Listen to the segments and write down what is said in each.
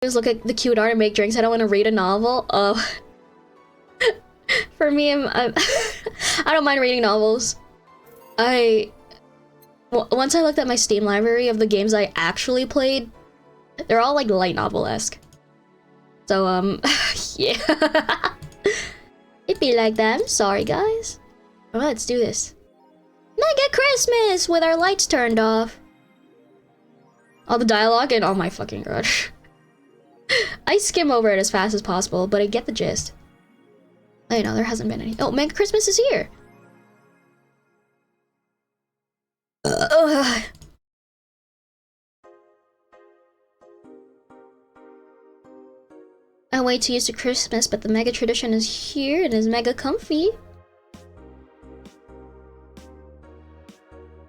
Just look at the cute art and make drinks. I don't want to read a novel. Oh. For me, I don't mind reading novels. Once I looked at my Steam library of the games I actually played, they're all like light novel-esque. So, yeah. It'd be like that. I'm sorry, guys. Well, let's do this. Mega Christmas with our lights turned off. All the dialogue and oh my fucking god. I skim over it as fast as possible, but I get the gist. I know there hasn't been any. Oh, Mega Christmas is here. I wait to use the Christmas, but the mega tradition is here and is mega comfy.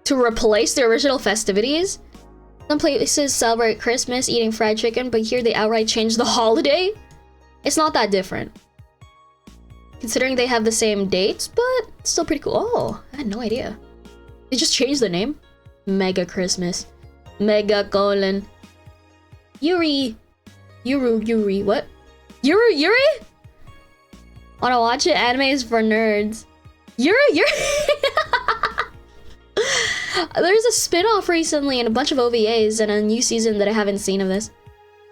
To replace the original festivities? Some places celebrate Christmas eating fried chicken, but here they outright change the holiday? It's not that different. Considering they have the same dates, but it's still pretty cool. Oh, I had no idea. They just changed the name. Mega Christmas. Mega colon. Yuri. What? Yuri? Wanna watch it? Anime is for nerds. Yuri? There's a spin-off recently and a bunch of OVAs and a new season that I haven't seen of this.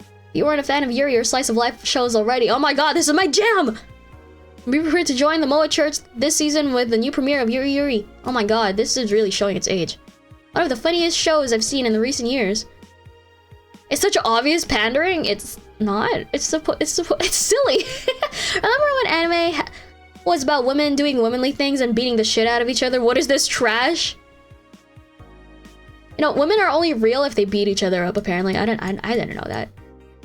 If you weren't a fan of Yuri or Slice of Life shows already, oh my god, this is my jam! Be prepared to join the Moa Church this season with the new premiere of Yuri. Oh my god, this is really showing its age. One of the funniest shows I've seen in the recent years. It's such obvious pandering. It's not. It's silly. Remember when anime was about women doing womanly things and beating the shit out of each other? What is this trash? You know, women are only real if they beat each other up, apparently. I didn't know that.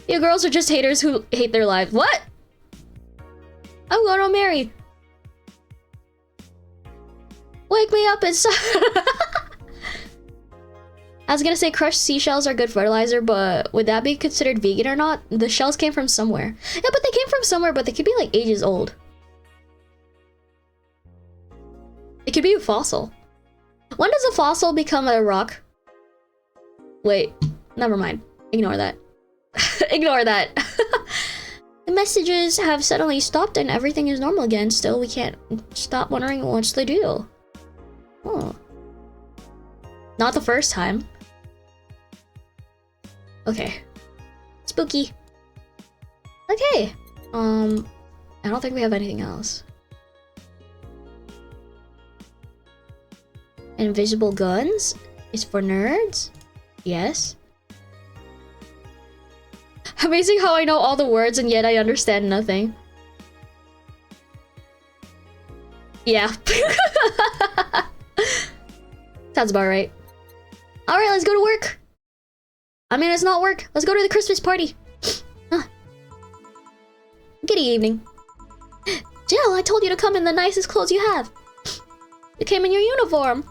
You girls are just haters who hate their lives. What? I'm gonna marry. Wake me up inside. I was gonna say crushed seashells are good fertilizer, but would that be considered vegan or not? The shells came from somewhere. Yeah, but they came from somewhere, but they could be like ages old. It could be a fossil. When does a fossil become a rock? Wait, never mind. Ignore that. Ignore that. The messages have suddenly stopped and everything is normal again. Still, we can't stop wondering what's the deal. Oh. Not the first time. Okay. Spooky. Okay. I don't think we have anything else. Invisible guns is for nerds? Yes. Amazing how I know all the words and yet I understand nothing. Yeah. Sounds about right. Alright, let's go to work. I mean, it's not work. Let's go to the Christmas party. Huh. Good evening. Jill, I told you to come in the nicest clothes you have. You came in your uniform.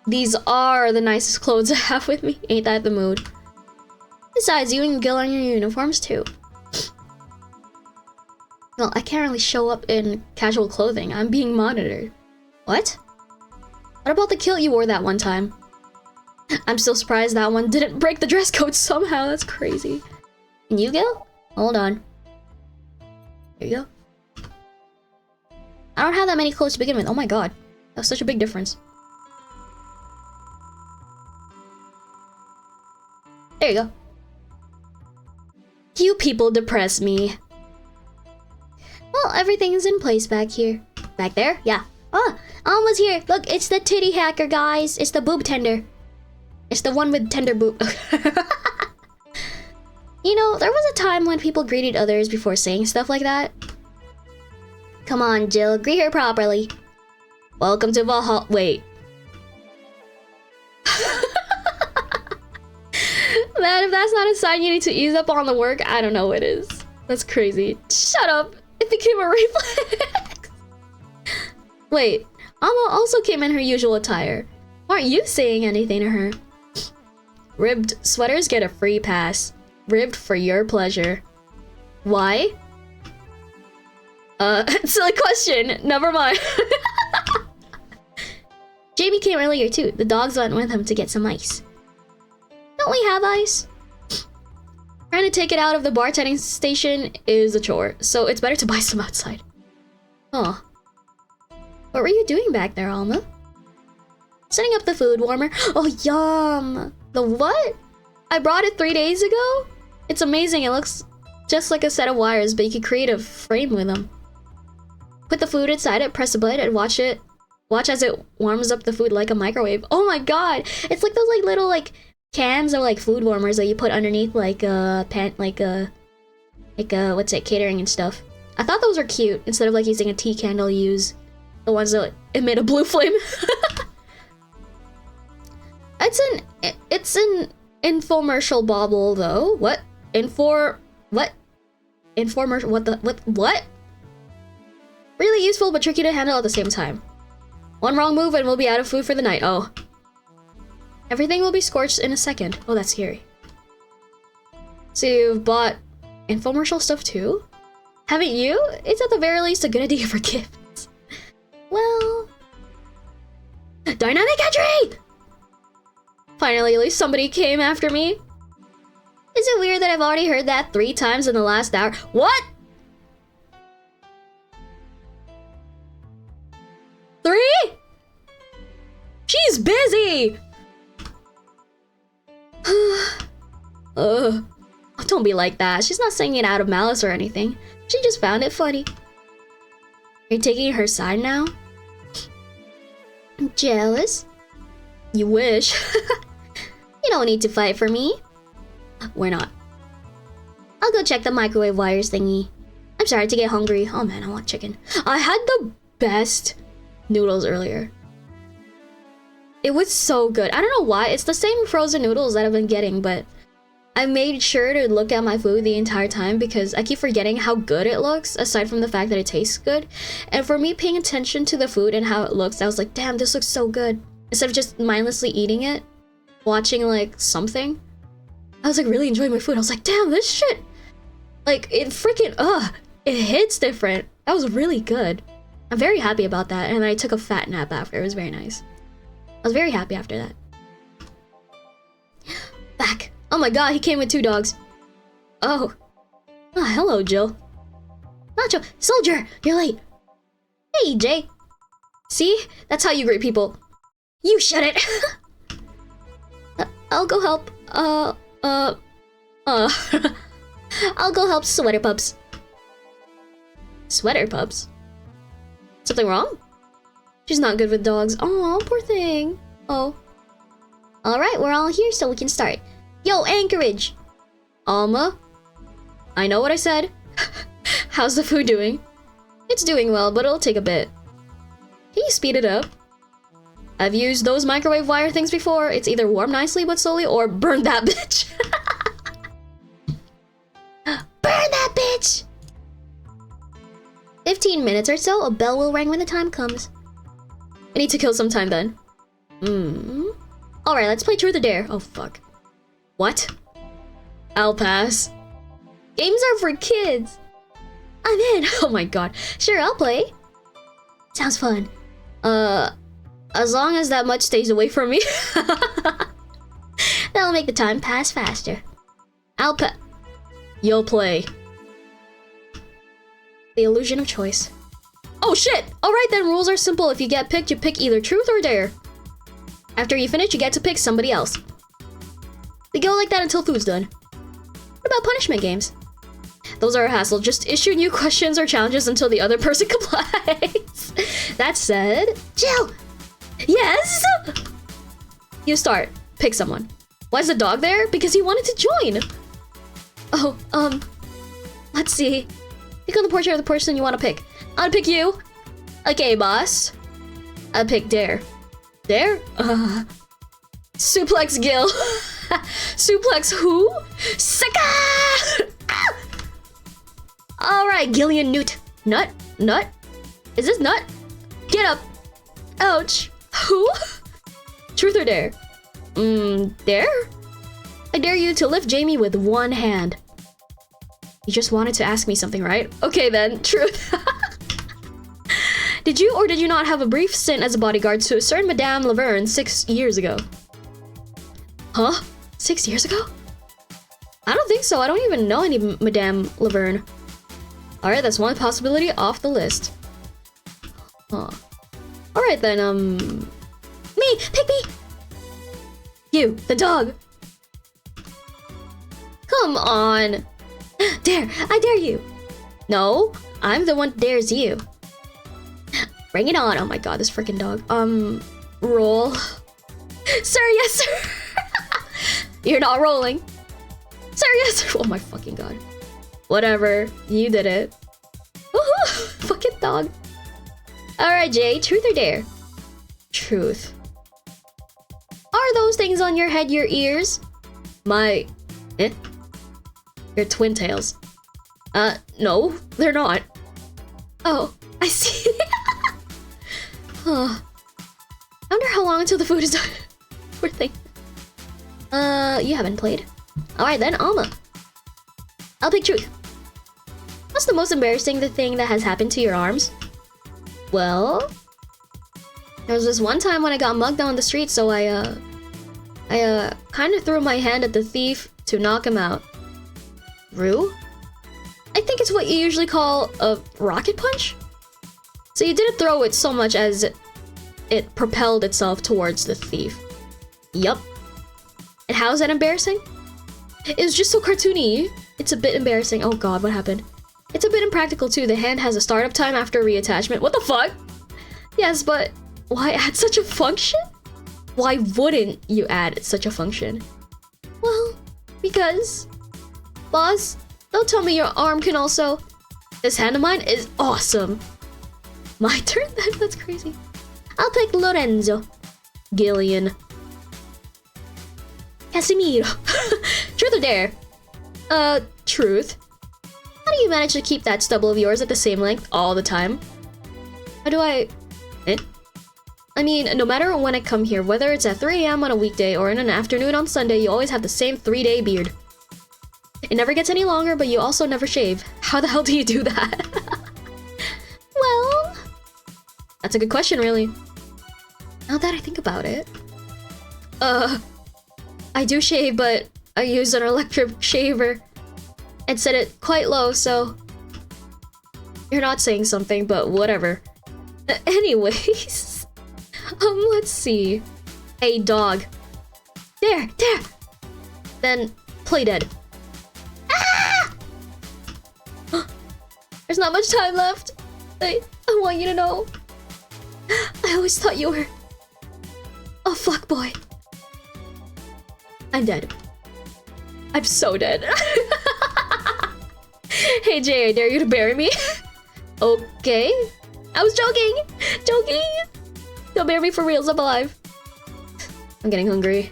These are the nicest clothes I have with me. Ain't that the mood? Besides, you and Gil are in your uniforms too. Well, I can't really show up in casual clothing. I'm being monitored. What? What about the kilt you wore that one time? I'm still surprised that one didn't break the dress code somehow. That's crazy. And you, Gil? Hold on. Here you go. I don't have that many clothes to begin with. Oh my god. That's such a big difference. There you go. You people depress me. Well, everything's in place back here. Back there? Yeah. Oh, almost here. Look, it's the titty hacker, guys. It's the boob tender. It's the one with tender boob. You know, there was a time when people greeted others before saying stuff like that. Come on, Jill. Greet her properly. Welcome to Valhalla. Wait. Man, if that's not a sign you need to ease up on the work, I don't know what is. That's crazy. Shut up. It became a reflex. Wait, Alma also came in her usual attire. Aren't you saying anything to her? Ribbed sweaters get a free pass. Ribbed for your pleasure. Why? Silly question. Never mind. Jamie came earlier too. The dogs went with him to get some ice. Don't we have ice? Trying to take it out of the bartending station is a chore, so it's better to buy some outside. Huh. What were you doing back there, Alma? Setting up the food warmer. Oh, yum! The what? I brought it 3 days ago? It's amazing. It looks just like a set of wires, but you can create a frame with them. Put the food inside it, press a button, and watch as it warms up the food like a microwave. Oh my god! It's like those like little like cans of like food warmers that you put underneath like what's it, catering and stuff. I thought those were cute. Instead of like using a tea candle, use the ones that emit a blue flame. It's an infomercial bauble though. What? What? What? Really useful but tricky to handle at the same time. One wrong move and we'll be out of food for the night. Oh. Everything will be scorched in a second. Oh, that's scary. So you've bought infomercial stuff too? Haven't you? It's at the very least a good idea for gifts. Well... Dynamic entry! Finally, at least somebody came after me. Is it weird that I've already heard that 3 times in the last hour? What? 3? She's busy! Don't be like that. She's not saying it out of malice or anything. She just found it funny. You're taking her side now? I'm jealous? You wish. You don't need to fight for me. We're not. I'll go check the microwave wires thingy. I'm sorry to get hungry. Oh man, I want chicken. I had the best noodles earlier. It was so good. I don't know why. It's the same frozen noodles that I've been getting, but I made sure to look at my food the entire time because I keep forgetting how good it looks, aside from the fact that it tastes good. And for me, paying attention to the food and how it looks, I was like, damn, this looks so good. Instead of just mindlessly eating it, watching like something, I was like really enjoying my food. I was like, damn, this shit, like it freaking, it hits different. That was really good. I'm very happy about that. And then I took a fat nap after. It was very nice. I was very happy after that. Back. Oh my god, he came with 2 dogs. Oh. Oh, hello, Jill. Nacho, soldier, you're late. Hey, Jay. See? That's how you greet people. You shut it. I'll go help. I'll go help Sweater Pups. Sweater Pups? Something wrong? She's not good with dogs. Oh, poor thing. Oh. Alright, we're all here so we can start. Yo, Anchorage! Alma? I know what I said. How's the food doing? It's doing well, but it'll take a bit. Can you speed it up? I've used those microwave wire things before. It's either warm nicely but slowly or burn that bitch. Burn that bitch! 15 minutes or so, a bell will ring when the time comes. I need to kill some time then. Alright, let's play Truth or Dare. Oh, fuck. What? I'll pass. Games are for kids. I'm in. Oh my god. Sure, I'll play. Sounds fun. As long as that much stays away from me. That'll make the time pass faster. You'll play. The illusion of choice. Oh shit! Alright then, rules are simple. If you get picked, you pick either Truth or Dare. After you finish, you get to pick somebody else. We go like that until food's done. What about punishment games? Those are a hassle. Just issue new questions or challenges until the other person complies. That said... Jill! Yes? You start. Pick someone. Why is the dog there? Because he wanted to join. Oh, let's see. Pick on the portrait of the person you want to pick. I'll pick you. Okay, boss. I'll pick Dare. Dare? Suplex Gil. Suplex who? Sika! Alright, Gillian Newt. Nut? Nut? Is this Nut? Get up. Ouch. Who? Truth or Dare? Dare? I dare you to lift Jamie with one hand. You just wanted to ask me something, right? Okay then, truth. Did you or did you not have a brief stint as a bodyguard to a certain Madame Laverne 6 years ago? Huh? 6 years ago? I don't think so. I don't even know any Madame Laverne. Alright, that's one possibility off the list. Huh. Alright then, me! Pick me! You, the dog! Come on! Dare! I dare you! No, I'm the one that dares you. Bring it on! Oh my god, this freaking dog. Roll. Sir, yes, sir! You're not rolling. Sir, yes, sir! Oh my fucking god. Whatever, you did it. Woohoo! Fucking dog. Alright, Jay, truth or dare? Truth. Are those things on your head your ears? My... Your twin tails. No, they're not. Oh, I see. Huh. I wonder how long until the food is done. Poor thing. You haven't played. Alright then, Alma. I'll pick truth. What's the most embarrassing thing that has happened to your arms? Well... There was this one time when I got mugged on the street, so I kind of threw my hand at the thief to knock him out. Rue? I think it's what you usually call a rocket punch? So you didn't throw it so much as it propelled itself towards the thief. Yup. And how is that embarrassing? It was just so cartoony. It's a bit embarrassing. Oh god, what happened? It's a bit impractical too. The hand has a startup time after reattachment. What the fuck? Yes, but why add such a function? Why wouldn't you add such a function? Well, because... Boss, don't tell me your arm can also... This hand of mine is awesome. My turn then? That's crazy. I'll pick Lorenzo. Gillian. Casimiro. Truth or dare? Truth. How do you manage to keep that stubble of yours at the same length all the time? How do I... I mean, no matter when I come here, whether it's at 3 AM on a weekday or in an afternoon on Sunday, you always have the same 3-day beard. It never gets any longer, but you also never shave. How the hell do you do that? Well... That's a good question, really. Now that I think about it... I do shave, but I use an electric shaver. And set it quite low, so... You're not saying something, but whatever. Anyways... let's see... A dog. There! Then, play dead. Ah! There's not much time left. I want you to know. I always thought you were... a fuckboy. I'm dead. I'm so dead. Hey Jay, I dare you to bury me. Okay. I was joking! Joking! Don't bury me for reals, I'm alive. I'm getting hungry.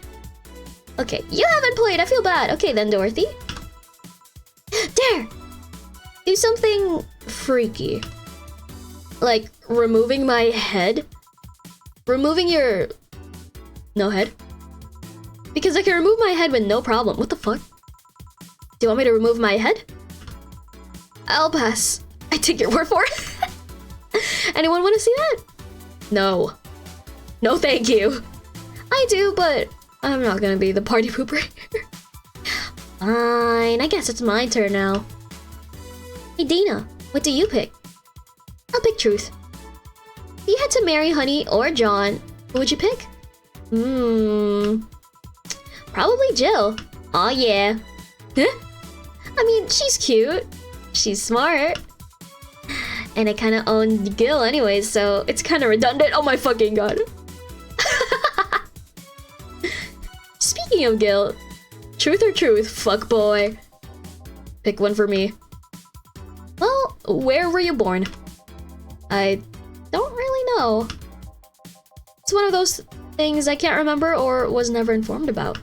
Okay, you haven't played, I feel bad. Okay then, Dorothy. Dare! Do something freaky. Like, removing my head? Removing your... no head? Because I can remove my head with no problem. What the fuck? Do you want me to remove my head? I'll pass. I take your word for it. Anyone want to see that? No. No thank you. I do, but I'm not gonna be the party pooper. Fine, I guess it's my turn now. Hey Dina, what do you pick? I'll pick truth. If you had to marry Honey or John, who would you pick? Probably Jill. Aw yeah. Huh? I mean, she's cute. She's smart. And I kinda own Gil anyways, so it's kinda redundant. Oh my fucking god. Speaking of Gil, truth or truth, fuck boy. Pick one for me. Well, where were you born? I don't really know. It's one of those things I can't remember or was never informed about.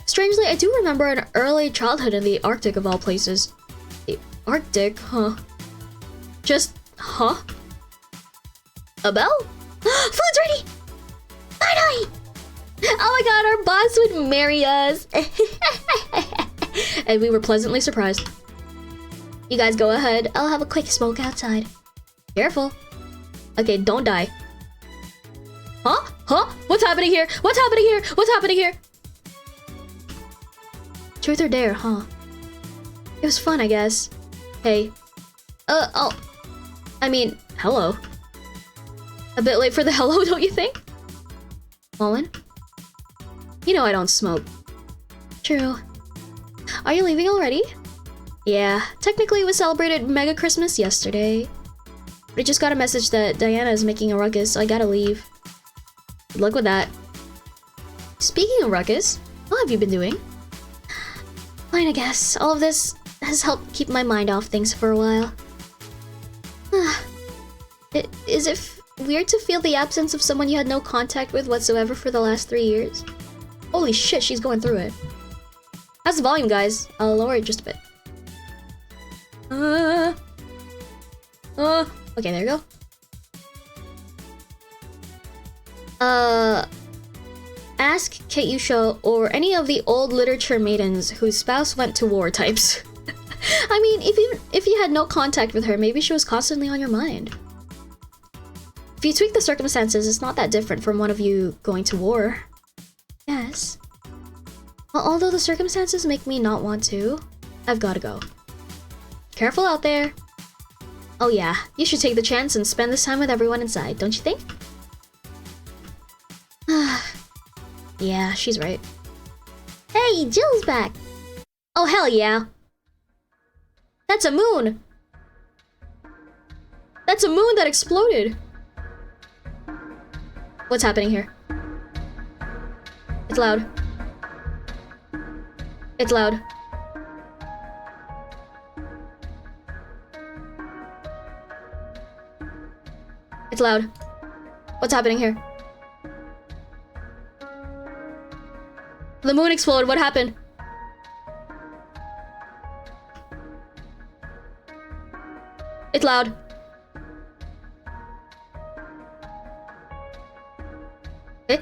Strangely, I do remember an early childhood in the Arctic of all places. The Arctic, huh? Just, huh? A bell? Food's ready! Finally! Oh my god, our boss would marry us! And we were pleasantly surprised. You guys go ahead, I'll have a quick smoke outside. Careful. Okay, don't die. Huh? Huh? What's happening here? What's happening here? What's happening here? Truth or dare, huh? It was fun, I guess. Hey. I mean, hello. A bit late for the hello, don't you think? Mullen? You know I don't smoke. True. Are you leaving already? Yeah, technically we celebrated Mega Christmas yesterday. But I just got a message that Diana is making a ruckus, so I gotta leave. Good luck with that. Speaking of ruckus, what have you been doing? Fine, I guess. All of this has helped keep my mind off things for a while. Is it weird to feel the absence of someone you had no contact with whatsoever for the last 3 years? Holy shit, she's going through it. How's the volume, guys? I'll lower it just a bit. Okay, there you go. Ask Keiusho or any of the old literature maidens whose spouse went to war types. I mean, if you had no contact with her, maybe she was constantly on your mind. If you tweak the circumstances, it's not that different from one of you going to war. Yes. Well, although the circumstances make me not want to, I've gotta go. Careful out there. Oh yeah, you should take the chance and spend this time with everyone inside, don't you think? Yeah, she's right. Hey, Jill's back! Oh hell yeah! That's a moon! That's a moon that exploded! What's happening here? It's loud. It's loud. It's loud. What's happening here? The moon exploded. What happened? It's loud. Eh?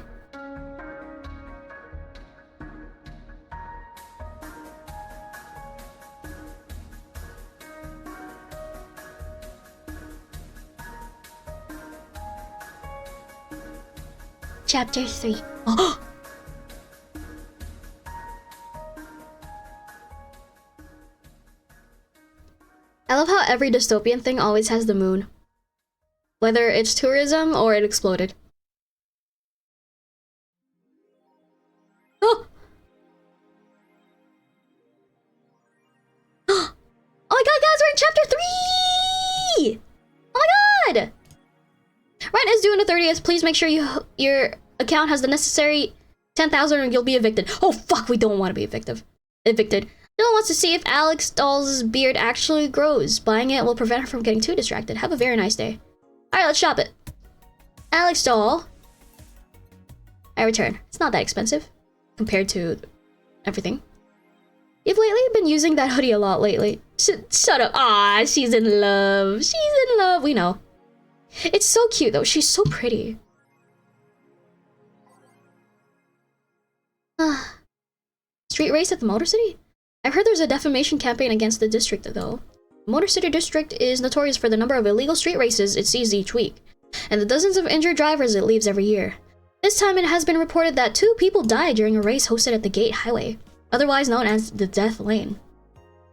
Chapter 3. Oh! I love how every dystopian thing always has the moon. Whether it's tourism or it exploded. Oh! Oh my god, guys, we're in chapter 3! Oh my god! Rent is due on the 30th. Please make sure your account has the necessary 10,000 or you'll be evicted. Oh fuck, we don't want to be evicted. Jill wants to see if Alex Doll's beard actually grows. Buying it will prevent her from getting too distracted. Have a very nice day. Alright, let's shop it. Alex Doll. I return. It's not that expensive compared to everything. You've lately been using that hoodie a lot lately. Shut up. Ah, she's in love. She's in love. We know. It's so cute though. She's so pretty. Street race at the Motor City? I've heard there's a defamation campaign against the district though. Motor City District is notorious for the number of illegal street races it sees each week, and the dozens of injured drivers it leaves every year. This time it has been reported that 2 people died during a race hosted at the Gate Highway, otherwise known as the Death Lane.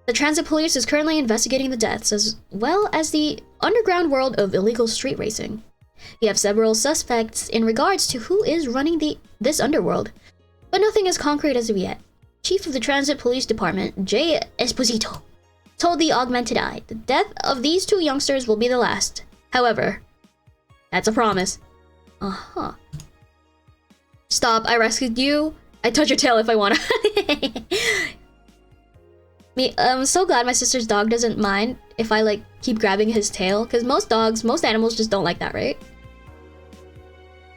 The transit police is currently investigating the deaths as well as the underground world of illegal street racing. You have several suspects in regards to who is running this underworld, but nothing is concrete as of yet. Chief of the Transit Police Department, Jay Esposito, told the Augmented Eye the death of these 2 youngsters will be the last. However, that's a promise. Uh-huh. Stop, I rescued you. I touch your tail if I wanna. I'm so glad my sister's dog doesn't mind if I like keep grabbing his tail, because most animals just don't like that, right?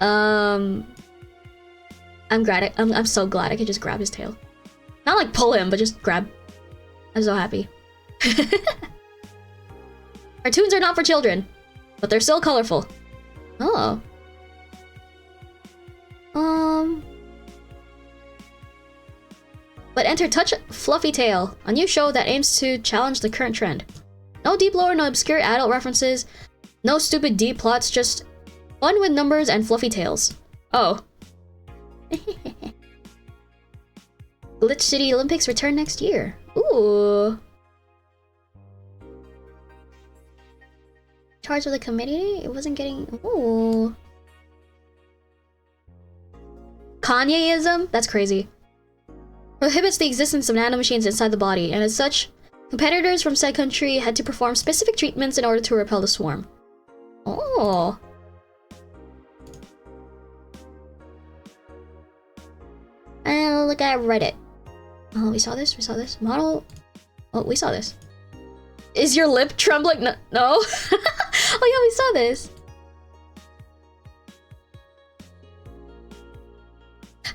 I'm so glad I could just grab his tail. Not like pull him, but just grab. I'm so happy. Cartoons are not for children, but they're still colorful. Oh. But enter Touch Fluffy Tail, a new show that aims to challenge the current trend. No deep lore, no obscure adult references, no stupid deep plots, just fun with numbers and fluffy tails. Oh. Glitch City Olympics return next year. Ooh. Charge of the committee? It wasn't getting... Ooh. Kanyeism? That's crazy. Prohibits the existence of nanomachines inside the body, and as such, competitors from said country had to perform specific treatments in order to repel the swarm. Oh. And look at Reddit. Oh, we saw this? We saw this? Model... Oh, we saw this. Is your lip trembling? No? No? Oh yeah, we saw this.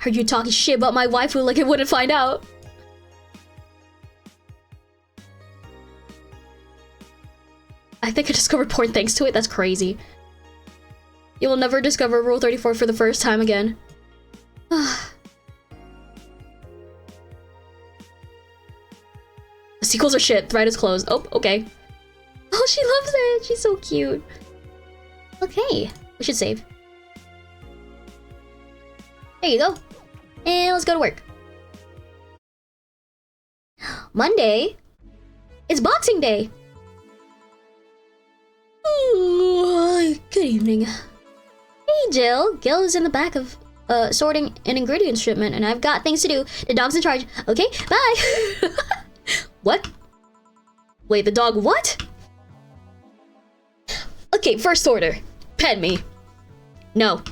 Heard you talking shit about my waifu like it wouldn't find out. I think I discovered porn thanks to it. That's crazy. You will never discover Rule 34 for the first time again. The sequels are shit. Thread is closed. Oh, okay. Oh, she loves it. She's so cute. Okay, we should save. There you go. And let's go to work. Monday is Boxing Day. Ooh, good evening. Hey, Jill. Gil is in the back of sorting an ingredients shipment, and I've got things to do. The dog's in charge. Okay, bye. What? Wait, the dog what? Okay, first order. Pet me. No.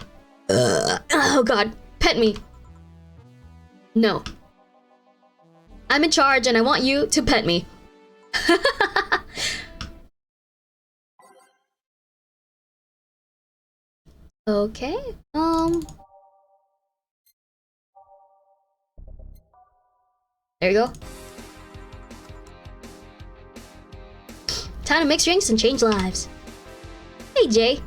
Oh god. Pet me. No. I'm in charge and I want you to pet me. Okay. There you go. Time to mix drinks and change lives. Hey Jay.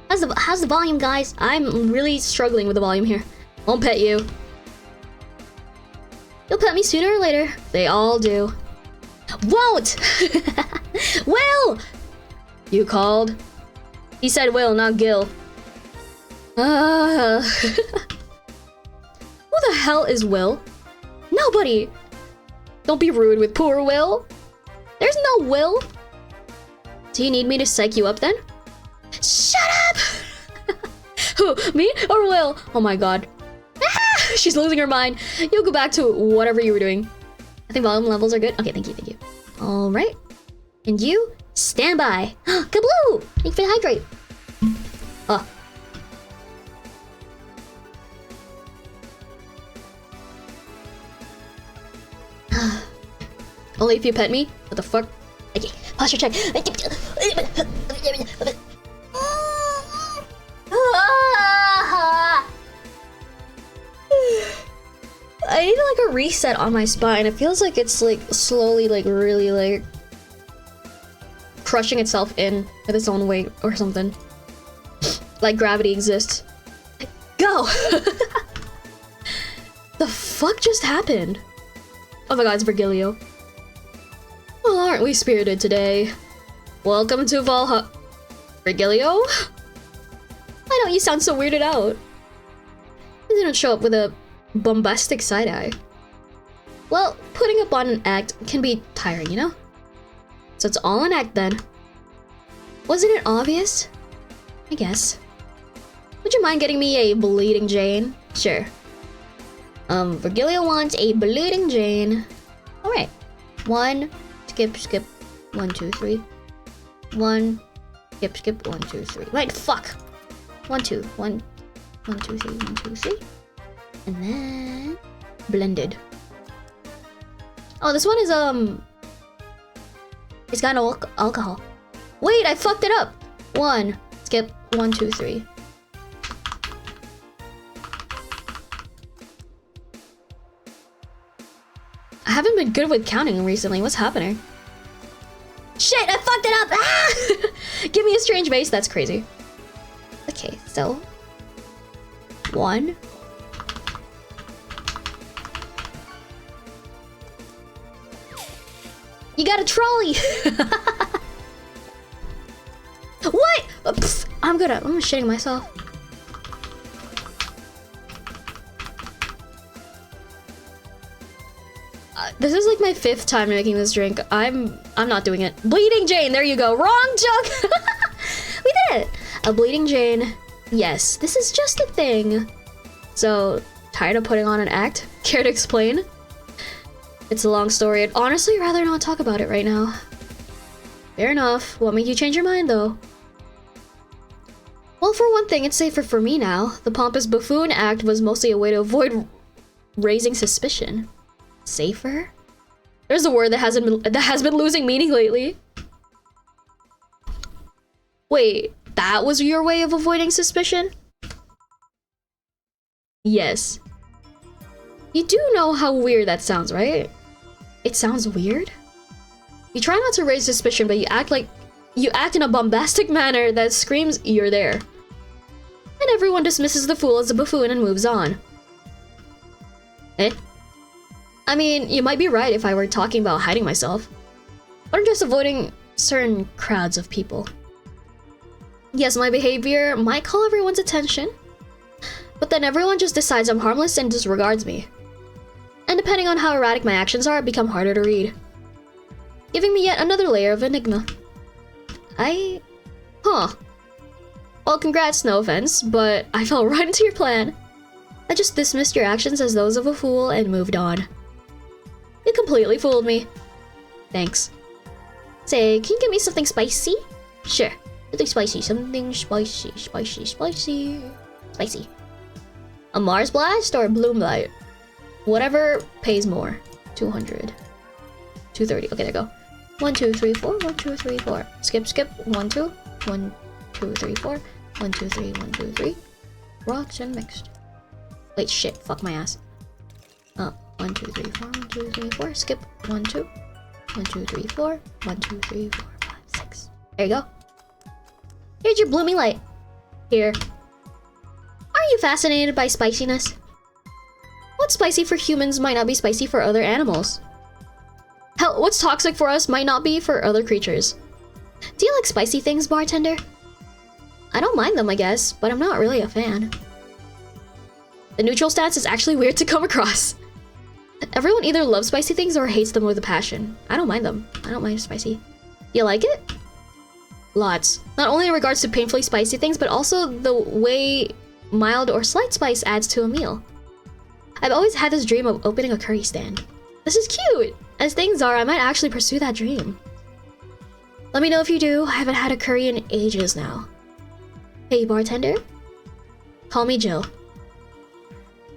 How's the volume, guys? I'm really struggling with the volume here. Won't pet you. You'll pet me sooner or later. They all do. Won't! Will! You called? He said Will, not Gil. Who the hell is Will? Nobody! Don't be rude with poor Will. There's no Will. Do you need me to psych you up then? Shut up! Who, me or Will? Oh my god. Ah, she's losing her mind. You'll go back to whatever you were doing. I think volume levels are good. Okay, thank you, thank you. All right. And you, stand by. Kabloo! Thank you for the hydrate. Oh. Only if you pet me? What the fuck? Okay, posture check. I need like a reset on my spine. It feels like it's like slowly, like really like crushing itself in with its own weight or something. Like gravity exists. Go! The fuck just happened? Oh my god, it's Virgilio. Well, aren't we spirited today? Welcome to Valhalla. Virgilio? Why don't you sound so weirded out? You didn't show up with a bombastic side-eye. Well, putting up on an act can be tiring, you know? So it's all an act then. Wasn't it obvious? I guess. Would you mind getting me a bleeding Jane? Sure. Virgilio wants a bleeding Jane. Alright. One, skip, 1, 2, 3. One, skip, 1, 2, 3. Wait, fuck! 1, 2, 1, 1, 2, 3, 1, 2, 3. And then blended. Oh, this one is it's got no alcohol. Wait, I fucked it up. One, skip, 1, 2, 3. I haven't been good with counting recently. What's happening? Shit, I fucked it up! Ah! Give me a strange base. That's crazy. Okay, so 1. You got a trolley! What? I'm shitting myself. This is like my 5th time making this drink. I'm not doing it. Bleeding Jane, there you go. Wrong jug! We did it! A Bleeding Jane. Yes, this is just a thing. So, tired of putting on an act? Care to explain? It's a long story. I'd honestly rather not talk about it right now. Fair enough. What made you change your mind, though? Well, for one thing, it's safer for me now. The pompous buffoon act was mostly a way to avoid raising suspicion. Safer? There's a word that has been losing meaning lately. Wait, that was your way of avoiding suspicion? Yes. You do know how weird that sounds, right? It sounds weird? You try not to raise suspicion, but you act in a bombastic manner that screams you're there. And everyone dismisses the fool as a buffoon and moves on. Eh? I mean, you might be right if I were talking about hiding myself. But I'm just avoiding certain crowds of people. Yes, my behavior might call everyone's attention, but then everyone just decides I'm harmless and disregards me. And depending on how erratic my actions are, become harder to read. Giving me yet another layer of enigma. Huh. Well, congrats, no offense, but I fell right into your plan. I just dismissed your actions as those of a fool and moved on. You completely fooled me. Thanks. Say, can you get me something spicy? Sure. Something spicy. Spicy. A Mars Blast or a Bloom Light? Whatever pays more. 200. 230. Okay, there you go. 1, 2, 3, 4. 1, 2, 3, 4. Skip. 1, 2. 1, 2, 3, 4. 1, 2, 3. 1, 2, 3. Rocks and mixed. Wait, shit. Fuck my ass. 1, 2, 3, 4. 1, 2, 3, 4. Skip. 1, 2. 1, 2, 3, 4. 1, 2, 3, 4, 5, 6. There you go. Here's your blooming light. Here. Are you fascinated by spiciness? What's spicy for humans might not be spicy for other animals. Hell, what's toxic for us might not be for other creatures. Do you like spicy things, bartender? I don't mind them, I guess, but I'm not really a fan. The neutral stance is actually weird to come across. Everyone either loves spicy things or hates them with a passion. I don't mind them. I don't mind spicy. Do you like it? Lots. Not only in regards to painfully spicy things, but also the way mild or slight spice adds to a meal. I've always had this dream of opening a curry stand. This is cute! As things are, I might actually pursue that dream. Let me know if you do. I haven't had a curry in ages now. Hey, bartender? Call me Jill.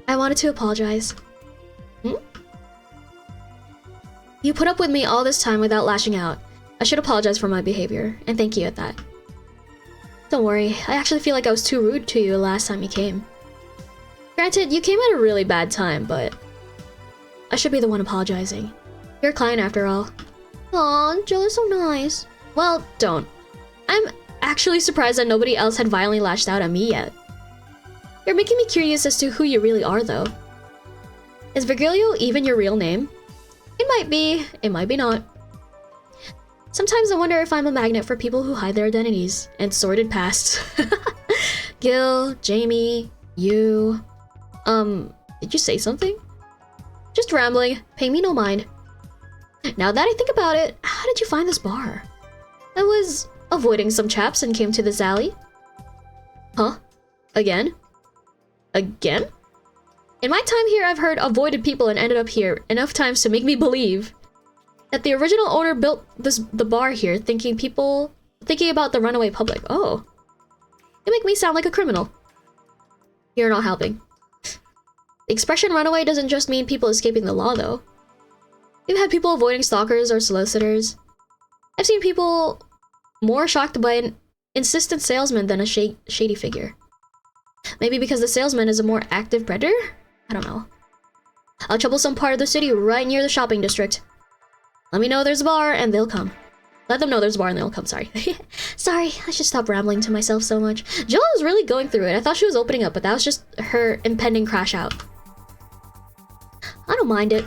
I wanted to apologize. You put up with me all this time without lashing out. I should apologize for my behavior, and thank you at that. Don't worry, I actually feel like I was too rude to you last time you came. Granted, you came at a really bad time, but I should be the one apologizing. You're a client after all. Aw, Jill is so nice. Well, don't. I'm actually surprised that nobody else had violently lashed out at me yet. You're making me curious as to who you really are, though. Is Virgilio even your real name? It might be not. Sometimes I wonder if I'm a magnet for people who hide their identities and sordid pasts. Gil, Jamie, you... did you say something? Just rambling. Pay me no mind. Now that I think about it, how did you find this bar? I was avoiding some chaps and came to this alley. Huh? Again? Again? In my time here, I've heard avoided people and ended up here enough times to make me believe that the original owner built the bar here thinking about the runaway public. Oh. You make me sound like a criminal. You're not helping. The expression runaway doesn't just mean people escaping the law, though. We've had people avoiding stalkers or solicitors. I've seen people more shocked by an insistent salesman than a shady figure. Maybe because the salesman is a more active predator? I don't know. A troublesome part of the city right near the shopping district. Let me know there's a bar and they'll come. Let them know there's a bar and they'll come, sorry. Sorry, I should stop rambling to myself so much. Jill was really going through it. I thought she was opening up, but that was just her impending crash out. I don't mind it.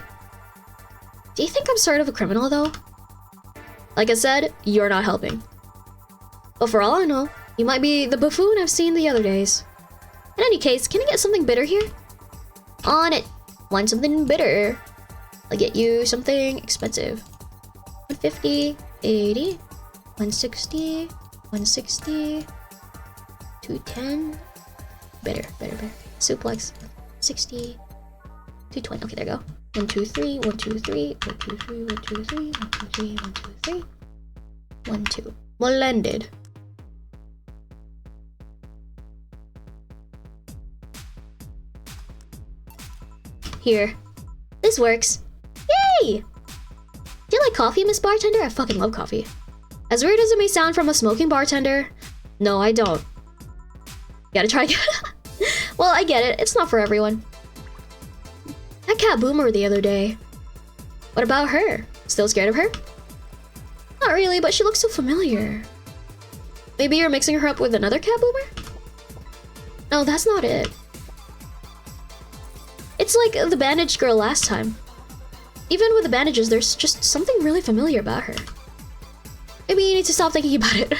Do you think I'm sort of a criminal, though? Like I said, you're not helping. But for all I know, you might be the buffoon I've seen the other days. In any case, can I get something bitter here? On it. Want something bitter. I'll get you something expensive. 150, 80, 160, 160, 210. Better. Suplex, 60, 220. Okay, there you go. 1, 2, 3, 1, 2, 3, 1, 2, 3, 1, 2, 3, 1, 2, 3, 1, 2, 3, 1, 2. Blended. Here. This works. Yay! Do you like coffee, Miss Bartender? I fucking love coffee. As weird as it may sound from a smoking bartender, no, I don't. Gotta try again. Well, I get it. It's not for everyone. I cat Boomer the other day. What about her? Still scared of her? Not really, but she looks so familiar. Maybe you're mixing her up with another cat Boomer? No, that's not it. It's like the bandaged girl last time. Even with the bandages, there's just something really familiar about her. Maybe you need to stop thinking about it.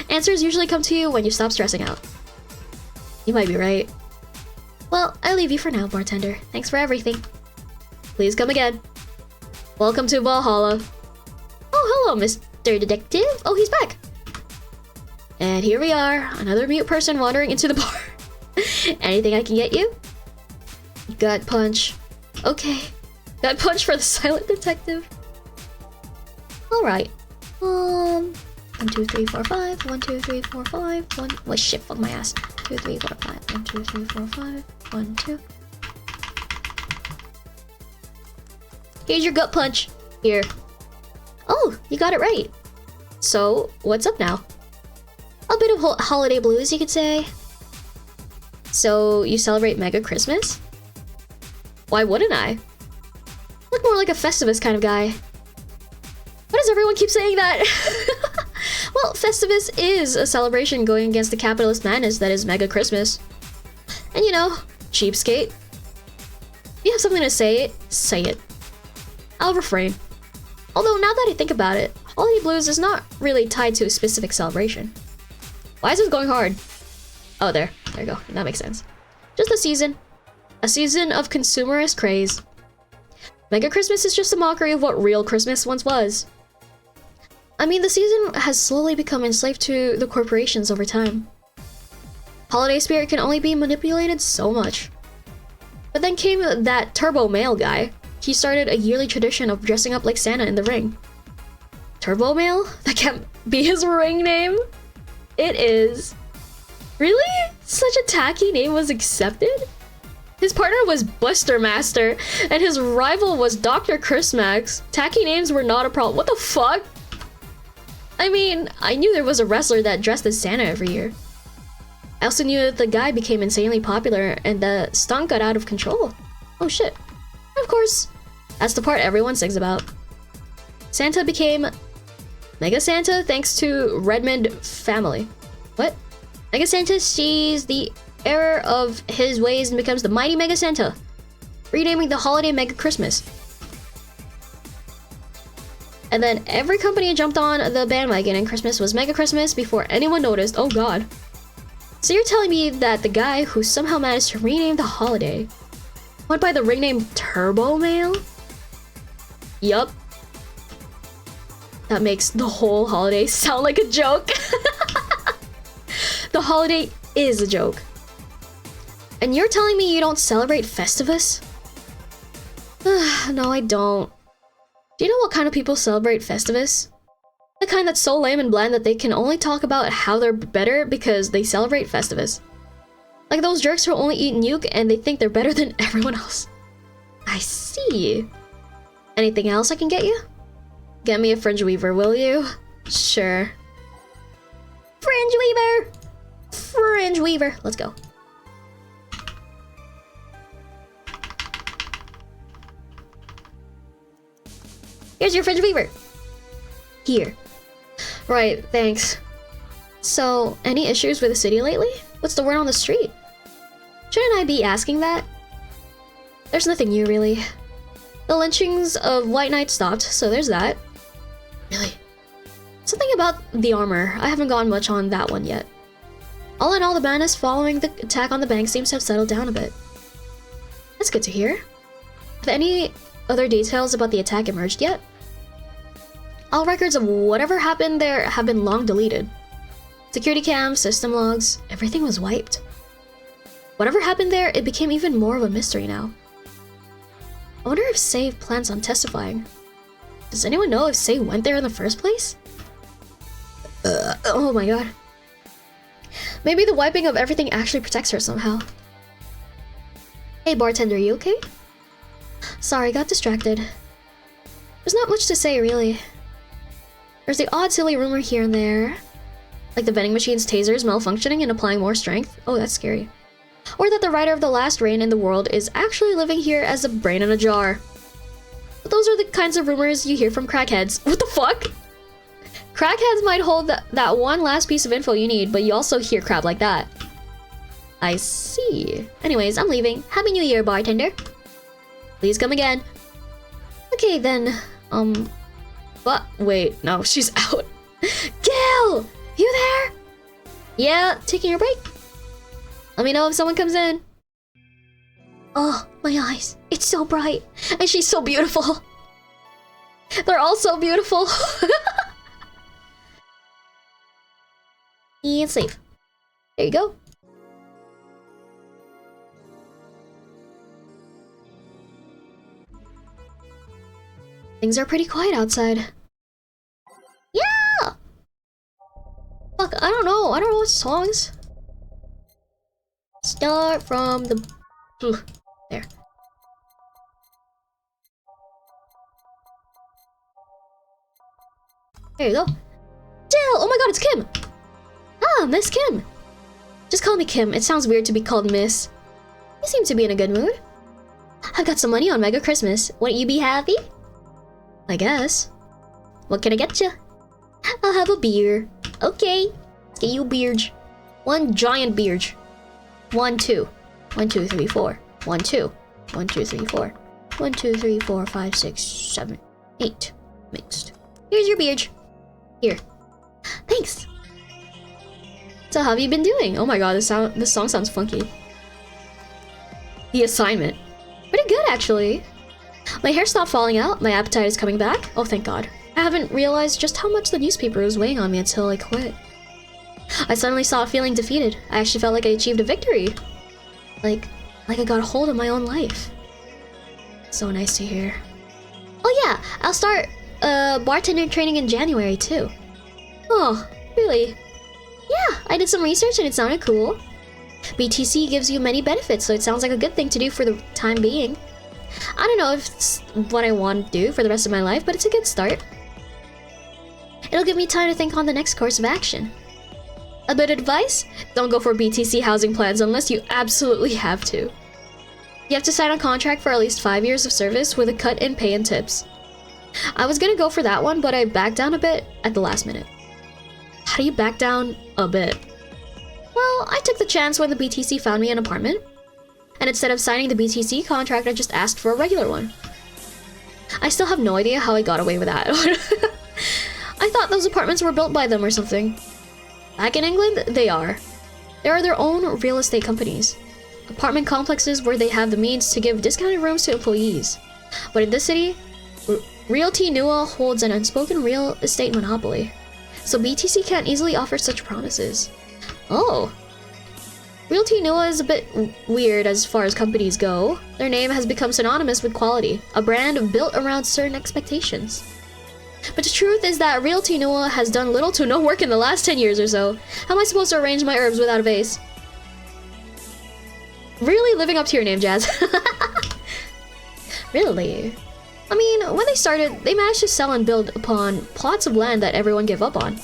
Answers usually come to you when you stop stressing out. You might be right. Well, I leave you for now, bartender. Thanks for everything. Please come again. Welcome to Valhalla. Oh, hello, Mr. Detective. Oh, he's back. And here we are, another mute person wandering into the bar. Anything I can get you? Gut punch. Okay. Gut punch for the silent detective. Alright. 1, 2, 3, 4, 5. 1, 2, 3, 4, 5. 1. What shit? Fuck my ass. 2, 3, 4, 5. 1, 2, 3, 4, 5. 1, 2. Here's your gut punch. Here. Oh, you got it right. So, what's up now? A bit of holiday blues, you could say. So, you celebrate Mega Christmas? Why wouldn't I? Look more like a Festivus kind of guy. Why does everyone keep saying that? Well, Festivus is a celebration going against the capitalist madness that is Mega Christmas. And you know, cheapskate. If you have something to say it. I'll refrain. Although now that I think about it, Holiday Blues is not really tied to a specific celebration. Why is this going hard? Oh, there you go. That makes sense. Just a season. A season of consumerist craze. Mega Christmas is just a mockery of what real Christmas once was. I mean, the season has slowly become enslaved to the corporations over time. Holiday spirit can only be manipulated so much. But then came that Turbo Male guy. He started a yearly tradition of dressing up like Santa in the ring. Turbo Male? That can't be his ring name? It is. Really? Such a tacky name was accepted? His partner was Buster Master, and his rival was Dr. Christmax. Tacky names were not a problem. What the fuck? I mean, I knew there was a wrestler that dressed as Santa every year. I also knew that the guy became insanely popular and the stunt got out of control. Oh shit. Of course, that's the part everyone sings about. Santa became Mega Santa thanks to Redmond family. What? Mega Santa sees the error of his ways and becomes the mighty Mega Santa, renaming the holiday Mega Christmas. And then every company jumped on the bandwagon and Christmas was Mega Christmas before anyone noticed. Oh god. So you're telling me that the guy who somehow managed to rename the holiday went by the ring name Turbo Male? Yup. That makes the whole holiday sound like a joke. The holiday is a joke. And you're telling me you don't celebrate Festivus? No, I don't. Do you know what kind of people celebrate Festivus? The kind that's so lame and bland that they can only talk about how they're better because they celebrate Festivus. Like those jerks who only eat nuke and they think they're better than everyone else. I see. Anything else I can get you? Get me a fringe weaver, will you? Sure. Fringe weaver! Fringe weaver. Let's go. Here's your fringe weaver. Here. Right, thanks. So, any issues with the city lately? What's the word on the street? Shouldn't I be asking that? There's nothing new, really. The lynchings of White Knight stopped, so there's that. Really? Something about the armor. I haven't gone much on that one yet. All in all, the madness following the attack on the bank seems to have settled down a bit. That's good to hear. Have any other details about the attack emerged yet. All records of whatever happened there have been long deleted. Security cams, system logs, everything was wiped. Whatever happened there, it became even more of a mystery now. I wonder if Save plans on testifying. Does anyone know if Save went there in the first place? Oh my god. Maybe the wiping of everything actually protects her somehow. Hey bartender, you okay? Sorry, got distracted. There's not much to say, really. There's the odd silly rumor here and there. Like the vending machine's tasers malfunctioning and applying more strength. Oh, that's scary. Or that the writer of the last reign in the world is actually living here as a brain in a jar. But those are the kinds of rumors you hear from crackheads. What the fuck? Crackheads might hold that one last piece of info you need, but you also hear crap like that. I see. Anyways, I'm leaving. Happy New Year, bartender. Please come again. Okay, then, but wait, no, she's out. Gil! You there? Yeah, taking a break. Let me know if someone comes in. Oh, my eyes. It's so bright. And she's so beautiful. They're all so beautiful. And save. There you go. Things are pretty quiet outside. Yeah! Fuck, I don't know. I don't know what songs. Start from the... There. There you go. Jill! Oh my god, it's Kim! Ah, Miss Kim! Just call me Kim. It sounds weird to be called Miss. You seem to be in a good mood. I've got some money on Mega Christmas. Wouldn't you be happy? I guess. What can I get you? I'll have a beer. Okay. Let's get you a beer. One giant beer. 1, 2. 1, 2, 3, 4. 1, 2. 1, 2, 3, 4. 1, 2, 3, 4, 5, 6, 7, 8. Mixed. Here's your beer. Here. Thanks. So how have you been doing? Oh my god, this song sounds funky. The assignment. Pretty good, actually. My hair stopped falling out, my appetite is coming back. Oh, thank god. I haven't realized just how much the newspaper was weighing on me until I quit. I suddenly stopped feeling defeated. I actually felt like I achieved a victory. Like I got a hold of my own life. So nice to hear. Oh yeah, I'll start bartender training in January too. Oh, really? Yeah, I did some research and it sounded cool. BTC gives you many benefits, so it sounds like a good thing to do for the time being. I don't know if it's what I want to do for the rest of my life, but it's a good start. It'll give me time to think on the next course of action. A bit of advice? Don't go for BTC housing plans unless you absolutely have to. You have to sign a contract for at least 5 years of service with a cut in pay and tips. I was gonna go for that one, but I backed down a bit at the last minute. How do you back down a bit? Well, I took the chance when the BTC found me an apartment. And instead of signing the BTC contract, I just asked for a regular one. I still have no idea how I got away with that. I thought those apartments were built by them or something. Back in England, they are. They are their own real estate companies. Apartment complexes where they have the means to give discounted rooms to employees. But in this city, Realty Nua holds an unspoken real estate monopoly. So BTC can't easily offer such promises. Oh. Realty Nua is a bit weird as far as companies go. Their name has become synonymous with quality, a brand built around certain expectations. But the truth is that Realty Nua has done little to no work in the last 10 years or so. How am I supposed to arrange my herbs without a vase? Really living up to your name, Jazz. Really? I mean, when they started, they managed to sell and build upon plots of land that everyone gave up on.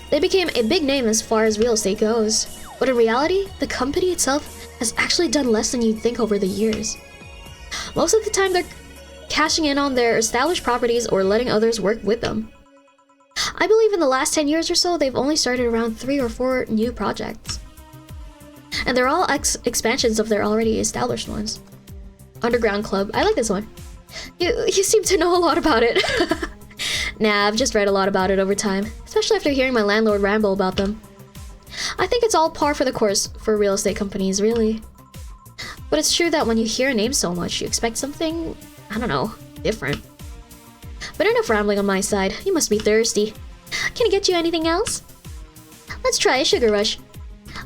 They became a big name as far as real estate goes. But in reality, the company itself has actually done less than you'd think over the years. Most of the time, they're cashing in on their established properties or letting others work with them. I believe in the last 10 years or so, they've only started around 3 or 4 new projects. And they're all expansions of their already established ones. Underground Club, I like this one. You seem to know a lot about it. Nah, I've just read a lot about it over time, especially after hearing my landlord ramble about them. I think it's all par for the course for real estate companies, really. But it's true that when you hear a name so much, you expect something, I don't know, different. But enough rambling on my side. You must be thirsty. Can I get you anything else? Let's try a sugar rush.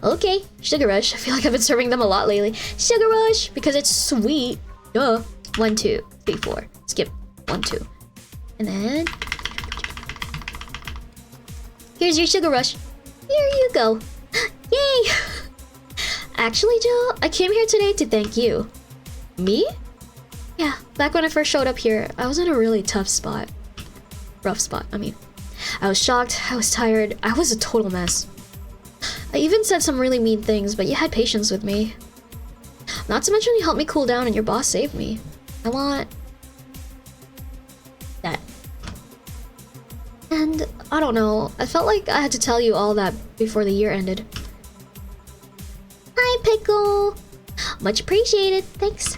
Okay, sugar rush. I feel like I've been serving them a lot lately. Sugar rush, because it's sweet. Duh. 1, 2, 3, 4. Skip. 1, 2. And then... here's your sugar rush. Here you go. Yay! Actually, Jill, I came here today to thank you. Me? Yeah, back when I first showed up here, I was in a really tough spot. Rough spot, I mean. I was shocked, I was tired, I was a total mess. I even said some really mean things, but you had patience with me. Not to mention you helped me cool down and your boss saved me. I want... that. And, I don't know, I felt like I had to tell you all that before the year ended. Hi, Pickle! Much appreciated, thanks.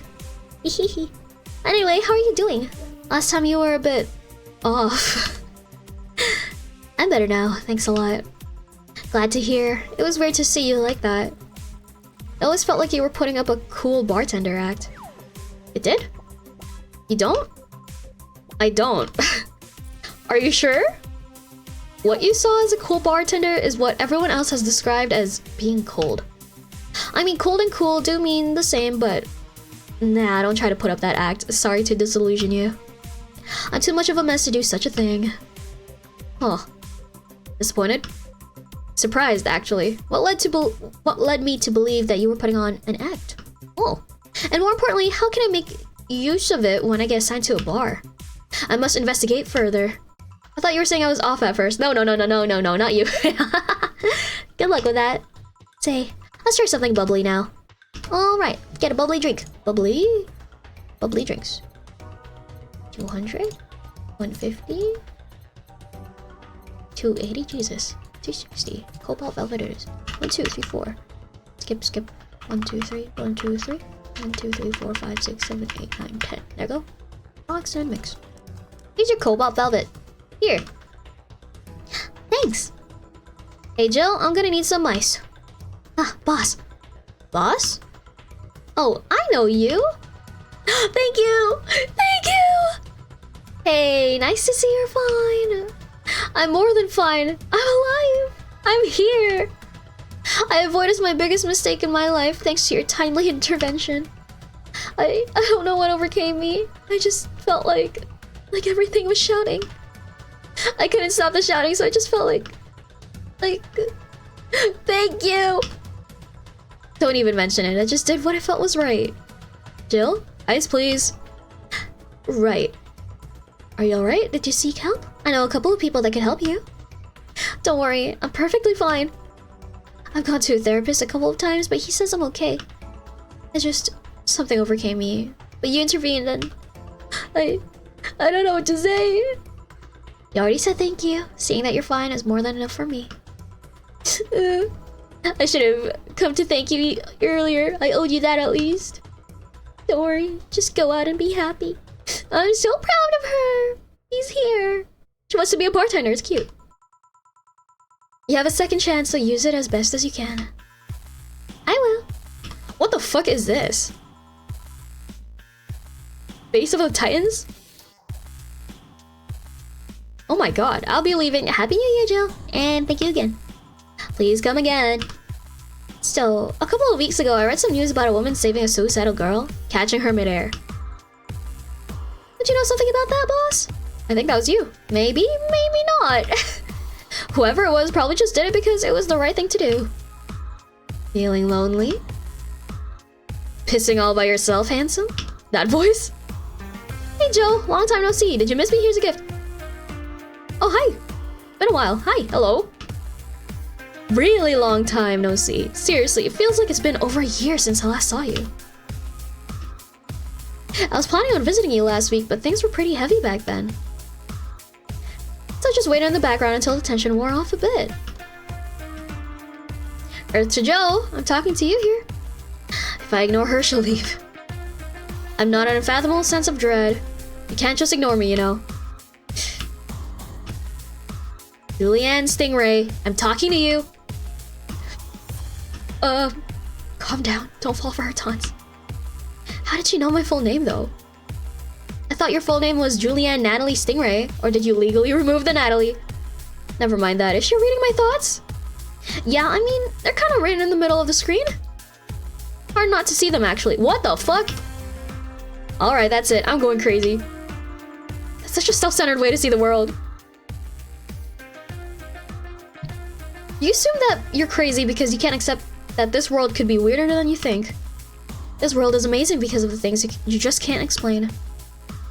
Anyway, how are you doing? Last time you were a bit... off. I'm better now, thanks a lot. Glad to hear. It was weird to see you like that. It always felt like you were putting up a cool bartender act. It did? You don't? I don't. Are you sure? What you saw as a cool bartender is what everyone else has described as being cold. I mean, cold and cool do mean the same, but... nah, don't try to put up that act. Sorry to disillusion you. I'm too much of a mess to do such a thing. Huh. Disappointed? Surprised, actually. What led me to believe that you were putting on an act? Oh. And more importantly, how can I make use of it when I get assigned to a bar? I must investigate further. I thought you were saying I was off at first. No, not you. Good luck with that. Say, let's try something bubbly now. Alright, get a bubbly drink. Bubbly drinks. 200? 150? 280? Jesus. 260. Cobalt Velveters. 1, 2, 3, 4. Skip. 1, 2, 3. 1, 2, 3. 1, 2, 3, 4, 5, 6, 7, 8, 9, 10. There you go. Box and mix. Here's your Cobalt Velvet. Here. Thanks. Hey Jill, I'm gonna need some mice. Ah, boss. Boss? Oh, I know you. Thank you. Thank you. Hey, nice to see you're fine. I'm more than fine. I'm alive. I'm here. I avoided my biggest mistake in my life thanks to your timely intervention. I don't know what overcame me. I just felt like everything was shouting. I couldn't stop the shouting, so I just felt like thank you. Don't even mention it. I just did what I felt was right. Jill, ice please. Right. Are you alright? Did you seek help? I know a couple of people that can help you. Don't worry, I'm perfectly fine. I've gone to a therapist a couple of times, but he says I'm okay. It's just something overcame me. But you intervened and I don't know what to say. You already said thank you. Seeing that you're fine is more than enough for me. I should have come to thank you earlier. I owed you that at least. Don't worry, just go out and be happy. I'm so proud of her. He's here. She wants to be a bartender, it's cute. You have a second chance, so use it as best as you can. I will. What the fuck is this? Base of the Titans? Oh my god, I'll be leaving. Happy New Year, Jill. And thank you again. Please come again. Still, a couple of weeks ago, I read some news about a woman saving a suicidal girl, catching her midair. Did you know something about that, boss? I think that was you. Maybe, maybe not. Whoever it was probably just did it because it was the right thing to do. Feeling lonely? Pissing all by yourself, handsome? That voice? Hey Joe, long time no see. Did you miss me? Here's a gift. Oh, hi. Been a while. Hi, hello. Really long time no see. Seriously, it feels like it's been over a year since I last saw you. I was planning on visiting you last week, but things were pretty heavy back then. So I just waited in the background until the tension wore off a bit. Earth to Joe, I'm talking to you here. If I ignore her, she'll leave. I'm not an unfathomable sense of dread. You can't just ignore me, you know. Julianne Stingray, I'm talking to you. Calm down. Don't fall for her taunts. How did you know my full name, though? I thought your full name was Julianne Natalie Stingray. Or did you legally remove the Natalie? Never mind that. Is she reading my thoughts? Yeah, I mean, they're kind of written in the middle of the screen. Hard not to see them, actually. What the fuck? Alright, that's it. I'm going crazy. That's such a self-centered way to see the world. You assume that you're crazy because you can't accept that this world could be weirder than you think. This world is amazing because of the things you just can't explain.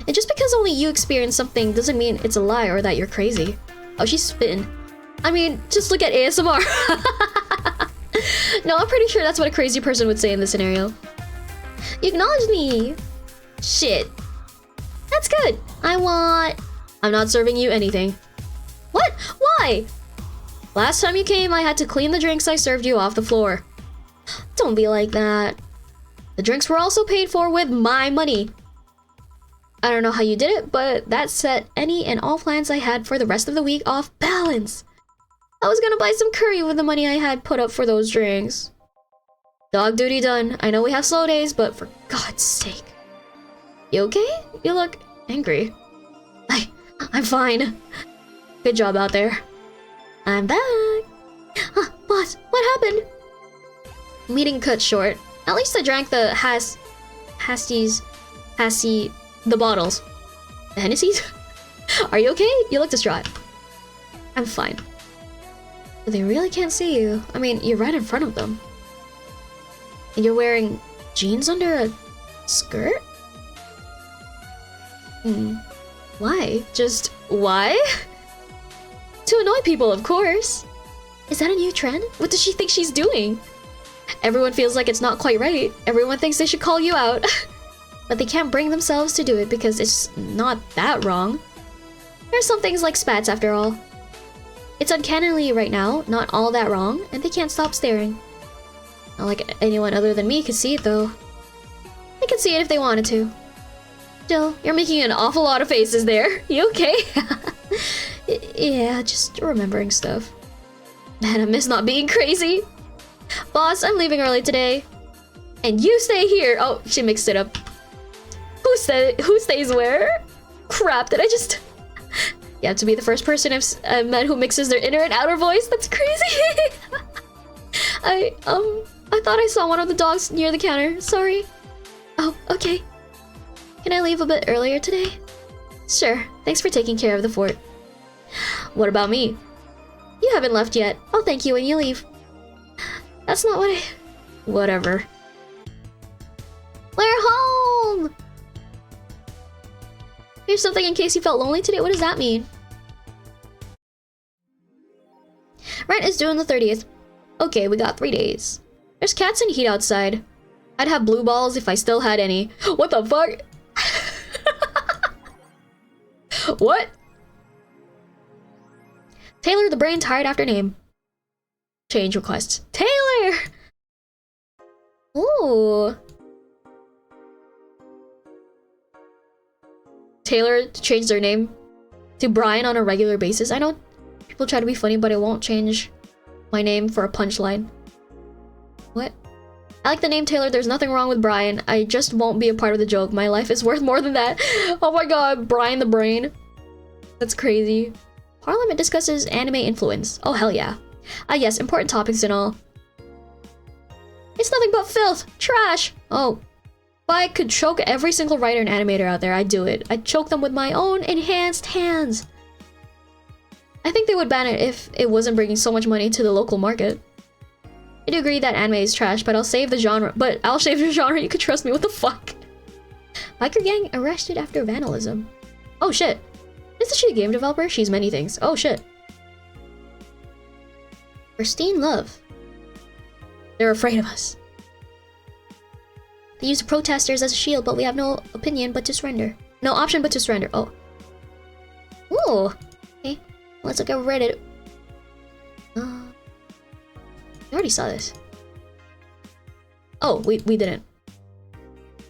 And just because only you experience something doesn't mean it's a lie or that you're crazy. Oh, she's spitting. I mean, just look at ASMR. No, I'm pretty sure that's what a crazy person would say in this scenario. You acknowledge me. Shit. That's good. I'm not serving you anything. What? Why? Last time you came, I had to clean the drinks I served you off the floor. Don't be like that. The drinks were also paid for with my money. I don't know how you did it, but that set any and all plans I had for the rest of the week off balance. I was gonna buy some curry with the money I had put up for those drinks. Dog duty done. I know we have slow days, but for God's sake. You okay? You look angry. I'm fine. Good job out there. I'm back. Boss, what happened? Meeting cut short. At least I drank the the bottles. The Hennessy's? Are you okay? You look distraught. I'm fine. But they really can't see you. I mean, you're right in front of them. And you're wearing jeans under a skirt? Why? Just why? To annoy people, of course. Is that a new trend? What does she think she's doing? Everyone feels like it's not quite right. Everyone thinks they should call you out. But they can't bring themselves to do it because it's not that wrong. There's some things like spats after all. It's uncannily right now, not all that wrong, and they can't stop staring. Not like anyone other than me could see it though. They could see it if they wanted to. Still, you're making an awful lot of faces there. You okay? Yeah, just remembering stuff. Man, I miss not being crazy. Boss, I'm leaving early today. And you stay here. Oh, she mixed it up. Who stays where? Crap, did I just... You have to be the first person I've met who mixes their inner and outer voice? That's crazy! I thought I saw one of the dogs near the counter. Sorry. Oh, okay. Can I leave a bit earlier today? Sure. Thanks for taking care of the fort. What about me? You haven't left yet. I'll thank you when you leave. That's not what I... Whatever. We're home! Here's something in case you felt lonely today. What does that mean? Rent is due on the 30th. Okay, we got 3 days. There's cats and heat outside. I'd have blue balls if I still had any. What the fuck? What? Taylor the brain tired after name. Change request. Taylor! Ooh. Taylor to change their name to Brian on a regular basis. I know people try to be funny, but I won't change my name for a punchline. What? I like the name Taylor. There's nothing wrong with Brian. I just won't be a part of the joke. My life is worth more than that. Oh my god, Brian the brain. That's crazy. Parliament discusses anime influence. Oh hell yeah. Ah yes, important topics and all. It's nothing but filth. Trash. Oh. If I could choke every single writer and animator out there, I'd do it. I'd choke them with my own enhanced hands. I think they would ban it if it wasn't bringing so much money to the local market. I do agree that anime is trash, but I'll save the genre. You can trust me. What the fuck? Biker gang arrested after vandalism. Oh shit. Isn't she a game developer? She's many things. Oh shit. Pristine love. They're afraid of us. They use protesters as a shield, but we have no opinion but to surrender. No option but to surrender. Oh. Ooh. Okay. Let's look at Reddit. I already saw this. Oh, we didn't.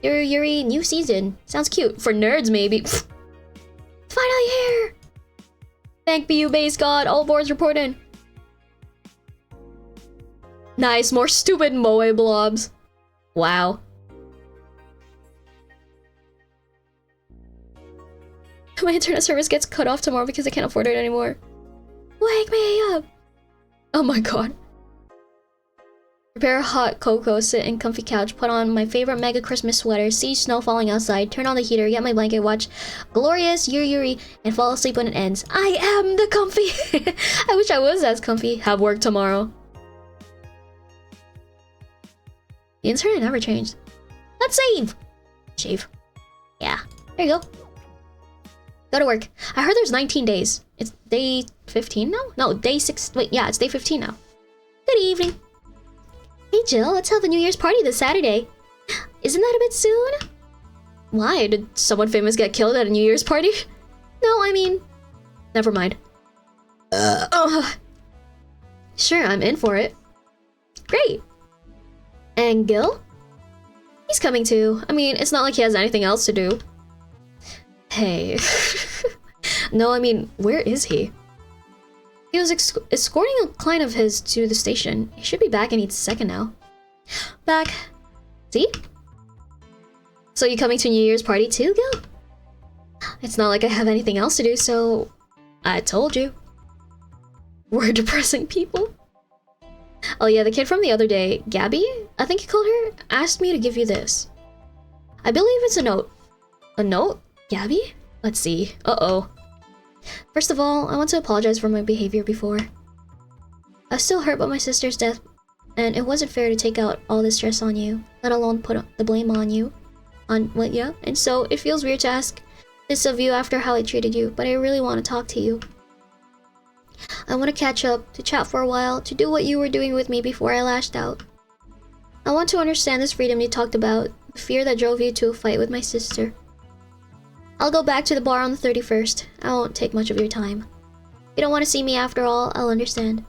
Yuri, new season. Sounds cute. For nerds, maybe. Finally here! Thank BU base god. All boards report in. Nice. More stupid moe blobs. Wow. My internet service gets cut off tomorrow because I can't afford it anymore. Wake me up! Oh my god. Prepare a hot cocoa, sit in comfy couch, put on my favorite mega Christmas sweater, see snow falling outside, turn on the heater, get my blanket, watch Glorious Yuri Yuri, and fall asleep when it ends. I am the comfy! I wish I was as comfy. Have work tomorrow. The internet never changed. Let's save! Shave. Yeah. There you go. Go to work. I heard there's 19 days. It's day 15 now? No, day 6. Wait, yeah, it's day 15 now. Good evening. Hey Jill, let's have a New Year's party this Saturday. Isn't that a bit soon? Why? Did someone famous get killed at a New Year's party? No, I mean... Never mind. Sure, I'm in for it. Great. And Gil? He's coming too. I mean, it's not like he has anything else to do. Hey. No, I mean, where is he? He was escorting a client of his to the station. He should be back any second now. Back. See? So you coming to New Year's party too, Gil? It's not like I have anything else to do, so... I told you. We're depressing people. Oh yeah, the kid from the other day, Gabby, I think you called her, asked me to give you this. I believe it's a note. A note? Gabby? Let's see. Uh-oh. First of all, I want to apologize for my behavior before. I was still hurt by my sister's death, and it wasn't fair to take out all this stress on you, let alone put the blame on you. Yeah, and so it feels weird to ask this of you after how I treated you, but I really want to talk to you. I want to catch up, to chat for a while, to do what you were doing with me before I lashed out. I want to understand this freedom you talked about, the fear that drove you to a fight with my sister. I'll go back to the bar on the 31st. I won't take much of your time. If you don't want to see me after all, I'll understand.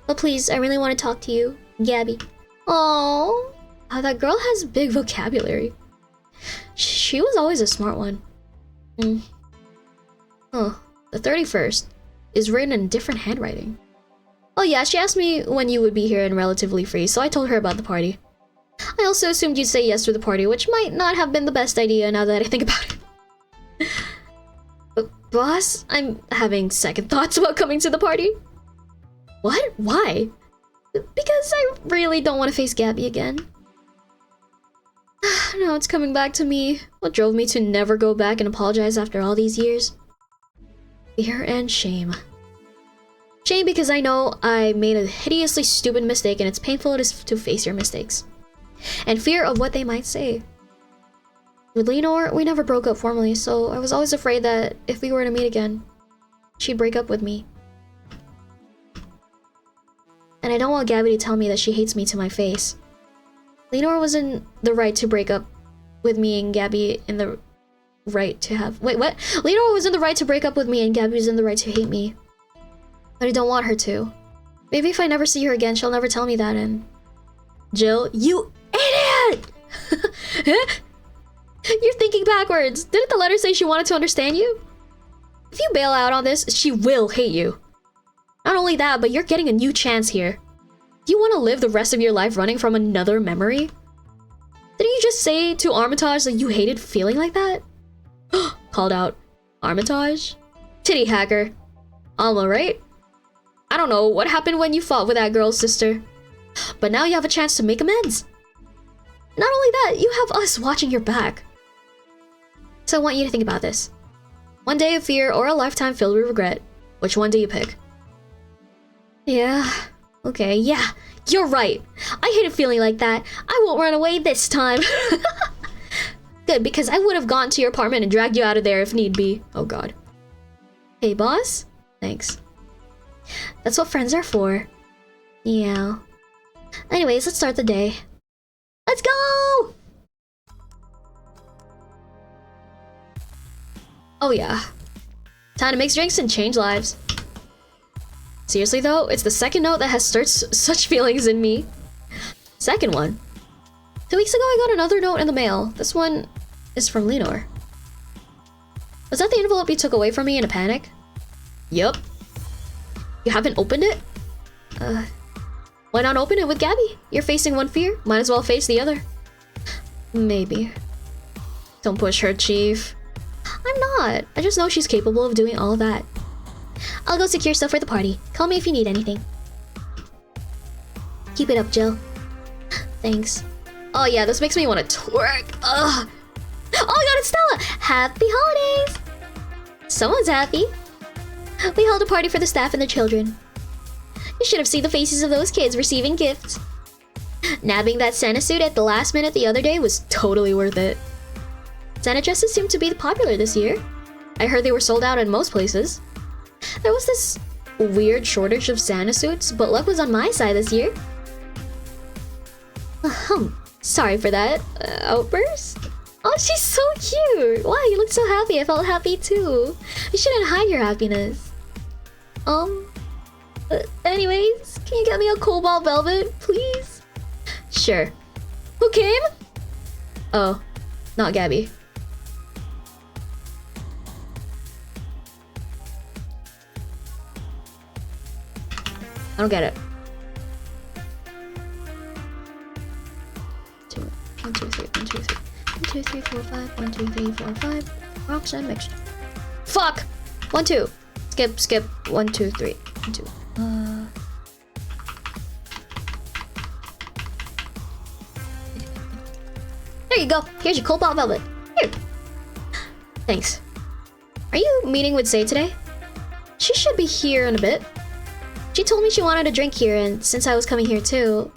But please, I really want to talk to you. Gabby. Aww. Oh, that girl has big vocabulary. She was always a smart one. Oh, the 31st is written in different handwriting. Oh yeah, she asked me when you would be here and relatively free, so I told her about the party. I also assumed you'd say yes to the party, which might not have been the best idea now that I think about it. But boss, I'm having second thoughts about coming to the party. What? Why? Because I really don't want to face Gabby again. Now it's coming back to me. What drove me to never go back and apologize after all these years? Fear and shame. Shame because I know I made a hideously stupid mistake and it's painful to face your mistakes. And fear of what they might say. With Lenore, we never broke up formally, so I was always afraid that if we were to meet again, she'd break up with me. And I don't want Gabby to tell me that she hates me to my face. Lenore was in the right to break up with me and Gabby in the right to have... Wait, what? Lenore was in the right to break up with me and Gabby was in the right to hate me. But I don't want her to. Maybe if I never see her again, she'll never tell me that and... Jill, you idiot! You're thinking backwards. Didn't the letter say she wanted to understand you? If you bail out on this, she will hate you. Not only that, but you're getting a new chance here. Do you want to live the rest of your life running from another memory? Didn't you just say to Armitage that you hated feeling like that? Called out. Armitage? Titty hacker. Alma, right? I don't know what happened when you fought with that girl's sister. But now you have a chance to make amends. Not only that, you have us watching your back. So I want you to think about this. One day of fear or a lifetime filled with regret. Which one do you pick? Yeah. Okay, yeah. You're right. I hated feeling like that. I won't run away this time. Good, because I would have gone to your apartment and dragged you out of there if need be. Oh god. Hey, boss? Thanks. That's what friends are for. Yeah. Anyways, let's start the day. Let's go! Oh yeah. Time to mix drinks and change lives. Seriously though, it's the second note that has stirred such feelings in me. Second one. 2 weeks ago I got another note in the mail. This one is from Lenore. Was that the envelope you took away from me in a panic? Yup. You haven't opened it? Why not open it with Gabby? You're facing one fear, might as well face the other. Maybe. Don't push her, Chief. I'm not. I just know she's capable of doing all of that. I'll go secure stuff for the party. Call me if you need anything. Keep it up, Jill. Thanks. Oh yeah, this makes me want to twerk. Ugh. Oh my god, it's Stella! Happy holidays! Someone's happy. We held a party for the staff and the children. You should have seen the faces of those kids receiving gifts. Nabbing that Santa suit at the last minute the other day was totally worth it. Santa dresses seem to be popular this year. I heard they were sold out in most places. There was this weird shortage of Santa suits, but luck was on my side this year. Sorry for that outburst. Oh, she's so cute. Wow, you look so happy. I felt happy too. You shouldn't hide your happiness. Anyways, can you get me a cobalt velvet, please? Sure. Who came? Oh, not Gabby. I don't get it. 1, 2, 3, 1, 2, 3. 1, 2, 3, 4, 5. 1, 2, 3, 4, 5. Rocks and mixed. Fuck! 1, 2. Skip. 1, 2, 3. 1, 2. There you go. Here's your cobalt velvet. Here. Thanks. Are you meeting with Say today? She should be here in a bit. She told me she wanted a drink here, and since I was coming here too,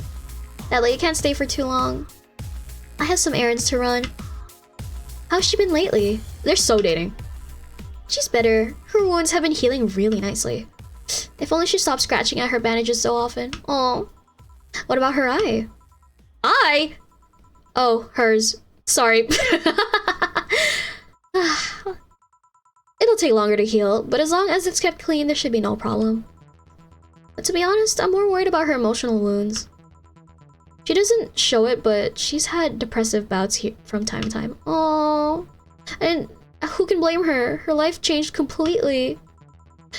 that lady can't stay for too long. I have some errands to run. How's she been lately? They're so dating. She's better. Her wounds have been healing really nicely. If only she stopped scratching at her bandages so often. Oh. What about her eye? Eye? Oh, hers. Sorry. It'll take longer to heal, but as long as it's kept clean, there should be no problem. But to be honest, I'm more worried about her emotional wounds. She doesn't show it, but she's had depressive bouts here from time to time. Oh, and who can blame her? Her life changed completely.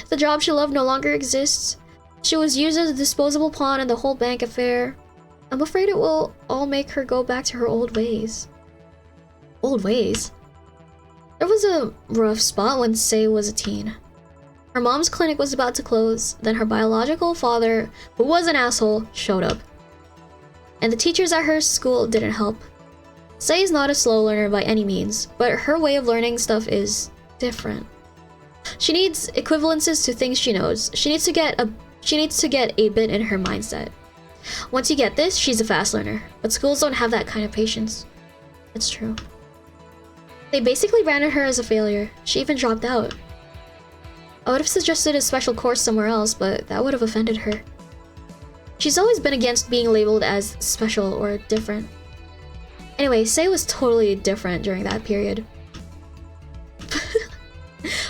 The job she loved no longer exists. She was used as a disposable pawn in the whole bank affair. I'm afraid it will all make her go back to her old ways. Old ways? There was a rough spot when Say was a teen. Her mom's clinic was about to close, then her biological father, who was an asshole, showed up. And the teachers at her school didn't help. Say is not a slow learner by any means, but her way of learning stuff is different. She needs equivalences to things she knows. She needs to get a bit in her mindset. Once you get this, she's a fast learner, but schools don't have that kind of patience. It's true. They basically branded her as a failure. She even dropped out. I would have suggested a special course somewhere else, but that would have offended her. She's always been against being labeled as special or different. Anyway, Say was totally different during that period.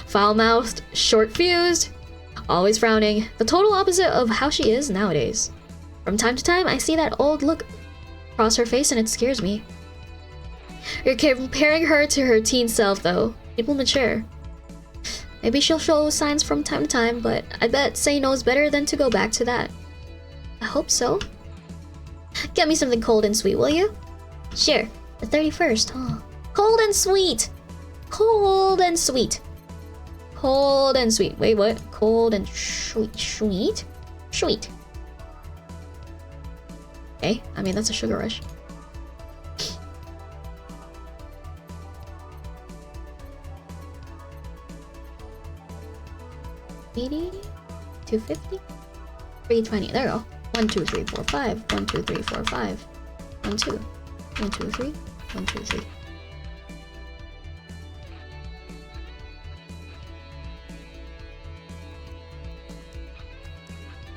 Foul-mouthed, short-fused, always frowning, the total opposite of how she is nowadays. From time to time, I see that old look across her face and it scares me. You're comparing her to her teen self though. People mature. Maybe she'll show signs from time to time, but I bet Say knows better than to go back to that. I hope so. Get me something cold and sweet, will you? Sure. The 31st, huh? Cold and sweet! Cold and sweet. Cold and sweet. Wait, what? Cold and sweet. Sweet? Sweet. Okay, I mean, that's a sugar rush. $80? $250? $320. There we go. 1, 2, 3, 4, 5. 1, 2, 3, 4, 5. 1, 2. 1, 2, 3. 1, 2, 3.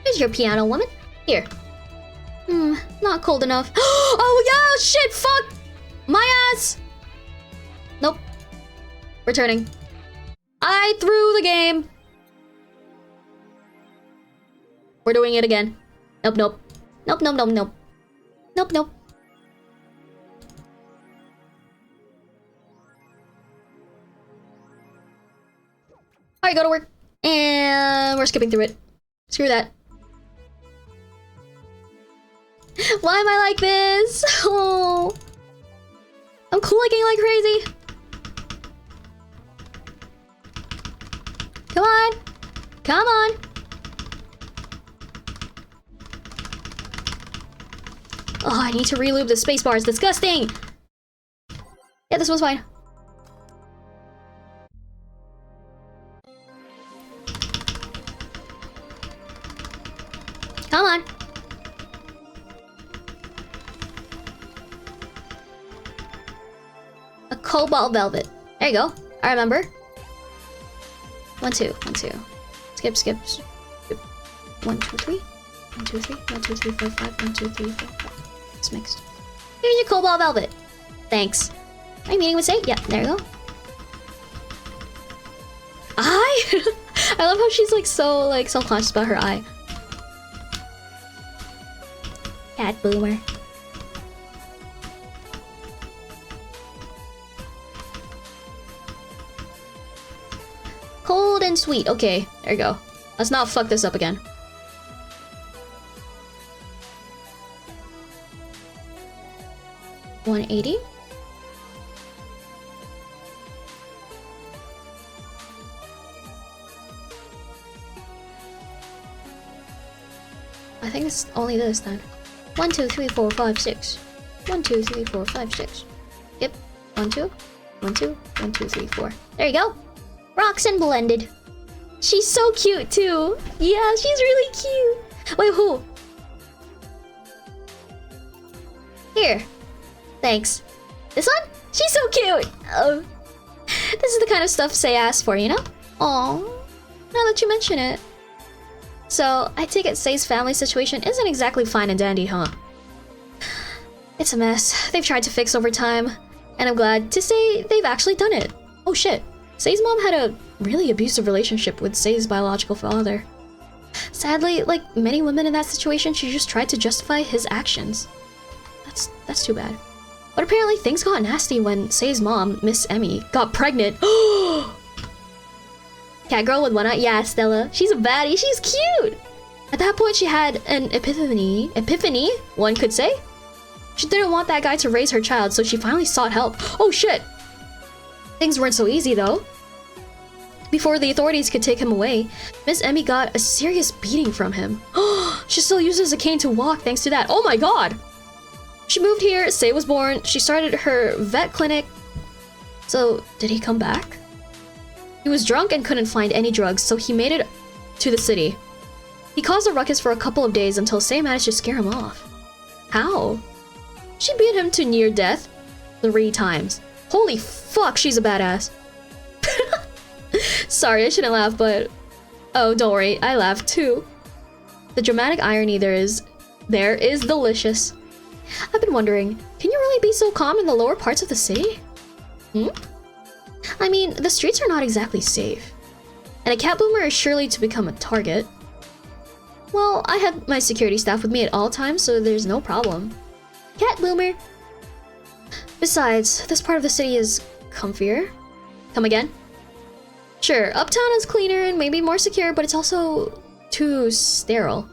Here's your piano, woman. Here. Not cold enough. Oh yeah, shit, fuck! My ass! Nope. Returning. I threw the game. We're doing it again. Nope, nope. Nope, nope, nope, nope. Nope, nope. Alright, go to work. And we're skipping through it. Screw that. Why am I like this? Oh. I'm clicking like crazy. Come on! Come on! Oh, I need to relube the spacebar. It's disgusting! Yeah, this one's fine. Come on! A cobalt velvet. There you go. I remember. 1, 2, 1, 2. Skip, skip, skip. 1, 2, 3. 1, 2, 3. 1, 2, 3, 4, 5. 1, 2, 3, 4, 5. It's mixed. Here's your cobalt velvet. Thanks. My meeting with Say? Yeah, there you go. Eye? I love how she's like so like self-conscious about her eye. Cat boomer. Cold and sweet. Okay, there you go. Let's not fuck this up again. $180. I think it's only this then. 1, 2, 3, 4, 5, 6. 1, 2, 3, 4, 5, 6. Yep. 1, 2. 1, 2. 1, 2, 3, 4. There you go. Rocks and blended. She's so cute too. Yeah, she's really cute. Wait, who? Here. Thanks. This one? She's so cute. Oh. This is the kind of stuff Say asked for, you know? Aw. Now that you mention it. So, I take it Say's family situation isn't exactly fine and dandy, huh? It's a mess. They've tried to fix over time. And I'm glad to say they've actually done it. Oh shit. Say's mom had a really abusive relationship with Say's biological father. Sadly, like many women in that situation, she just tried to justify his actions. That's too bad. But apparently things got nasty when Say's mom, Miss Emmy, got pregnant. Cat girl with one eye? Yeah, Stella. She's a baddie. She's cute. At that point, she had an epiphany, one could say. She didn't want that guy to raise her child, so she finally sought help. Oh shit! Things weren't so easy though. Before the authorities could take him away, Miss Emmy got a serious beating from him. She still uses a cane to walk thanks to that. Oh my god! She moved here, Say was born, she started her vet clinic. So, did he come back? He was drunk and couldn't find any drugs, so he made it to the city. He caused a ruckus for a couple of days until Say managed to scare him off. How? She beat him to near death 3 times. Holy fuck, she's a badass. Sorry, I shouldn't laugh, but... Oh, don't worry, I laughed too. The dramatic irony there is delicious. I've been wondering, can you really be so calm in the lower parts of the city? I mean, the streets are not exactly safe. And a cat boomer is surely to become a target. Well, I have my security staff with me at all times, so there's no problem. Cat boomer. Besides, this part of the city is comfier. Come again? Sure, uptown is cleaner and maybe more secure, but it's also too sterile.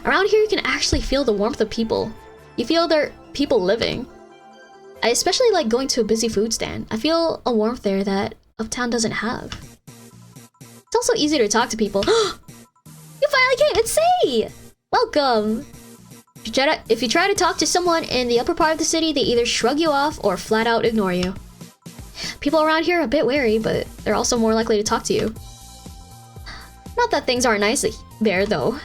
Around here, you can actually feel the warmth of people. You feel there are people living. I especially like going to a busy food stand. I feel a warmth there that uptown doesn't have. It's also easy to talk to people. You finally came! It's Say! Welcome! If you try to talk to someone in the upper part of the city, they either shrug you off or flat out ignore you. People around here are a bit wary, but they're also more likely to talk to you. Not that things aren't nice there, though.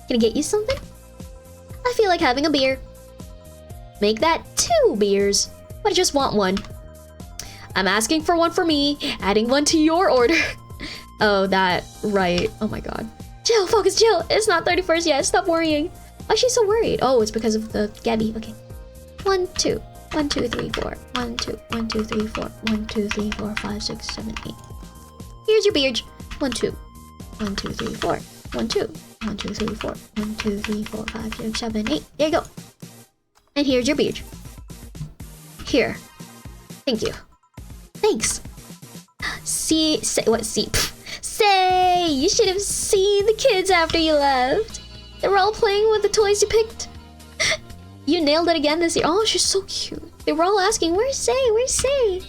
Can I get you something? I feel like having a beer. Make that 2 beers, but I just want 1. I'm asking for 1 for me, adding 1 to your order. Oh, that, right. Oh my god. Chill, focus, chill. It's not 31st yet, stop worrying. Why is she so worried? Oh, it's because of the Gabby, okay. 1, 2. 1, 2, 3, 4. 1, 2. 1, 2, 3, 4. 1, 2, 3, 4, 5, 6, 7, 8. Here's your beard. 1, 2. 1, 2, 3, 4. 1, 2. 1, 2, 3, 4. 1, 2, 3, 4, 5, 6, 7, 8. There you go. And here's your beard. Here. Thank you. Thanks. Say, what, see? Say, you should have seen the kids after you left. They were all playing with the toys you picked. You nailed it again this year. Oh, she's so cute. They were all asking, where's Say? Where's Say?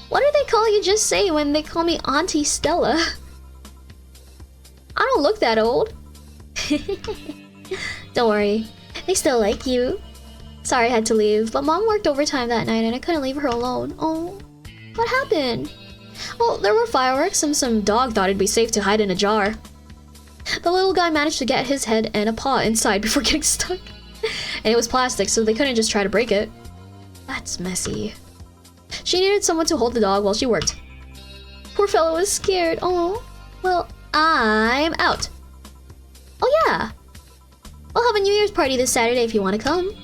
What do they call you just say when they call me Auntie Stella? I don't look that old. Don't worry, they still like you. Sorry I had to leave, but Mom worked overtime that night and I couldn't leave her alone. Oh, what happened? Well, there were fireworks and some dog thought it'd be safe to hide in a jar. The little guy managed to get his head and a paw inside before getting stuck. And it was plastic, so they couldn't just try to break it. That's messy. She needed someone to hold the dog while she worked. Poor fellow was scared. Oh, well, I'm out. Oh yeah. We'll have a New Year's party this Saturday if you want to come.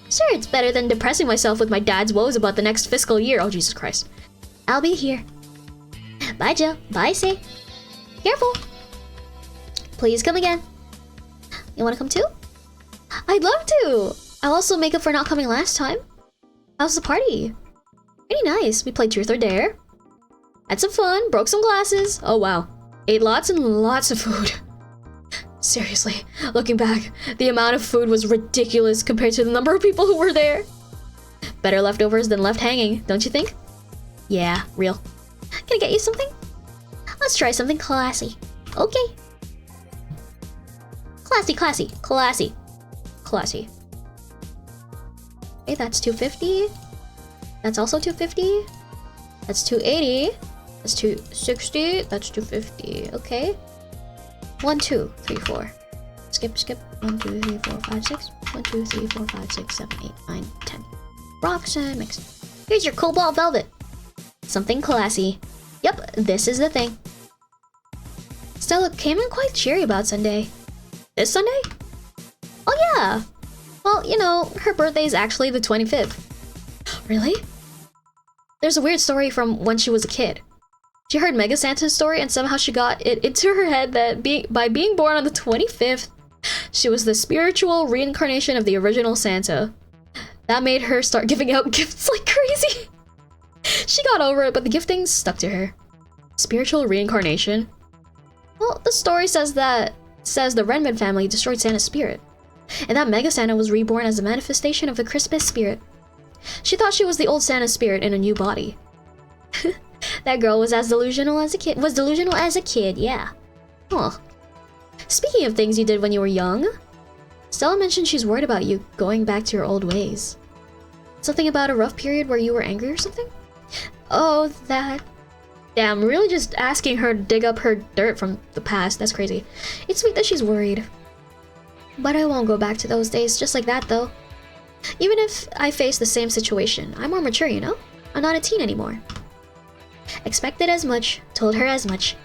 Sure, it's better than depressing myself with my dad's woes about the next fiscal year. Oh, Jesus Christ. I'll be here. Bye, Jill. Bye, Say. Careful. Please come again. You want to come too? I'd love to. I'll also make up for not coming last time. How's the party? Pretty nice. We played Truth or Dare. Had some fun. Broke some glasses. Oh, wow. Ate lots and lots of food. Seriously, looking back, the amount of food was ridiculous compared to the number of people who were there. Better leftovers than left hanging, don't you think? Yeah, real. Can I get you something? Let's try something classy. Okay. Classy, classy, classy, classy. Okay, that's 250. That's also 250. That's 280. That's 260. That's 250. Okay. 1, 2, 3, 4. Skip, skip. 1, 2, 3, 4, 5, 6. 1, 2, 3, 4, 5, 6, 7, 8, 9, 10. Rocks and mix. Here's your cobalt velvet. Something classy. Yep, this is the thing. Stella came in quite cheery about Sunday. This Sunday? Oh yeah. Well, you know, her birthday is actually the 25th. Really? There's a weird story from when she was a kid. She heard Mega Santa's story and somehow she got it into her head that by being born on the 25th, she was the spiritual reincarnation of the original Santa. That made her start giving out gifts like crazy. She got over it, but the giftings stuck to her. Spiritual reincarnation? Well, the story says the Renman family destroyed Santa's spirit, and that Mega Santa was reborn as a manifestation of the Christmas spirit. She thought she was the old Santa spirit in a new body. That girl was as delusional as a kid. Was delusional as a kid, yeah. Huh. Speaking of things you did when you were young, Stella mentioned she's worried about you going back to your old ways. Something about a rough period where you were angry or something? Oh, that. Damn, really just asking her to dig up her dirt from the past. That's crazy. It's sweet that she's worried. But I won't go back to those days just like that, though. Even if I face the same situation, I'm more mature, you know? I'm not a teen anymore. Expected as much, told her as much.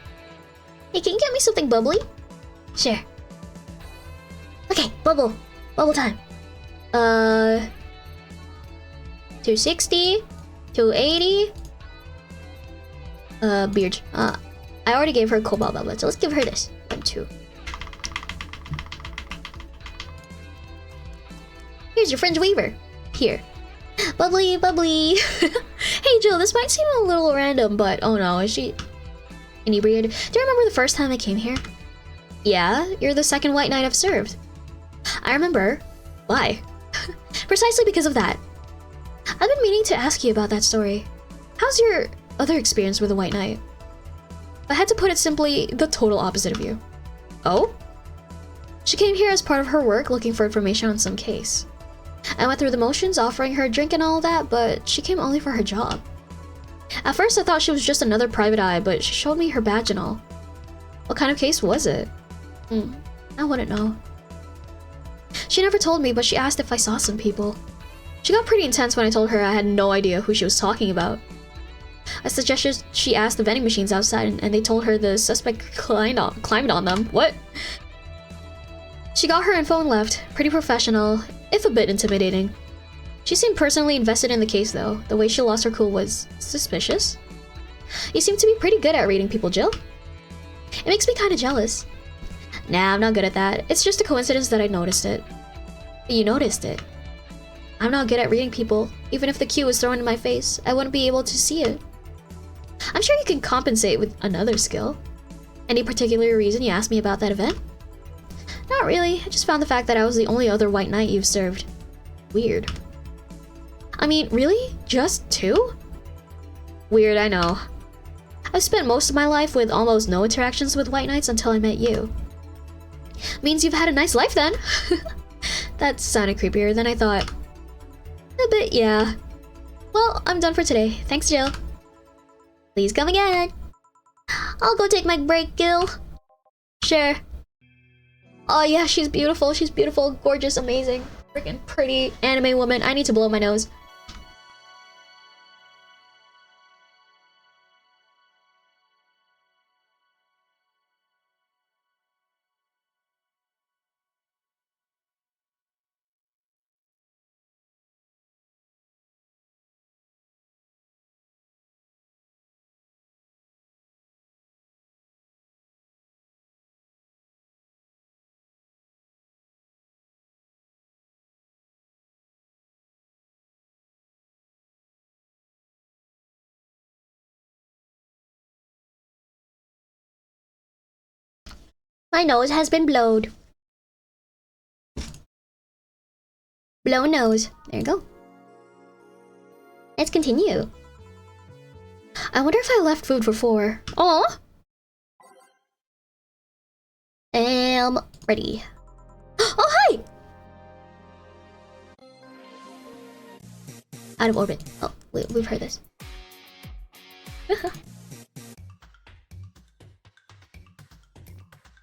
Hey, can you get me something bubbly? Sure. Okay, bubble time. 260, 280. Beard. I already gave her a cobalt velvet, so let's give her this. 1, 2. Here's your Fringe Weaver. Here. Bubbly, bubbly. Hey Jill, this might seem a little random, but oh no, is she inebriated? Do you remember the first time I came here? Yeah, you're the second white knight I've served. I remember. Why? Precisely because of that. I've been meaning to ask you about that story. How's your other experience with the white knight? I had to put it simply, the total opposite of you. Oh? She came here as part of her work looking for information on some case. I went through the motions, offering her a drink and all that, but she came only for her job. At first I thought she was just another private eye, but she showed me her badge and all. What kind of case was it? I wouldn't know. She never told me, but she asked if I saw some people. She got pretty intense when I told her I had no idea who she was talking about. I suggested she ask the vending machines outside, and they told her the suspect climbed on them. What? She got her info and left. Pretty professional, if a bit intimidating. She seemed personally invested in the case though. The way she lost her cool was suspicious. You seem to be pretty good at reading people, Jill. It makes me kinda jealous. Nah, I'm not good at that. It's just a coincidence that I noticed it. You noticed it. I'm not good at reading people. Even if the cue was thrown in my face, I wouldn't be able to see it. I'm sure you can compensate with another skill. Any particular reason you asked me about that event? Not really. I just found the fact that I was the only other white knight you've served weird. I mean, really? Just 2? Weird, I know. I've spent most of my life with almost no interactions with white knights until I met you. Means you've had a nice life then. That sounded creepier than I thought. A bit, yeah. Well, I'm done for today. Thanks, Jill. Please come again. I'll go take my break, Gil. Sure. Oh yeah, she's beautiful. She's beautiful, gorgeous, amazing. Freaking pretty anime woman. I need to blow my nose. My nose has been blowed. Blow nose. There you go. Let's continue. I wonder if I left food for 4. Aw! Ready. Oh, hi! Out of orbit. Oh, we've heard this.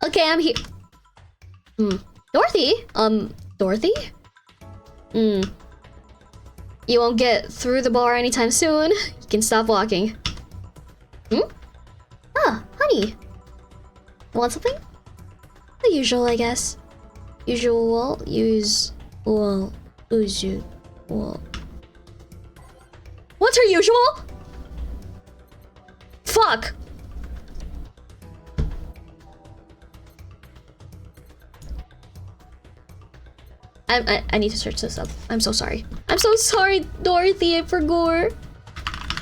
Okay, I'm here. Dorothy? Dorothy? You won't get through the bar anytime soon. You can stop walking. Ah, honey. You want something? The usual, I guess. Usual. What's her usual? Fuck! I need to search this up. I'm so sorry. I'm so sorry, Dorothy, I forgot.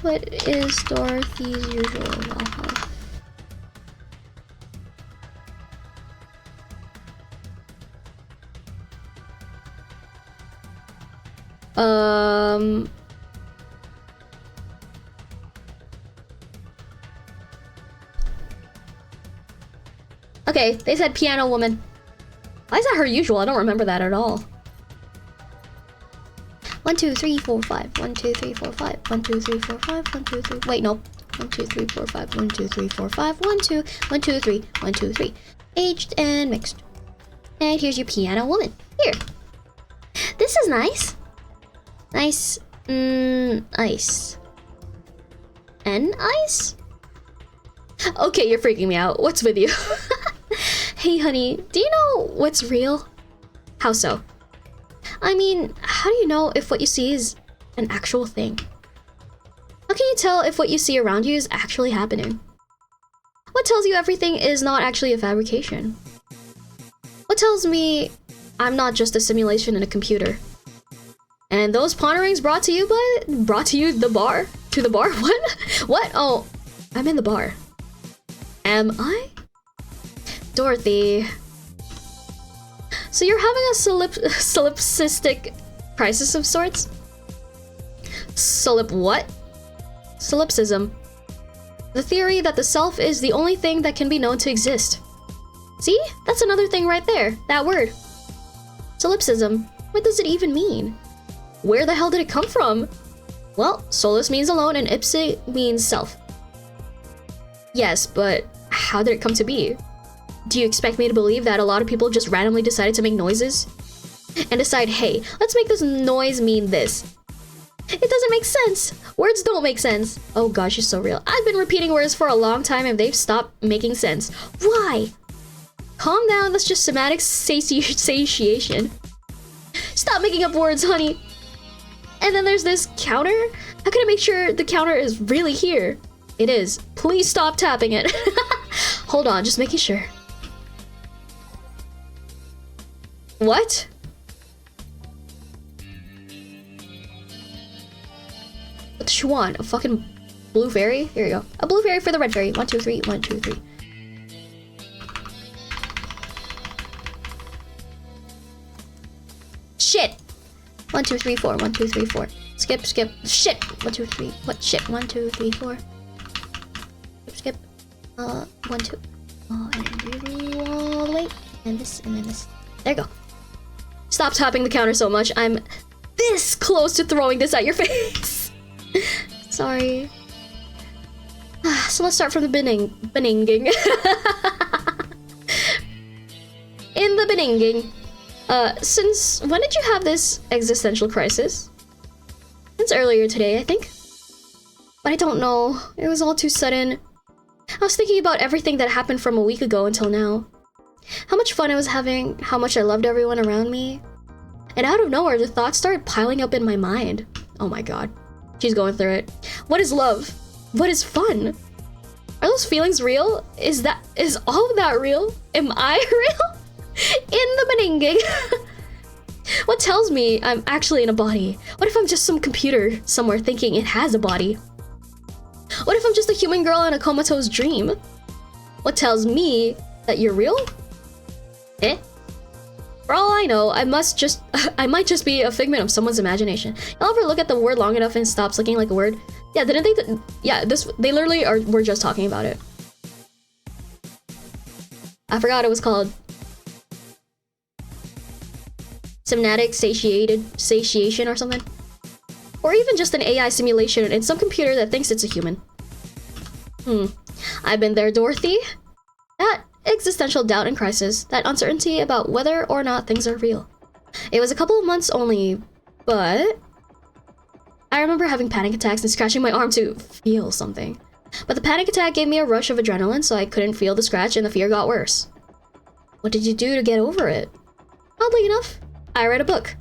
What is Dorothy's usual? Okay, they said piano woman. Why is that her usual? I don't remember that at all. 1, 2, 3, 4, 5. 1, 2, 3, 4, 5. 1, 2, 3, 4, 5. 1, 2, 3. Wait, no. 1, 2, 3, 4, 5. 1, 2, 3, 4, 5. 1, 2. 1, 2, 3. 1, 2, 3. Aged and mixed. And here's your piano woman. Here. This is nice. Nice. Ice. And ice? Okay, you're freaking me out. What's with you? Hey, honey, do you know what's real? How so? I mean, how do you know if what you see is an actual thing? How can you tell if what you see around you is actually happening? What tells you everything is not actually a fabrication? What tells me I'm not just a simulation in a computer? And those ponderings brought to you the bar? To the bar? What? What? Oh, I'm in the bar. Am I? Dorothy. So you're having a solipsistic crisis of sorts? What? Solipsism. The theory that the self is the only thing that can be known to exist. See? That's another thing right there. That word. Solipsism. What does it even mean? Where the hell did it come from? Well, solus means alone and ipse means self. Yes, but how did it come to be? Do you expect me to believe that a lot of people just randomly decided to make noises? And decide, hey, let's make this noise mean this. It doesn't make sense. Words don't make sense. Oh gosh, you're so real. I've been repeating words for a long time and they've stopped making sense. Why? Calm down, that's just semantic satiation. Stop making up words, honey. And then there's this counter? How can I make sure the counter is really here? It is. Please stop tapping it. Hold on, just making sure. What? What does she want? A fucking blue fairy? Here you go. A blue fairy for the red fairy. 1, 2, 3. 1, 2, 3. Shit! 1, 2, 3, 4. 1, 2, 3, 4. Skip, skip. Shit! 1, 2, 3. What? Shit. 1, 2, 3, 4. Skip, skip. 1, 2. And then do all the way. And this, and then this. There you go. Stop tapping the counter so much. I'm this close to throwing this at your face. Sorry. So let's start from the beninging. In the beninging. Since when did you have this existential crisis? Since earlier today, I think. But I don't know. It was all too sudden. I was thinking about everything that happened from a week ago until now. How much fun I was having, how much I loved everyone around me. And out of nowhere, the thoughts started piling up in my mind. Oh my god. She's going through it. What is love? What is fun? Are those feelings real? Is all of that real? Am I real? In the beninging. What tells me I'm actually in a body? What if I'm just some computer somewhere thinking it has a body? What if I'm just a human girl in a comatose dream? What tells me that you're real? Eh? For all I know, I might just be a figment of someone's imagination. Y'all ever look at the word long enough and it stops looking like a word? Yeah, didn't they? Yeah, they literally were just talking about it. I forgot it was called Synaptic satiation or something. Or even just an AI simulation in some computer that thinks it's a human. I've been there, Dorothy. That existential doubt and crisis, that uncertainty about whether or not things are real. It was a couple of months only, but I remember having panic attacks and scratching my arm to feel something. But the panic attack gave me a rush of adrenaline, so I couldn't feel the scratch and the fear got worse. What did you do to get over it? Oddly enough, I read a book.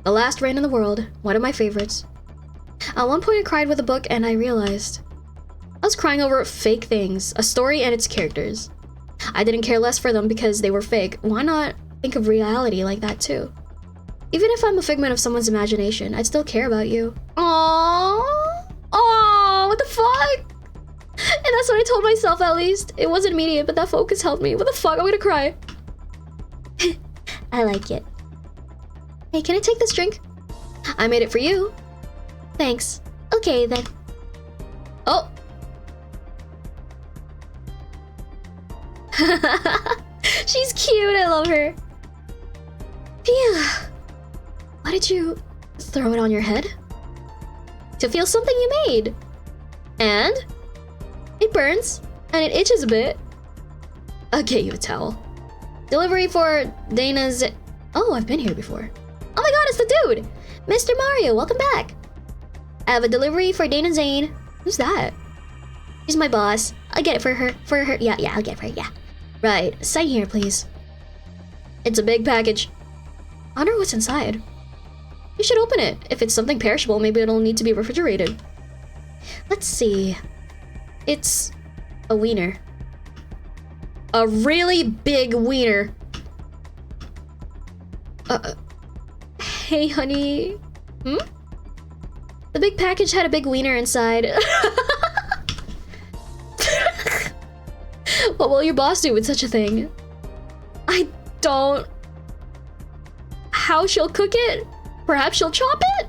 The Last Rain in the World, one of my favorites. At one point I cried with a book and I realized I was crying over fake things, a story and its characters. I didn't care less for them because they were fake. Why not think of reality like that too? Even if I'm a figment of someone's imagination, I'd still care about you. Aww. Aww, what the fuck? And that's what I told myself, at least. It wasn't immediate, but that focus helped me. What the fuck? I'm gonna cry. I like it. Hey, can I take this drink? I made it for you. Thanks. Okay, then. Oh. She's cute. I love her. Phew. Why did you throw it on your head? To feel something you made. And it burns and it itches a bit. I'll get you a towel. Delivery for Dana's. Oh, I've been here before. Oh my god, it's the dude! Mr. Mario, welcome back. I have a delivery for Dana Zane. Who's that? She's my boss. I'll get it for her. Yeah, I'll get it for her, yeah. Right, sign here, please. It's a big package. I wonder what's inside. You should open it. If it's something perishable, maybe it'll need to be refrigerated. Let's see. It's a wiener. A really big wiener. Hey, honey. The big package had a big wiener inside. What will your boss do with such a thing? I don't... How she'll cook it? Perhaps she'll chop it?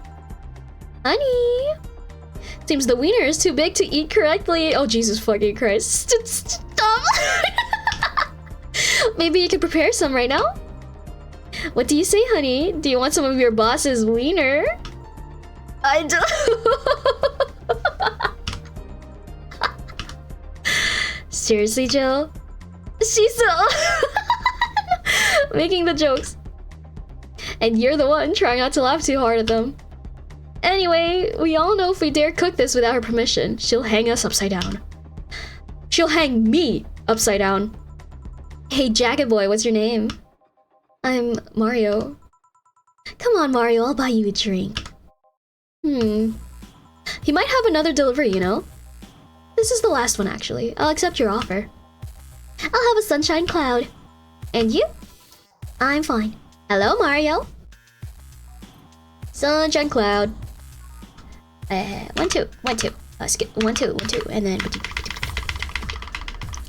Honey. Seems the wiener is too big to eat correctly. Oh, Jesus fucking Christ. Stop. Maybe you could prepare some right now? What do you say, honey? Do you want some of your boss's wiener? I do. Seriously, Jill? She's so making the jokes. And you're the one trying not to laugh too hard at them. Anyway, we all know if we dare cook this without her permission, she'll hang us upside down. She'll hang me upside down. Hey, Jacket Boy, what's your name? I'm Mario. Come on, Mario, I'll buy you a drink. He might have another delivery, you know? This is the last one, actually. I'll accept your offer. I'll have a sunshine cloud. And you? I'm fine. Hello, Mario. Sunshine cloud. 1, 2, 1, 2. Skip 1, 2, 1, 2, and then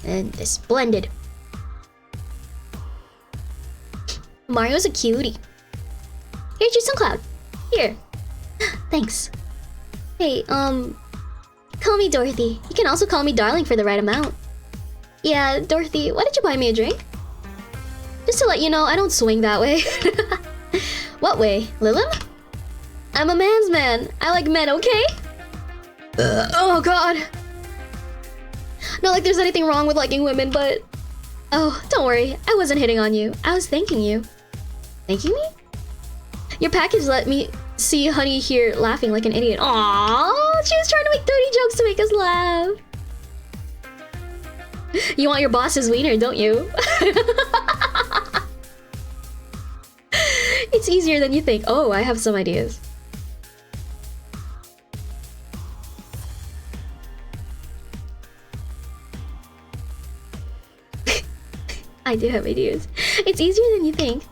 and this blended. Mario's a cutie. Here's your sun cloud. Here. Thanks. Hey, call me Dorothy. You can also call me darling for the right amount. Yeah, Dorothy, why did you buy me a drink? Just to let you know, I don't swing that way. What way? Lilin? I'm a man's man. I like men, okay? Oh god. Not like there's anything wrong with liking women, but... Oh, don't worry. I wasn't hitting on you. I was thanking you. Thanking me? Your package let me see Honey here laughing like an idiot. Aww, she was trying to make 30 jokes to make us laugh. You want your boss's wiener, don't you? It's easier than you think. Oh, I have some ideas. I do have ideas. It's easier than you think.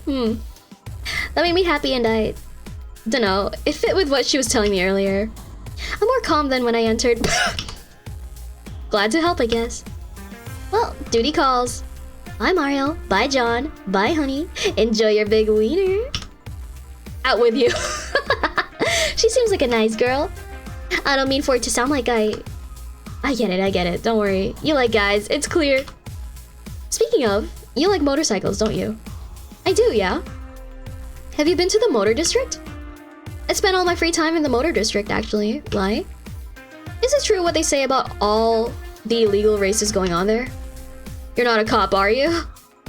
That made me happy and I... dunno, it fit with what she was telling me earlier. I'm more calm than when I entered. Glad to help, I guess. Well, duty calls. Bye, Mario. Bye, John. Bye, Honey. Enjoy your big wiener. Out with you. She seems like a nice girl. I don't mean for it to sound like I get it. Don't worry. You like guys. It's clear. Speaking of, you like motorcycles, don't you? I do, yeah. Have you been to the motor district? I spent all my free time in the motor district, actually. Why? Is it true what they say about all the illegal races going on there? You're not a cop, are you?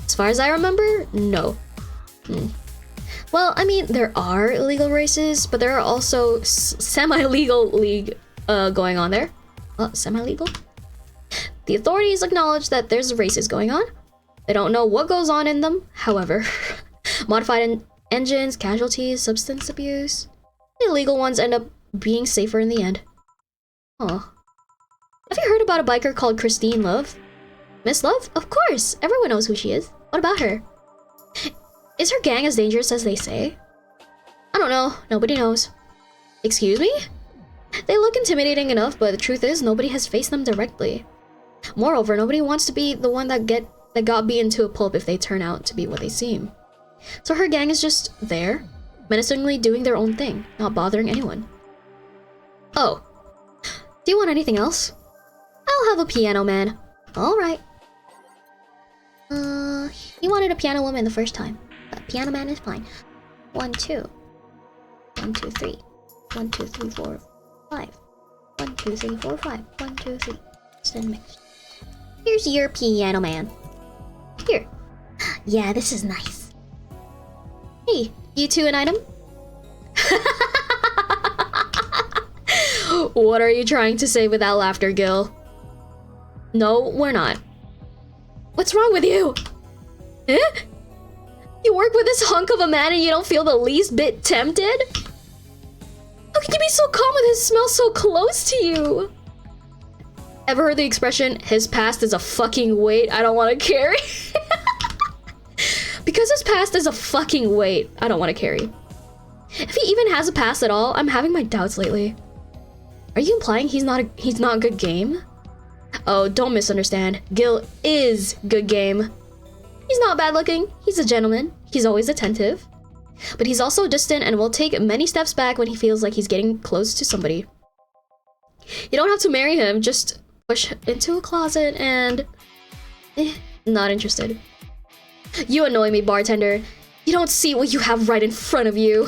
As far as I remember, no. Well, I mean, there are illegal races, but there are also semi-legal league going on there. Semi-legal? The authorities acknowledge that there's races going on. They don't know what goes on in them, however. Modified engines, casualties, substance abuse. The illegal ones end up being safer in the end. Huh. Have you heard about a biker called Christine Love? Miss Love? Of course! Everyone knows who she is. What about her? Is her gang as dangerous as they say? I don't know. Nobody knows. Excuse me? They look intimidating enough, but the truth is nobody has faced them directly. Moreover, nobody wants to be the one that got beaten to a pulp if they turn out to be what they seem. So her gang is just there, menacingly doing their own thing, not bothering anyone. Oh. Do you want anything else? I'll have a piano man. Alright. You wanted a piano woman the first time. A piano man is fine. 1, 2. 1, 2, 3. 1, 2, 3, 4, 5. 1, 2, 3, 4, 5. 1, 2, 3. Send mix. Here's your piano man. Here. Yeah, this is nice. Hey, you two an item? What are you trying to say with that laughter, Gil? No, we're not. What's wrong with you? Eh? You work with this hunk of a man and you don't feel the least bit tempted? How can you be so calm with his smell so close to you? Ever heard the expression, his past is a fucking weight I don't want to carry? Because his past is a fucking weight I don't want to carry. If he even has a past at all, I'm having my doubts lately. Are you implying he's not good game? Oh, don't misunderstand. Gil is good game. He's not bad looking. He's a gentleman. He's always attentive. But he's also distant and will take many steps back when he feels like he's getting close to somebody. You don't have to marry him, just push into a closet and... not interested. You annoy me, bartender. You don't see what you have right in front of you.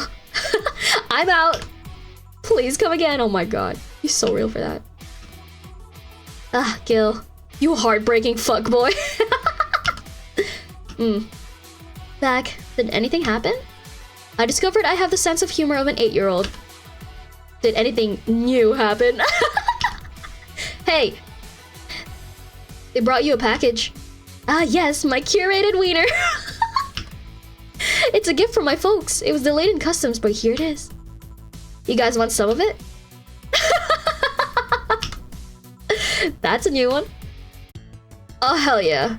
I'm out. Please come again. Oh my god. You're so real for that. Ah, Gil. You heartbreaking fuckboy. Back. Did anything happen? I discovered I have the sense of humor of an 8-year-old. Did anything new happen? Hey! They brought you a package. Ah, yes, my curated wiener. It's a gift from my folks. It was delayed in customs, but here it is. You guys want some of it? That's a new one. Oh, hell yeah.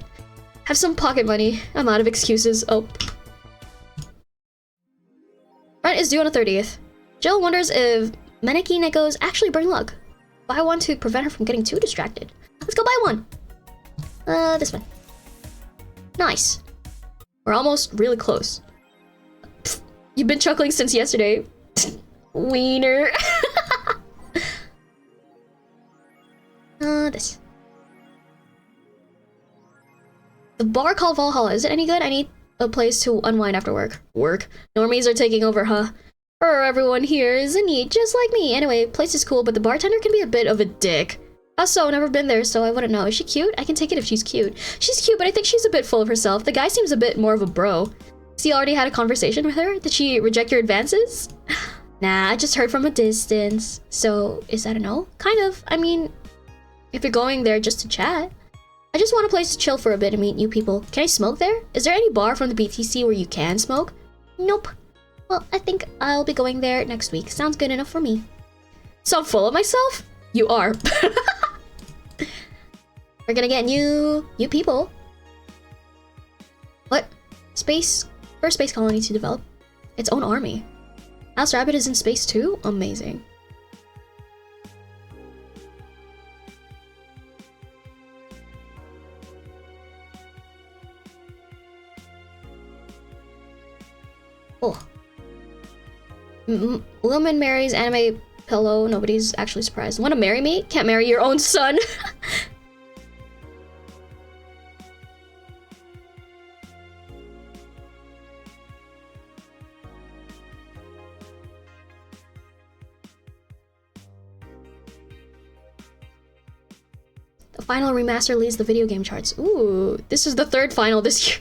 Have some pocket money. I'm out of excuses. Oh. Rent is due on the 30th. Jill wonders if Meneki Neko's actually bring luck. Buy one to prevent her from getting too distracted. Let's go buy one. This one. Nice. We're almost really close. Pfft, you've been chuckling since yesterday. Wiener. This. The bar called Valhalla. Is it any good? I need a place to unwind after work. Work? Normies are taking over, huh? Or everyone here is in need, just like me. Anyway, place is cool, but the bartender can be a bit of a dick. Also, never been there, so I wouldn't know. Is she cute? I can take it if she's cute. She's cute, but I think she's a bit full of herself. The guy seems a bit more of a bro. So you already had a conversation with her? Did she reject your advances? Nah, I just heard from a distance. So, is that a no? Kind of. I mean, if you're going there just to chat. I just want a place to chill for a bit and meet new people. Can I smoke there? Is there any bar from the BTC where you can smoke? Nope. Well, I think I'll be going there next week. Sounds good enough for me. So I'm full of myself? You are. We're gonna get new people. What? Space? First space colony to develop its own army. House Rabbit is in space too? Amazing. Oh. Woman marries anime pillow. Nobody's actually surprised. Want to marry me? Can't marry your own son. The final remaster leads the video game charts. Ooh, this is the third final this year.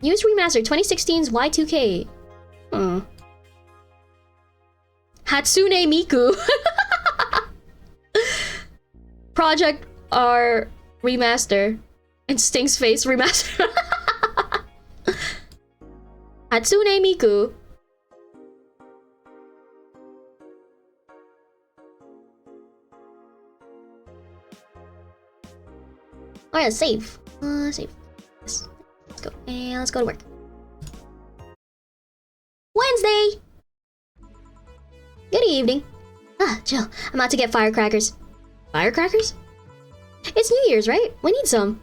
Used remaster 2016's Y2K. Hatsune Miku. Project R remaster. And Sting's Face remaster. Hatsune Miku. Oh yeah, save. Save. Yes. Let's go. And let's go to work. Wednesday! Good evening. Ah, Jill, I'm out to get firecrackers. Firecrackers? It's New Year's, right? We need some.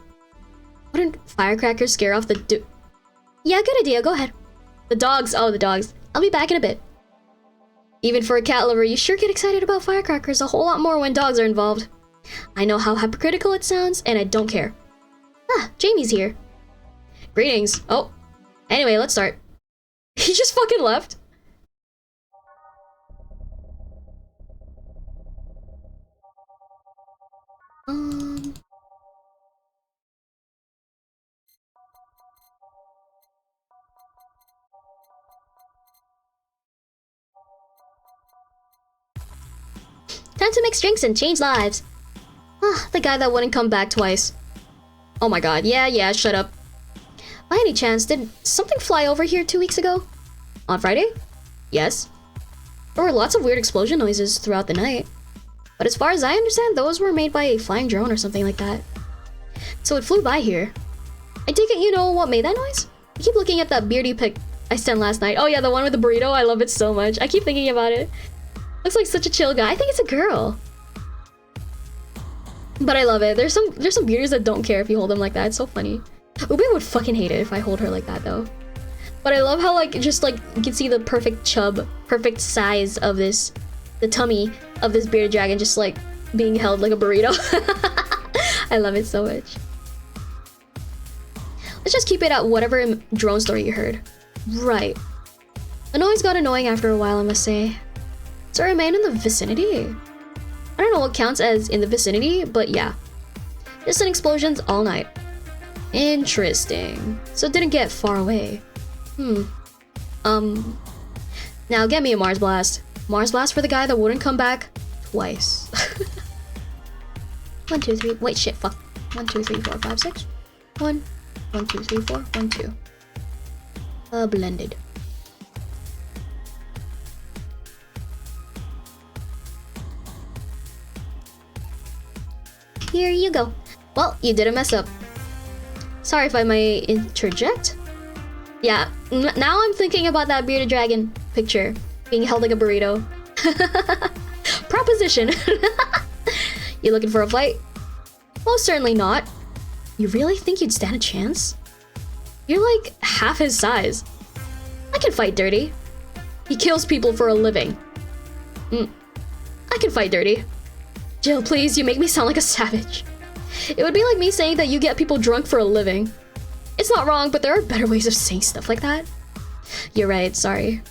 Wouldn't firecrackers scare off the Yeah, good idea. Go ahead. The dogs. Oh, the dogs. I'll be back in a bit. Even for a cat lover, you sure get excited about firecrackers a whole lot more when dogs are involved. I know how hypocritical it sounds, and I don't care. Ah, Jamie's here. Greetings. Oh. Anyway, let's start. He just fucking left. Time to mix drinks and change lives. Ah, the guy that wouldn't come back twice. Oh my god, yeah, shut up. By any chance, did something fly over here 2 weeks ago? On Friday? Yes. There were lots of weird explosion noises throughout the night. But as far as I understand, those were made by a flying drone or something like that. So it flew by here. I take it you know what made that noise? I keep looking at that beardy pic I sent last night. Oh yeah, the one with the burrito. I love it so much. I keep thinking about it. Looks like such a chill guy. I think it's a girl. But I love it. There's some beardies that don't care if you hold them like that. It's so funny. Ube would fucking hate it if I hold her like that though. But I love how like just like you can see the perfect chub, perfect size of this, the tummy of this bearded dragon just like being held like a burrito. I love it so much. Let's just keep it at whatever drone story you heard. Right. The noise got annoying after a while, I must say. So I remain in the vicinity. I don't know what counts as in the vicinity, but yeah. Distant explosions all night. Interesting. So it didn't get far away. Now get me a Mars Blast. Mars Blast for the guy that wouldn't come back twice. 1, 2, 3. Wait, shit, fuck. 1, 2, 3, 4, 5, 6. 1, 1, 2, 3, 4, 1, 2. Blended. Here you go. Well, you didn't mess up. Sorry if I may interject. Yeah, now I'm thinking about that bearded dragon picture being held like a burrito. Proposition. You looking for a fight? Most certainly not. You really think you'd stand a chance? You're like half his size. I can fight dirty. He kills people for a living. I can fight dirty. Jill, please, you make me sound like a savage. It would be like me saying that you get people drunk for a living. It's not wrong, but there are better ways of saying stuff like that. You're right, sorry.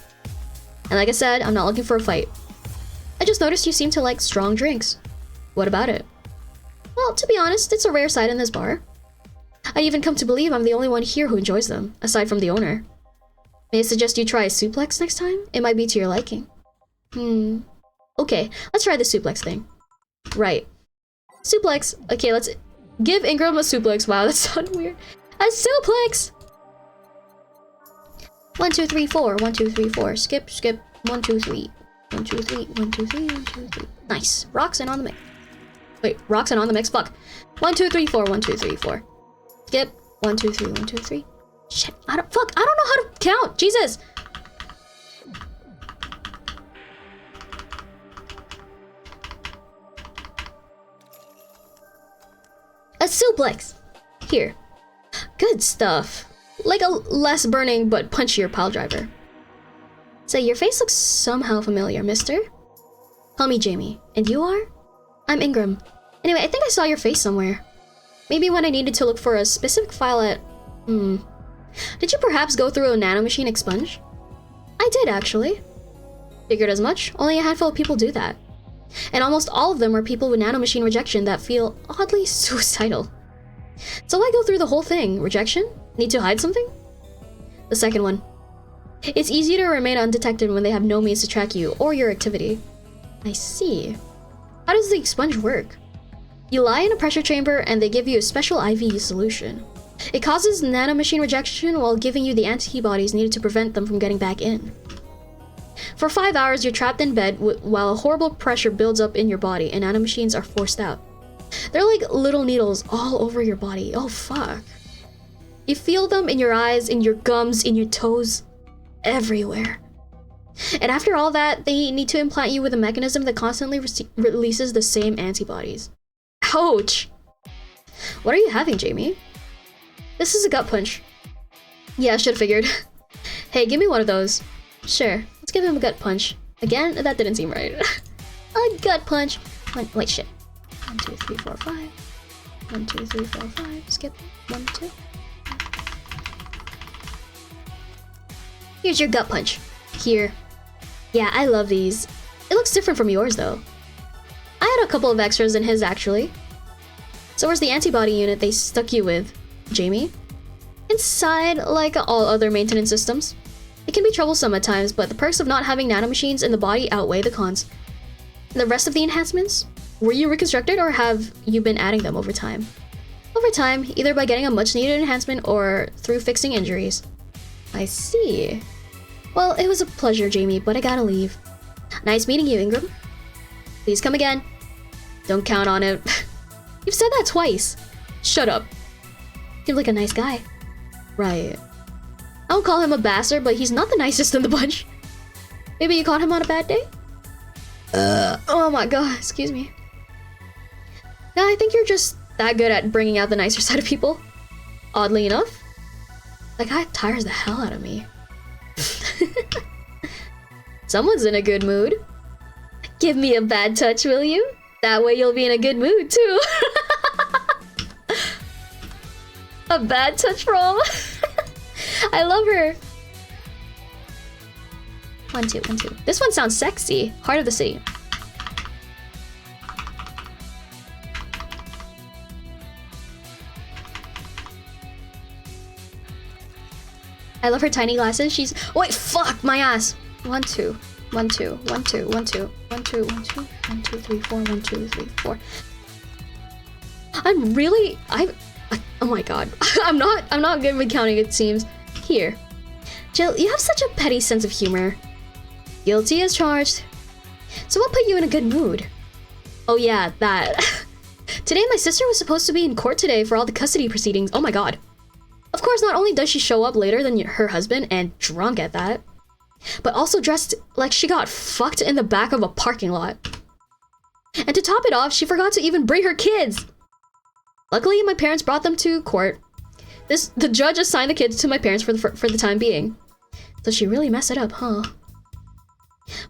And like I said, I'm not looking for a fight. I just noticed you seem to like strong drinks. What about it? Well, to be honest, it's a rare sight in this bar. I'd even come to believe I'm the only one here who enjoys them, aside from the owner. May I suggest you try a suplex next time? It might be to your liking. Okay, let's try the suplex thing. Right. Suplex. Okay, let's give Ingram a suplex. Wow, that sounded weird. A suplex! 1, 2, 3, 4. 1, 2, 3, 4. Skip, skip. 1, 2, 3. 1, 2, 3. 1, 2, 3. 1, 2, 3. Nice. Roxanne on the mix. Wait, Roxanne on the mix? Fuck. 1, 2, 3, 4. 1, 2, 3, 4. Skip. 1, 2, 3. 1, 2, 3. Shit. I don't know how to count. Jesus. A suplex. Here. Good stuff. Like a less burning but punchier pile driver. Say, your face looks somehow familiar, mister. Call me Jamie. And you are? I'm Ingram. Anyway, I think I saw your face somewhere. Maybe when I needed to look for a specific file at... Did you perhaps go through a nanomachine expunge? I did, actually. Figured as much. Only a handful of people do that. And almost all of them are people with nanomachine rejection that feel oddly suicidal. So why go through the whole thing? Rejection? Need to hide something? The second one. It's easy to remain undetected when they have no means to track you or your activity. I see. How does the expunge work? You lie in a pressure chamber and they give you a special IV solution. It causes nanomachine rejection while giving you the antibodies needed to prevent them from getting back in. For 5 hours, you're trapped in bed while a horrible pressure builds up in your body and nanomachines are forced out. They're like little needles all over your body. Oh, fuck. You feel them in your eyes, in your gums, in your toes, everywhere. And after all that, they need to implant you with a mechanism that constantly releases the same antibodies. Ouch! What are you having, Jamie? This is a gut punch. Yeah, I should've figured. Hey, give me one of those. Sure, let's give him a gut punch. Again, that didn't seem right. A gut punch. Wait, shit. 1, 2, 3, 4, 5. 1, 2, 3, 4, 5. Skip. 1, 2. Here's your gut punch. Here. Yeah, I love these. It looks different from yours, though. I had a couple of extras in his, actually. So where's the antibody unit they stuck you with, Jamie? Inside, like all other maintenance systems. It can be troublesome at times, but the perks of not having nanomachines in the body outweigh the cons. The rest of the enhancements? Were you reconstructed or have you been adding them over time? Over time, either by getting a much-needed enhancement or through fixing injuries. I see. Well, it was a pleasure, Jamie, but I gotta leave. Nice meeting you, Ingram. Please come again. Don't count on it. You've said that twice. Shut up. Seems like a nice guy. Right. I don't call him a bastard, but he's not the nicest in the bunch. Maybe you caught him on a bad day? Oh my god, excuse me. No, I think you're just that good at bringing out the nicer side of people. Oddly enough. That guy tires the hell out of me. Someone's in a good mood. Give me a bad touch, will you? That way you'll be in a good mood, too. A bad touch from? I love her. 1, 2, 1, 2. This one sounds sexy. Heart of the City. I love her tiny glasses. She's... Wait, fuck my ass. 1, 2. 1, 2. 1, 2. 1, 2. 1, 2. 1, 2. 1, 2, 3, 4. 1, 2, 3, 4. Oh my god. I'm not good with counting, it seems. Here. Jill, you have such a petty sense of humor. Guilty as charged. So what put you in a good mood? Oh yeah, that. Today my sister was supposed to be in court today for all the custody proceedings. Oh my god. Of course, not only does she show up later than her husband, and drunk at that, but also dressed like she got fucked in the back of a parking lot. And to top it off, she forgot to even bring her kids. Luckily, my parents brought them to court. The judge assigned the kids to my parents for the time being. So she really messed it up, huh?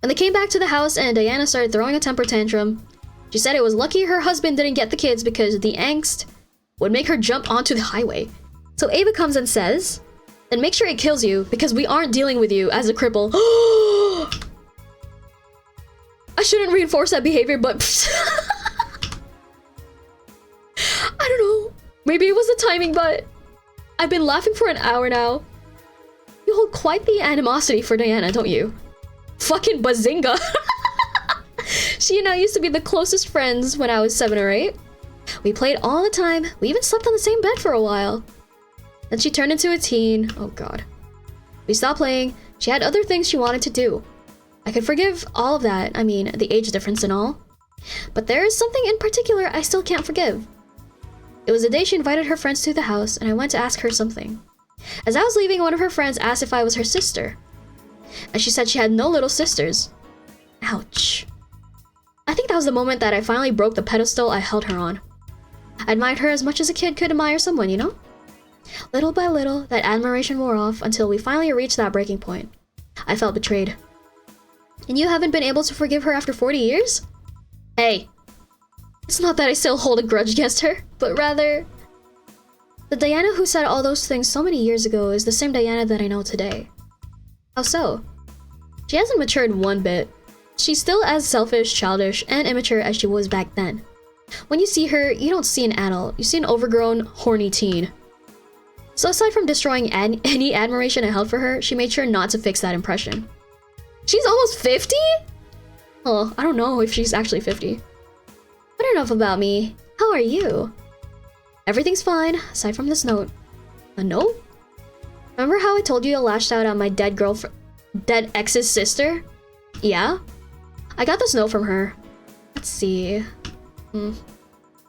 When they came back to the house and Diana started throwing a temper tantrum, she said it was lucky her husband didn't get the kids because the angst would make her jump onto the highway. So Ava comes and says, then make sure it kills you because we aren't dealing with you as a cripple. I shouldn't reinforce that behavior, but I don't know. Maybe it was the timing, but I've been laughing for an hour now. You hold quite the animosity for Diana, don't you? Fucking bazinga. She and I used to be the closest friends when I was 7 or 8. We played all the time. We even slept on the same bed for a while. Then she turned into a teen. Oh god. We stopped playing. She had other things she wanted to do. I could forgive all of that. I mean, the age difference and all. But there is something in particular I still can't forgive. It was the day she invited her friends to the house, and I went to ask her something. As I was leaving, one of her friends asked if I was her sister. And she said she had no little sisters. Ouch. I think that was the moment that I finally broke the pedestal I held her on. I admired her as much as a kid could admire someone, you know? Little by little, that admiration wore off until we finally reached that breaking point. I felt betrayed. And you haven't been able to forgive her after 40 years? Hey. It's not that I still hold a grudge against her, but rather... the Diana who said all those things so many years ago is the same Diana that I know today. How so? She hasn't matured one bit. She's still as selfish, childish, and immature as she was back then. When you see her, you don't see an adult, you see an overgrown, horny teen. So aside from destroying any admiration I held for her, she made sure not to fix that impression. She's almost 50? Well, I don't know if she's actually 50. But enough about me. How are you? Everything's fine, aside from this note. A note? Remember how I told you I lashed out at my dead ex's sister? Yeah? I got this note from her. Let's see.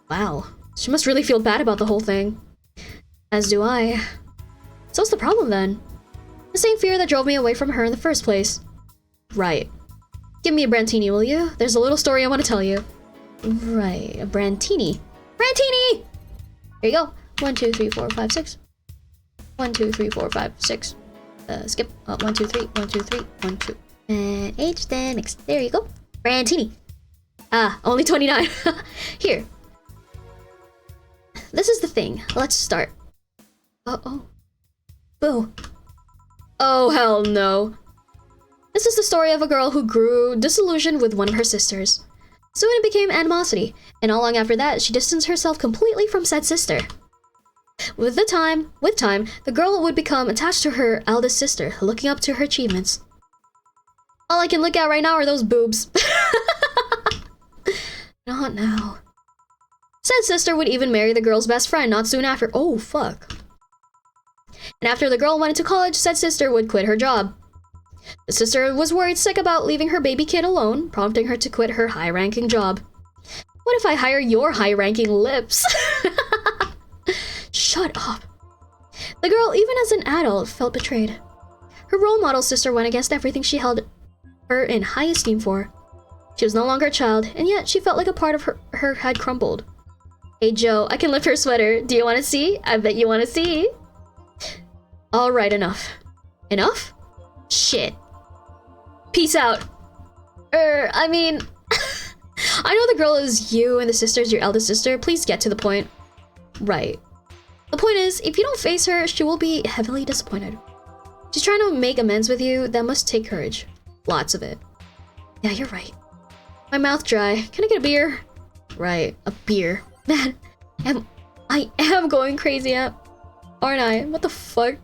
Wow. She must really feel bad about the whole thing. As do I. So what's the problem then? The same fear that drove me away from her in the first place. Right. Give me a Brantini, will you? There's a little story I want to tell you. Right, a Brantini. Brantini! Here you go. 1, 2, 3, 4, 5, 6. 1, 2, 3, 4, 5, 6. Skip. 1, 2, 3, 1, 2, 3, 1, 2. And H, then X. There you go. Brantini. Ah, only 29. Here. This is the thing. Let's start. Uh-oh. Boo. Oh, hell no. This is the story of a girl who grew disillusioned with one of her sisters. Soon it became animosity, and not long after that, she distanced herself completely from said sister. With time, the girl would become attached to her eldest sister, looking up to her achievements. All I can look at right now are those boobs. Not now. Said sister would even marry the girl's best friend not soon after. Oh, fuck. And after the girl went into college, said sister would quit her job. The sister was worried sick about leaving her baby kid alone, prompting her to quit her high-ranking job. What if I hire your high-ranking lips? Shut up. The girl, even as an adult, felt betrayed. Her role model sister went against everything she held her in high esteem for. She was no longer a child, and yet she felt like a part of her had crumbled. Hey Joe, I can lift her sweater. Do you want to see? I bet you want to see. Alright, enough. Enough? Shit. Peace out. I mean... I know the girl is you and the sister's your eldest sister. Please get to the point. Right. The point is, if you don't face her, she will be heavily disappointed. She's trying to make amends with you. That must take courage. Lots of it. Yeah, you're right. My mouth dry. Can I get a beer? Right, a beer. Man, I am going crazy, aren't I? What the fuck?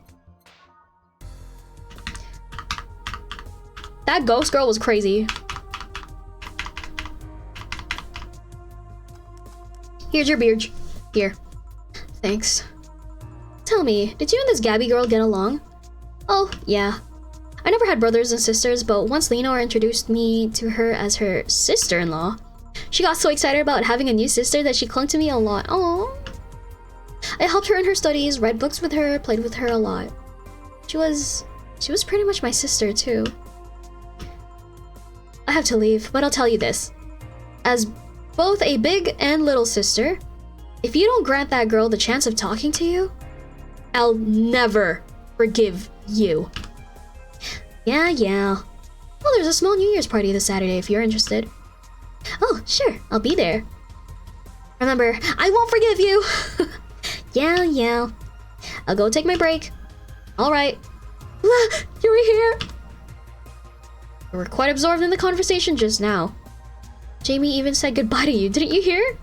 That ghost girl was crazy. Here's your beer. Here. Thanks. Tell me, did you and this Gabby girl get along? Oh, yeah. I never had brothers and sisters, but once Lenore introduced me to her as her sister-in-law, she got so excited about having a new sister that she clung to me a lot. Aww. I helped her in her studies, read books with her, played with her a lot. She was pretty much my sister, too. I have to leave, but I'll tell you this. As both a big and little sister, if you don't grant that girl the chance of talking to you, I'll never forgive you. Yeah. Well, there's a small New Year's party this Saturday if you're interested. Oh, sure, I'll be there. Remember, I won't forgive you! Yeah. I'll go take my break. Alright. You were here! We were quite absorbed in the conversation just now. Jamie even said goodbye to you, didn't you hear?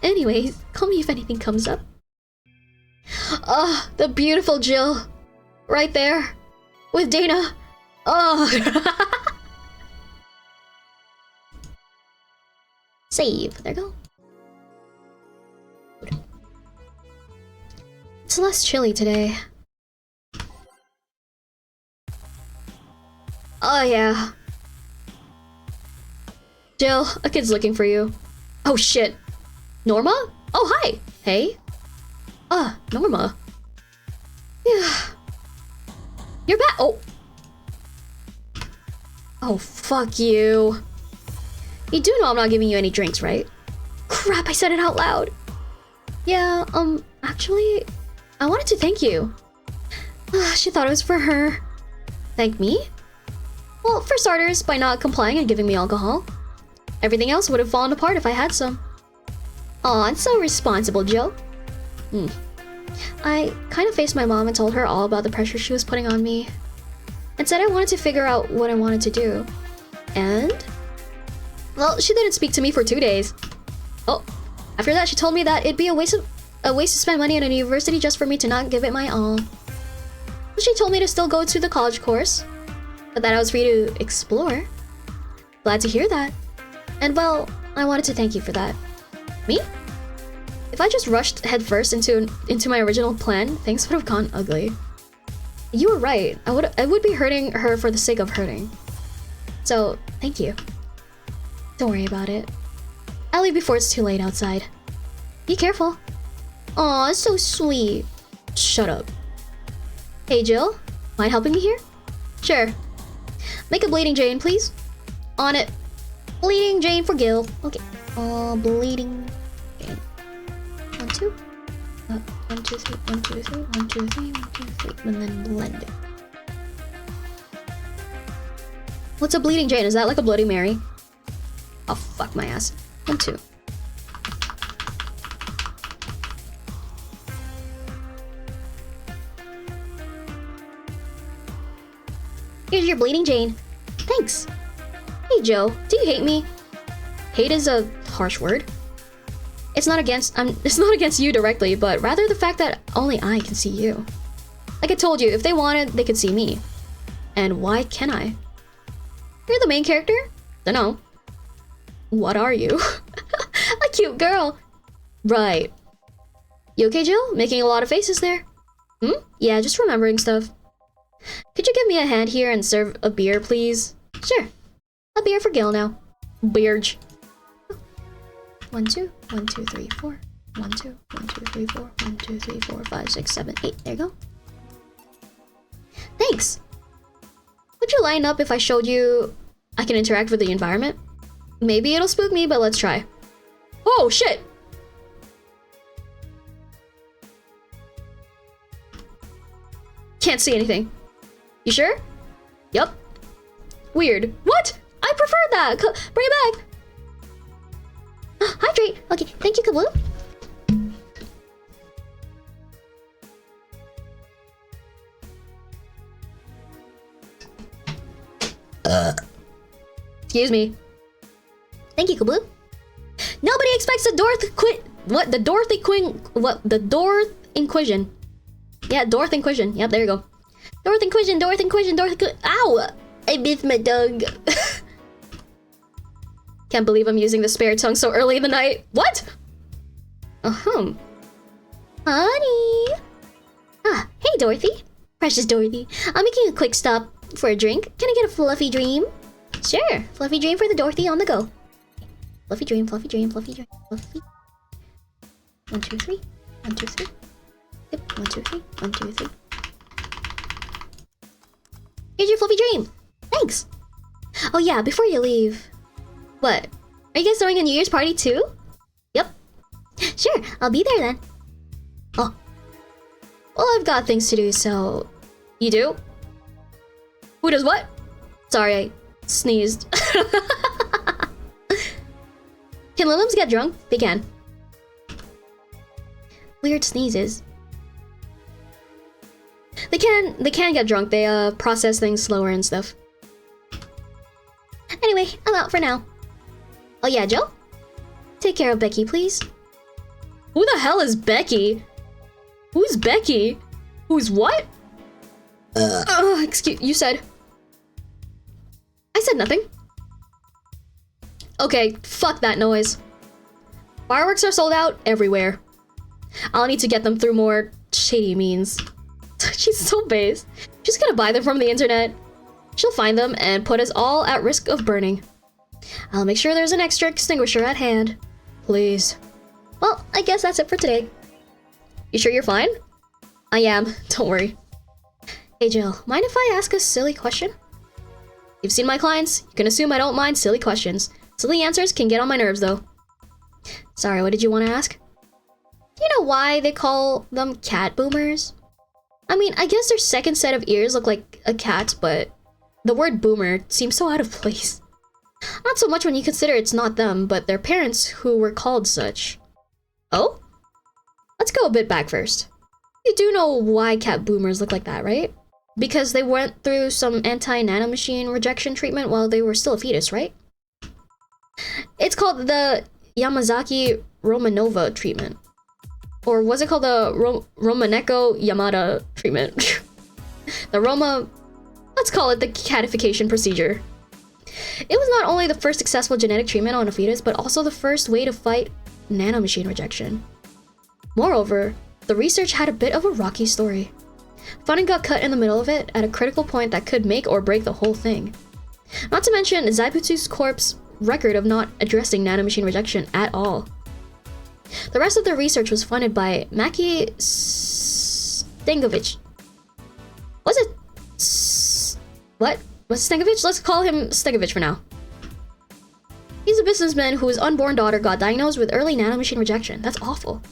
Anyways, call me if anything comes up. Ah, the beautiful Jill. Right there. With Dana. Oh. Save. There you go. It's less chilly today. Oh yeah. Jill, a kid's looking for you. Oh shit. Norma? Oh hi. Hey. Norma. Yeah. You're back. Oh. Oh fuck you. You do know I'm not giving you any drinks, right? Crap, I said it out loud. Yeah, actually, I wanted to thank you. She thought it was for her. Thank me? Well, for starters, by not complying and giving me alcohol. Everything else would have fallen apart if I had some. Aw, it's so responsible, Jill. I kind of faced my mom and told her all about the pressure she was putting on me. And said I wanted to figure out what I wanted to do. And? Well, she didn't speak to me for 2 days. Oh, after that she told me that it'd be a waste to spend money at a university just for me to not give it my all. She told me to still go to the college course, but that I was free to explore. Glad to hear that. And well, I wanted to thank you for that. Me? If I just rushed headfirst into my original plan, things would have gone ugly. You were right. I would be hurting her for the sake of hurting. So, thank you. Don't worry about it. I'll leave before it's too late outside. Be careful. Aw, it's so sweet. Shut up. Hey, Jill. Mind helping me here? Sure. Make a bleeding Jane, please. On it. Bleeding Jane for Gil. Okay. Bleeding Jane. 1, 2. 1, 2, 3. 1, 2, 3. 1, 2, 3. 1, 2, 3. And then blend it. What's a bleeding Jane? Is that like a Bloody Mary? Oh, fuck my ass. 1, 2. Here's your bleeding Jane. Thanks. Hey, Joe. Do you hate me? Hate is a harsh word. It's not against you directly, but rather the fact that only I can see you. Like I told you, if they wanted, they could see me. And why can't I? You're the main character? Dunno. What are you? A cute girl. Right. You okay, Jill? Making a lot of faces there. Yeah, just remembering stuff. Could you give me a hand here and serve a beer, please? Sure. A beer for Gil now. Beerge. 1, 2, 1, 2, 3, 4. 1, 2, 1, 2, 3, 4. 1, 2, 3, 4, 5, 6, 7, 8. There you go. Thanks. Would you line up if I showed you I can interact with the environment? Maybe it'll spook me, but let's try. Oh, shit! Can't see anything. You sure? Yup. Weird. What? I prefer that! Bring it back! Hydrate! Okay, thank you, Kablu. Excuse me. Thank you, Kablu. Nobody expects the Dorth Inquisition. Yeah, Dorth Inquisition. Yep, there you go. Dorth Inquisition. Ow! I bit my dog. Can't believe I'm using the spare tongue so early in the night. What? Honey. Hey, Dorothy. Precious Dorothy. I'm making a quick stop for a drink. Can I get a fluffy dream? Sure. Fluffy dream for the Dorothy on the go. Fluffy dream, fluffy dream, fluffy dream, fluffy. 1, 2, 3. 1, 2, 3. Yep. 1, 2, 3. 1, 2, 3. Here's your fluffy dream. Thanks. Oh yeah, before you leave. What? Are you guys throwing a New Year's party too? Yep. Sure, I'll be there then. Oh. Well, I've got things to do, so... You do? Who does what? Sorry, sneezed. Can Lilims get drunk? They can. Weird sneezes. They can get drunk. They process things slower and stuff. Anyway, I'm out for now. Oh yeah, Joe? Take care of Becky, please. Who the hell is Becky? Who's Becky? Who's what? Excuse, you said. I said nothing. Okay, fuck that noise. Fireworks are sold out everywhere. I'll need to get them through more shady means. She's so base. She's gonna buy them from the internet. She'll find them and put us all at risk of burning. I'll make sure there's an extra extinguisher at hand. Please. Well, I guess that's it for today. You sure you're fine? I am, don't worry. Hey Jill, mind if I ask a silly question? You've seen my clients, you can assume I don't mind silly questions. Silly answers can get on my nerves though. Sorry, what did you want to ask? Do you know why they call them cat boomers? I mean, I guess their second set of ears look like a cat, but the word boomer seems so out of place. Not so much when you consider it's not them, but their parents who were called such. Oh? Let's go a bit back first. You do know why cat boomers look like that, right? Because they went through some anti-nanomachine rejection treatment while they were still a fetus, right? It's called the Yamazaki Romanova treatment. Or was it called the Romaneko Yamada treatment? Let's call it the catification procedure. It was not only the first successful genetic treatment on a fetus, but also the first way to fight nanomachine rejection. Moreover, the research had a bit of a rocky story. Funding got cut in the middle of it at a critical point that could make or break the whole thing. Not to mention Zaibutsu's corp's record of not addressing nanomachine rejection at all. The rest of the research was funded by Maki Stengovich. Was it? What? Was it Stengovich? Let's call him Stengovich for now. He's a businessman whose unborn daughter got diagnosed with early nanomachine rejection. That's awful.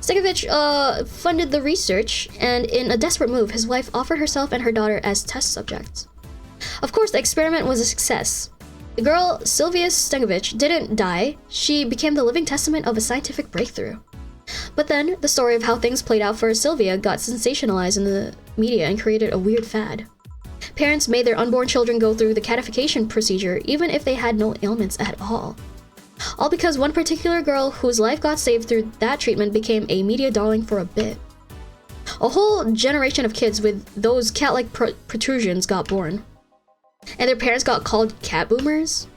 Stengovich funded the research, and in a desperate move, his wife offered herself and her daughter as test subjects. Of course, the experiment was a success. The girl, Sylvia Stengovich, didn't die. She became the living testament of a scientific breakthrough. But then, the story of how things played out for Sylvia got sensationalized in the media and created a weird fad. Parents made their unborn children go through the catification procedure even if they had no ailments at all. All because one particular girl whose life got saved through that treatment became a media darling for a bit. A whole generation of kids with those cat-like protrusions got born. And their parents got called cat boomers?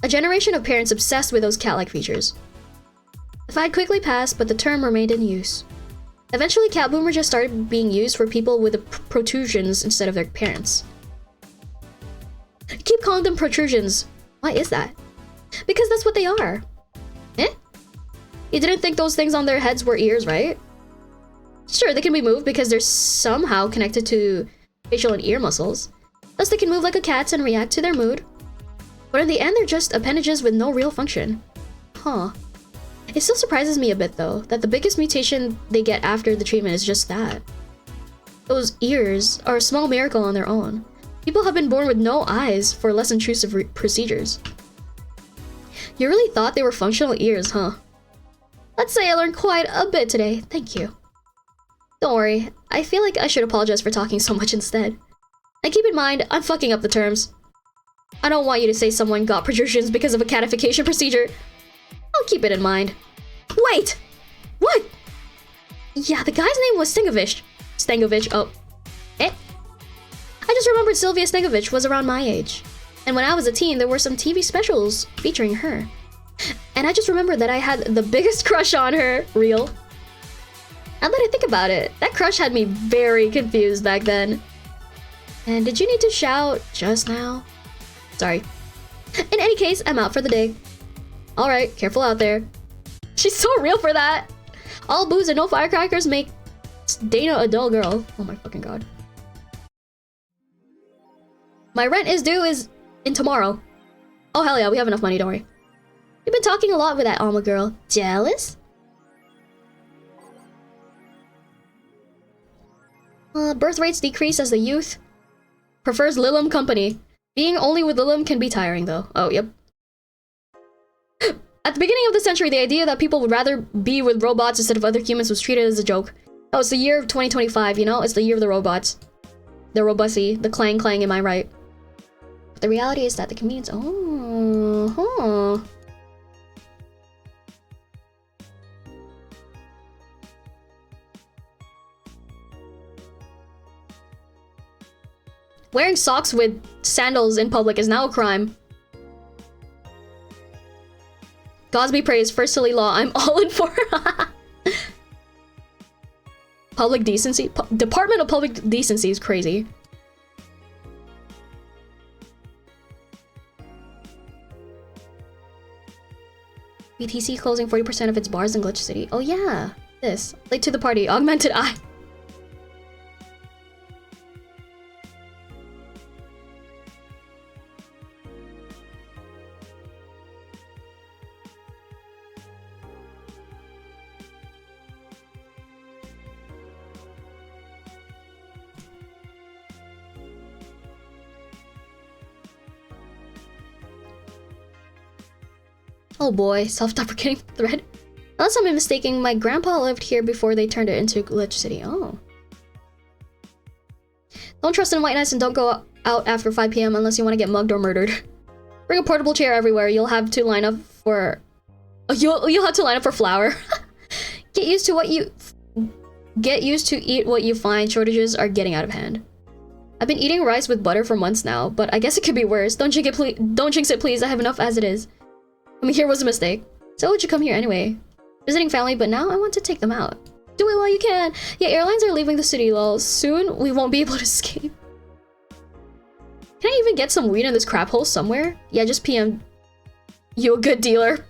A generation of parents obsessed with those cat-like features. The fad quickly passed, but the term remained in use. Eventually, cat boomer just started being used for people with the protrusions instead of their parents. You keep calling them protrusions. Why is that? Because that's what they are. Eh? You didn't think those things on their heads were ears, right? Sure, they can be moved because they're somehow connected to facial and ear muscles. Thus, they can move like a cat's and react to their mood. But in the end, they're just appendages with no real function. Huh. It still surprises me a bit, though, that the biggest mutation they get after the treatment is just that. Those ears are a small miracle on their own. People have been born with no eyes for less intrusive procedures. You really thought they were functional ears, huh? Let's say I learned quite a bit today, thank you. Don't worry, I feel like I should apologize for talking so much instead. And keep in mind, I'm fucking up the terms. I don't want you to say someone got protrusions because of a catification procedure. I'll keep it in mind. Wait! What? Yeah, the guy's name was Stengovich. Stengovich, oh. Eh? I just remembered Sylvia Stengovich was around my age. And when I was a teen, there were some TV specials featuring her. And I just remembered that I had the biggest crush on her. Real. Now that I think about it, that crush had me very confused back then. And did you need to shout just now? Sorry. In any case, I'm out for the day. Alright, careful out there. She's so real for that. All booze and no firecrackers make Dana a dull girl. Oh my fucking god. My rent is due in tomorrow. Oh hell yeah, we have enough money, don't worry. You've been talking a lot with that Alma girl. Jealous? Birth rates decrease as the youth prefers Lilim company. Being only with Lilim can be tiring, though. Oh, yep. At the beginning of the century, the idea that people would rather be with robots instead of other humans was treated as a joke. Oh, it's the year of 2025, you know? It's the year of the robots. The robusy, the clang clang, am I right? But the reality is that the comedians... Oh, huh. Wearing socks with sandals in public is now a crime. Gods be praised, for silly law, I'm all in for. Public decency? Department of Public Decency is crazy. BTC closing 40% of its bars in Glitch City. Oh yeah, this. Late to the party, augmented eye. Oh boy, self-deprecating thread. Unless I'm mistaken, my grandpa lived here before they turned it into Glitch City. Oh. Don't trust in whiteness and don't go out after 5 PM unless you want to get mugged or murdered. Bring a portable chair everywhere. You'll have to line up for... You'll have to line up for flour. Get used to eat what you find. Shortages are getting out of hand. I've been eating rice with butter for months now, but I guess it could be worse. Don't jinx it, please. I have enough as it is. Coming here was a mistake. So would you come here anyway? Visiting family, but now I want to take them out. Do it while you can. Yeah, airlines are leaving the city, lol. Soon we won't be able to escape. Can I even get some weed in this crap hole somewhere? Yeah, just PM. You a good dealer.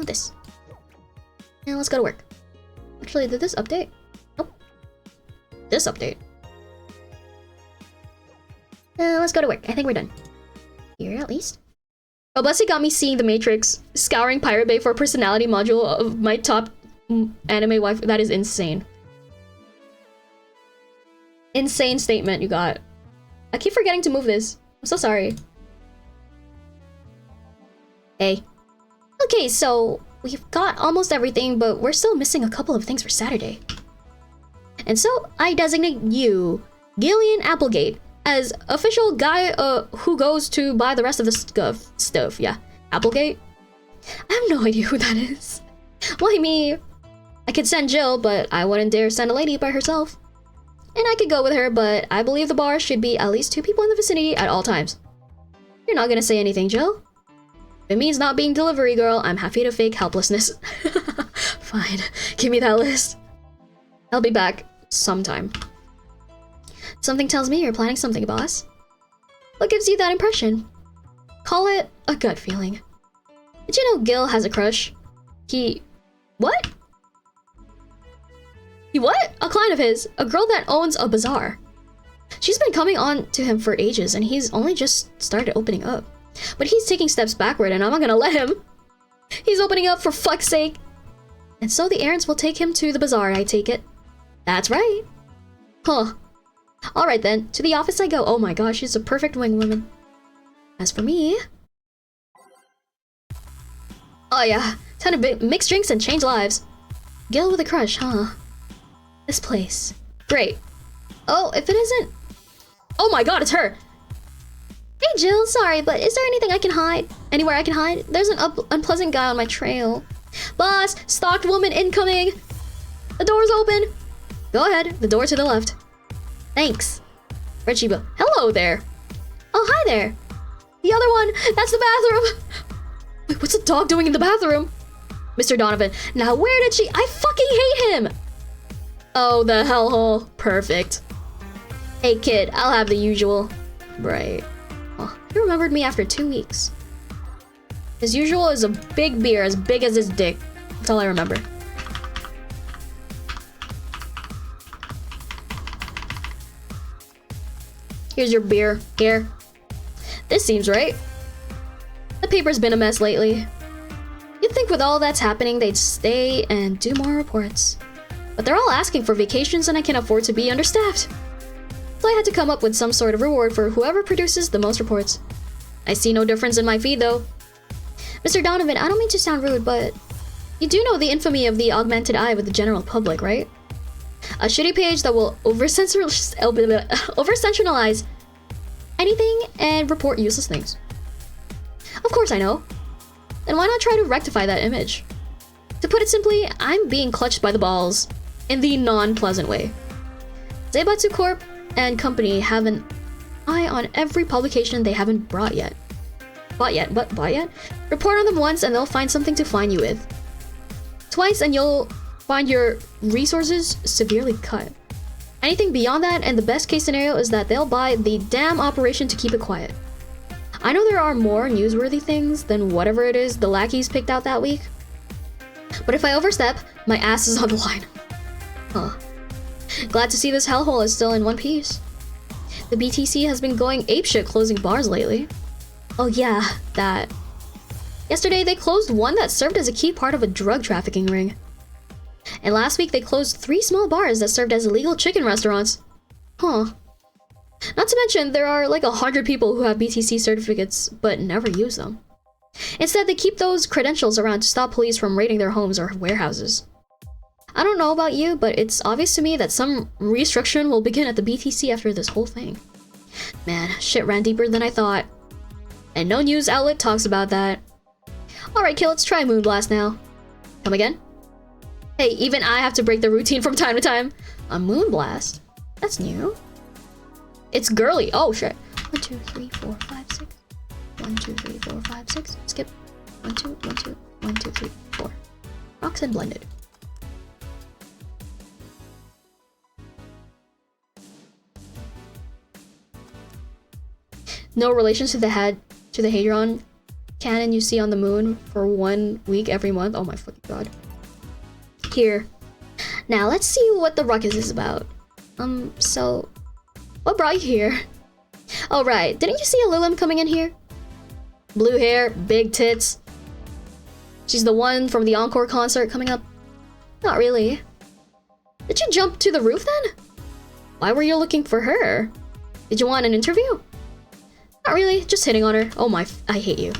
This. And let's go to work. Actually, did this update? Nope. This update. Let's go to work. I think we're done. Here, at least. Oh, Blessy got me seeing The Matrix, scouring Pirate Bay for a personality module of my top anime wife. That is insane. Insane statement you got. I keep forgetting to move this. I'm so sorry. Hey. Okay, so we've got almost everything, but we're still missing a couple of things for Saturday. And so I designate you, Gillian Applegate, as official guy who goes to buy the rest of the stuff. Yeah, Applegate? I have no idea who that is. Why me? I could send Jill, but I wouldn't dare send a lady by herself. And I could go with her, but I believe the bar should be at least 2 people in the vicinity at all times. You're not gonna say anything, Jill? If it means not being delivery girl, I'm happy to fake helplessness. Fine, give me that list. I'll be back sometime. Something tells me you're planning something, boss. What gives you that impression? Call it a gut feeling. Did you know Gil has a crush? What? What? A client of his, a girl that owns a bazaar. She's been coming on to him for ages and he's only just started opening up. But he's taking steps backward and I'm not gonna let him. He's opening up for fuck's sake. And so the errands will take him to the bazaar, I take it. That's right. Huh. Alright then, to the office I go. Oh my gosh, she's a perfect wing woman. As for me... Oh yeah, time to mix drinks and change lives. Gil with a crush, huh? This place. Great. Oh, if it isn't... Oh my god, it's her! Hey Jill, sorry, but is there anything I can hide? Anywhere I can hide? There's an unpleasant guy on my trail. Boss, stalked woman incoming! The door's open! Go ahead, the door to the left. Thanks. Red Shiba. Hello there. Oh, hi there. The other one. That's the bathroom. Wait, what's the dog doing in the bathroom? Mr. Donovan. Now, where did she... I fucking hate him. Oh, the hellhole. Perfect. Hey, kid. I'll have the usual. Right. Oh, he remembered me after 2 weeks. His usual is a big beer as big as his dick. That's all I remember. Here's your beer. Here. This seems right. The paper's been a mess lately. You'd think with all that's happening, they'd stay and do more reports. But they're all asking for vacations and I can't afford to be understaffed. So I had to come up with some sort of reward for whoever produces the most reports. I see no difference in my feed though. Mr. Donovan, I don't mean to sound rude, but you do know the infamy of the augmented eye with the general public, right? A shitty page that will over-sensationalize anything and report useless things. Of course I know. Then why not try to rectify that image? To put it simply, I'm being clutched by the balls in the non-pleasant way. Zaibatsu Corp and company have an eye on every publication they haven't bought yet? Report on them once and they'll find something to fine you with. Twice and you'll find your resources severely cut. Anything beyond that, and the best case scenario is that they'll buy the damn operation to keep it quiet. I know there are more newsworthy things than whatever it is the lackeys picked out that week. But if I overstep, my ass is on the line. Huh. Glad to see this hellhole is still in one piece. The BTC has been going apeshit closing bars lately. Oh yeah, that. Yesterday they closed one that served as a key part of a drug trafficking ring. And last week they closed 3 small bars that served as illegal chicken restaurants. Huh. Not to mention, there are like 100 people who have BTC certificates but never use them. Instead, they keep those credentials around to stop police from raiding their homes or warehouses. I don't know about you, but it's obvious to me that some restriction will begin at the BTC after this whole thing. Man, shit ran deeper than I thought. And no news outlet talks about that. Alright, kid, let's try Moonblast now. Come again? Hey, even I have to break the routine from time to time. A Moonblast? That's new. It's girly. Oh, shit. 1, 2, 3, 4, 5, 6. 1, 2, 3, 4, 5, 6. Skip. 1, 2, 1, 2, 1, 2, 3, 4. Rocks and blended. No relation to the Hadron cannon you see on the moon for 1 week every month. Oh my fucking god. Here. Now let's see what the ruckus is about. So what brought you here? Oh right, didn't you see a Lilim coming in here? Blue hair, big tits. She's the one from the Encore concert coming up. Not really. Did you jump to the roof then? Why were you looking for her? Did you want an interview? Not really, just hitting on her. Oh my, I hate you.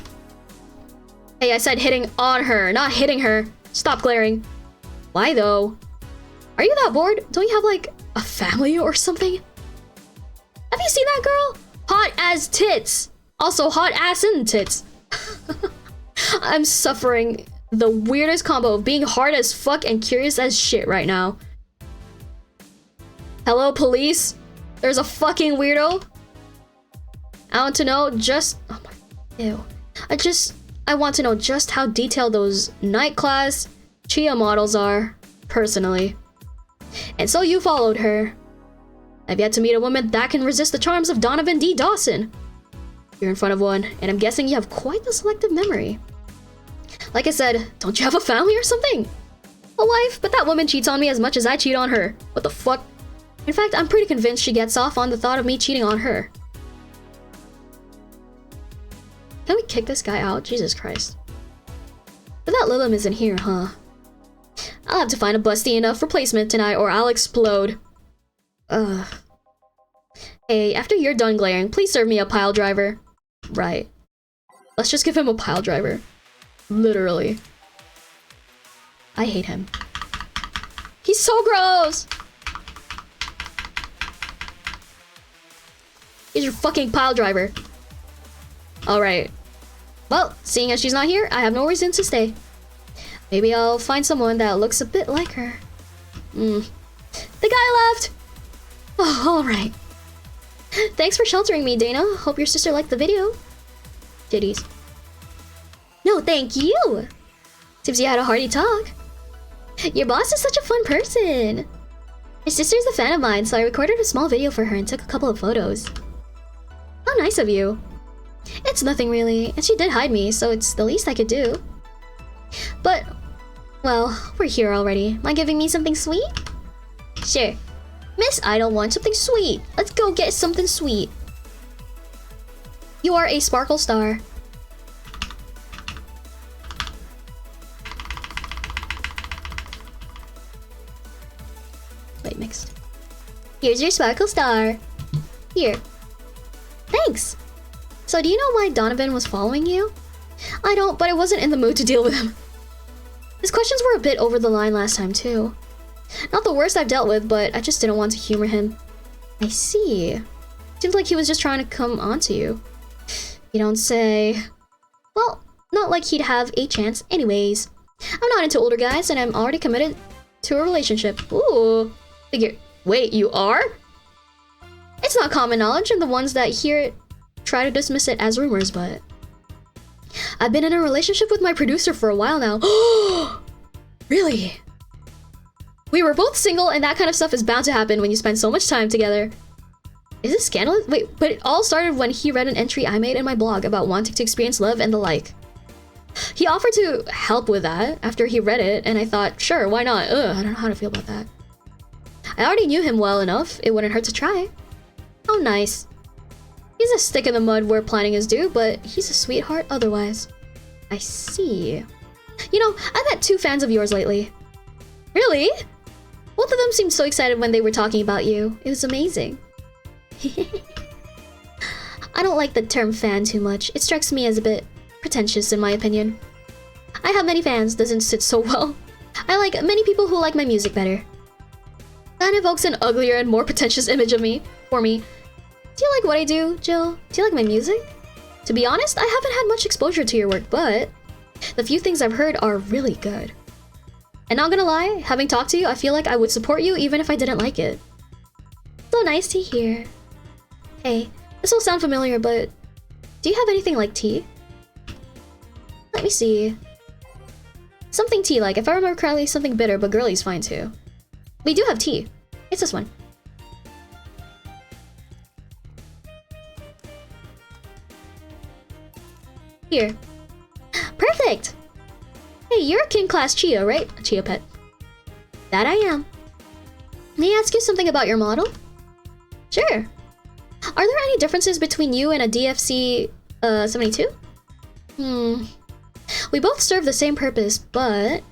Hey, I said hitting on her, not hitting her. Stop glaring. Why though? Are you that bored? Don't you have like a family or something? Have you seen that girl? Hot as tits. Also hot ass and tits. I'm suffering the weirdest combo of being hard as fuck and curious as shit right now. Hello, police? There's a fucking weirdo? I want to know just... Oh my... Ew. I want to know just how detailed those night class Chia models are, personally. And so you followed her. I've yet to meet a woman that can resist the charms of Donovan D. Dawson. You're in front of one, and I'm guessing you have quite the selective memory. Like I said, don't you have a family or something? A wife, but that woman cheats on me as much as I cheat on her. What the fuck? In fact, I'm pretty convinced she gets off on the thought of me cheating on her. Can we kick this guy out? Jesus Christ. But that Lilim isn't here, huh? I'll have to find a busty enough replacement tonight or I'll explode. Ugh. Hey, after you're done glaring, please serve me a pile driver. Right. Let's just give him a pile driver. Literally. I hate him. He's so gross! He's your fucking pile driver. Alright. Well, seeing as she's not here, I have no reason to stay. Maybe I'll find someone that looks a bit like her. The guy left! Oh, alright. Thanks for sheltering me, Dana. Hope your sister liked the video. Titties. No, thank you! Seems you had a hearty talk. Your boss is such a fun person. My sister's a fan of mine, so I recorded a small video for her and took a couple of photos. How nice of you. It's nothing really, and she did hide me, so it's the least I could do. But, well, we're here already. Mind giving me something sweet? Sure. Miss Idol wants something sweet. Let's go get something sweet. You are a sparkle star. chocolate mixed. Here's your sparkle star. Here. Thanks! So do you know why Donovan was following you? I don't, but I wasn't in the mood to deal with him. His questions were a bit over the line last time too. Not the worst I've dealt with, but I just didn't want to humor him. I see. Seems like he was just trying to come onto you. You don't say. Well, not like he'd have a chance anyways. I'm not into older guys, and I'm already committed to a relationship. Ooh. Figure. Wait, you are? It's not common knowledge, and the ones that hear it try to dismiss it as rumors, but... I've been in a relationship with my producer for a while now. Really? We were both single, and that kind of stuff is bound to happen when you spend so much time together. Is this scandalous? Wait, but it all started when he read an entry I made in my blog about wanting to experience love and the like. He offered to help with that after he read it, and I thought, sure, why not? Ugh, I don't know how to feel about that. I already knew him well enough, it wouldn't hurt to try. How nice. He's a stick in the mud where planning is due, but he's a sweetheart otherwise. I see. You know, I've had 2 fans of yours lately. Really? Both of them seemed so excited when they were talking about you. It was amazing. I don't like the term fan too much. It strikes me as a bit pretentious in my opinion. I have many fans doesn't sit so well. I like many people who like my music better. That evokes an uglier and more pretentious image of me, for me. Do you like what I do, Jill? Do you like my music? To be honest, I haven't had much exposure to your work, but the few things I've heard are really good. And not gonna lie, having talked to you, I feel like I would support you even if I didn't like it. So nice to hear. Hey, this will sound familiar, but do you have anything like tea? Let me see. Something tea-like. If I remember correctly, something bitter, but girly's fine too. We do have tea. It's this one. Here. Perfect! Hey, you're a king class Chia, right? A Chia pet. That I am. May I ask you something about your model? Sure. Are there any differences between you and a DFC 72? We both serve the same purpose, but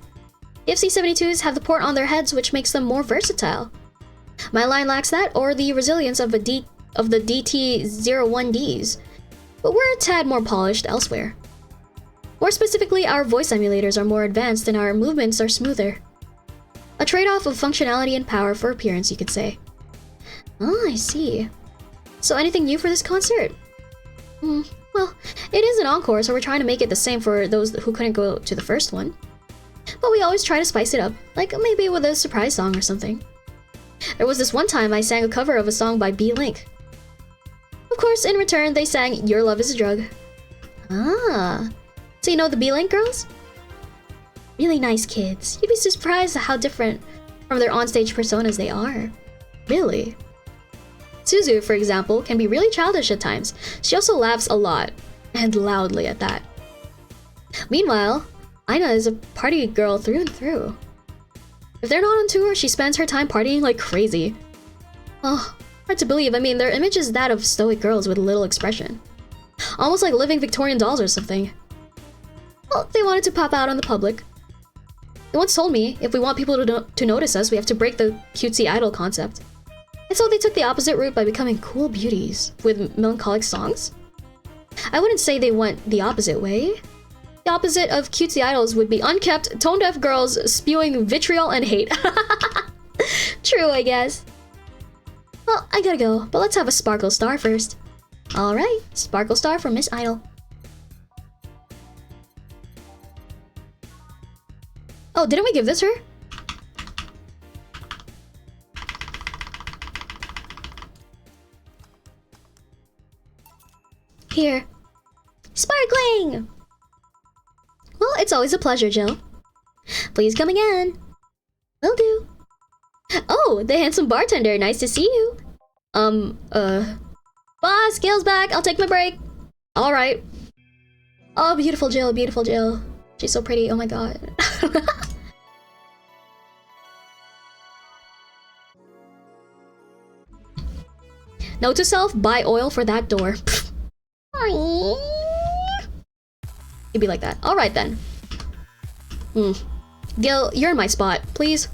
DFC 72s have the port on their heads, which makes them more versatile. My line lacks that, or the resilience of the DT01Ds, but we're a tad more polished elsewhere. More specifically, our voice emulators are more advanced and our movements are smoother. A trade-off of functionality and power for appearance, you could say. Oh, I see. So anything new for this concert? Well, it is an encore, so we're trying to make it the same for those who couldn't go to the first one. But we always try to spice it up, like maybe with a surprise song or something. There was this one time I sang a cover of a song by B-Link. Of course, in return, they sang Your Love is a Drug. Ah, so you know the B-Link girls? Really nice kids. You'd be surprised at how different from their onstage personas they are. Really? Suzu, for example, can be really childish at times. She also laughs a lot, and loudly at that. Meanwhile, Aina is a party girl through and through. If they're not on tour, she spends her time partying like crazy. Oh, hard to believe. I mean, their image is that of stoic girls with little expression. Almost like living Victorian dolls or something. Well, they wanted to pop out on the public. They once told me, if we want people to notice us, we have to break the cutesy idol concept. And so they took the opposite route by becoming cool beauties with melancholic songs. I wouldn't say they went the opposite way. The opposite of cutesy idols would be unkept, tone-deaf girls spewing vitriol and hate. True, I guess. Well, I gotta go, but let's have a sparkle star first. Alright, sparkle star for Miss Idol. Oh, didn't we give this her? Here. Sparkling! Well, it's always a pleasure, Jill. Please come again. Will do. Oh, the handsome bartender. Nice to see you. Boss, Gail's back. I'll take my break. Alright. Oh, beautiful Jill, beautiful Jill. She's so pretty. Oh my god. Note to self, buy oil for that door. You'd be like that. Alright then. Gil, you're in my spot, please.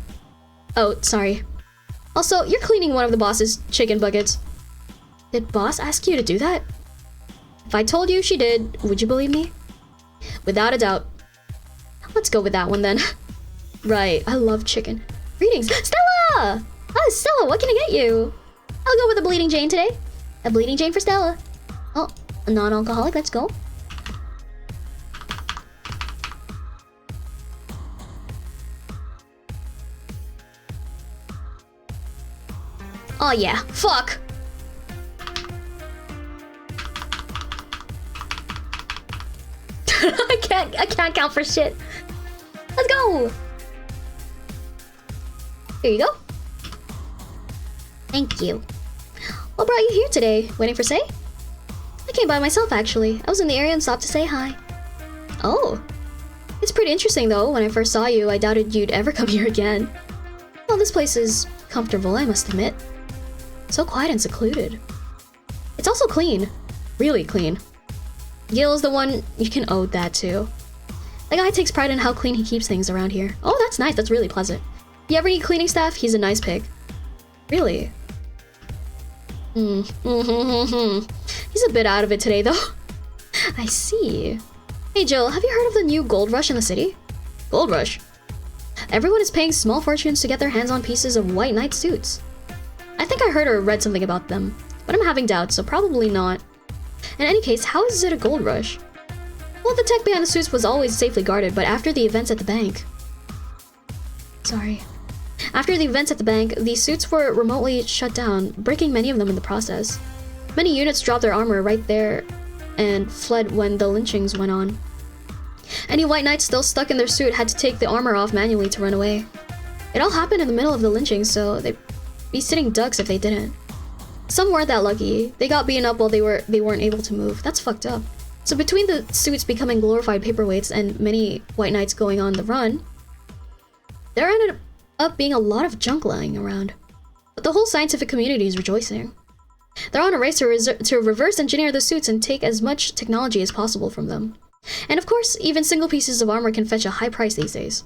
Oh, sorry. Also, you're cleaning one of the boss's chicken buckets. Did boss ask you to do that? If I told you she did, would you believe me? Without a doubt. Let's go with that one then. Right, I love chicken. Greetings, Stella! Oh, Stella, what can I get you? I'll go with a Bleeding Jane today. A Bleeding Jane for Stella. Oh, a non-alcoholic, let's go. Oh yeah, fuck! I can't count for shit. Let's go! Here you go. Thank you. What brought you here today? Waiting for Say? I came by myself, actually. I was in the area and stopped to say hi. Oh. It's pretty interesting, though. When I first saw you, I doubted you'd ever come here again. Well, this place is comfortable, I must admit. So quiet and secluded. It's also clean. Really clean. Gil is the one you can owe that to. The guy takes pride in how clean he keeps things around here. Oh, that's nice. That's really pleasant. You ever need cleaning staff? He's a nice pick. Really? He's a bit out of it today, though. I see. Hey, Jill, have you heard of the new gold rush in the city? Gold rush? Everyone is paying small fortunes to get their hands on pieces of white knight suits. I think I heard or read something about them, but I'm having doubts, so probably not. In any case, how is it a gold rush? Well, the tech behind the suits was always safely guarded, but after the events at the bank... After the events at the bank, the suits were remotely shut down, breaking many of them in the process. Many units dropped their armor right there and fled when the lynchings went on. Any white knights still stuck in their suit had to take the armor off manually to run away. It all happened in the middle of the lynchings, so they'd be sitting ducks if they didn't. Some weren't that lucky. They got beaten up while they weren't able to move. That's fucked up. So between the suits becoming glorified paperweights and many white knights going on the run, there ended up being a lot of junk lying around. But the whole scientific community is rejoicing. They're on a race to reverse engineer the suits and take as much technology as possible from them. And of course, even single pieces of armor can fetch a high price these days.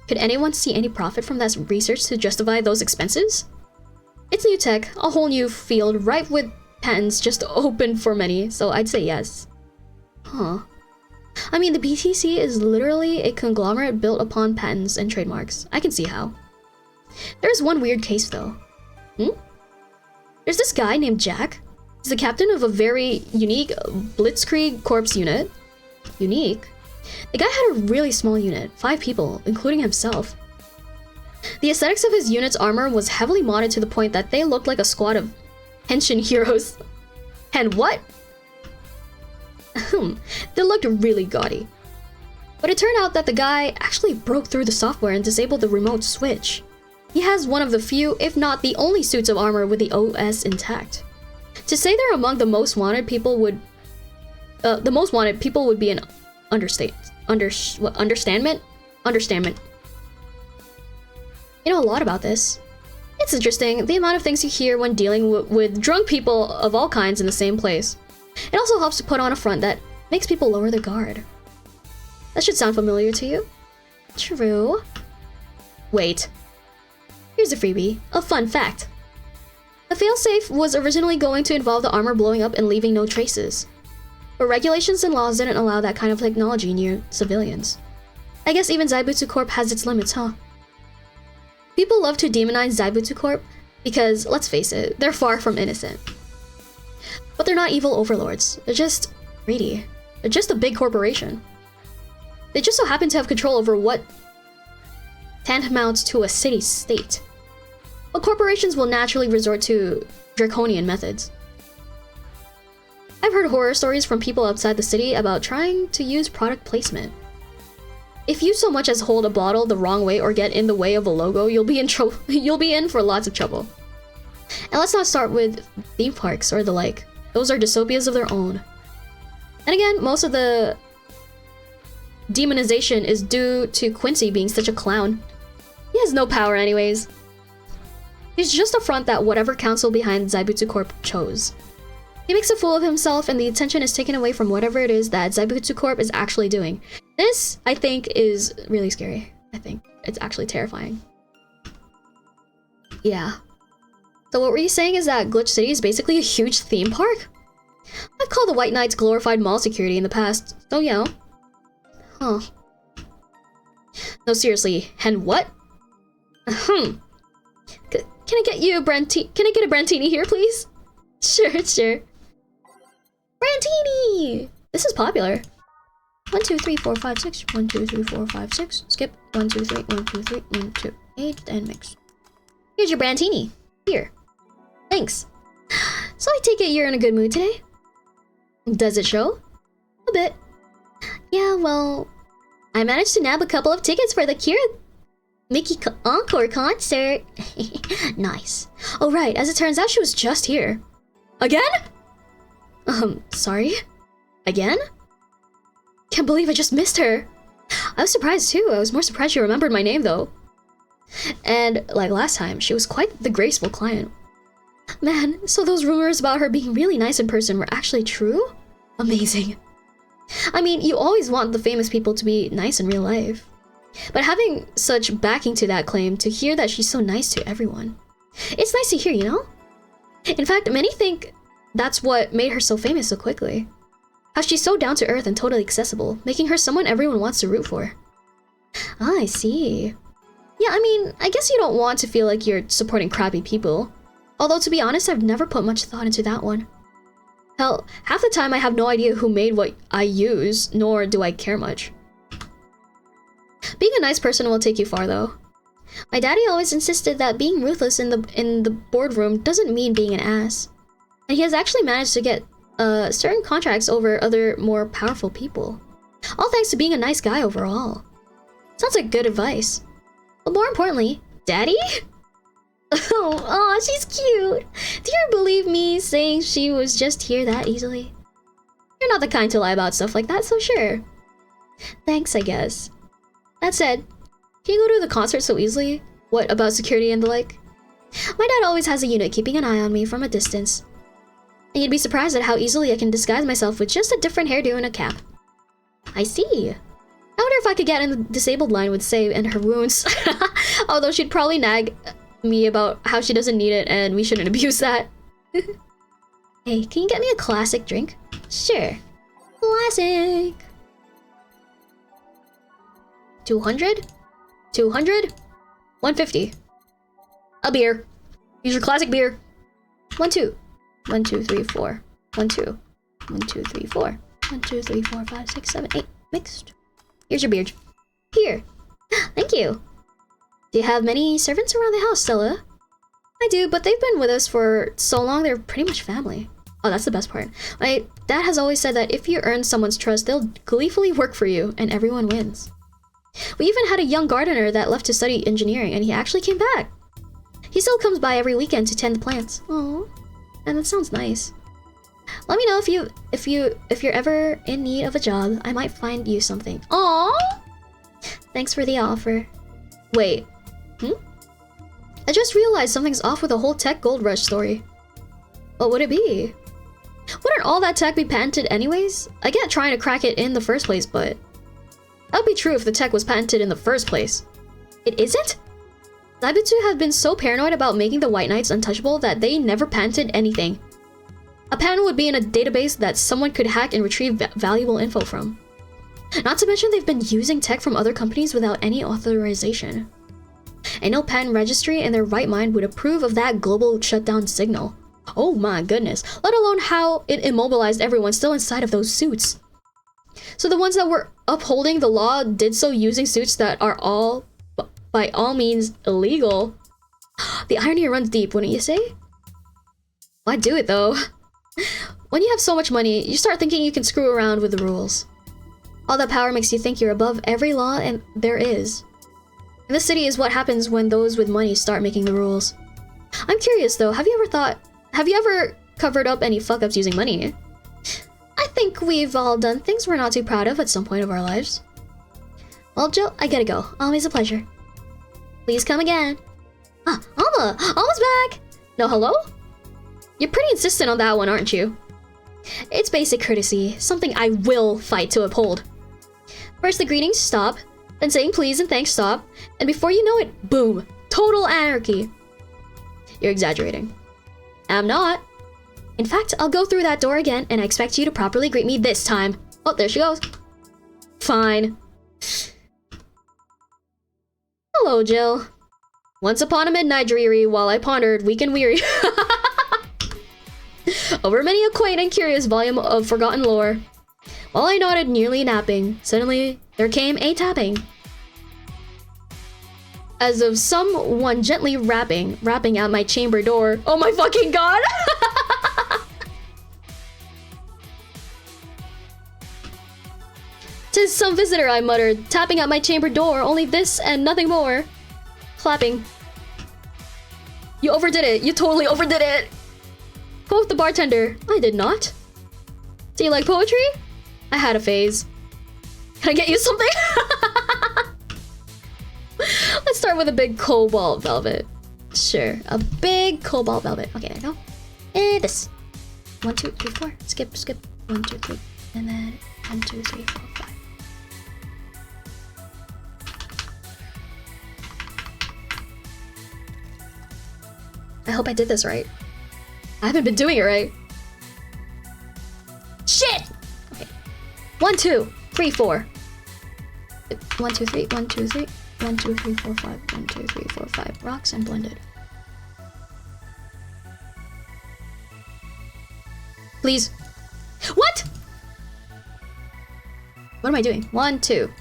Could anyone see any profit from that research to justify those expenses? It's new tech, a whole new field ripe with patents just open for many, so I'd say yes. Huh. I mean, the BTC is literally a conglomerate built upon patents and trademarks. I can see how. There's one weird case, though. There's this guy named Jack. He's the captain of a very unique Blitzkrieg Corps unit. Unique? The guy had a really small unit, 5 people, including himself. The aesthetics of his unit's armor was heavily modded to the point that they looked like a squad of henshin heroes. And what? They looked really gaudy. But it turned out that the guy actually broke through the software and disabled the remote switch. He has one of the few, if not the only suits of armor with the OS intact. To say they're among the most wanted people would... be an understatement? Understatement. You know a lot about this. It's interesting, the amount of things you hear when dealing with drunk people of all kinds in the same place. It also helps to put on a front that makes people lower their guard. That should sound familiar to you. True. Wait. Here's a freebie, a fun fact. The failsafe was originally going to involve the armor blowing up and leaving no traces. But regulations and laws didn't allow that kind of technology near civilians. I guess even Zaibutsu Corp has its limits, huh? People love to demonize Zaibutsu Corp because, let's face it, they're far from innocent. But they're not evil overlords, they're just greedy. They're just a big corporation. They just so happen to have control over what tantamounts to a city-state. But corporations will naturally resort to draconian methods. I've heard horror stories from people outside the city about trying to use product placement. If you so much as hold a bottle the wrong way or get in the way of a logo, you'll be in trouble. You'll be in for lots of trouble. And let's not start with theme parks or the like. Those are dystopias of their own. And again, most of the demonization is due to Quincy being such a clown. He has no power anyways. He's just a front that whatever council behind Zaibutsu Corp chose. He makes a fool of himself and the attention is taken away from whatever it is that Zaibutsu Corp is actually doing. This, I think, is really scary. I think it's actually terrifying. Yeah, So what were you saying is that Glitch City is basically a huge theme park? I've called the White Knights glorified mall security in the past, so you know. Huh. No, seriously, and what? Can I get you a Brantini? Can I get a Brantini here, please? Sure, sure. Brantini! This is popular. 1, 2, 3, 4, 5, 6. 1, 2, 3, 4, 5, 6. Skip. 1, 2, 3, 1, 2, 3, 1, 2, 8, and mix. Here's your Brantini. Here. Thanks. So I take it you're in a good mood today? Does it show? A bit. Yeah, well, I managed to nab a couple of tickets for the Kira Mickey Encore concert. Nice. Oh right, as it turns out she was just here. Again? Sorry? Again? Can't believe I just missed her. I was surprised too. I was more surprised she remembered my name though. And like last time, she was quite the graceful client. Man, so those rumors about her being really nice in person were actually true? Amazing. I mean, you always want the famous people to be nice in real life. But having such backing to that claim, to hear that she's so nice to everyone, it's nice to hear, you know? In fact, many think that's what made her so famous so quickly. How she's so down to earth and totally accessible, making her someone everyone wants to root for. Ah, I see. Yeah, I mean, I guess you don't want to feel like you're supporting crappy people. Although, to be honest, I've never put much thought into that one. Hell, half the time I have no idea who made what I use, nor do I care much. Being a nice person will take you far, though. My daddy always insisted that being ruthless in the boardroom doesn't mean being an ass. And he has actually managed to get certain contracts over other more powerful people. All thanks to being a nice guy overall. Sounds like good advice. But more importantly, Daddy? Oh, she's cute. Do you believe me saying she was just here that easily? You're not the kind to lie about stuff like that, so sure. Thanks, I guess. That said, can you go to the concert so easily? What about security and the like? My dad always has a unit keeping an eye on me from a distance. And you'd be surprised at how easily I can disguise myself with just a different hairdo and a cap. I see. I wonder if I could get in the disabled line with Say and her wounds. Although she'd probably nag me about how she doesn't need it and we shouldn't abuse that. Hey, can you get me a classic drink? Sure. Classic. 200? 200? 150. A beer. Use your classic beer. 1, 2. 1, 2, 3, 4. 1, 2. 1, 2, 3, 4. 1, 2, 3, 4, 5, 6, 7, 8. Mixed. Here's your beer. Here. Thank you. Do you have many servants around the house, Stella? I do, but they've been with us for so long they're pretty much family. Oh, that's the best part. My dad has always said that if you earn someone's trust, they'll gleefully work for you, and everyone wins. We even had a young gardener that left to study engineering, and he actually came back. He still comes by every weekend to tend the plants. Oh, and that sounds nice. Let me know if you're ever in need of a job. I might find you something. Aww! Thanks for the offer. Wait. I just realized something's off with the whole tech gold rush story. What would it be? Wouldn't all that tech be patented anyways? I get trying to crack it in the first place, but that would be true if the tech was patented in the first place. It isn't? Zaibutsu have been so paranoid about making the White Knights untouchable that they never patented anything. A patent would be in a database that someone could hack and retrieve valuable info from. Not to mention they've been using tech from other companies without any authorization. And no patent registry in their right mind would approve of that global shutdown signal. Oh my goodness, let alone how it immobilized everyone still inside of those suits. So the ones that were upholding the law did so using suits that are all, by all means, illegal. The irony runs deep, wouldn't you say? Why do it though? When you have so much money, you start thinking you can screw around with the rules. All that power makes you think you're above every law and there is. And this city is what happens when those with money start making the rules. I'm curious though, have you ever covered up any fuck-ups using money? I think we've all done things we're not too proud of at some point of our lives. Well, Jill, I gotta go. Always a pleasure. Please come again. Ah, Alma! Alma's back! No, hello? You're pretty insistent on that one, aren't you? It's basic courtesy, something I will fight to uphold. First the greetings stop, then saying please and thanks stop, and before you know it, boom! Total anarchy. You're exaggerating. am not. In fact, I'll go through that door again, and I expect you to properly greet me this time. Oh, there she goes. Fine. Hello, Jill. Once upon a midnight dreary, while I pondered, weak and weary, over many a quaint and curious volume of forgotten lore. While I nodded, nearly napping, suddenly there came a tapping. As of someone gently rapping at my chamber door. Oh my fucking god! "'Tis some visitor," I muttered, tapping at my chamber door, only this and nothing more. Clapping. "You overdid it. You totally overdid it." Quoth the bartender. I did not. "Do you like poetry?" I had a phase. "Can I get you something?" Let's start with a big cobalt velvet. Sure, a big cobalt velvet. Okay, there you go. And this. 1, 2, 3, 4. Skip. 1, 2, 3. And then 1, 2, 3, 4, 5. I hope I did this right. I haven't been doing it right. Shit! Okay. 1, 2, 3, 4. 1, 2, 3, 1, 2, 3. 1, 2, 3, 4, 5. 1, 2, 3, 4, 5. Rocks and blended. Please. What? What am I doing? 1, 2.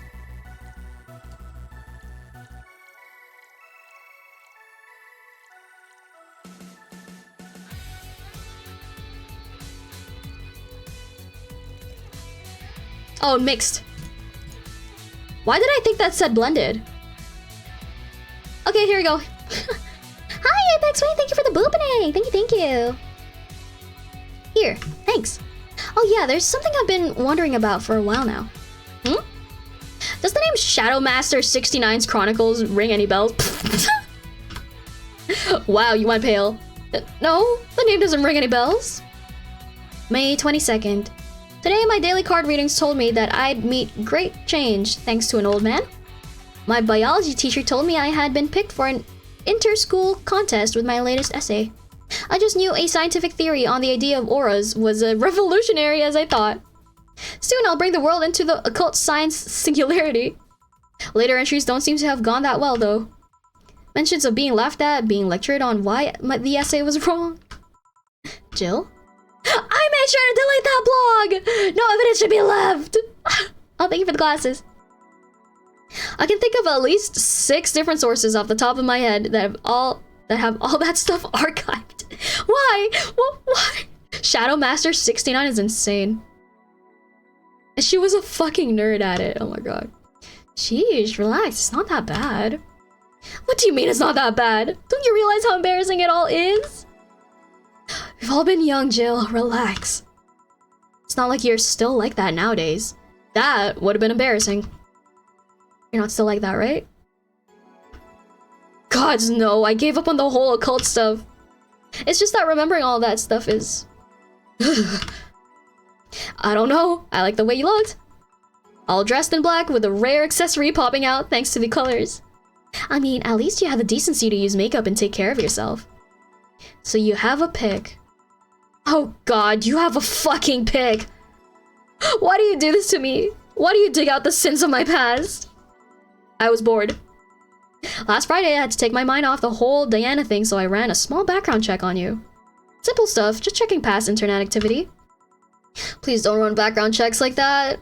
Oh, mixed. Why did I think that said blended? Okay, here we go. Hi, Apex Wayne. Thank you for the boopening. Thank you. Here, thanks. Oh yeah, there's something I've been wondering about for a while now. Does the name Shadowmaster 69's Chronicles ring any bells? Wow, you went pale. No, the name doesn't ring any bells. May 22nd. Today, my daily card readings told me that I'd meet great change thanks to an old man. My biology teacher told me I had been picked for an inter-school contest with my latest essay. I just knew a scientific theory on the idea of auras was as revolutionary as I thought. Soon I'll bring the world into the occult science singularity. Later entries don't seem to have gone that well, though. Mentions of being laughed at, being lectured on why the essay was wrong. Jill? I made sure to delete that blog! No evidence should be left! Oh, thank you for the glasses. I can think of at least 6 different sources off the top of my head that have all that stuff archived. Why? Why? Shadowmaster 69 is insane. And she was a fucking nerd at it. Oh my god. Jeez, relax. It's not that bad. What do you mean it's not that bad? Don't you realize how embarrassing it all is? We've all been young, Jill. Relax. It's not like you're still like that nowadays. That would have been embarrassing. You're not still like that, right? Gods, no. I gave up on the whole occult stuff. It's just that remembering all that stuff is... I don't know. I like the way you looked. All dressed in black with a rare accessory popping out thanks to the colors. I mean, at least you have the decency to use makeup and take care of yourself. So you have a pick. Oh god, you have a fucking pick. Why do you do this to me? Why do you dig out the sins of my past? I was bored. Last Friday, I had to take my mind off the whole Diana thing, so I ran a small background check on you. Simple stuff, just checking past internet activity. Please don't run background checks like that.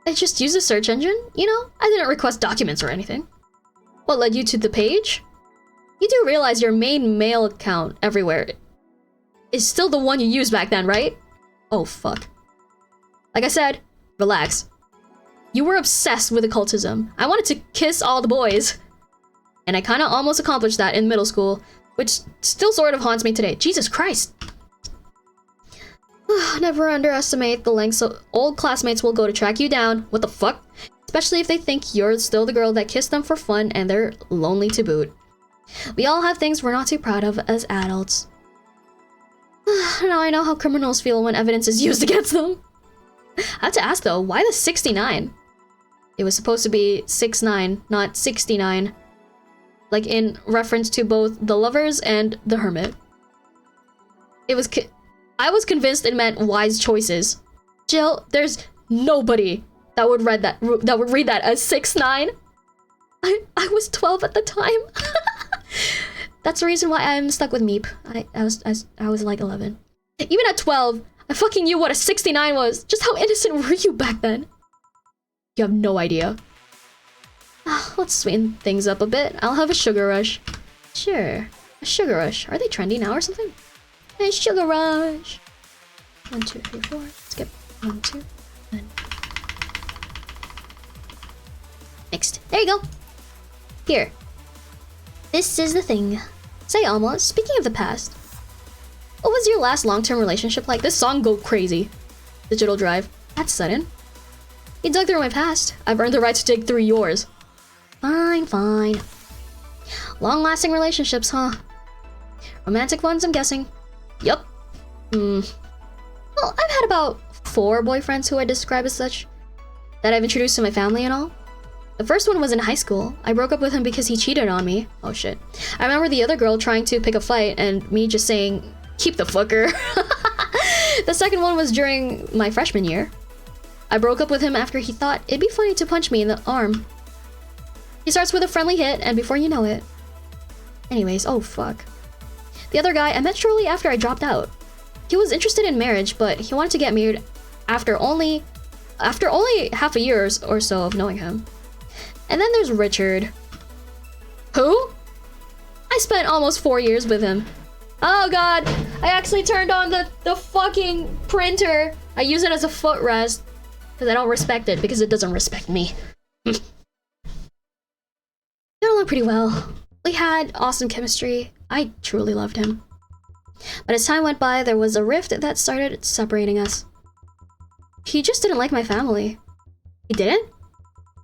I just used a search engine, you know? I didn't request documents or anything. What led you to the page? You do realize your main mail account everywhere is still the one you used back then, right? Oh, fuck. Like I said, relax. You were obsessed with occultism. I wanted to kiss all the boys. And I kinda almost accomplished that in middle school, which still sort of haunts me today. Jesus Christ. Never underestimate the lengths old classmates will go to track you down. What the fuck? Especially if they think you're still the girl that kissed them for fun and they're lonely to boot. We all have things we're not too proud of as adults. Now I know how criminals feel when evidence is used against them. I have to ask though, why the 69? It was supposed to be 6'9", not 69. Like in reference to both the lovers and the hermit. I was convinced it meant wise choices. Jill, there's nobody that would read that as 6'9". I was 12 at the time. That's the reason why I'm stuck with Meep. I was like 11. Even at 12, I fucking knew what a 69 was. Just how innocent were you back then? You have no idea. Let's sweeten things up a bit. I'll have a sugar rush. Sure, a sugar rush. Are they trendy now or something? A sugar rush. 1, 2, 3, 4. Skip. 1, 2. Then next. There you go. Here. This is the thing. Say, Alma, speaking of the past, what was your last long-term relationship like? This song go crazy. Digital drive. That's sudden. You dug through my past. I've earned the right to dig through yours. Fine, fine. Long-lasting relationships, huh? Romantic ones, I'm guessing. Yup. Well, I've had about 4 boyfriends who I describe as such, that I've introduced to my family and all. The first one was in high school. I broke up with him because he cheated on me. Oh shit. I remember the other girl trying to pick a fight and me just saying, keep the fucker. The second one was during my freshman year. I broke up with him after he thought it'd be funny to punch me in the arm. He starts with a friendly hit, and before you know it... Anyways, oh fuck. The other guy I met shortly after I dropped out. He was interested in marriage, but he wanted to get married after only half a year or so of knowing him. And then there's Richard. Who? I spent almost 4 years with him. Oh god, I actually turned on the fucking printer. I use it as a footrest because I don't respect it because it doesn't respect me. Got along pretty well. We had awesome chemistry. I truly loved him. But as time went by, there was a rift that started separating us. He just didn't like my family. He didn't?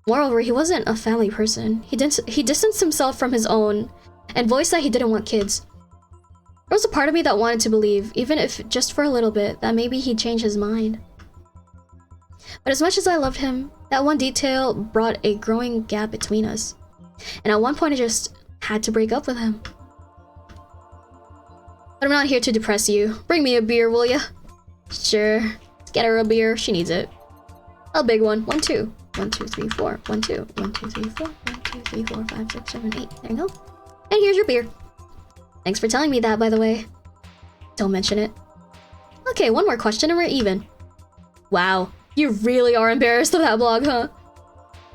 Moreover, he wasn't a family person. He distanced himself from his own and voiced that he didn't want kids. There was a part of me that wanted to believe, even if just for a little bit, that maybe he'd change his mind. But as much as I loved him, that one detail brought a growing gap between us. And at one point I just had to break up with him. But I'm not here to depress you. Bring me a beer, will ya? Sure. Let's get her a beer. She needs it. A big one. 1, 2. 1, 2, 3, 4. 1, 2. 1, 2, 3, 4. 1, 2, 3, 4, 5, 6, 7, 8. There you go. And here's your beer. Thanks for telling me that, by the way. Don't mention it. Okay, one more question and we're even. Wow, you really are embarrassed of that blog, huh?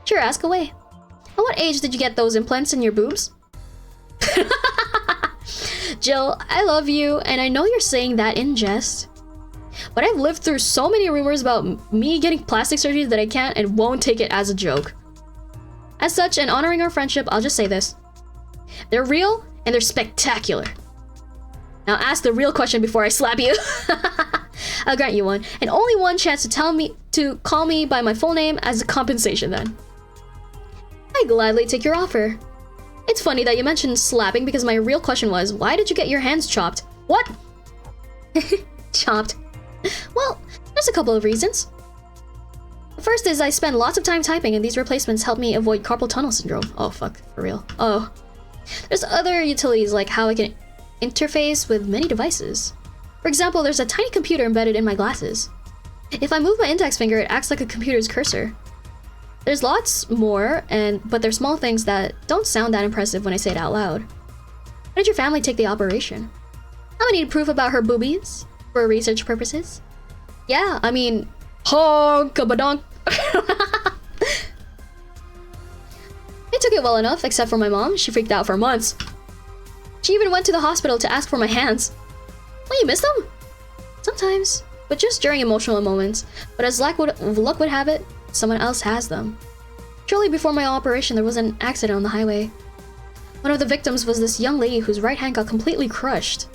Sure, ask away. At what age did you get those implants in your boobs? Jill, I love you, and I know you're saying that in jest. But I've lived through so many rumors about me getting plastic surgery that I can't and won't take it as a joke. As such, and honoring our friendship, I'll just say this. They're real, and they're spectacular. Now ask the real question before I slap you. I'll grant you one, and only one chance to call me by my full name as a compensation then. I gladly take your offer. It's funny that you mentioned slapping because my real question was, why did you get your hands chopped? What? Chopped. Well, there's a couple of reasons. The first is I spend lots of time typing and these replacements help me avoid carpal tunnel syndrome. Oh fuck, for real. Oh. There's other utilities like how I can interface with many devices. For example, there's a tiny computer embedded in my glasses. If I move my index finger, it acts like a computer's cursor. There's lots more, but they're small things that don't sound that impressive when I say it out loud. How did your family take the operation? I'm gonna need proof about her boobies for research purposes. Yeah, I mean, honk-a-ba-donk. They took it well enough, except for my mom. She freaked out for months. She even went to the hospital to ask for my hands. Well, you miss them? Sometimes, but just during emotional moments. But as luck would have it, someone else has them. Shortly before my operation, there was an accident on the highway. One of the victims was this young lady whose right hand got completely crushed.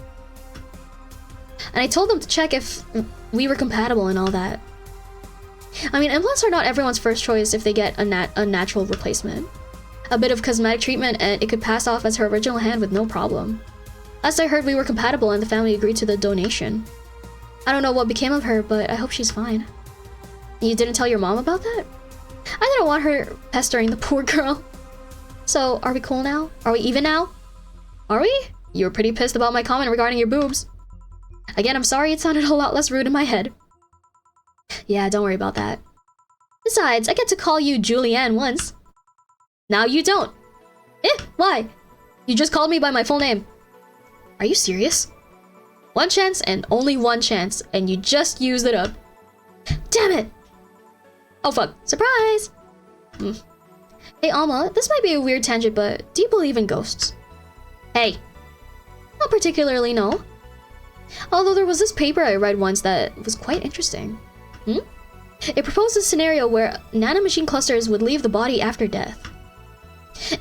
And I told them to check if we were compatible and all that. I mean, implants are not everyone's first choice if they get a natural replacement. A bit of cosmetic treatment and it could pass off as her original hand with no problem. Last I heard, we were compatible and the family agreed to the donation. I don't know what became of her, but I hope she's fine. You didn't tell your mom about that? I didn't want her pestering the poor girl. So, are we cool now? Are we even now? Are we? You were pretty pissed about my comment regarding your boobs. Again, I'm sorry it sounded a lot less rude in my head. Yeah, don't worry about that. Besides, I get to call you Julianne once. Now you don't. Why? You just called me by my full name. Are you serious? One chance and only one chance, and you just used it up. Damn it! Oh fuck, surprise! Hey Alma, this might be a weird tangent, but do you believe in ghosts? Hey. Not particularly, no. Although there was this paper I read once that was quite interesting. It proposed a scenario where nanomachine clusters would leave the body after death,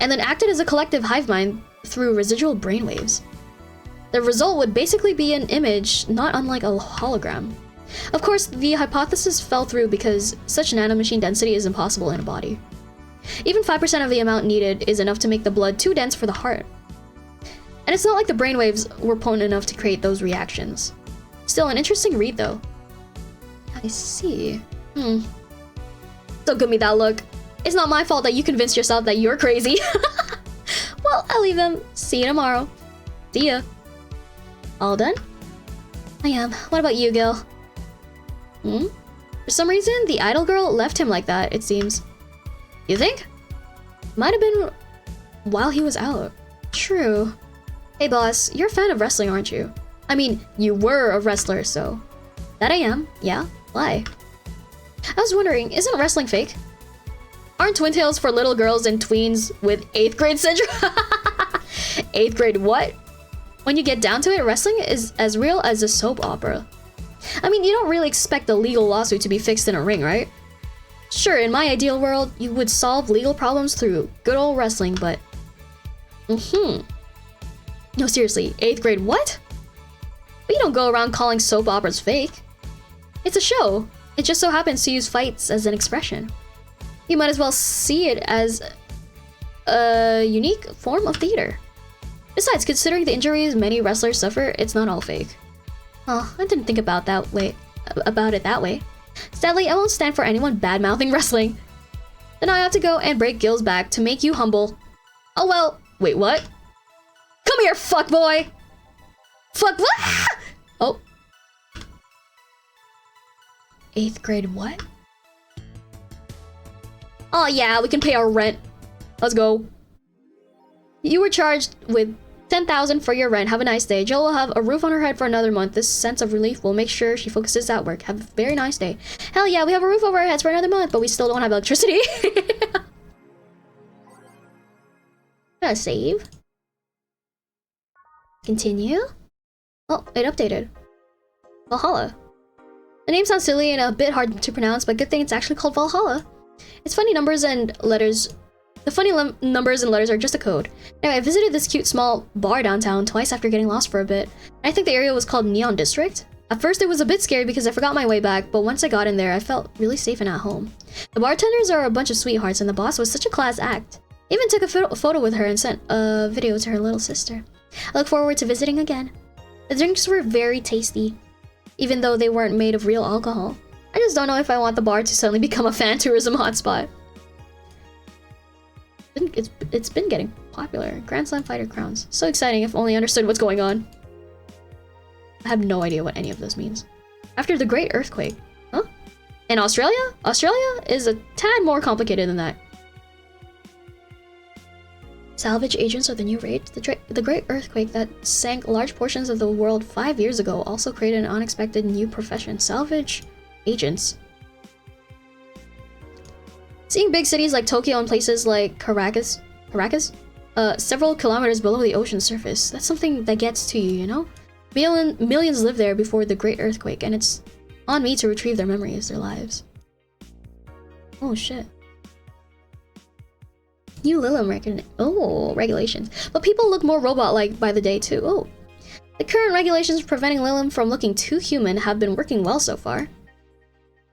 and then acted as a collective hive mind through residual brainwaves. The result would basically be an image not unlike a hologram. Of course, the hypothesis fell through because such nanomachine density is impossible in a body. Even 5% of the amount needed is enough to make the blood too dense for the heart. And it's not like the brainwaves were potent enough to create those reactions. Still, an interesting read though. I see. Don't give me that look. It's not my fault that you convinced yourself that you're crazy. Well, I'll leave him. See you tomorrow. See ya. All done? I am. What about you, Gil? For some reason, the idol girl left him like that, it seems. You think? Might have been while he was out. True. Hey boss, you're a fan of wrestling, aren't you? I mean, you were a wrestler, so... That I am. Yeah? Why? I was wondering, isn't wrestling fake? Aren't twin tails for little girls and tweens with 8th grade syndrome? 8th grade what? When you get down to it, wrestling is as real as a soap opera. I mean, you don't really expect a legal lawsuit to be fixed in a ring, right? Sure, in my ideal world, you would solve legal problems through good old wrestling, but... No, seriously, 8th grade what? We don't go around calling soap operas fake. It's a show. It just so happens to use fights as an expression. You might as well see it as a unique form of theater. Besides, considering the injuries many wrestlers suffer, it's not all fake. Oh, I didn't think about it that way. Sadly, I won't stand for anyone bad-mouthing wrestling. Then I have to go and break Gil's back to make you humble. Oh well, wait, what? Come here, fuckboy! Fuck what? Oh. 8th grade what? Oh yeah, we can pay our rent. Let's go. You were charged with 10,000 for your rent. Have a nice day. Jill will have a roof on her head for another month. This sense of relief will make sure she focuses at work. Have a very nice day. Hell yeah, we have a roof over our heads for another month, but we still don't have electricity. Gonna save. Continue. Oh, it updated. Valhalla. The name sounds silly and a bit hard to pronounce, but good thing it's actually called Valhalla. It's funny numbers and letters. The funny numbers and letters are just a code. Anyway, I visited this cute small bar downtown twice after getting lost for a bit. I think the area was called Neon District. At first it was a bit scary because I forgot my way back, but once I got in there, I felt really safe and at home. The bartenders are a bunch of sweethearts and the boss was such a class act. I even took a photo with her and sent a video to her little sister. I look forward to visiting again. The drinks were very tasty, even though they weren't made of real alcohol. I just don't know if I want the bar to suddenly become a fan tourism hotspot. It's been getting popular. Grand Slam Fighter crowns. So exciting if only I understood what's going on. I have no idea what any of this means. After the Great Earthquake. Huh? In Australia? Australia is a tad more complicated than that. Salvage agents are the new rate. The Great Earthquake that sank large portions of the world 5 years ago also created an unexpected new profession. Salvage agents. Seeing big cities like Tokyo and places like Caracas, several kilometers below the ocean surface, that's something that gets to you, you know? Millions lived there before the Great Earthquake, and it's on me to retrieve their memories, their lives. Oh shit. New Lilim regulations. But people look more robot-like by the day too. Oh. The current regulations preventing Lilim from looking too human have been working well so far.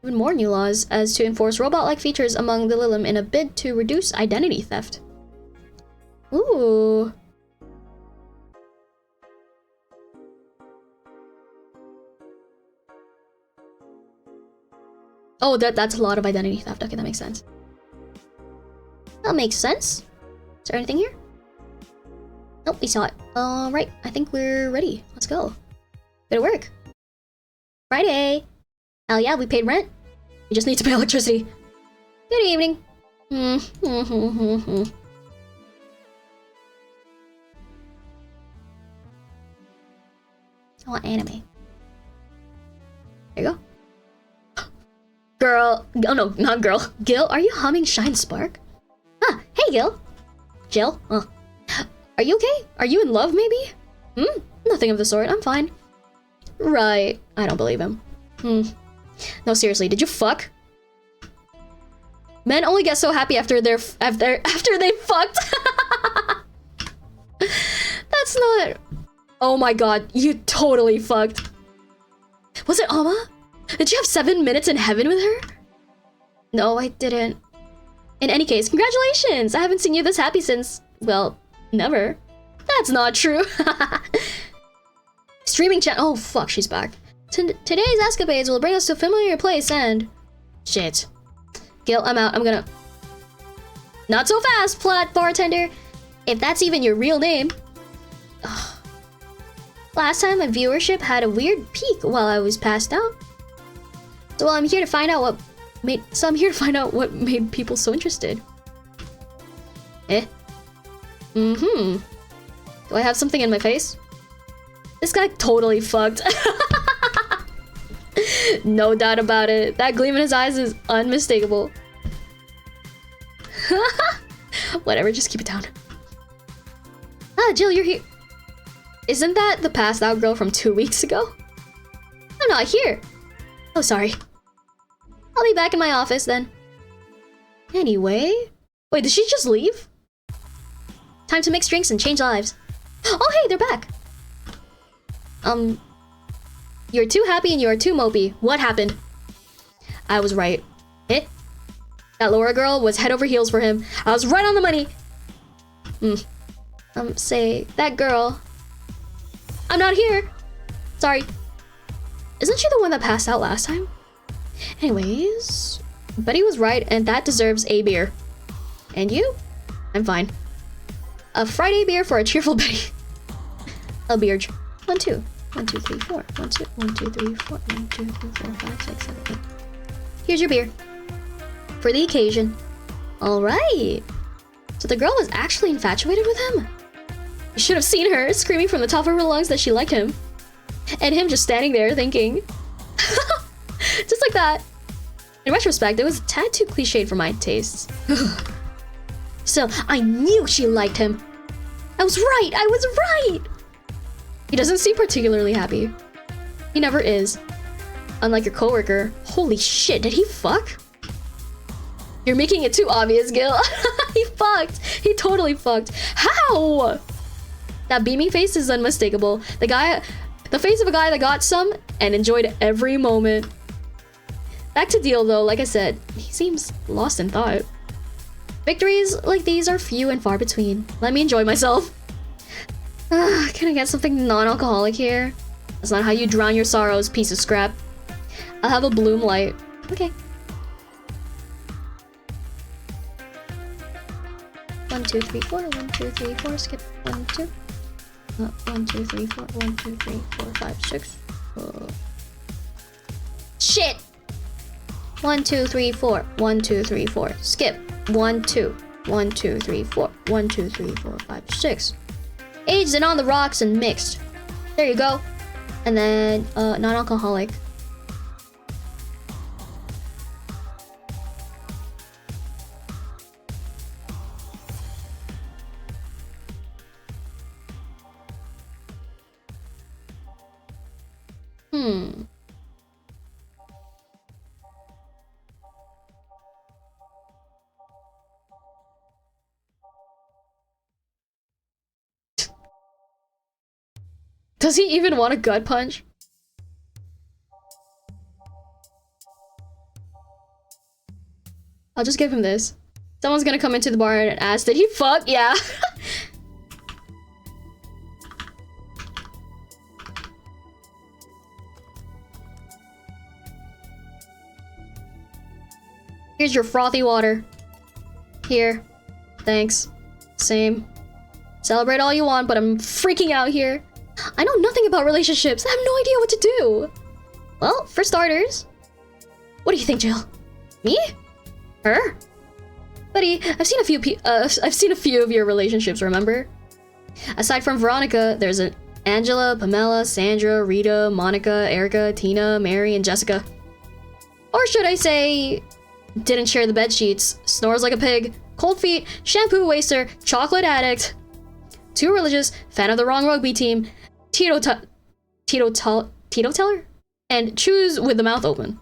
Even more new laws as to enforce robot-like features among the Lilim in a bid to reduce identity theft. Ooh. Oh, that's a lot of identity theft. Okay, that makes sense. That makes sense. Is there anything here? Nope, we saw it. Alright, I think we're ready. Let's go. Good work. Friday. Hell yeah, we paid rent. We just need to pay electricity. Good evening. I want anime. There you go. Girl. Oh no, not girl. Gil, are you humming Shine Spark? Huh, hey Gil. Jill? Are you okay? Are you in love maybe? Nothing of the sort, I'm fine. Right. I don't believe him. No, seriously, did you fuck? Men only get so happy after they fucked. That's not... Oh my god, you totally fucked. Was it Alma? Did you have 7 minutes in heaven with her? No, I didn't. In any case, congratulations! I haven't seen you this happy since... well, never. That's not true. Streaming chat. Oh fuck, she's back. Today's escapades will bring us to a familiar place and... Shit. Gil, I'm out. I'm gonna... Not so fast, Plat Bartender. If that's even your real name. Ugh. Last time my viewership had a weird peak while I was passed out. So I'm here to find out what made people so interested. Do I have something in my face? This guy totally fucked. No doubt about it. That gleam in his eyes is unmistakable. Whatever, just keep it down. Ah, Jill, you're here. Isn't that the passed out girl from 2 weeks ago? I'm not here. Oh, sorry. I'll be back in my office then. Anyway... Wait, did she just leave? Time to mix drinks and change lives. Oh, hey, they're back. You're too happy and you're too mopey. What happened? I was right. That Laura girl was head over heels for him. I was right on the money. Say, that girl... I'm not here. Sorry. Isn't she the one that passed out last time? Anyways... Betty was right, and that deserves a beer. And you? I'm fine. A Friday beer for a cheerful Betty. A beer. 1, 2. 1, 2, 3, 4. 1, 2, 1, 2, 3, 4. 1, 2, 3, 4, 5, 6, 7, 8. Here's your beer. For the occasion. Alright. So the girl was actually infatuated with him? You should have seen her screaming from the top of her lungs that she liked him. And him just standing there thinking. Just like that. In retrospect, it was a tad too cliched for my tastes. Still, I knew she liked him. I was right! I was right! He doesn't seem particularly happy. He never is. Unlike your coworker. Holy shit, did he fuck? You're making it too obvious, Gil. He fucked. He totally fucked. How? That beaming face is unmistakable. The face of a guy that got some and enjoyed every moment. Back to deal though, like I said, he seems lost in thought. Victories like these are few and far between. Let me enjoy myself. Can I get something non-alcoholic here? That's not how you drown your sorrows, piece of scrap. I'll have a bloom light. Okay. 1, 2, 3, 4. 1, 2, 3, 4. Skip 1, 2. 1, 2, 3, 4. 1, 2, 3, 4, 5, 6. Shit! 1, 2, 3, 4. 1, 2, 3, 4. Skip. 1, 2. 1, 2, 3, 4. 1, 2, 3, 4, 5, 6. Aged and on the rocks and mixed. There you go. And then, non-alcoholic. Does he even want a gut punch? I'll just give him this. Someone's gonna come into the bar and ask, did he fuck? Yeah. Here's your frothy water. Here. Thanks. Same. Celebrate all you want, but I'm freaking out here. I know nothing about relationships. I have no idea what to do. Well, for starters, what do you think, Jill? Me? Her? Buddy, I've seen a few of your relationships, remember? Aside from Veronica, there's Angela, Pamela, Sandra, Rita, Monica, Erica, Tina, Mary, and Jessica. Or should I say, didn't share the bed sheets, snores like a pig, cold feet, shampoo waster, chocolate addict, too religious, fan of the wrong rugby team, teetotaler, and chews with the mouth open.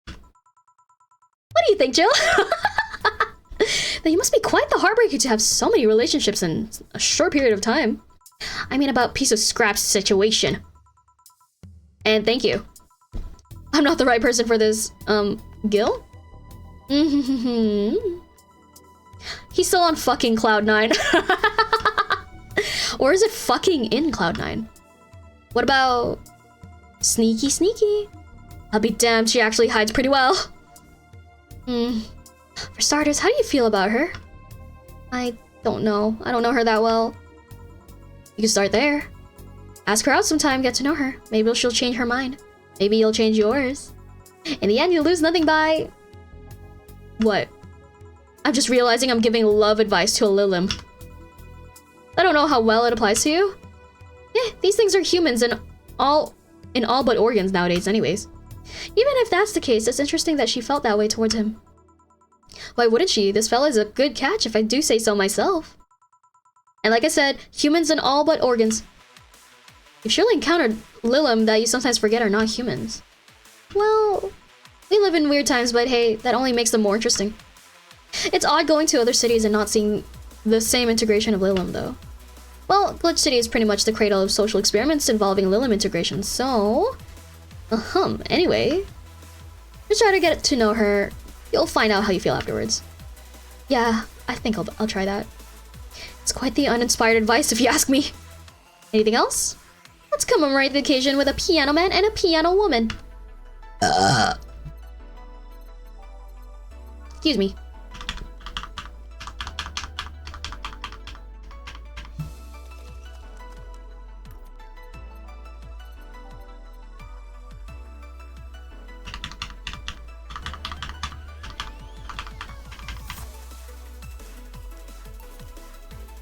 What do you think, Jill? Then you must be quite the heartbreaker to have so many relationships in a short period of time. I mean about piece of scrap situation. And thank you. I'm not the right person for this, Gil? He's still on fucking Cloud 9. Or is it fucking in Cloud 9? What about sneaky sneaky? I'll be damned, she actually hides pretty well. For starters, how do you feel about her? I don't know. I don't know her that well. You can start there. Ask her out sometime, get to know her. Maybe she'll change her mind. Maybe you'll change yours. In the end, you lose nothing by... What? I'm just realizing I'm giving love advice to a Lilim. I don't know how well it applies to you. Yeah, these things are humans and all but organs nowadays anyways. Even if that's the case, it's interesting that she felt that way towards him. Why wouldn't she? This fella is a good catch if I do say so myself. And like I said, humans and all but organs. You've surely encountered Lilim that you sometimes forget are not humans. Well, we live in weird times, but hey, that only makes them more interesting. It's odd going to other cities and not seeing the same integration of Lilim, though. Well, Glitch City is pretty much the cradle of social experiments involving Lilim integration, so... Anyway, just try to get to know her. You'll find out how you feel afterwards. Yeah, I think I'll try that. It's quite the uninspired advice if you ask me. Anything else? Let's commemorate the occasion with a piano man and a piano woman. Excuse me.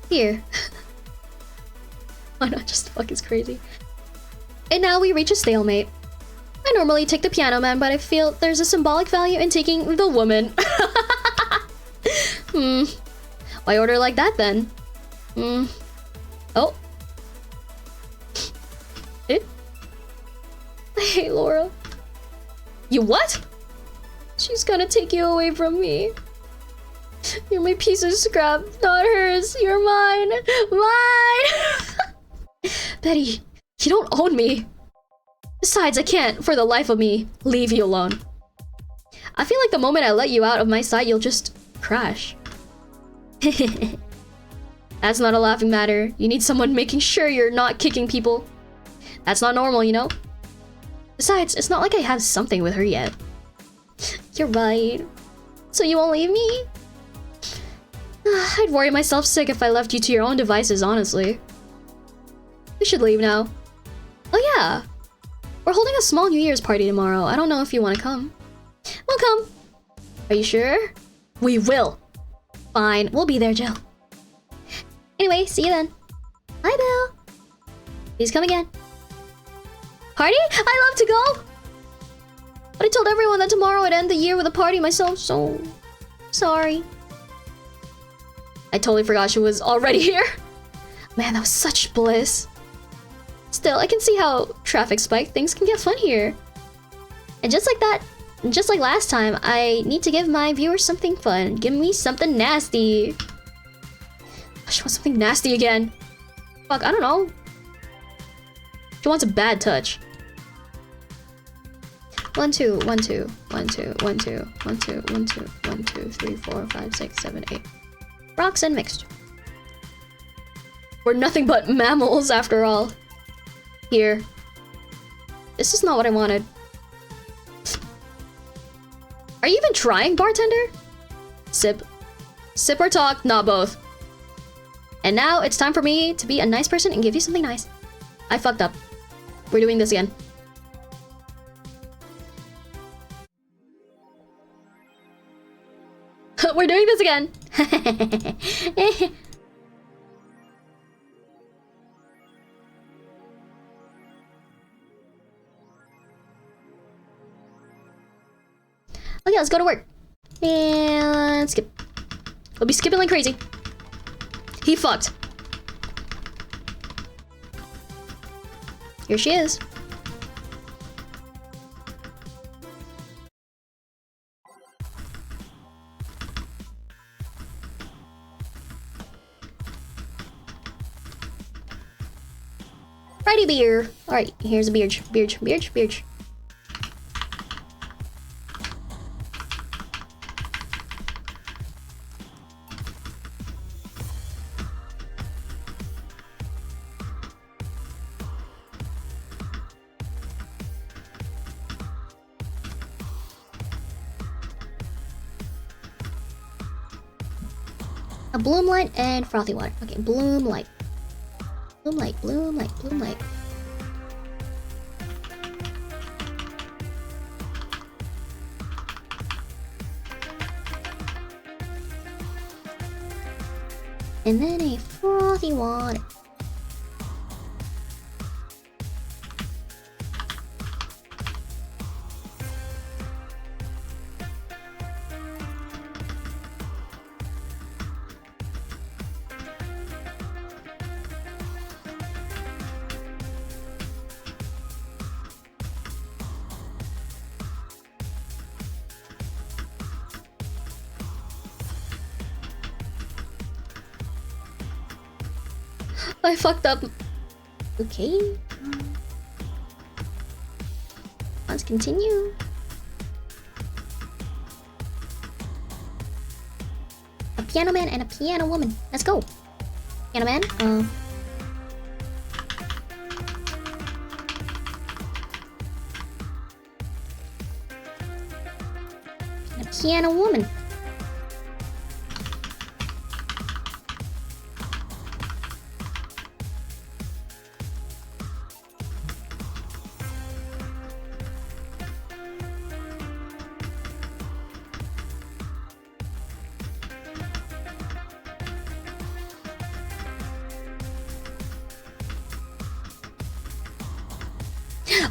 Here. Why not just fuck is crazy. And now we reach a stalemate. I normally take the piano man, but I feel there's a symbolic value in taking the woman. Why order like that then? Oh. It? I hate Laura. You what? She's gonna take you away from me. You're my piece of scrap, not hers. You're mine. Mine! Betty, you don't own me. Besides, I can't, for the life of me, leave you alone. I feel like the moment I let you out of my sight, you'll just crash. That's not a laughing matter. You need someone making sure you're not kicking people. That's not normal, you know? Besides, it's not like I have something with her yet. You're right. So you won't leave me? I'd worry myself sick if I left you to your own devices, honestly. We should leave now. Oh yeah! We're holding a small New Year's party tomorrow. I don't know if you want to come. We'll come. Are you sure? We will. Fine, we'll be there, Jill. Anyway, see you then. Bye, Bill. Please come again. Party? I love to go! But I told everyone that tomorrow I'd end the year with a party myself, so... sorry. I totally forgot she was already here. Man, that was such bliss. Still, I can see how traffic spike things can get fun here. And just like that, just like last time, I need to give my viewers something fun. Give me something nasty. She wants something nasty again. Fuck, I don't know. She wants a bad touch. 1 2 1 2 1 2 1 2 1 2 1 2 1 2 3 4 5 6 7 8. Rocks and mixed. We're nothing but mammals after all. Here. This is not what I wanted. Are you even trying, bartender? Sip. Sip or talk, not both. And now it's time for me to be a nice person and give you something nice. I fucked up. We're doing this again. We're doing this again. Okay, let's go to work. And skip. We'll be skipping like crazy. He fucked. Here she is. Righty beer. Alright, here's a beer. Beer. A bloom light and frothy water. Okay, bloom light. Bloom light. And then a frothy water. I fucked up. Okay. Let's continue. A piano man and a piano woman. Let's go. Piano man. And a piano woman.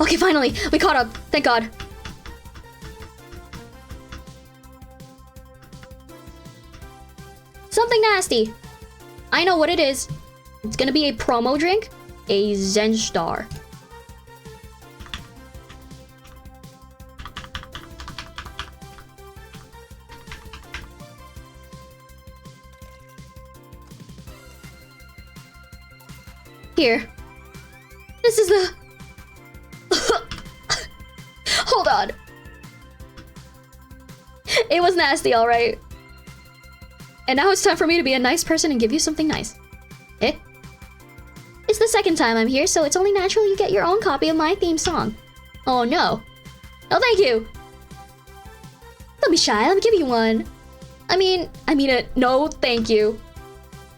Okay, finally, we caught up. Thank God. Something nasty. I know what it is. It's gonna be a promo drink. A Zen Star. Here. This is the... Hold on. It was nasty, alright. And now it's time for me to be a nice person and give you something nice. Eh? It's the second time I'm here, so it's only natural you get your own copy of my theme song. Oh no. No thank you. Don't be shy, let me give you one. I mean it. No thank you.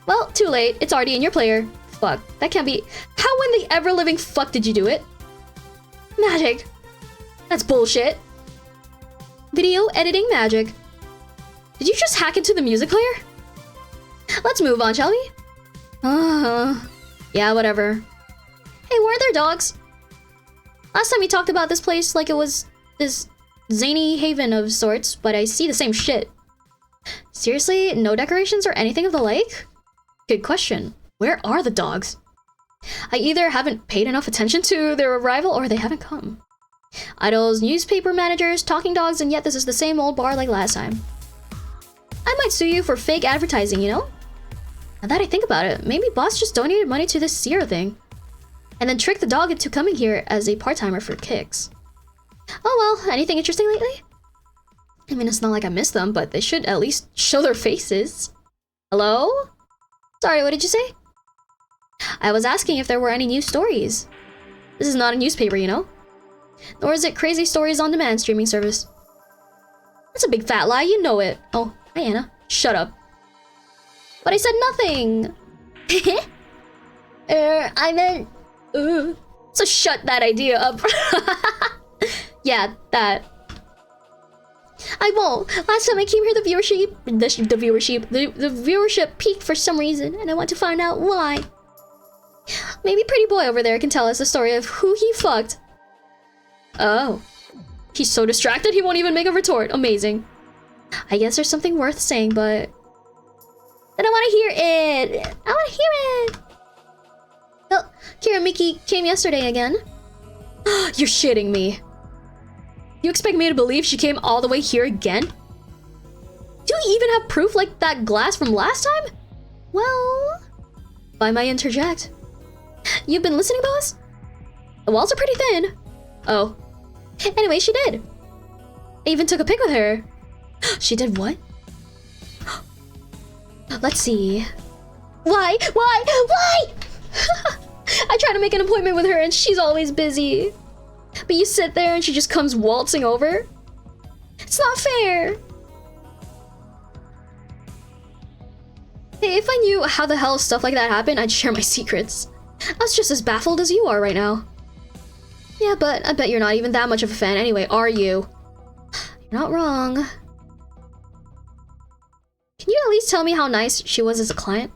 Well, too late. It's already in your player. Fuck. That can't be... How in the ever-living fuck did you do it? Magic. That's bullshit. Video editing magic. Did you just hack into the music player? Let's move on, shall we? Yeah, whatever. Hey, weren't there dogs? Last time we talked about this place like it was this zany haven of sorts, but I see the same shit. Seriously? No decorations or anything of the like? Good question. Where are the dogs? I either haven't paid enough attention to their arrival or they haven't come. Idols, newspaper managers, talking dogs, and yet this is the same old bar like last time. I might sue you for fake advertising, you know? Now that I think about it, maybe boss just donated money to this Sierra thing. And then tricked the dog into coming here as a part-timer for kicks. Oh well, anything interesting lately? I mean, it's not like I miss them, but they should at least show their faces. Hello? Sorry, what did you say? I was asking if there were any new stories. This is not a newspaper, you know? Nor is it Crazy Stories on Demand streaming service. That's a big fat lie, you know it. Oh, hi Anna. Shut up. But I said nothing! I meant... So shut that idea up. Yeah, that. I won't. Last time I came here, the viewership peaked for some reason, and I want to find out why. Maybe Pretty Boy over there can tell us the story of who he fucked. Oh. He's so distracted he won't even make a retort. Amazing. I guess there's something worth saying, but... Then I want to hear it! I want to hear it! Oh, Kira Miki came yesterday again. You're shitting me. You expect me to believe she came all the way here again? Do you even have proof like that glass from last time? Well... If I might interject. You've been listening, boss? The walls are pretty thin. Oh. Anyway, she did. I even took a pic with her. She did what? Let's see. Why? I try to make an appointment with her and she's always busy. But you sit there and she just comes waltzing over? It's not fair. Hey, if I knew how the hell stuff like that happened, I'd share my secrets. I was just as baffled as you are right now. Yeah, but I bet you're not even that much of a fan anyway, are you? You're not wrong. Can you at least tell me how nice she was as a client?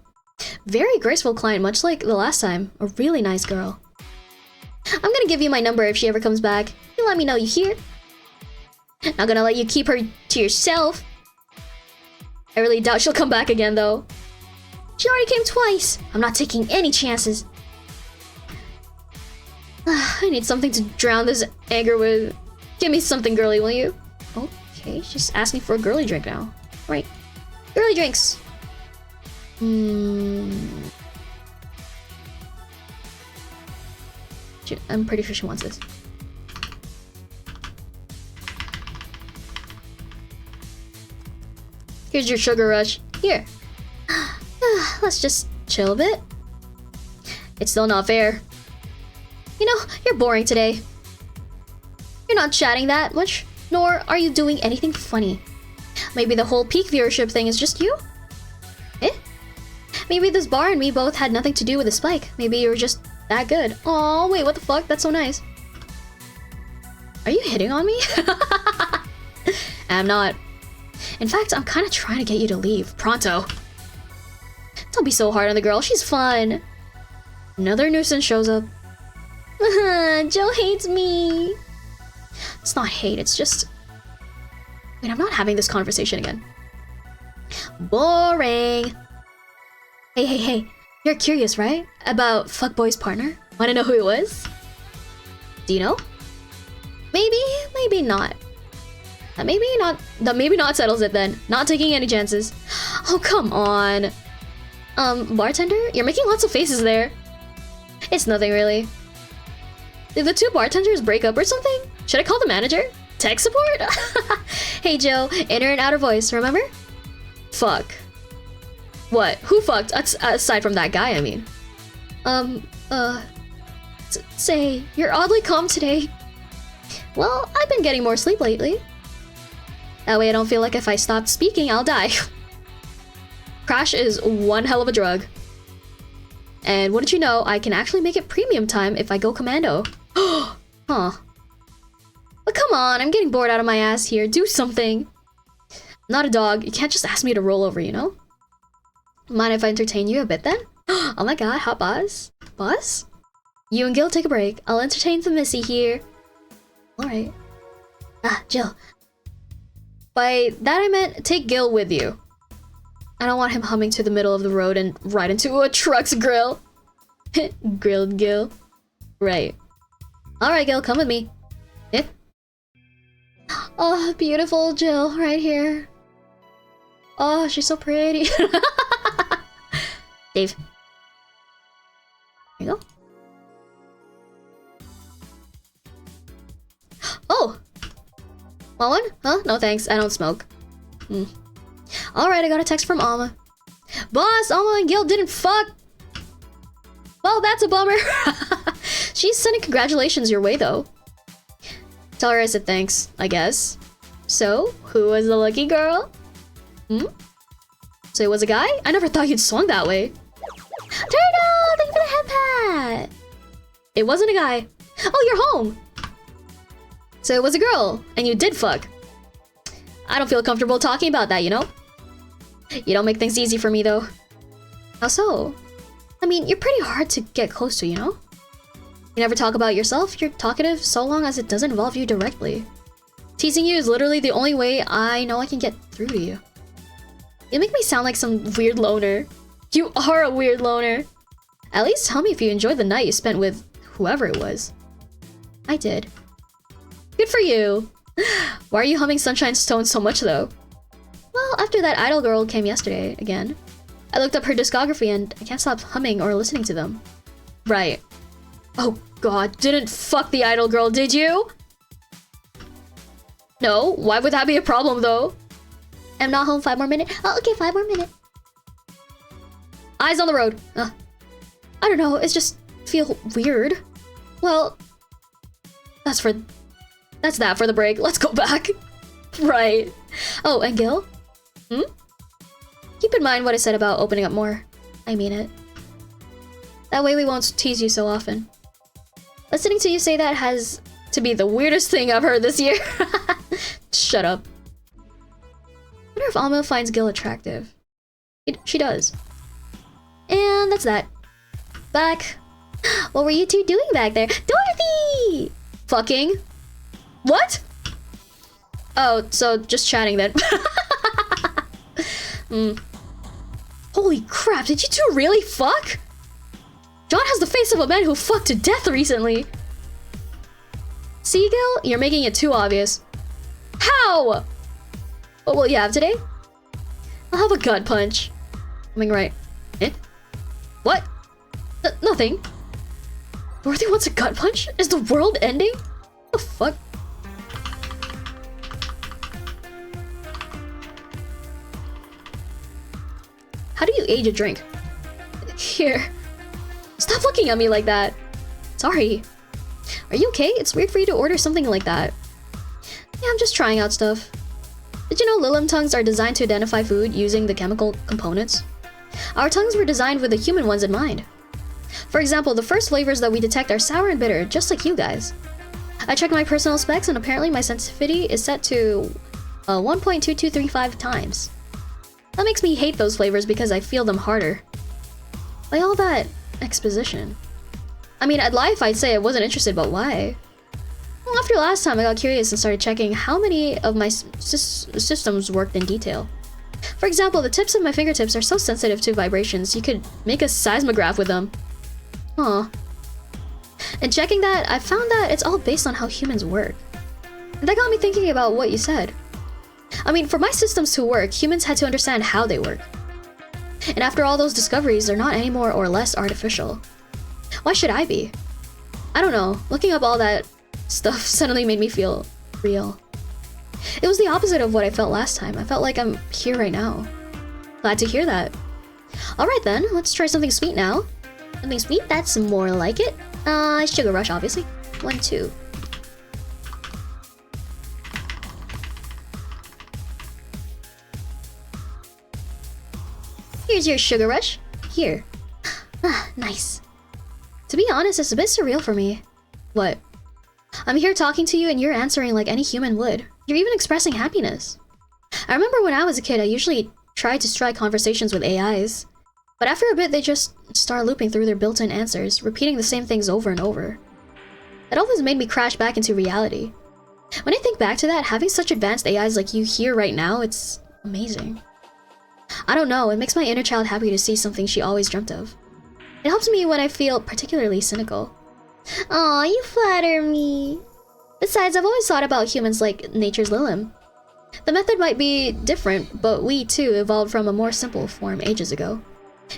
Very graceful client, much like the last time. A really nice girl. I'm gonna give you my number if she ever comes back. You let me know you hear. Not gonna let you keep her to yourself. I really doubt she'll come back again, though. She already came twice. I'm not taking any chances. I need something to drown this anger with. Give me something girly, will you? Okay, she's asking for a girly drink now. Right. Girly drinks. I'm pretty sure she wants this. Here's your sugar rush. Here. Let's just chill a bit. It's still not fair. You know, you're boring today. You're not chatting that much, nor are you doing anything funny. Maybe the whole peak viewership thing is just you? Eh? Maybe this bar and me both had nothing to do with the spike. Maybe you were just that good. Aw, wait, what the fuck? That's so nice. Are you hitting on me? I'm not. In fact, I'm kind of trying to get you to leave. Pronto. Don't be so hard on the girl. She's fun. Another nuisance shows up. Joe hates me. It's not hate, it's just... Wait, I'm not having this conversation again. Boring. Hey. You're curious, right? About Fuckboy's partner? Wanna know who it was? Do you know? Maybe not. Maybe not settles it then. Not taking any chances. Oh, come on. Bartender? You're making lots of faces there. It's nothing really. Did the two bartenders break up or something? Should I call the manager? Tech support? Hey Joe, inner and outer voice, remember? Fuck. What? Who fucked? Aside from that guy, I mean. Say, you're oddly calm today. Well, I've been getting more sleep lately. That way I don't feel like if I stopped speaking, I'll die. Crash is one hell of a drug. And wouldn't you know, I can actually make it premium time if I go commando. Huh. But come on, I'm getting bored out of my ass here. Do something. I'm not a dog. You can't just ask me to roll over, you know? Mind if I entertain you a bit then? Oh my god, hot boss. Boss? You and Gil take a break. I'll entertain the missy here. Alright. Jill. By that I meant take Gil with you. I don't want him humming to the middle of the road and right into a truck's grill. Grilled Gil. Right. Alright, Gil, come with me. Eh? Oh, beautiful Jill, right here. Oh, she's so pretty. Dave. There you go. Oh! Want one? Huh? No thanks, I don't smoke. Alright, I got a text from Alma. Boss, Alma and Gil didn't fuck! Well, that's a bummer. She's sending congratulations your way, though. Tell her I said thanks, I guess. So, who was the lucky girl? So it was a guy? I never thought you'd swung that way. Turtle! Thank you for the head pat! It wasn't a guy. Oh, you're home! So it was a girl, and you did fuck. I don't feel comfortable talking about that, you know? You don't make things easy for me, though. How so? I mean, you're pretty hard to get close to, you know? You never talk about yourself, you're talkative so long as it doesn't involve you directly. Teasing you is literally the only way I know I can get through to you. You make me sound like some weird loner. You are a weird loner. At least tell me if you enjoyed the night you spent with whoever it was. I did. Good for you. Why are you humming Sunshine's Stone so much, though? Well, after that idol girl came yesterday, again, I looked up her discography and I can't stop humming or listening to them. Right. Oh god, didn't fuck the idol girl, did you? No, why would that be a problem, though? I'm not home 5 more minutes. Oh, okay, 5 more minutes. Eyes on the road. I don't know, it's just feel weird. Well, that's that for the break. Let's go back. Right. Oh, and Gil? Keep in mind what I said about opening up more. I mean it. That way we won't tease you so often. Listening to you say that has to be the weirdest thing I've heard this year. Shut up. I wonder if Alma finds Gil attractive. She does. And that's that. Back. What were you two doing back there? Dorothy! Fucking. What? Oh, so just chatting then. Holy crap, did you two really fuck? John has the face of a man who fucked to death recently. See, Gil? You're making it too obvious. How? What will you have today? I'll have a gut punch. Coming right. Eh? What? Nothing. Dorothy wants a gut punch? Is the world ending? What the fuck? How do you age a drink? Here. Stop looking at me like that. Sorry. Are you okay? It's weird for you to order something like that. Yeah, I'm just trying out stuff. Did you know Lilim tongues are designed to identify food using the chemical components? Our tongues were designed with the human ones in mind. For example, the first flavors that we detect are sour and bitter, just like you guys. I checked my personal specs and apparently my sensitivity is set to 1.2235 times. That makes me hate those flavors because I feel them harder. By all that exposition. I mean, I'd lie if I'd say I wasn't interested, but why? Well, after last time, I got curious and started checking how many of my systems worked in detail. For example, the tips of my fingertips are so sensitive to vibrations, you could make a seismograph with them. Aw. And checking that, I found that it's all based on how humans work. And that got me thinking about what you said. I mean, for my systems to work, humans had to understand how they work. And after all those discoveries, they're not any more or less artificial. Why should I be? I don't know, looking up all that stuff suddenly made me feel real. It was the opposite of what I felt last time. I felt like I'm here right now. Glad to hear that. Alright then, let's try something sweet now. Something sweet? That's more like it. Sugar Rush, obviously. 1, 2. Here's your Sugar Rush. Here. Ah, nice. To be honest, it's a bit surreal for me. What? I'm here talking to you and you're answering like any human would. You're even expressing happiness. I remember when I was a kid, I usually tried to strike conversations with AIs. But after a bit, they just start looping through their built-in answers, repeating the same things over and over. It always made me crash back into reality. When I think back to that, having such advanced AIs like you here right now, it's amazing. I don't know, it makes my inner child happy to see something she always dreamt of. It helps me when I feel particularly cynical. Aw, you flatter me. Besides, I've always thought about humans like nature's Lilim. The method might be different, but we too evolved from a more simple form ages ago.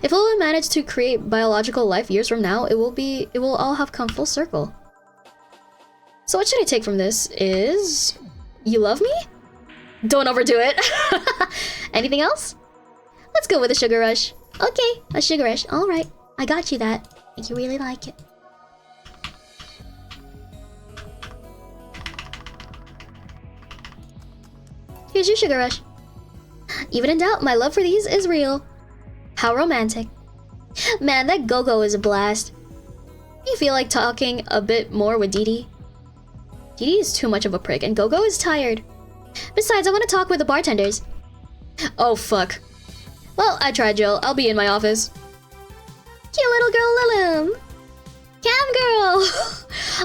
If Lilim managed to create biological life years from now, it will all have come full circle. So what should I take from this is... You love me? Don't overdo it. Anything else? Let's go with a Sugar Rush. Okay, a Sugar Rush. Alright, I got you that. I think you really like it. Here's your Sugar Rush. Even in doubt, my love for these is real. How romantic. Man, that Go-Go is a blast. You feel like talking a bit more with Dee Dee? Dee Dee is too much of a prick and Go-Go is tired. Besides, I want to talk with the bartenders. Oh, fuck. Well, I tried, Jill. I'll be in my office. Cute little girl Lilim. Cam girl.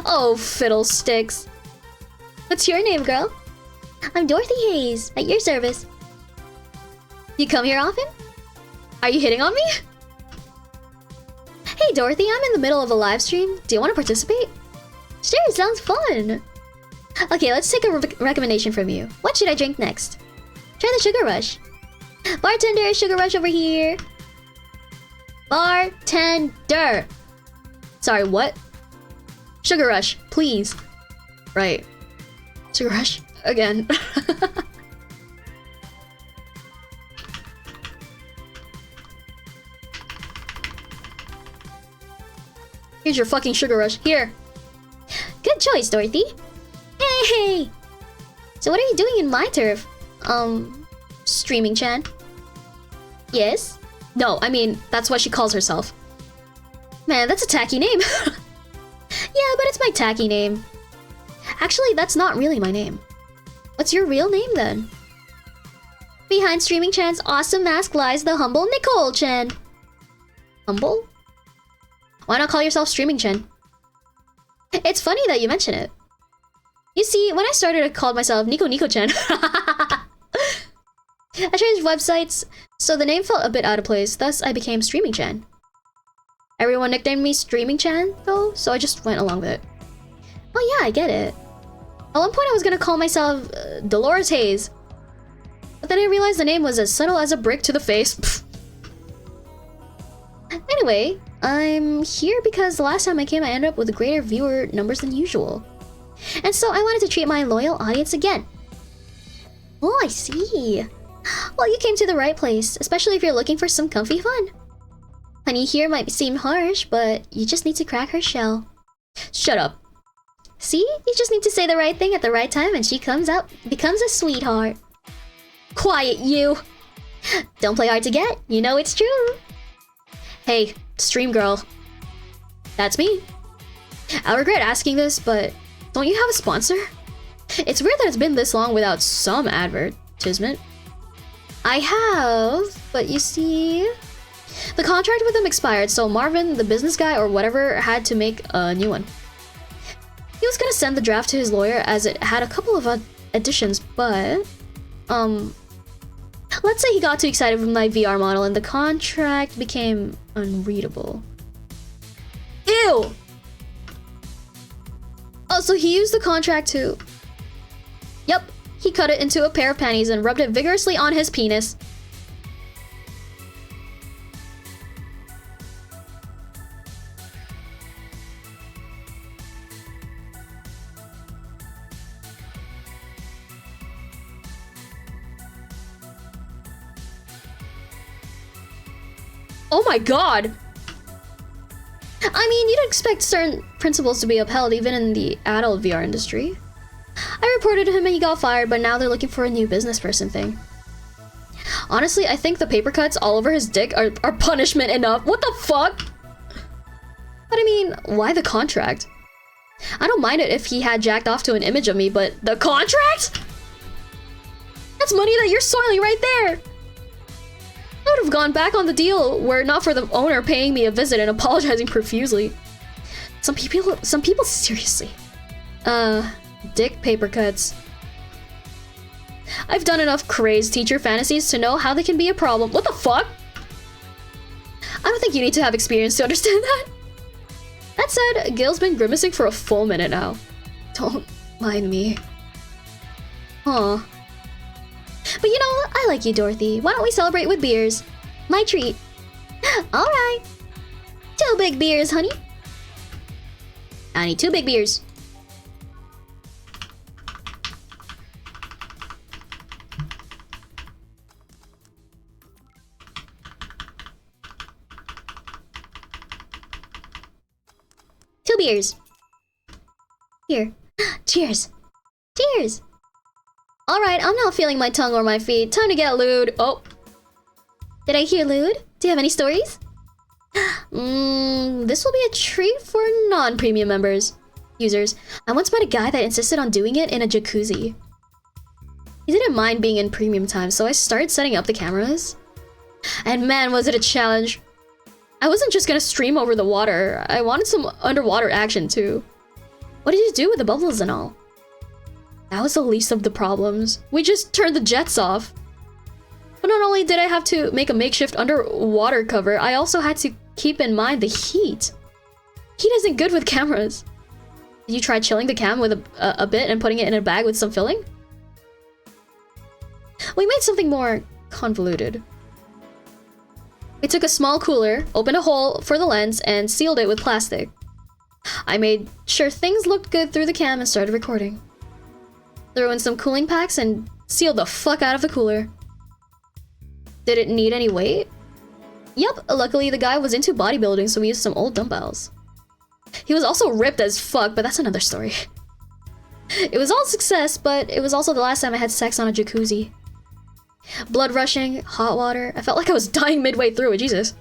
Oh, fiddlesticks. What's your name, girl? I'm Dorothy Hayes, at your service. You come here often? Are you hitting on me? Hey, Dorothy, I'm in the middle of a live stream. Do you want to participate? Sure, sounds fun. Okay, let's take a recommendation from you. What should I drink next? Try the Sugar Rush. Bartender, Sugar Rush over here. Bartender. Sorry, what? Sugar Rush, please. Right. Sugar Rush, again. Here's your fucking Sugar Rush. Here. Good choice, Dorothy. Hey! So what are you doing in my turf? Streaming Chan? Yes? No, I mean, that's what she calls herself. Man, that's a tacky name. Yeah, but it's my tacky name. Actually, that's not really my name. What's your real name then? Behind Streaming Chan's awesome mask lies the humble Nicole Chan. Humble? Why not call yourself Streaming Chan? It's funny that you mention it. You see, when I started, I called myself Nico Chan. I changed websites, so the name felt a bit out of place, thus I became Streaming Chan. Everyone nicknamed me Streaming Chan, though, so I just went along with it. Oh yeah, I get it. At one point I was gonna call myself Dolores Hayes. But then I realized the name was as subtle as a brick to the face. Anyway, I'm here because the last time I came I ended up with greater viewer numbers than usual. And so I wanted to treat my loyal audience again. Oh, I see. Well, you came to the right place, especially if you're looking for some comfy fun. Honey here might seem harsh, but you just need to crack her shell. Shut up. See? You just need to say the right thing at the right time and she comes out, becomes a sweetheart. Quiet, you! Don't play hard to get, you know it's true. Hey, stream girl. That's me. I regret asking this, but don't you have a sponsor? It's weird that it's been this long without some advertisement. I have, but you see... The contract with them expired, so Marvin, the business guy or whatever, had to make a new one. He was gonna send the draft to his lawyer as it had a couple of additions, but... Let's say he got too excited with my VR model and the contract became unreadable. Ew! Oh, so he used the contract to... Yep, he cut it into a pair of panties and rubbed it vigorously on his penis. Oh my god! I mean, you'd expect certain principles to be upheld even in the adult VR industry. I reported him and he got fired, but now they're looking for a new business person thing. Honestly, I think the paper cuts all over his dick are punishment enough. What the fuck? But I mean, why the contract? I don't mind it if he had jacked off to an image of me, but the contract? That's money that you're soiling right there! I would have gone back on the deal were it not for the owner paying me a visit and apologizing profusely. Some people seriously. Dick paper cuts. I've done enough crazed teacher fantasies to know how they can be a problem. What the fuck? I don't think you need to have experience to understand that. That said, Gil's been grimacing for a full minute now. Don't mind me. Huh. But you know, I like you, Dorothy. Why don't we celebrate with beers? My treat. Alright. 2 big beers, honey. I need 2 big beers. Two beers. Here. Cheers. Cheers. Alright, I'm not feeling my tongue or my feet. Time to get lewd. Oh. Did I hear lewd? Do you have any stories? This will be a treat for non-premium users. I once met a guy that insisted on doing it in a jacuzzi. He didn't mind being in premium time, so I started setting up the cameras. And man, was it a challenge. I wasn't just gonna stream over the water. I wanted some underwater action too. What did you do with the bubbles and all? That was the least of the problems. We just turned the jets off. But not only did I have to make a makeshift underwater cover, I also had to keep in mind the heat. Heat isn't good with cameras. Did you try chilling the cam with a bit and putting it in a bag with some filling? We made something more convoluted. We took a small cooler, opened a hole for the lens, and sealed it with plastic. I made sure things looked good through the cam and started recording. Threw in some cooling packs and sealed the fuck out of the cooler. Did it need any weight? Yup, luckily the guy was into bodybuilding, so we used some old dumbbells. He was also ripped as fuck, but that's another story. It was all a success, but it was also the last time I had sex on a jacuzzi. Blood rushing, hot water. I felt like I was dying midway through it, Jesus.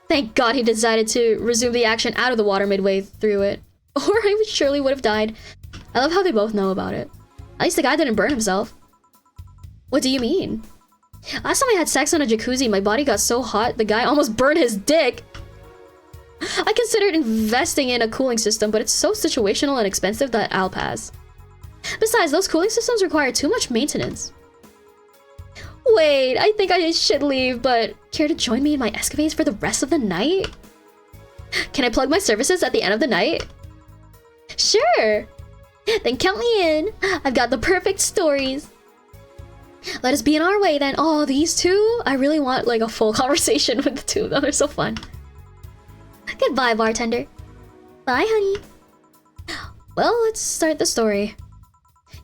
Thank God he decided to resume the action out of the water midway through it. Or I surely would have died. I love how they both know about it. At least the guy didn't burn himself. What do you mean? Last time I had sex on a jacuzzi, my body got so hot, the guy almost burned his dick. I considered investing in a cooling system, but it's so situational and expensive that I'll pass. Besides, those cooling systems require too much maintenance. Wait, I think I should leave, but care to join me in my escapades for the rest of the night? Can I plug my services at the end of the night? Sure! Then count me in. I've got the perfect stories. Let us be on our way then. Oh, these two? I really want like a full conversation with the two of them. They're so fun. Goodbye, bartender. Bye, honey. Well, let's start the story.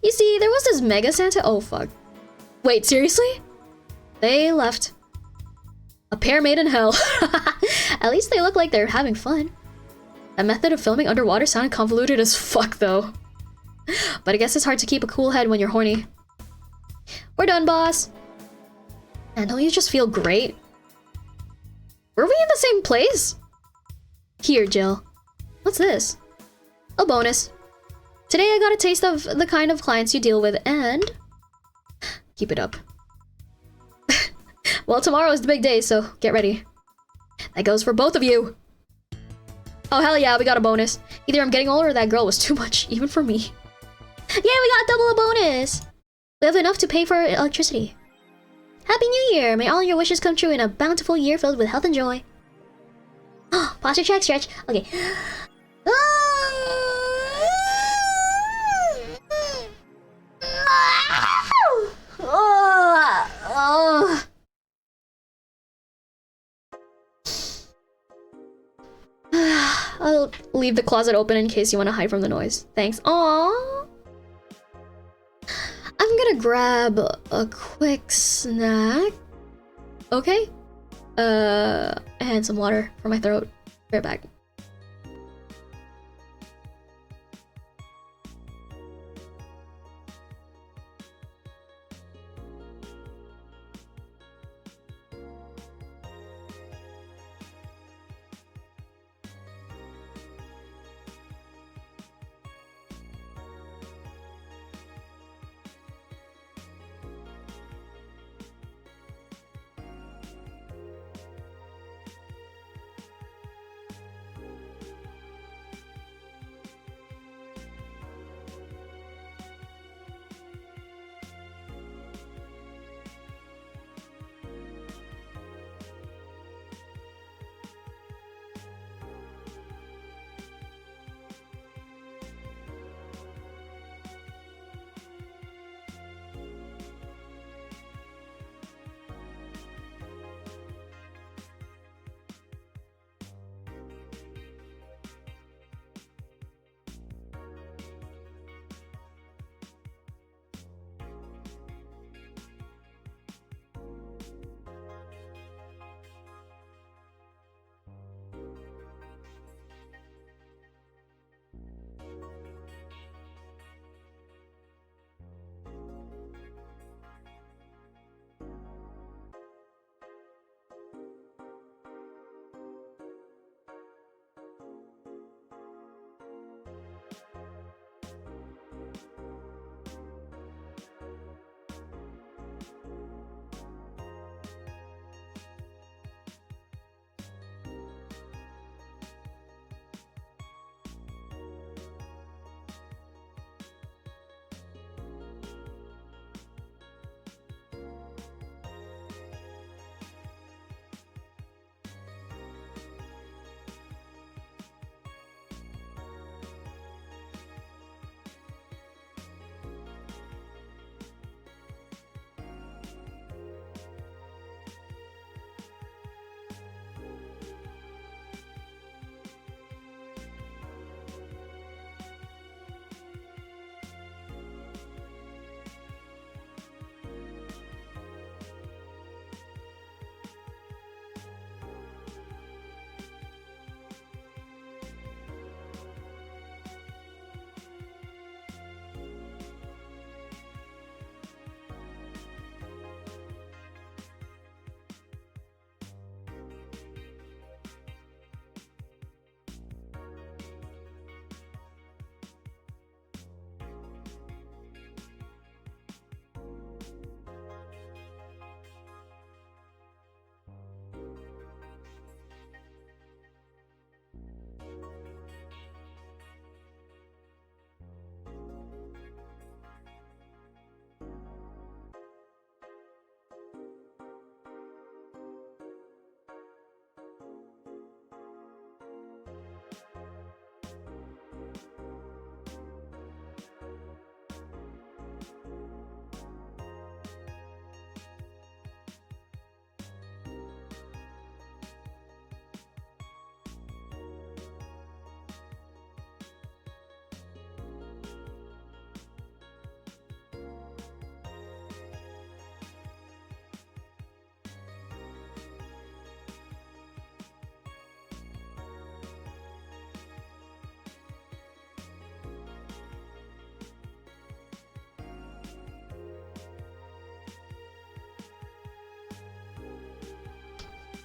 You see, there was this mega Santa. Oh, fuck. Wait, seriously? They left. A pair made in hell. At least they look like they're having fun. That method of filming underwater sounded convoluted as fuck, though. But I guess it's hard to keep a cool head when you're horny. We're done, boss. And don't you just feel great? Were we in the same place? Here, Jill. What's this? A bonus. Today I got a taste of the kind of clients you deal with and... keep it up. Well, tomorrow is the big day, so get ready. That goes for both of you. Oh, hell yeah, we got a bonus. Either I'm getting older or that girl was too much, even for me. Yeah, we got double a bonus. We have enough to pay for electricity. Happy New Year! May all your wishes come true in a bountiful year filled with health and joy. Posture check, stretch. Okay. I'll leave the closet open in case you want to hide from the noise. Thanks. Aww. I'm gonna grab a quick snack. Okay. And some water for my throat. Right back.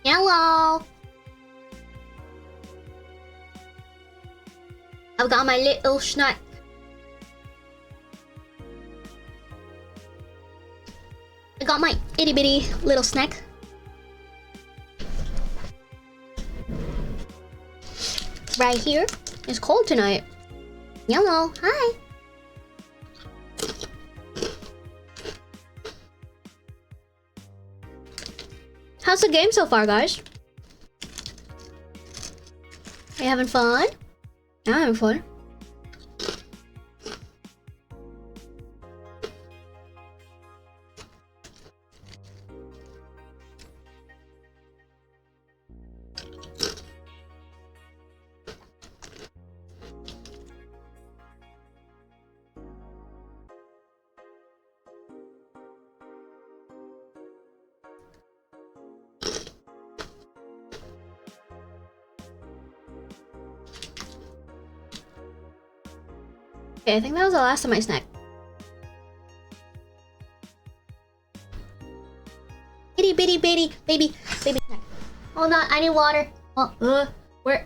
Hello. I've got my little snack. I got my itty bitty little snack. Right here. It's cold tonight. Yellow, hi. How's the game so far, guys? Are you having fun? I'm having fun. Okay, I think that was the last of my snack. Itty bitty baby snack. Hold on, I need water. Oh, where?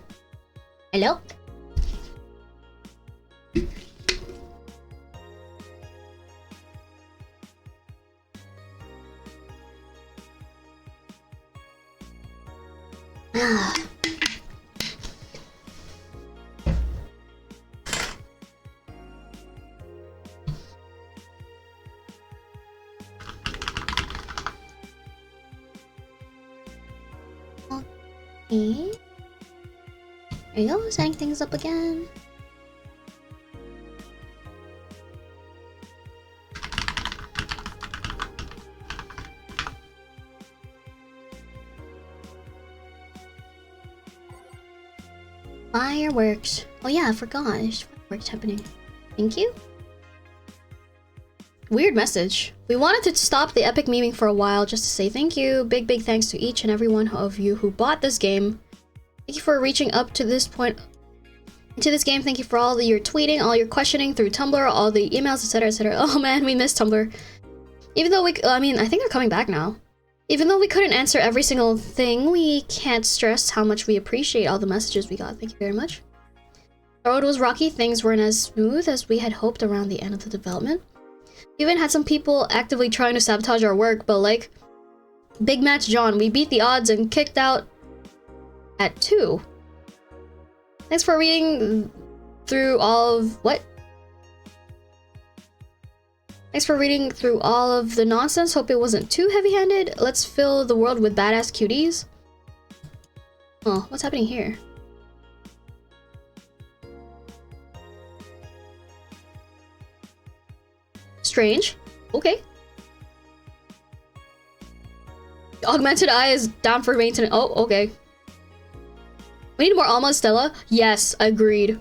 Hello? Okay. There you go, setting things up again. Fireworks. Oh yeah, I forgot. There's fireworks happening. Thank you. Weird message. We wanted to stop the epic memeing for a while just to say thank you. Big thanks to each and every one of you who bought this game. Thank you for reaching up to this point into this game. Thank you for all your tweeting, all your questioning through Tumblr, all the emails, etc, etc. Oh man, we missed Tumblr. Even though I think they're coming back now. Even though we couldn't answer every single thing, we can't stress how much we appreciate all the messages we got. Thank you very much. The road was rocky. Things weren't as smooth as we had hoped around the end of the development. We even had some people actively trying to sabotage our work, but like Big Match John, we beat the odds and kicked out at 2. Thanks for reading through all of what? Thanks for reading through all of the nonsense. Hope it wasn't too heavy-handed. Let's fill the world with badass cuties. Oh, what's happening here? Strange. Okay. Augmented eye is down for maintenance. Oh, okay. We need more Alma Stella? Yes, agreed.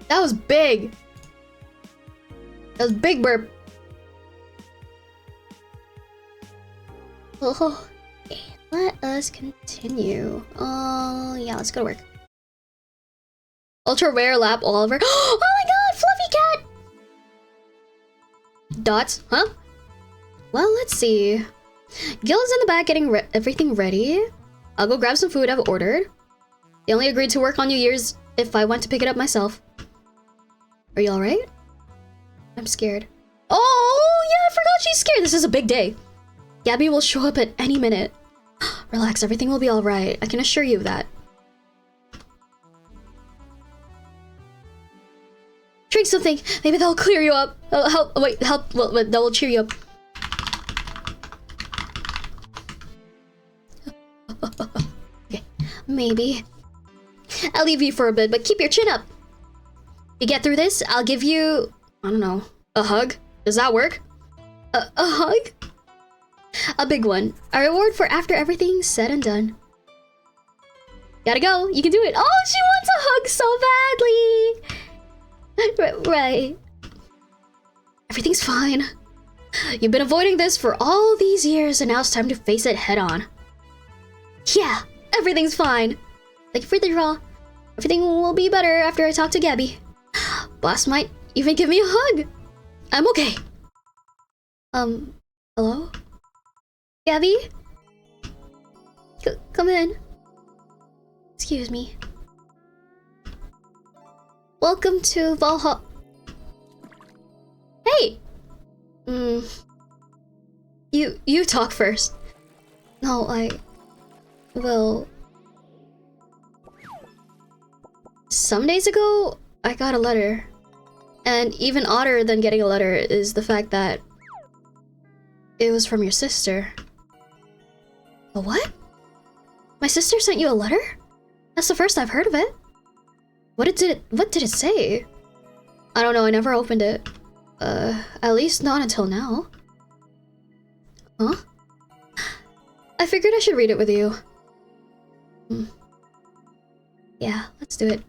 That was big. That was big burp. Oh, okay. Let us continue. Oh, yeah, let's go to work. Ultra rare lap Oliver. Oh my god, fluffy cat! Dots, huh? Well, let's see. Gil is in the back getting everything ready. I'll go grab some food I've ordered. They only agreed to work on New Year's if I went to pick it up myself. Are you alright? I'm scared. Oh, yeah, I forgot she's scared. This is a big day. Gabby will show up at any minute. Relax, everything will be alright. I can assure you of that. Drink something. Maybe that'll clear you up. Help. Wait, help. Well, that will cheer you up. Okay, maybe. I'll leave you for a bit, but keep your chin up. If you get through this, I'll give you, I don't know, a hug. Does that work? A hug? A big one. A reward for after everything's said and done. Gotta go. You can do it. Oh, she wants a hug so badly. Right. Everything's fine. You've been avoiding this for all these years, and now it's time to face it head on. Yeah, everything's fine. Thank you for the draw. Everything will be better after I talk to Gabby. Boss might even give me a hug. I'm okay. Hello? Gabby? Come in. Excuse me. Welcome to Valhalla. Hey! You talk first. No, I will. Some days ago, I got a letter. And even odder than getting a letter is the fact that it was from your sister. A what? My sister sent you a letter? That's the first I've heard of it. What did it say? I don't know, I never opened it. At least not until now. Huh? I figured I should read it with you. Yeah, let's do it.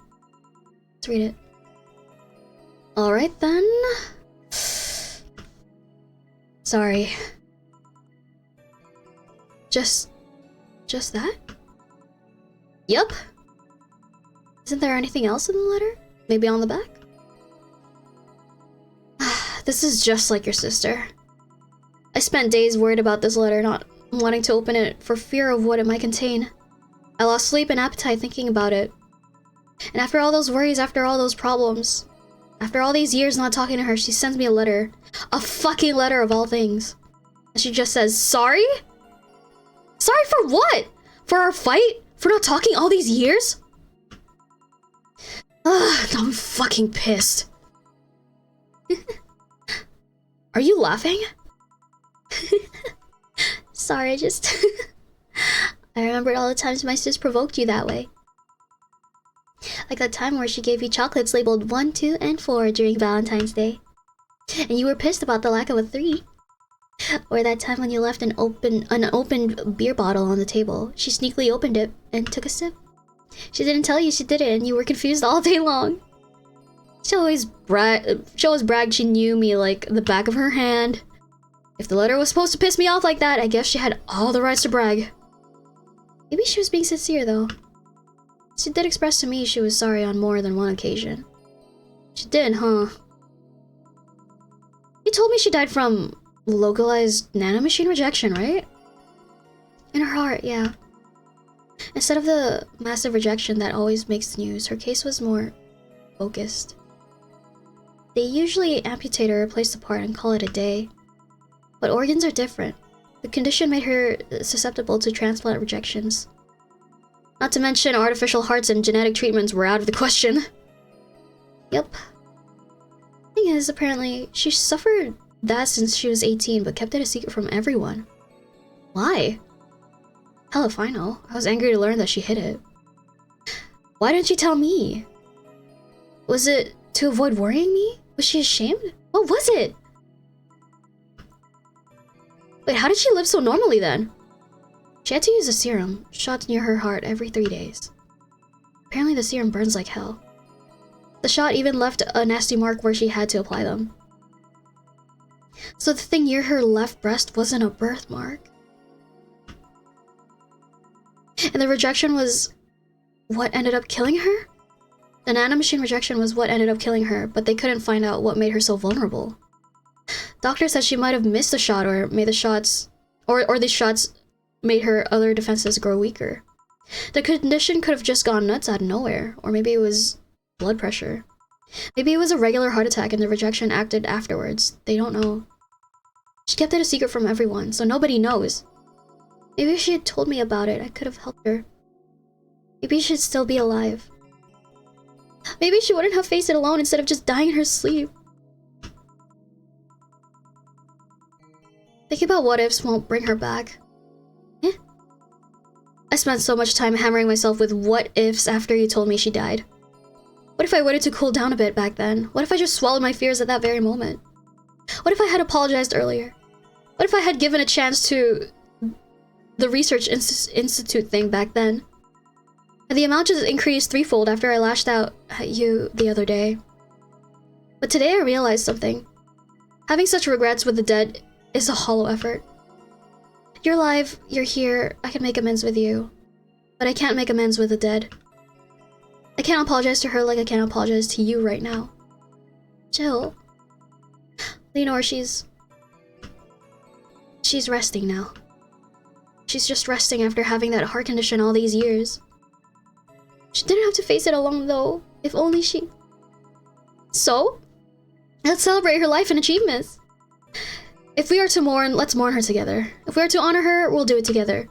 Let's read it. Alright then. Sorry. Just that? Yup. Isn't there anything else in the letter? Maybe on the back? This is just like your sister. I spent days worried about this letter, not wanting to open it for fear of what it might contain. I lost sleep and appetite thinking about it. And after all those worries, after all those problems, after all these years not talking to her, she sends me a letter. A fucking letter of all things. And she just says, sorry? Sorry for what? For our fight? For not talking all these years? Ugh, I'm fucking pissed. Are you laughing? Sorry, I just... I remembered all the times my sis provoked you that way. Like that time where she gave you chocolates labeled 1, 2, and 4 during Valentine's Day. And you were pissed about the lack of a 3. Or that time when you left an unopened beer bottle on the table. She sneakily opened it and took a sip. She didn't tell you she did it and you were confused all day long. She always bragged she knew me like the back of her hand. If the letter was supposed to piss me off like that, I guess she had all the rights to brag. Maybe she was being sincere though. She did express to me she was sorry on more than one occasion. She did, huh? You told me she died from localized nanomachine rejection, right? In her heart, yeah. Instead of the massive rejection that always makes the news, her case was more focused. They usually amputate or replace the part and call it a day. But organs are different. The condition made her susceptible to transplant rejections. Not to mention artificial hearts and genetic treatments were out of the question. Yep. Thing is, apparently, she suffered that since she was 18 but kept it a secret from everyone. Why? Hell if I know. I was angry to learn that she hid it. Why didn't she tell me? Was it to avoid worrying me? Was she ashamed? What was it? Wait, how did she live so normally then? She had to use a serum, shot near her heart every 3 days. Apparently the serum burns like hell. The shot even left a nasty mark where she had to apply them. So the thing near her left breast wasn't a birthmark. And the rejection was what ended up killing her? The nanomachine rejection was what ended up killing her, but they couldn't find out what made her so vulnerable. Doctor said she might have missed a shot or made the shots, or these shots made her other defenses grow weaker. The condition could have just gone nuts out of nowhere, or maybe it was blood pressure. Maybe it was a regular heart attack and the rejection acted afterwards. They don't know. She kept it a secret from everyone, so nobody knows. Maybe if she had told me about it, I could have helped her. Maybe she'd still be alive. Maybe she wouldn't have faced it alone instead of just dying in her sleep. Thinking about what ifs won't bring her back. I spent so much time hammering myself with what ifs after you told me she died. What if I waited to cool down a bit back then? What if I just swallowed my fears at that very moment? What if I had apologized earlier? What if I had given a chance to the research institute thing back then? And the amount just increased threefold after I lashed out at you the other day. But today I realized something. Having such regrets with the dead is a hollow effort. You're alive, you're here, I can make amends with you. But I can't make amends with the dead. I can't apologize to her like I can't apologize to you right now. Jill. Leonor, she's resting now. She's just resting after having that heart condition all these years. She didn't have to face it alone though, if only she... So? Let's celebrate her life and achievements. If we are to mourn, let's mourn her together. If we are to honor her, we'll do it together.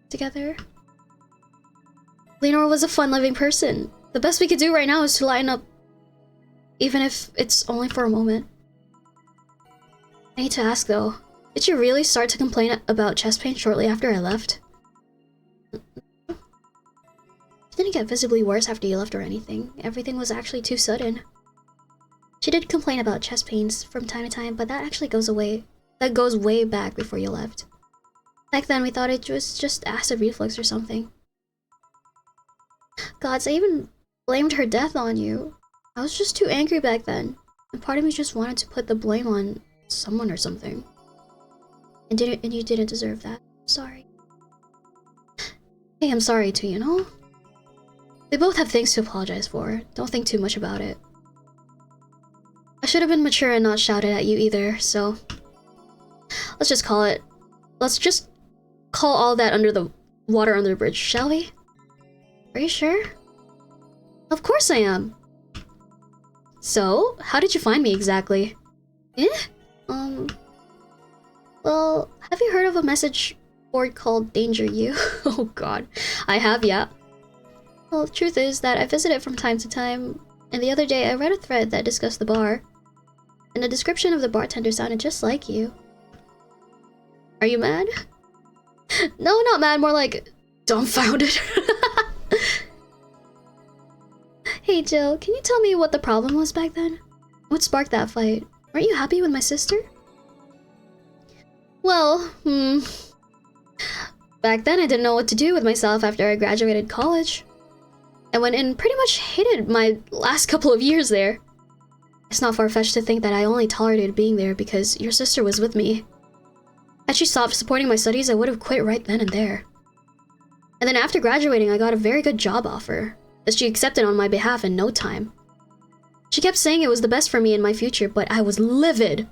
Together? Leonor was a fun-loving person. The best we could do right now is to lighten up, even if it's only for a moment. I need to ask though, did you really start to complain about chest pain shortly after I left? It didn't get visibly worse after you left or anything. Everything was actually too sudden. She did complain about chest pains from time to time, but that actually goes away. That goes way back before you left. Back then we thought it was just acid reflux or something. Gods, I even blamed her death on you. I was just too angry back then, and part of me just wanted to put the blame on someone or something. And you didn't deserve that. Sorry. Hey, I'm sorry too, you know? We both have things to apologize for. Don't think too much about it. I should have been mature and not shouted at you either, so... Let's just call all that under the water under the bridge, shall we? Are you sure? Of course I am! So, how did you find me exactly? Eh? Well, have you heard of a message board called Danger You? Oh god. I have, yeah. Well, the truth is that I visit it from time to time, and the other day I read a thread that discussed the bar, and the description of the bartender sounded just like you. Are you mad? No, not mad, more like dumbfounded. Hey Jill, can you tell me what the problem was back then? What sparked that fight? Weren't you happy with my sister? Well, back then I didn't know what to do with myself after I graduated college. I went in pretty much hated my last couple of years there. It's not far-fetched to think that I only tolerated being there because your sister was with me. Had she stopped supporting my studies, I would have quit right then and there. And then after graduating, I got a very good job offer that she accepted on my behalf in no time. She kept saying it was the best for me and my future, but I was livid.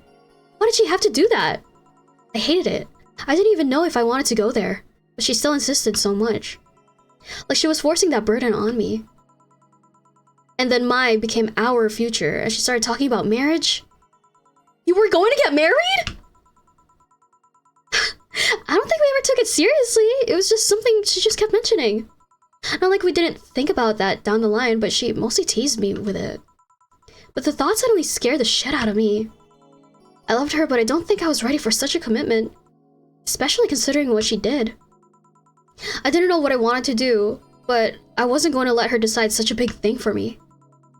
Why did she have to do that? I hated it. I didn't even know if I wanted to go there, but she still insisted so much. Like she was forcing that burden on me. And then my became our future as she started talking about marriage. You were going to get married? I don't think we ever took it seriously. It was just something she just kept mentioning. Not like we didn't think about that down the line, but she mostly teased me with it. But the thought suddenly scared the shit out of me. I loved her, but I don't think I was ready for such a commitment. Especially considering what she did. I didn't know what I wanted to do, but I wasn't going to let her decide such a big thing for me.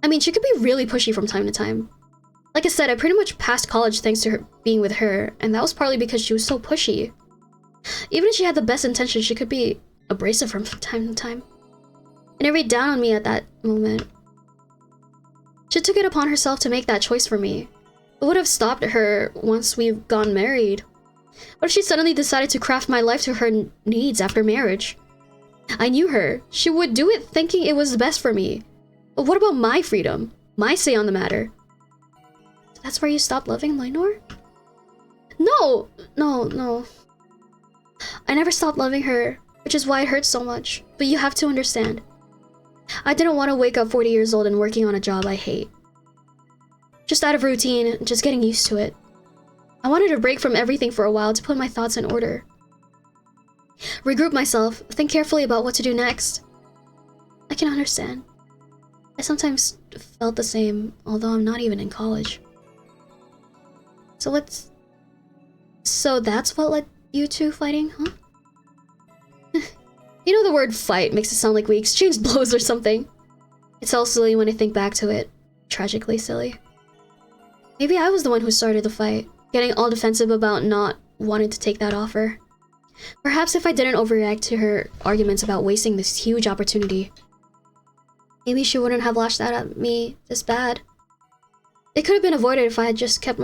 I mean, she could be really pushy from time to time. Like I said, I pretty much passed college thanks to her being with her, and that was partly because she was so pushy. Even if she had the best intentions, she could be abrasive from time to time. And it weighed down on me at that moment. She took it upon herself to make that choice for me. It would have stopped her once we've gotten married. What if she suddenly decided to craft my life to her needs after marriage? I knew her. She would do it thinking it was the best for me. But what about my freedom? My say on the matter? That's where you stopped loving Leonor? No! No. I never stopped loving her, which is why it hurts so much. But you have to understand. I didn't want to wake up 40 years old and working on a job I hate. Just out of routine, just getting used to it. I wanted a break from everything for a while to put my thoughts in order. Regroup myself, think carefully about what to do next. I can understand. I sometimes felt the same, although I'm not even in college. So that's what led you two fighting, huh? You know, the word fight makes it sound like we exchanged blows or something. It's all silly when I think back to it. Tragically silly. Maybe I was the one who started the fight, getting all defensive about not wanting to take that offer. Perhaps if I didn't overreact to her arguments about wasting this huge opportunity, maybe she wouldn't have lashed out at me this bad. It could have been avoided if I had just kept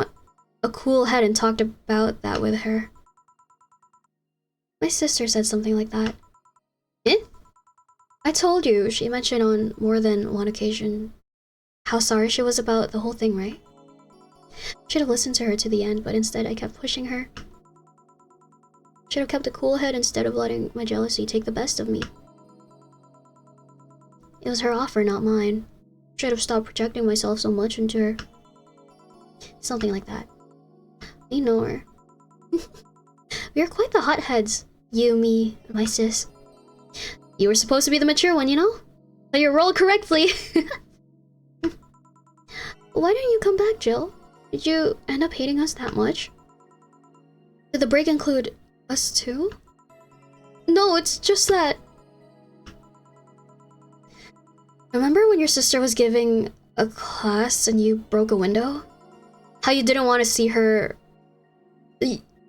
a cool head and talked about that with her. My sister said something like that. Eh? I told you, she mentioned on more than one occasion how sorry she was about the whole thing, right? Should have listened to her to the end, but instead I kept pushing her. Should have kept a cool head instead of letting my jealousy take the best of me. It was her offer, not mine. Should have stopped projecting myself so much into her. Something like that. You know her. We are quite the hotheads. You, me, and my sis. You were supposed to be the mature one, you know? Play your role correctly. Why didn't you come back, Jill? Did you end up hating us that much? Did the break include us too? No, it's just that... Remember when your sister was giving a class and you broke a window? How you didn't want to see her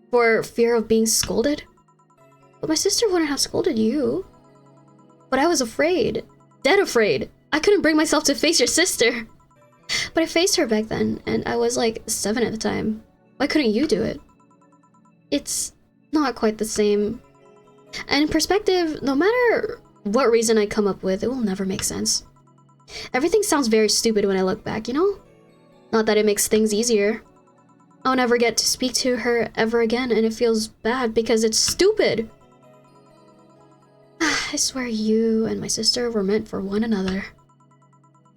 for fear of being scolded? But my sister wouldn't have scolded you. But I was afraid. Dead afraid. I couldn't bring myself to face your sister. But I faced her back then, and I was like 7 at the time. Why couldn't you do it? It's not quite the same. And in perspective, no matter what reason I come up with, it will never make sense. Everything sounds very stupid when I look back, you know? Not that it makes things easier. I'll never get to speak to her ever again, and it feels bad because it's stupid. I swear you and my sister were meant for one another.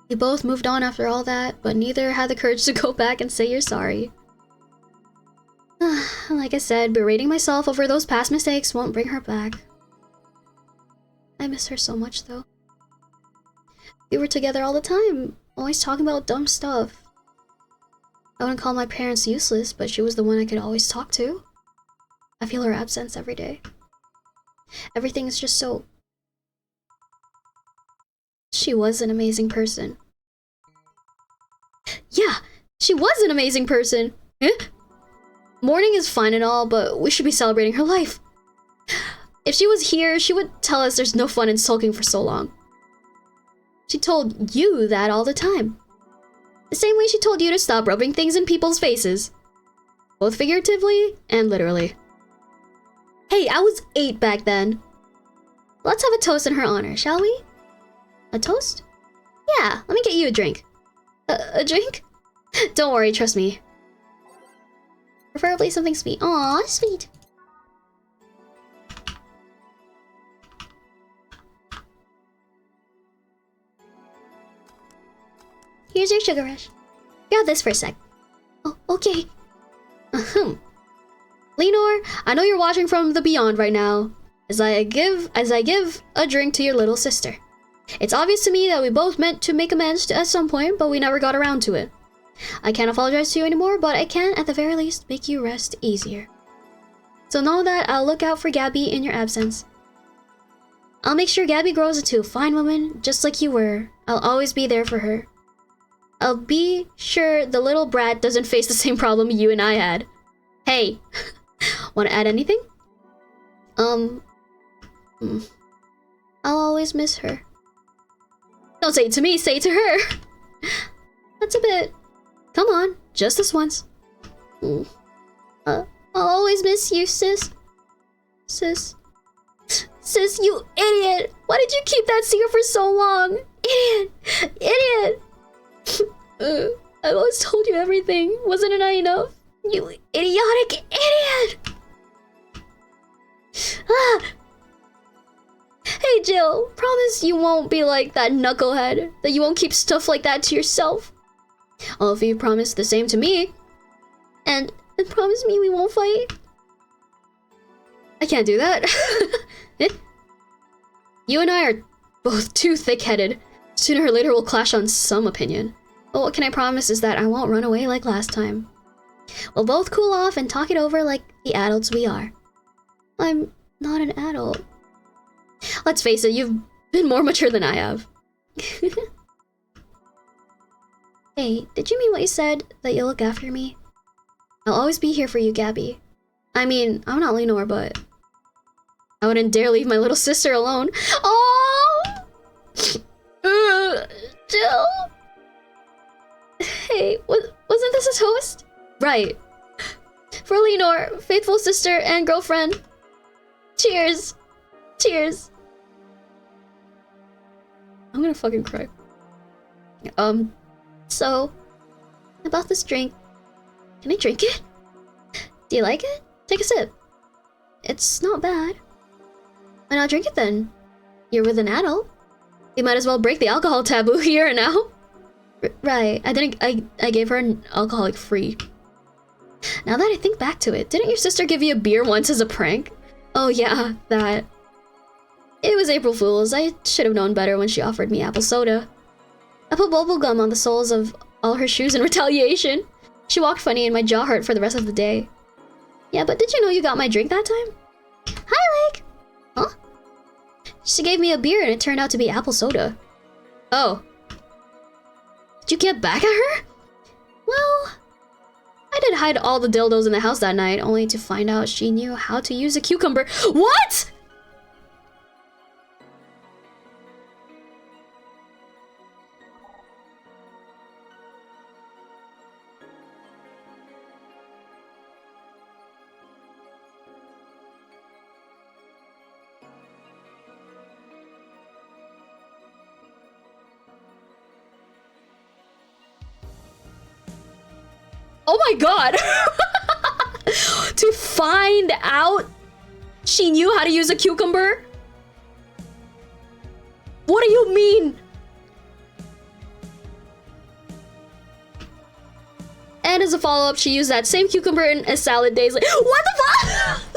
We both moved on after all that, but neither had the courage to go back and say you're sorry. Like I said, berating myself over those past mistakes won't bring her back. I miss her so much, though. We were together all the time, always talking about dumb stuff. I wouldn't call my parents useless, but she was the one I could always talk to. I feel her absence every day. Everything is just so... She was an amazing person. Yeah, she was an amazing person. Mourning is fine and all, but we should be celebrating her life. If she was here, she would tell us there's no fun in sulking for so long. She told you that all the time. The same way she told you to stop rubbing things in people's faces. Both figuratively and literally. Hey, I was 8 back then. Let's have a toast in her honor, shall we? A toast? Yeah, let me get you a drink. A drink? Don't worry, trust me. Preferably something sweet. Aw, sweet. Here's your sugar rush. Grab this for a sec. Oh, okay. Lenore, I know you're watching from the beyond right now. As I give a drink to your little sister. It's obvious to me that we both meant to make amends at some point, but we never got around to it. I can't apologize to you anymore, but I can, at the very least, make you rest easier. So know that I'll look out for Gabby in your absence. I'll make sure Gabby grows into a fine woman, just like you were. I'll always be there for her. I'll be sure the little brat doesn't face the same problem you and I had. Hey, want to add anything? I'll always miss her. Don't say it to me, say it to her. That's a bit. Come on, just this once. I'll always miss you, sis. Sis, you idiot! Why did you keep that secret for so long? Idiot! I've always told you everything. Wasn't I enough? You idiotic idiot! Ah! Hey Jill, promise you won't be like that knucklehead. That you won't keep stuff like that to yourself. All of you promise the same to me. And promise me we won't fight. I can't do that. You and I are both too thick-headed. Sooner or later we'll clash on some opinion. But what can I promise is that I won't run away like last time. We'll both cool off and talk it over like the adults we are. I'm not an adult. Let's face it, you've been more mature than I have. Hey, did you mean what you said, that you'll look after me? I'll always be here for you, Gabby. I mean, I'm not Lenore, but... I wouldn't dare leave my little sister alone. Oh! Jill? Hey, wasn't this a toast? Right. For Lenore, faithful sister and girlfriend. Cheers. Cheers. gonna fucking cry. So, I bought this drink. Can I drink it? Do you like it? Take a sip. It's not bad. Why not drink it then? You're with an adult. You might as well break the alcohol taboo here and now. Right, I gave her an alcoholic free. Now that I think back to it, didn't your sister give you a beer once as a prank? Oh yeah, that. It was April Fool's. I should have known better when she offered me apple soda. I put bubble gum on the soles of all her shoes in retaliation. She walked funny and my jaw hurt for the rest of the day. Yeah, but did you know you got my drink that time? Hi, Lake! Huh? She gave me a beer and it turned out to be apple soda. Oh. Did you get back at her? Well, I did hide all the dildos in the house that night, only to find out she knew how to use a cucumber. What?! Oh my god! To find out she knew how to use a cucumber? What do you mean? And as a follow-up, she used that same cucumber in a salad days later. What the fuck?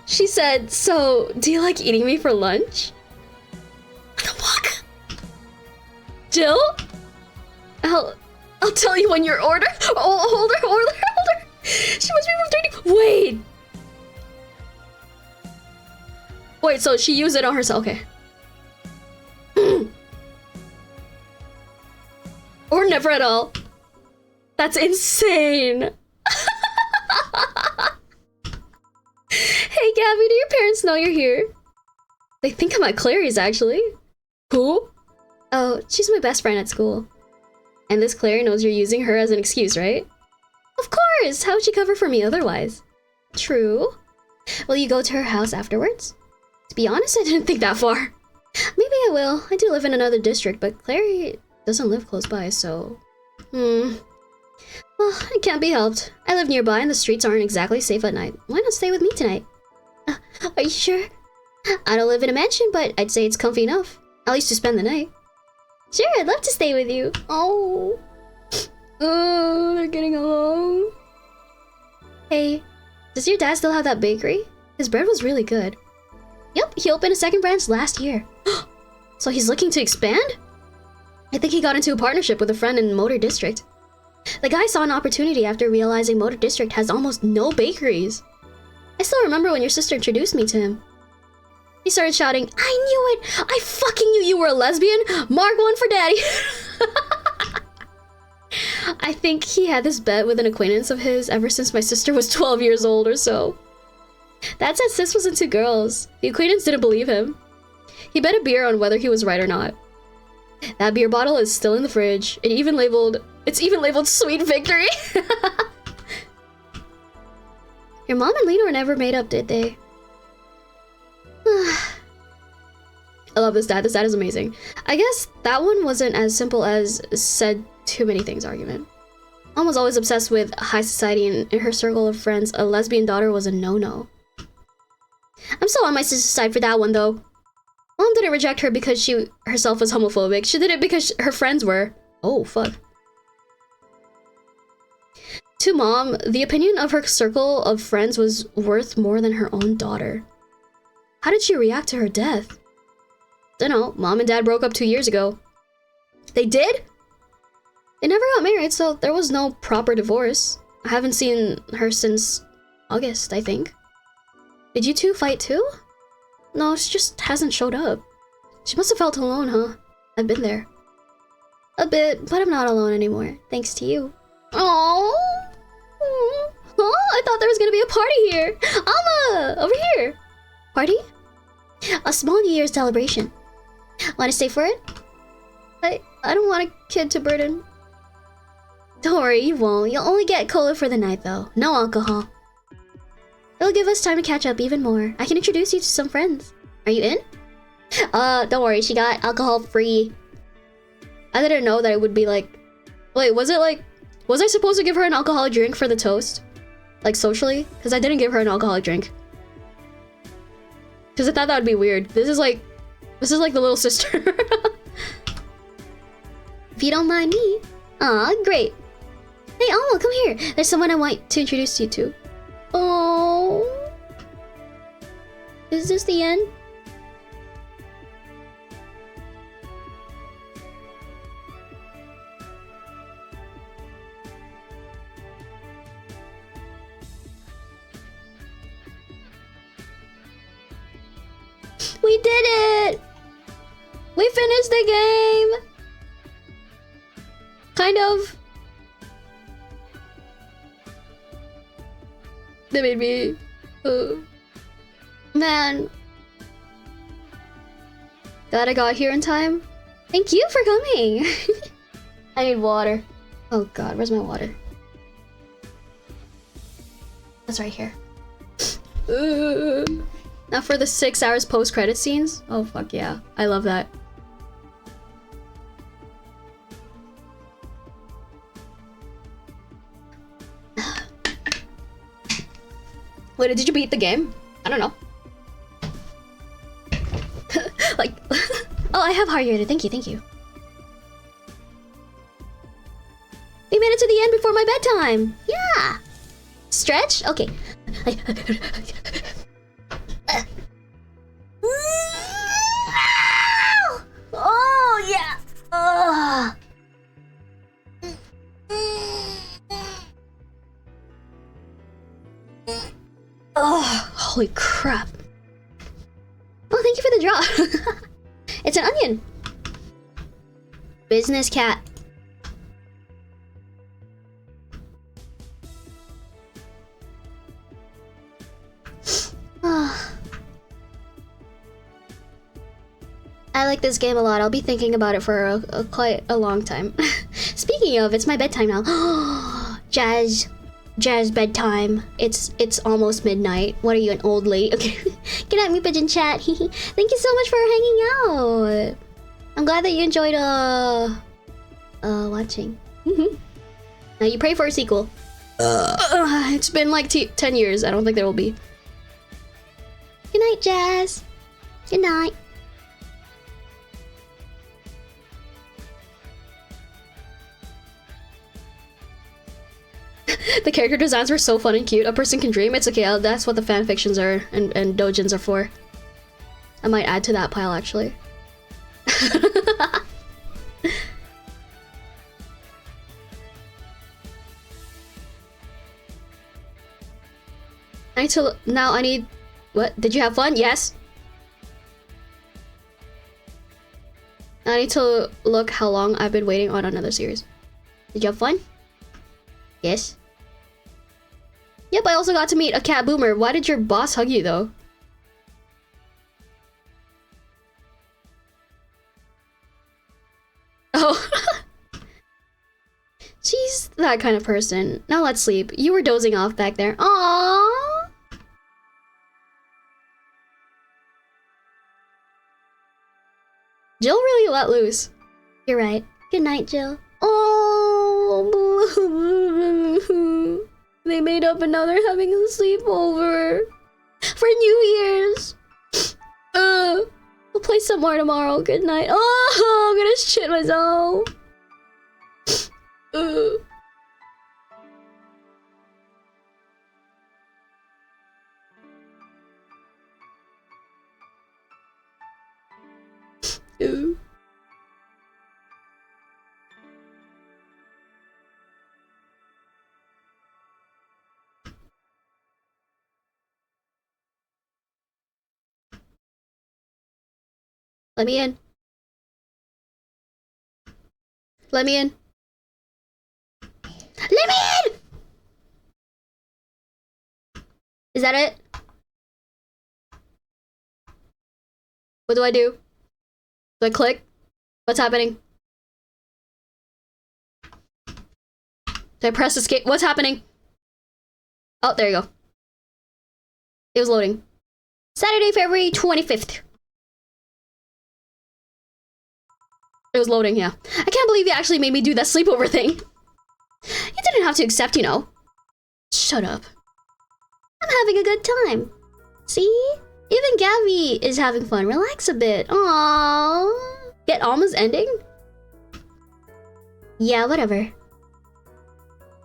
She said, so, do you like eating me for lunch? What the fuck? Jill? I'll tell you when your order. Oh, hold her. She must be from 30. Wait, so she used it on herself, okay. Or never at all. That's insane. Hey Gabby, do your parents know you're here? They think I'm at Clary's actually. Who? Oh, she's my best friend at school. And this Clary knows you're using her as an excuse, right? Of course! How would she cover for me otherwise? True. Will you go to her house afterwards? To be honest, I didn't think that far. Maybe I will. I do live in another district, but Clary doesn't live close by, so... Well, it can't be helped. I live nearby and the streets aren't exactly safe at night. Why not stay with me tonight? Are you sure? I don't live in a mansion, but I'd say it's comfy enough. At least to spend the night. Sure, I'd love to stay with you. Oh, they're getting along. Hey, does your dad still have that bakery? His bread was really good. Yep, he opened a second branch last year. So he's looking to expand? I think he got into a partnership with a friend in Motor District. The guy saw an opportunity after realizing Motor District has almost no bakeries. I still remember when your sister introduced me to him. He started shouting, I knew it! I fucking knew you were a lesbian! Mark one for daddy! I think he had this bet with an acquaintance of his ever since my sister was 12 years old or so. That said, sis was into girls. The acquaintance didn't believe him. He bet a beer on whether he was right or not. That beer bottle is still in the fridge. It's even labeled Sweet Victory. Your mom and Lena were never made up, did they? I love this dad. This dad is amazing. I guess that one wasn't as simple as said too many things argument. Mom was always obsessed with high society, and in her circle of friends, a lesbian daughter was a no-no. I'm still on my sister's side for that one, though. Mom didn't reject her because she herself was homophobic. She did it because her friends were. Oh, fuck. To Mom, the opinion of her circle of friends was worth more than her own daughter. How did she react to her death? Dunno, Mom and Dad broke up 2 years ago. They did? They never got married, so there was no proper divorce. I haven't seen her since August, I think. Did you two fight too? No, she just hasn't showed up. She must have felt alone, huh? I've been there. A bit, but I'm not alone anymore, thanks to you. Aww. Oh, I thought there was gonna be a party here. Alma, over here. Party? A small New Year's celebration. Want to stay for it? I don't want a kid to burden. Don't worry, you won't. You'll only get cola for the night, though. No alcohol. It'll give us time to catch up even more. I can introduce you to some friends. Are you in? Don't worry, she got alcohol free. I didn't know that it would be like... Wait, was it like... Was I supposed to give her an alcoholic drink for the toast? Like, socially? Because I didn't give her an alcoholic drink. Because I thought that would be weird. This is like the little sister. If you don't mind me. Aw, great. Hey, Alma, come here. There's someone I want to introduce you to. Oh. Is this the end? We did it! We finished the game! Kind of. They made me... Man. Glad I got here in time. Thank you for coming! I need water. Oh god, where's my water? That's right here. Now for the 6 hours post-credit scenes. Oh fuck yeah, I love that. Wait, did you beat the game? I don't know. Like, oh, I have hydrated. Thank you, thank you. We made it to the end before my bedtime. Yeah. Stretch? Okay. Oh, yeah. Oh, holy crap. Oh, thank you for the draw. It's an onion. Business cat. I like this game a lot. I'll be thinking about it for quite a long time. Speaking of, it's my bedtime now. Jazz bedtime. It's almost midnight. What are you, an old lady? Okay. Good night, Meep in chat. Thank you so much for hanging out. I'm glad that you enjoyed watching. Now you pray for a sequel. It's been like 10 years. I don't think there will be. Good night, Jazz. Good night. The character designs were so fun and cute. A person can dream. It's okay. That's what the fan fictions are and doujins are for. I might add to that pile actually. I need to now. I need. What? Did you have fun? Yes. I need to look how long I've been waiting on another series. Did you have fun? Yes. Yep, I also got to meet a cat boomer. Why did your boss hug you though? Oh. She's that kind of person. Now let's sleep. You were dozing off back there. Aww. Jill really let loose. You're right. Good night, Jill. Oh. They made up and now they're having a sleepover for New Year's. We'll play some more tomorrow. Good night. Oh, I'm gonna shit myself. Let me in. Let me in. Let me in! Is that it? What do I do? Do I click? What's happening? Did I press escape? What's happening? Oh, there you go. It was loading. Saturday, February 25th. It was loading, yeah. I can't believe you actually made me do that sleepover thing. You didn't have to accept, you know. Shut up. I'm having a good time. See? Even Gabby is having fun. Relax a bit. Aww. Get Alma's ending? Yeah, whatever.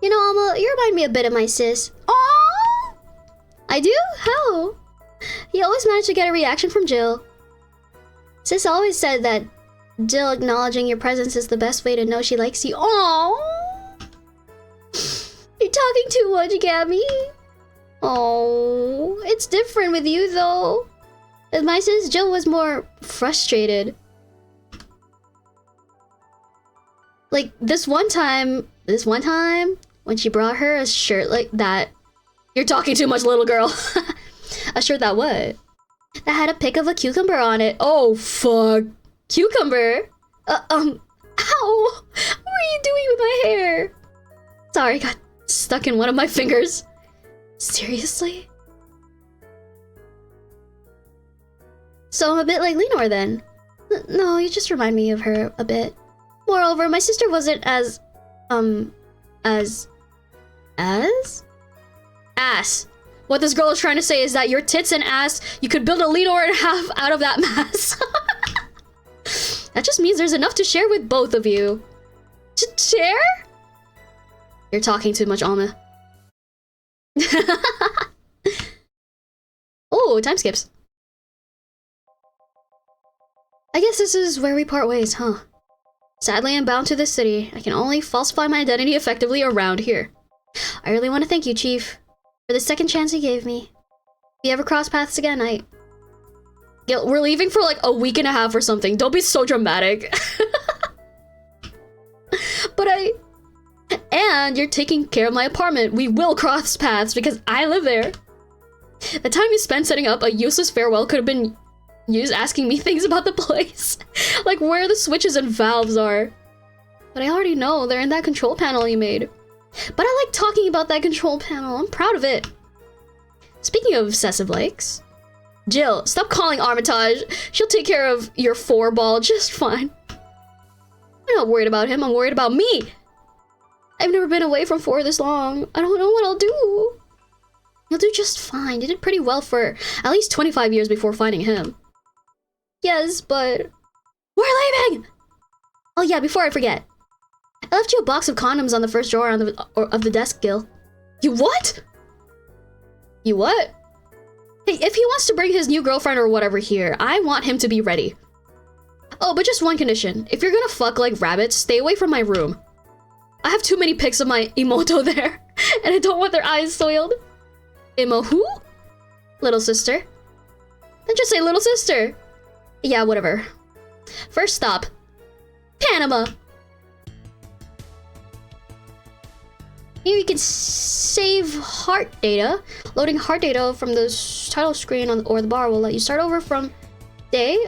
You know, Alma, you remind me a bit of my sis. Aww! I do? How? You always manage to get a reaction from Jill. Sis always said that Jill acknowledging your presence is the best way to know she likes you. Aww! You're talking too much, Gabby. Oh, it's different with you though. With my sis, Jill was more frustrated. Like this one time when she brought her a shirt like that. You're talking too much, little girl. A shirt that what? That had a pic of a cucumber on it. Oh fuck. Cucumber? Ow! What were you doing with my hair? Sorry, got stuck in one of my fingers. Seriously? So I'm a bit like Lenore then? No, you just remind me of her a bit. Moreover, my sister wasn't as... Ass. What this girl is trying to say is that your tits and ass, you could build a Lenore in half out of that mass. That just means there's enough to share with both of you. Share? You're talking too much, Alma. Oh, time skips. I guess this is where we part ways, huh? Sadly, I'm bound to this city. I can only falsify my identity effectively around here. I really want to thank you, Chief, for the second chance you gave me. If we ever cross paths again, Yeah, we're leaving for like a week and a half or something. Don't be so dramatic. But And you're taking care of my apartment. We will cross paths because I live there. The time you spent setting up a useless farewell could have been used asking me things about the place. Like where the switches and valves are. But I already know they're in that control panel you made. But I like talking about that control panel. I'm proud of it. Speaking of obsessive likes, Jill, stop calling Armitage. She'll take care of your 4-ball just fine. I'm not worried about him. I'm worried about me. I've never been away from 4 this long. I don't know what I'll do. You'll do just fine. You did pretty well for at least 25 years before finding him. Yes, but... We're leaving! Oh yeah, before I forget. I left you a box of condoms on the first drawer of the desk, Gil. You what? You what? Hey, if he wants to bring his new girlfriend or whatever here, I want him to be ready. Oh, but just one condition. If you're gonna fuck like rabbits, stay away from my room. I have too many pics of my Imoto there, and I don't want their eyes soiled. Imo who? Little sister. Then just say little sister. Yeah, whatever. First stop. Panama. Here you can save heart data. Loading heart data from the title screen or the bar will let you start over from day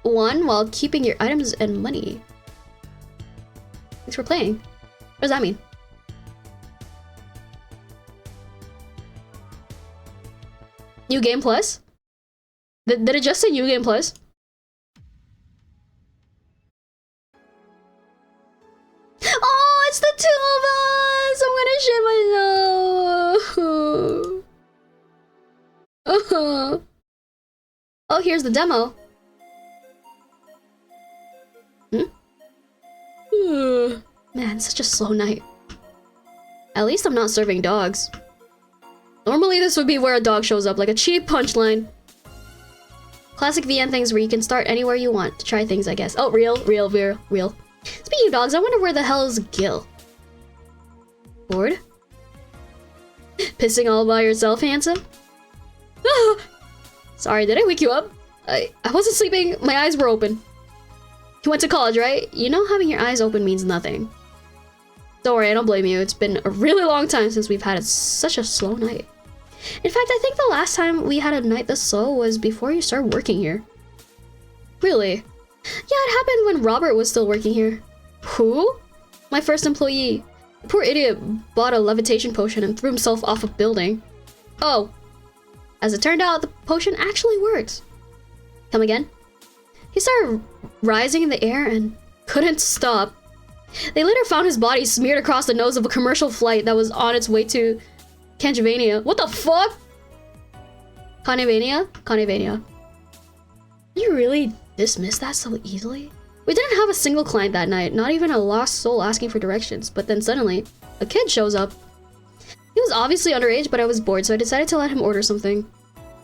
1 while keeping your items and money. Thanks for playing. What does that mean? New Game Plus? Did it just say New Game Plus? Oh, it's the 2 of us! I'm gonna shit myself. Oh, here's the demo. Man, such a slow night. At least I'm not serving dogs. Normally this would be where a dog shows up, like a cheap punchline. Classic VN things where you can start anywhere you want to try things, I guess. Oh, real. Speaking of dogs, I wonder where the hell is Gil? Bored? Pissing all by yourself, handsome? Sorry, did I wake you up? I wasn't sleeping, my eyes were open. You went to college, right? You know having your eyes open means nothing. Don't worry, I don't blame you. It's been a really long time since we've had such a slow night. In fact, I think the last time we had a night this slow was before you started working here. Really? Yeah, it happened when Robert was still working here. Who? My first employee. The poor idiot bought a levitation potion and threw himself off a building. Oh. As it turned out, the potion actually worked. Come again? He started rising in the air and couldn't stop. They later found his body smeared across the nose of a commercial flight that was on its way to Canjavania. What the fuck? Canjavania? Canjavania. You really dismiss that so easily? We didn't have a single client that night, not even a lost soul asking for directions, but then suddenly, a kid shows up. He was obviously underage, but I was bored, so I decided to let him order something.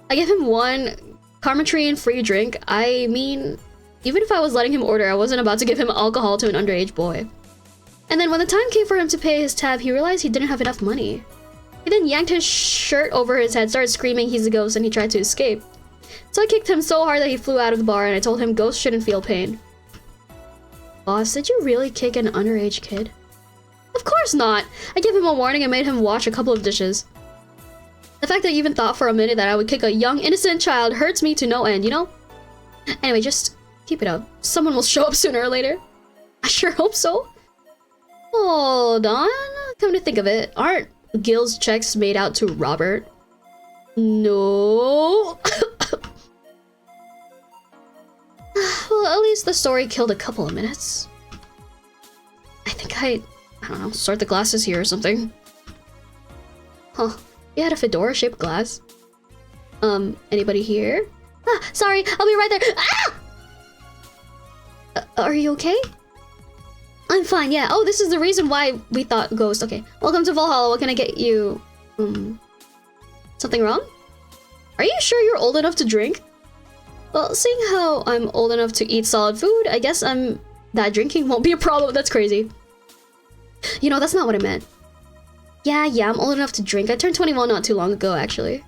I gave him one Karmatrine free drink. I mean, even if I was letting him order, I wasn't about to give him alcohol to an underage boy. And then when the time came for him to pay his tab, he realized he didn't have enough money. He then yanked his shirt over his head, started screaming he's a ghost, and he tried to escape. So I kicked him so hard that he flew out of the bar, and I told him ghosts shouldn't feel pain. Boss, did you really kick an underage kid? Of course not! I gave him a warning and made him wash a couple of dishes. The fact that you even thought for a minute that I would kick a young, innocent child hurts me to no end, you know? Anyway, just keep it up. Someone will show up sooner or later. I sure hope so. Hold on. Come to think of it, aren't Gil's checks made out to Robert? No. Well, at least the story killed a couple of minutes. I think I don't know, sort the glasses here or something. Huh. You had a fedora-shaped glass. Anybody here? Ah, sorry, I'll be right there. Ah! Are you okay? I'm fine, yeah. Oh, this is the reason why we thought ghost. Okay. Welcome to Valhalla. What can I get you? Something wrong? Are you sure you're old enough to drink? Well, seeing how I'm old enough to eat solid food, I guess that drinking won't be a problem. That's crazy. You know, that's not what I meant. Yeah, I'm old enough to drink. I turned 21 not too long ago, actually.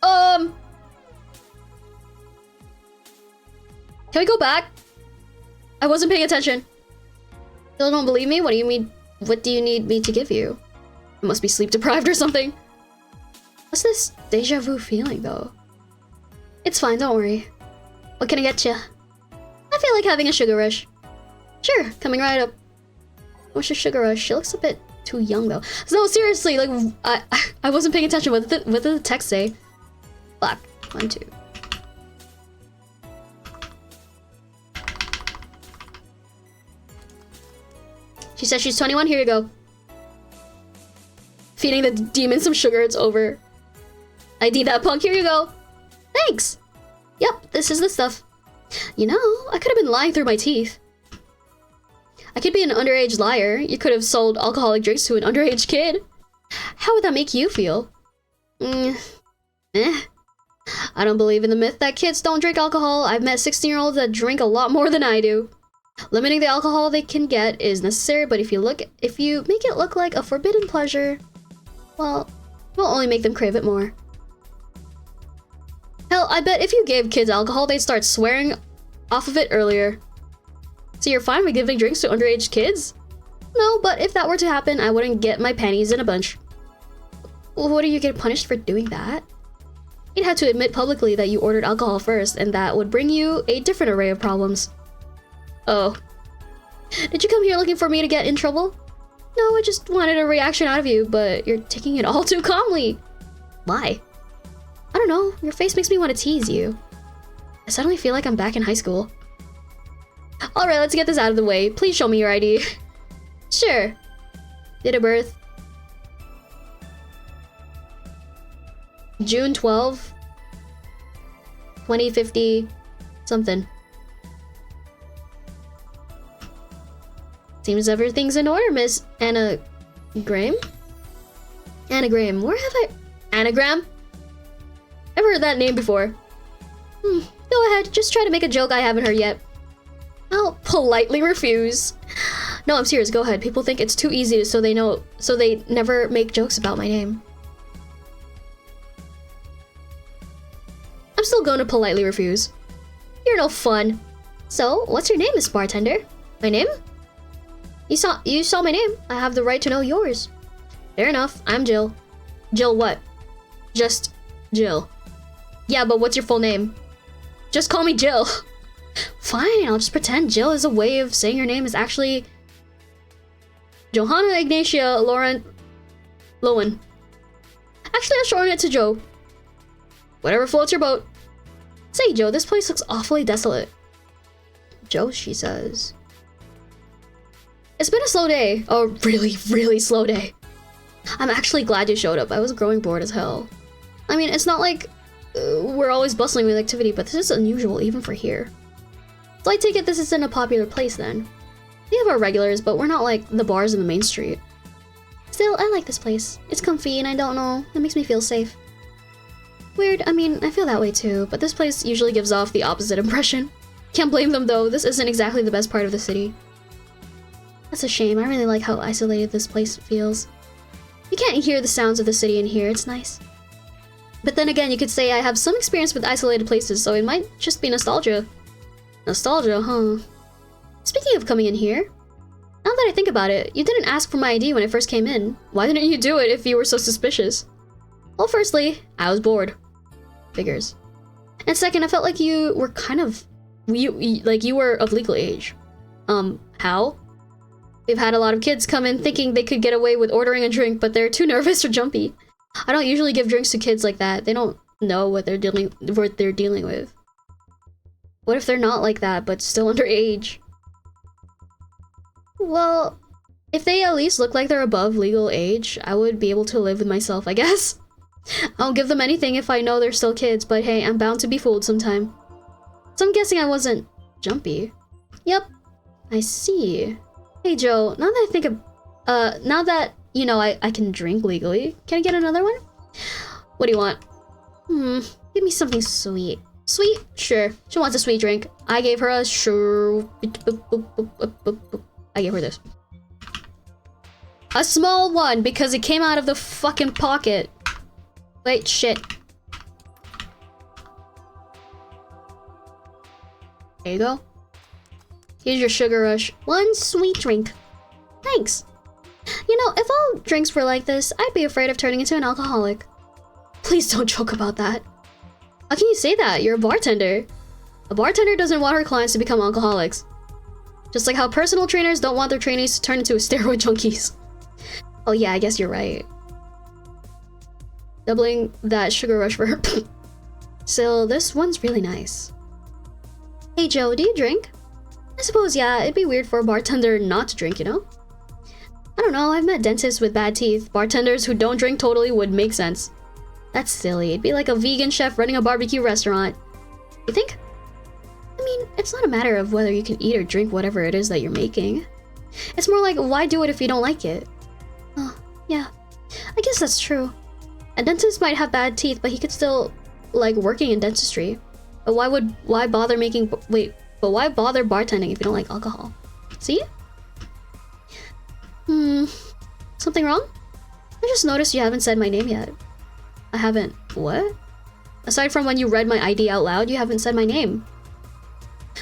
Can we go back? I wasn't paying attention. Still don't believe me? What do you mean? What do you need me to give you? I must be sleep deprived or something. What's this deja vu feeling, though? It's fine, don't worry. What can I get you? I feel like having a sugar rush. Sure, coming right up. What's your sugar rush? She looks a bit too young, though. No, seriously, like, I wasn't paying attention. What did the text say? Black. 1, 2. She says she's 21. Here you go. Feeding the demon some sugar. It's over. ID that punk. Here you go. Thanks. Yep, this is the stuff. You know, I could have been lying through my teeth. I could be an underage liar. You could have sold alcoholic drinks to an underage kid. How would that make you feel? I don't believe in the myth that kids don't drink alcohol. I've met 16-year-olds that drink a lot more than I do. Limiting the alcohol they can get is necessary, but if you make it look like a forbidden pleasure, well, it will only make them crave it more. Hell, I bet if you gave kids alcohol, they'd start swearing off of it earlier. So you're fine with giving drinks to underage kids? No, but if that were to happen, I wouldn't get my panties in a bunch. Well, what do you get punished for doing that? You'd have to admit publicly that you ordered alcohol first, and that would bring you a different array of problems. Oh. Did you come here looking for me to get in trouble? No, I just wanted a reaction out of you, but you're taking it all too calmly. Why? I don't know, your face makes me want to tease you. I suddenly feel like I'm back in high school. Alright, let's get this out of the way. Please show me your ID. Sure. Date of birth. June 12. 2050. Something. Seems everything's in order, Miss Anagram? Anagram. Where have I... Anagram? I've heard that name before. Go ahead, just try to make a joke I haven't heard yet. I'll politely refuse. No, I'm serious, go ahead. People think it's too easy so they never make jokes about my name. I'm still going to politely refuse. You're no fun. So, what's your name, Miss Bartender? My name? You saw my name. I have the right to know yours. Fair enough, I'm Jill. Jill what? Just Jill. Yeah, but what's your full name? Just call me Jill. Fine, I'll just pretend Jill is a way of saying your name is actually... Johanna Ignatia Laurent Lowen. Actually, I'll shorten it to Joe. Whatever floats your boat. Say, Joe, this place looks awfully desolate. Joe, she says. It's been a slow day. A really, really slow day. I'm actually glad you showed up. I was growing bored as hell. I mean, it's not like we're always bustling with activity, but this is unusual even for here. So I take it this isn't a popular place then. We have our regulars, but we're not like the bars in the main street. Still, I like this place. It's comfy and I don't know, it makes me feel safe. Weird, I mean, I feel that way too, but this place usually gives off the opposite impression. Can't blame them though, this isn't exactly the best part of the city. That's a shame, I really like how isolated this place feels. You can't hear the sounds of the city in here, it's nice. But then again, you could say I have some experience with isolated places, so it might just be nostalgia. Nostalgia, huh? Speaking of coming in here, now that I think about it, you didn't ask for my ID when I first came in. Why didn't you do it if you were so suspicious? Well, firstly, I was bored. Figures. And second, I felt like you were kind of... you were of legal age. How? We've had a lot of kids come in thinking they could get away with ordering a drink, but they're too nervous or jumpy. I don't usually give drinks to kids like that. They don't know what they're dealing with. What if they're not like that, but still underage? Well, if they at least look like they're above legal age, I would be able to live with myself, I guess. I'll give them anything if I know they're still kids, but hey, I'm bound to be fooled sometime. So I'm guessing I wasn't jumpy. Yep, I see. Hey Joe, now that I think of, now that, you know, I can drink legally, can I get another one? What do you want? Give me something sweet. Sweet? Sure. She wants a sweet drink. I gave her a sure. I gave her this. A small one, because it came out of the fucking pocket. Wait, shit. There you go. Here's your sugar rush. One sweet drink. Thanks. You know, if all drinks were like this, I'd be afraid of turning into an alcoholic. Please don't joke about that. How can you say that? You're a bartender. A bartender doesn't want her clients to become alcoholics. Just like how personal trainers don't want their trainees to turn into steroid junkies. Oh yeah, I guess you're right. Doubling that sugar rush for her. Still, this one's really nice. Hey Joe, do you drink? I suppose, yeah, it'd be weird for a bartender not to drink, you know? I don't know, I've met dentists with bad teeth. Bartenders who don't drink totally would make sense. That's silly, it'd be like a vegan chef running a barbecue restaurant. You think? I mean, it's not a matter of whether you can eat or drink whatever it is that you're making. It's more like, why do it if you don't like it? Oh, yeah. I guess that's true. A dentist might have bad teeth, but he could still like working in dentistry. But why bother bartending if you don't like alcohol? See? Something wrong? I just noticed you haven't said my name yet. I haven't... What? Aside from when you read my ID out loud, you haven't said my name.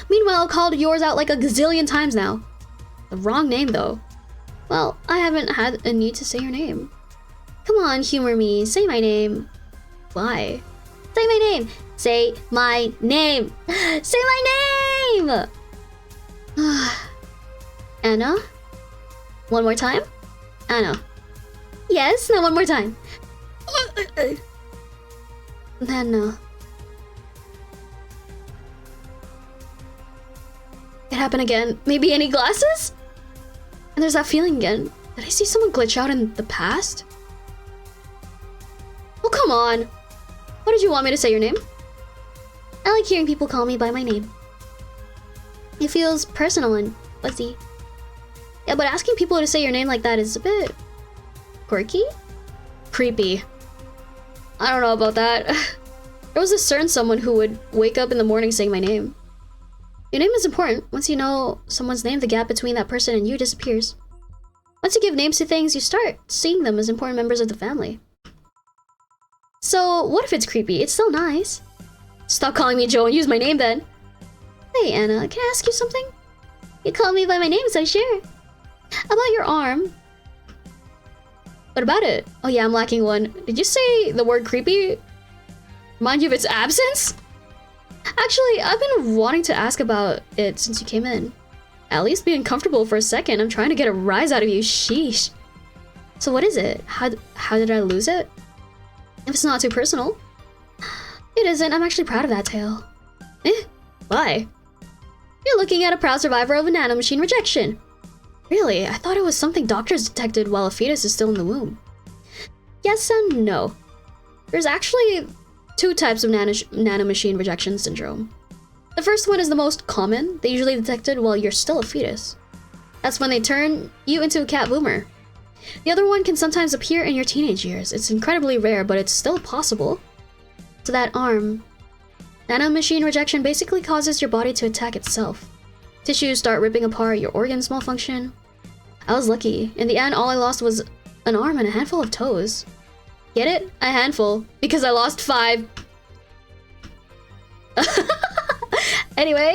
Meanwhile, I've called yours out like a gazillion times now. The wrong name, though. Well, I haven't had a need to say your name. Come on, humor me. Say my name. Why? Say my name! Say my name! Say my name! Anna? One more time? Anna. Yes, now one more time. Then, it happened again. Maybe any glasses? And there's that feeling again. Did I see someone glitch out in the past? Oh, come on. What did you want me to say your name? I like hearing people call me by my name. It feels personal and fuzzy. Yeah, but asking people to say your name like that is a bit... quirky? Creepy. I don't know about that. There was a certain someone who would wake up in the morning saying my name. Your name is important. Once you know someone's name, the gap between that person and you disappears. Once you give names to things, you start seeing them as important members of the family. So, what if it's creepy? It's still nice. Stop calling me Joe and use my name then. Hey Anna, can I ask you something? You call me by my name, so sure. About your arm. What about it? Oh yeah, I'm lacking one. Did you say the word creepy? Remind you of its absence? Actually, I've been wanting to ask about it since you came in. At least be uncomfortable for a second. I'm trying to get a rise out of you. Sheesh. So what is it? How did I lose it? If it's not too personal. It isn't. I'm actually proud of that tale. Why? You're looking at a proud survivor of a nanomachine rejection. Really? I thought it was something doctors detected while a fetus is still in the womb. Yes and no. There's actually 2 types of nanomachine rejection syndrome. The first one is the most common. They usually detected while you're still a fetus. That's when they turn you into a cat boomer. The other one can sometimes appear in your teenage years. It's incredibly rare, but it's still possible. So that arm. Nanomachine rejection basically causes your body to attack itself. Tissues start ripping apart, your organs malfunction. I was lucky. In the end, all I lost was an arm and a handful of toes. Get it? A handful. Because I lost 5. Anyway,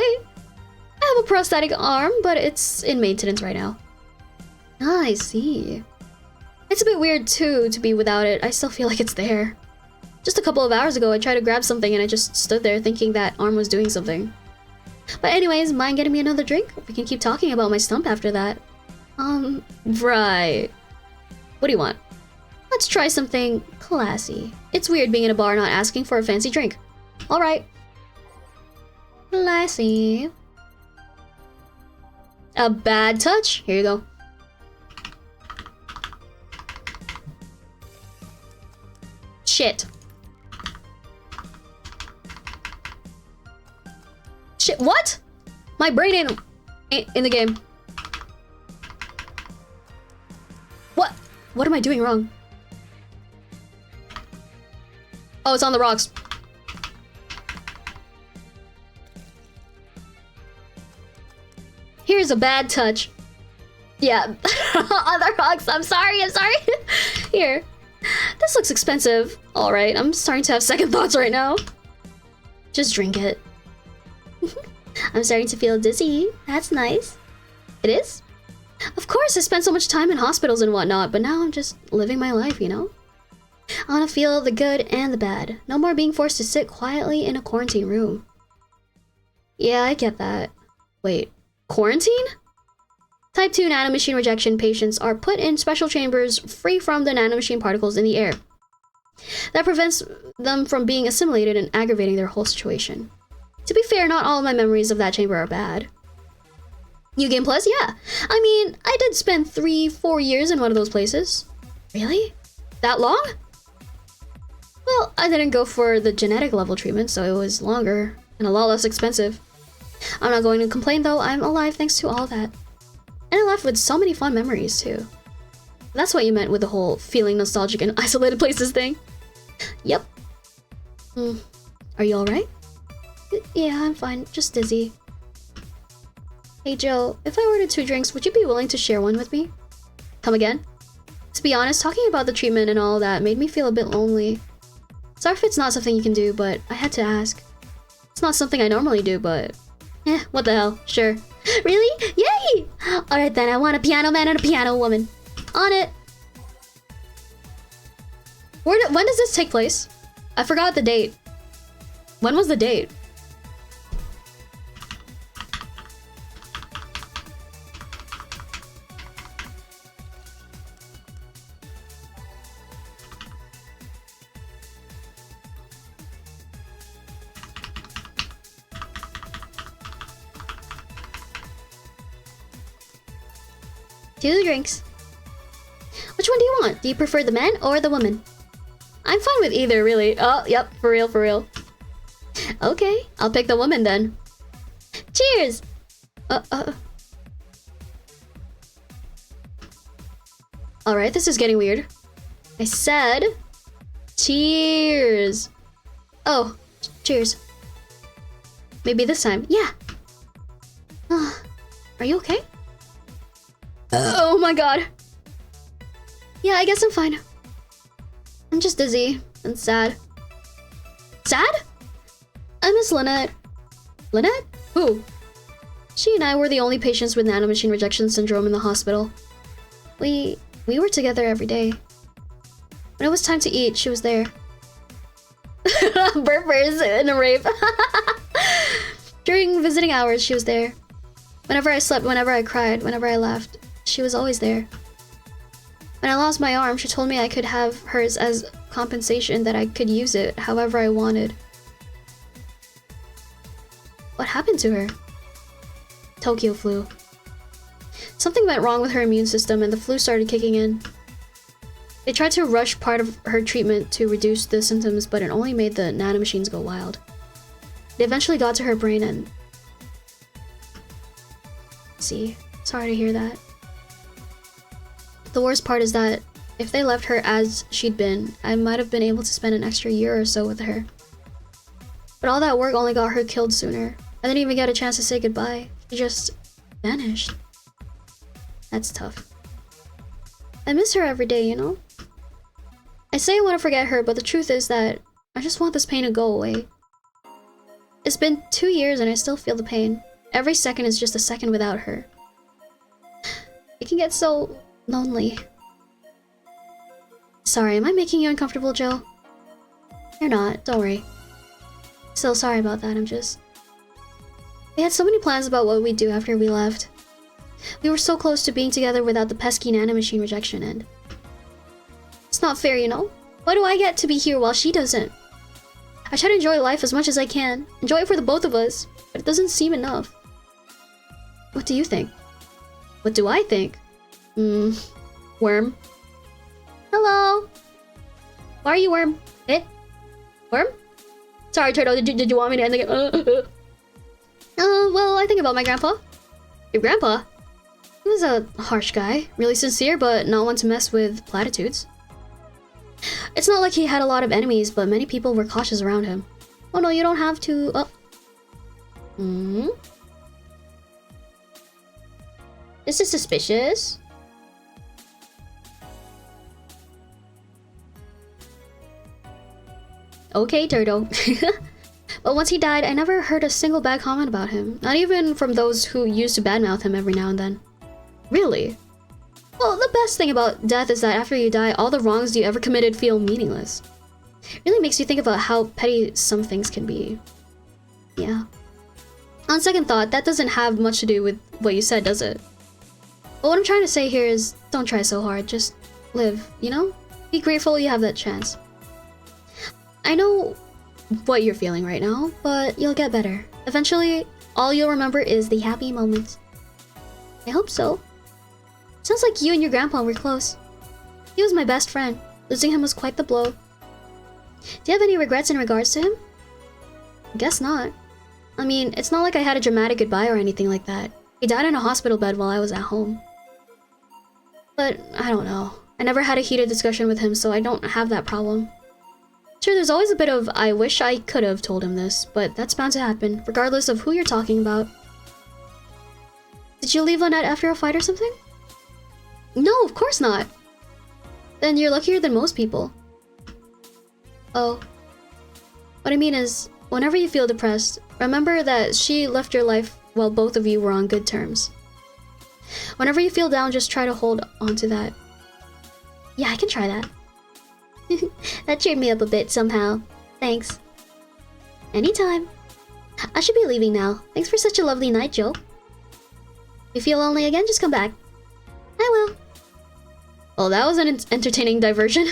I have a prosthetic arm, but it's in maintenance right now. Ah, I see. It's a bit weird too to be without it. I still feel like it's there. Just a couple of hours ago, I tried to grab something and I just stood there thinking that arm was doing something. But anyways, mind getting me another drink? We can keep talking about my stump after that. Right. What do you want? Let's try something classy. It's weird being in a bar not asking for a fancy drink. Alright. Classy. A bad touch? Here you go. Shit. Shit, what? My brain ain't in the game. What? What am I doing wrong? Oh, it's on the rocks. Here's a bad touch. Yeah, on the rocks. I'm sorry. Here. This looks expensive. Alright, I'm starting to have second thoughts right now. Just drink it. I'm starting to feel dizzy. That's nice. It is? Of course, I spent so much time in hospitals and whatnot, but now I'm just living my life, you know? I want to feel the good and the bad. No more being forced to sit quietly in a quarantine room. Yeah, I get that. Wait, quarantine? Type 2 nanomachine rejection patients are put in special chambers free from the nanomachine particles in the air. That prevents them from being assimilated and aggravating their whole situation. To be fair, not all of my memories of that chamber are bad. New Game Plus? Yeah. I mean, I did spend 3-4 years in one of those places. Really? That long? Well, I didn't go for the genetic level treatment, so it was longer and a lot less expensive. I'm not going to complain though, I'm alive thanks to all that. And I left with so many fun memories too. That's what you meant with the whole feeling nostalgic in isolated places thing. Yep. Are you alright? Yeah, I'm fine, just dizzy. Hey Joe, if I ordered 2 drinks, would you be willing to share one with me? Come again? To be honest, talking about the treatment and all that made me feel a bit lonely. Sorry if it's not something you can do, but I had to ask. It's not something I normally do, but... what the hell, sure. Really? Yay! Alright then, I want a piano man and a piano woman. On it! When does this take place? I forgot the date. When was the date? Two drinks. Which one do you want? Do you prefer the man or the woman? I'm fine with either, really. Oh, yep, for real, for real. Okay, I'll pick the woman then. Cheers! Alright, this is getting weird. I said... Cheers! Oh, cheers. Maybe this time. Yeah! Are you okay? Oh my god. Yeah, I guess I'm fine. I'm just dizzy and sad. Sad? I miss Lynette. Lynette? Who? She and I were the only patients with nanomachine rejection syndrome in the hospital. We were together every day. When it was time to eat, she was there. Burpers in a rape. During visiting hours, she was there. Whenever I slept, whenever I cried, whenever I laughed, she was always there. When I lost my arm, she told me I could have hers as compensation, that I could use it however I wanted. What happened to her? Tokyo flu. Something went wrong with her immune system and the flu started kicking in. They tried to rush part of her treatment to reduce the symptoms, but it only made the nanomachines go wild. They eventually got to her brain and... See, sorry to hear that. The worst part is that if they left her as she'd been, I might have been able to spend an extra year or so with her. But all that work only got her killed sooner. I didn't even get a chance to say goodbye. She just vanished. That's tough. I miss her every day, you know? I say I want to forget her, but the truth is that I just want this pain to go away. It's been 2 years and I still feel the pain. Every second is just a second without her. It can get so lonely. Sorry, am I making you uncomfortable, Joe? You're not, don't worry. Still sorry about that, We had so many plans about what we'd do after we left. We were so close to being together without the pesky nanomachine rejection, and... It's not fair, you know? Why do I get to be here while she doesn't? I try to enjoy life as much as I can. Enjoy it for the both of us, but it doesn't seem enough. What do you think? What do I think? Worm. Hello? Why are you Worm? Eh? Worm? Sorry, Turtle, did you want me to end the game? Well, I think about my grandpa. Your grandpa? He was a harsh guy, really sincere, but not one to mess with platitudes. It's not like he had a lot of enemies, but many people were cautious around him. Oh no, you don't have to... This is suspicious. Okay, Turtle. But once he died, I never heard a single bad comment about him. Not even from those who used to badmouth him every now and then. Really? Well, the best thing about death is that after you die, all the wrongs you ever committed feel meaningless. It really makes you think about how petty some things can be. Yeah. On second thought, that doesn't have much to do with what you said, does it? But what I'm trying to say here is, don't try so hard, just live, you know? Be grateful you have that chance. I know what you're feeling right now, but you'll get better. Eventually, all you'll remember is the happy moments. I hope so. Sounds like you and your grandpa were close. He was my best friend. Losing him was quite the blow. Do you have any regrets in regards to him? Guess not. I mean, it's not like I had a dramatic goodbye or anything like that. He died in a hospital bed while I was at home. But, I don't know. I never had a heated discussion with him, so I don't have that problem. Sure, there's always a bit of, I wish I could have told him this, but that's bound to happen, regardless of who you're talking about. Did you leave Lynette after a fight or something? No, of course not. Then you're luckier than most people. Oh. What I mean is, whenever you feel depressed, remember that she left your life while both of you were on good terms. Whenever you feel down, just try to hold on to that. Yeah, I can try that. That cheered me up a bit somehow. Thanks. Anytime. I should be leaving now. Thanks for such a lovely night, Joe. If you feel lonely again, just come back. I will. Well, that was an entertaining diversion.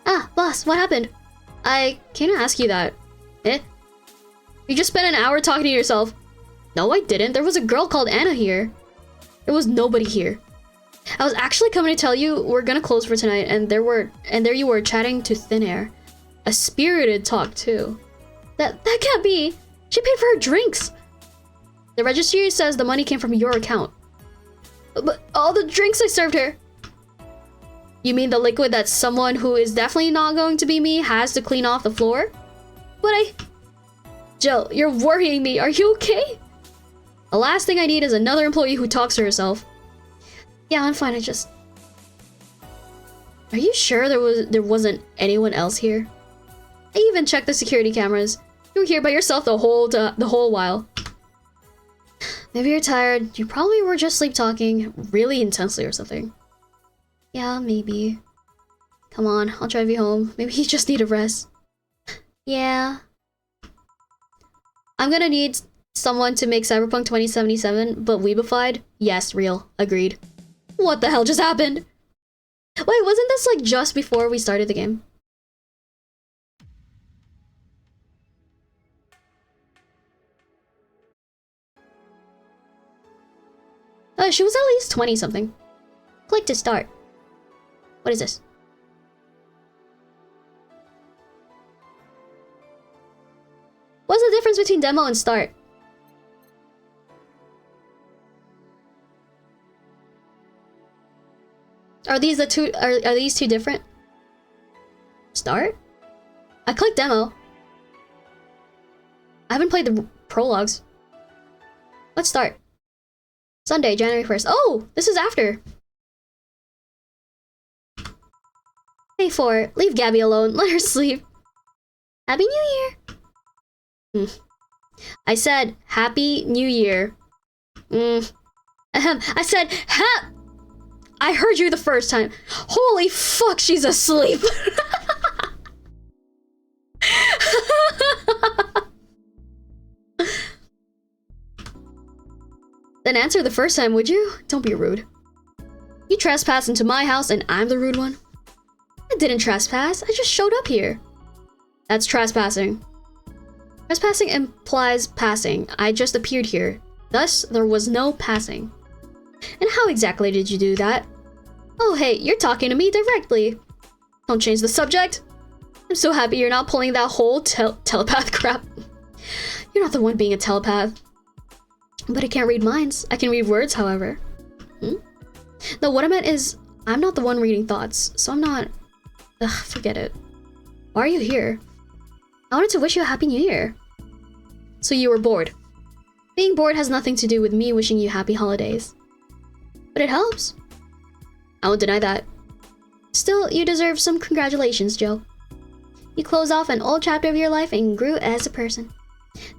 Ah, boss, what happened? I came to ask you that. Eh? You just spent an hour talking to yourself. No, I didn't. There was a girl called Anna here. There was nobody here. I was actually coming to tell you we're gonna close for tonight, and there you were chatting to thin air. A spirited talk too. That can't be. She paid for her drinks. The registry says the money came from your account. But all the drinks I served her. You mean the liquid that someone who is definitely not going to be me has to clean off the floor? But Jill, you're worrying me. Are you okay? The last thing I need is another employee who talks to herself. Yeah, I'm fine. Are you sure there wasn't anyone else here? I even checked the security cameras. You were here by yourself the whole while. Maybe you're tired. You probably were just sleep talking really intensely or something. Yeah, maybe. Come on, I'll drive you home. Maybe you just need a rest. Yeah. I'm gonna need someone to make Cyberpunk 2077, but weebified? Yes, real. Agreed. What the hell just happened? Wait, wasn't this like just before we started the game? She was at least 20 something. Click to start. What is this? What's the difference between demo and start? Are these the two? Are these two different? Start? I clicked demo. I haven't played the prologues. Let's start. Sunday, January 1st. Oh, this is after. Hey 4, leave Gabby alone. Let her sleep. Happy New Year. I said Happy New Year. I said I heard you the first time. Holy fuck, she's asleep. Then answer the first time, would you? Don't be rude. You trespassed into my house and I'm the rude one? I didn't trespass, I just showed up here. That's trespassing. Trespassing implies passing. I just appeared here. Thus, there was no passing. And how exactly did you do that? Oh hey, you're talking to me directly. Don't change the subject. I'm so happy you're not pulling that whole telepath crap. You're not the one being a telepath. But I can't read minds. I can read words, however. No, what I meant is, I'm not the one reading thoughts, so I'm not... Ugh, forget it. Why are you here? I wanted to wish you a Happy New Year. So you were bored. Being bored has nothing to do with me wishing you happy holidays. But it helps. I won't deny that. Still, you deserve some congratulations, Joe. You closed off an old chapter of your life and grew as a person.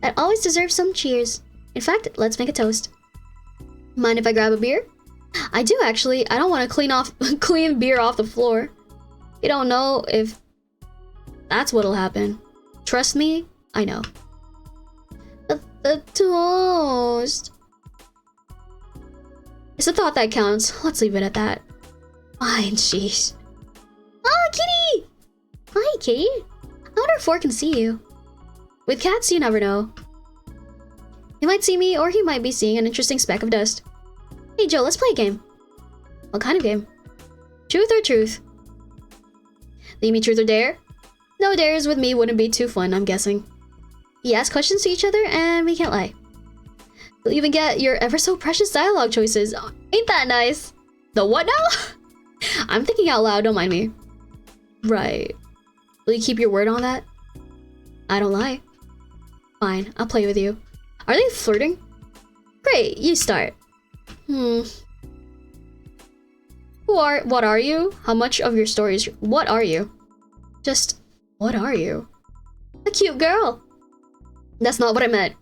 That always deserves some cheers. In fact, let's make a toast. Mind if I grab a beer? I do actually. I don't want to clean beer off the floor. You don't know if that's what'll happen. Trust me, I know. The toast. It's a thought that counts. Let's leave it at that. Fine, sheesh. Oh, kitty! Hi, kitty. I wonder if 4 can see you. With cats, you never know. He might see me, or he might be seeing an interesting speck of dust. Hey Joe, let's play a game. What kind of game? Truth or truth? You mean truth or dare? No dares with me wouldn't be too fun, I'm guessing. We ask questions to each other, and we can't lie. You'll even get your ever so precious dialogue choices. Ain't that nice? The what now? I'm thinking out loud, don't mind me. Right. Will you keep your word on that? I don't lie. Fine, I'll play with you. Are they flirting? Great, you start. What are you? How much of your story is... What are you? Just, what are you? A cute girl. That's not what I meant.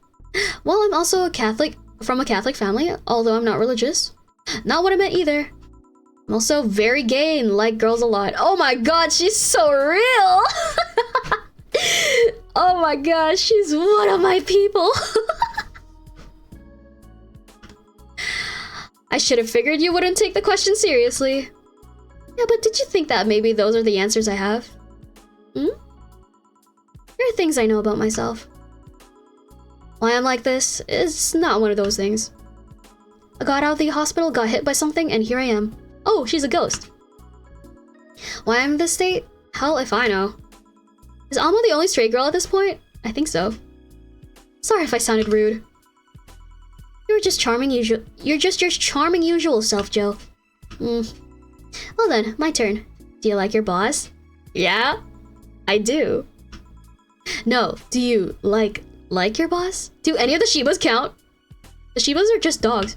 Well, I'm also a Catholic, from a Catholic family, although I'm not religious. Not what I meant either. I'm also very gay and like girls a lot. Oh my god, she's so real! Oh my gosh, she's one of my people. I should have figured you wouldn't take the question seriously. Yeah, but did you think that maybe those are the answers I have? There are things I know about myself. Why I'm like this is not one of those things. I got out of the hospital, got hit by something, and here I am. Oh, she's a ghost. Why I'm in this state? Hell if I know. Is Alma the only straight girl at this point? I think so. Sorry if I sounded rude. You're just charming usual. You're just your charming usual self, Joe. Well then, my turn. Do you like your boss? Yeah, I do. No, do you like your boss? Do any of the Shibas count? The Shibas are just dogs.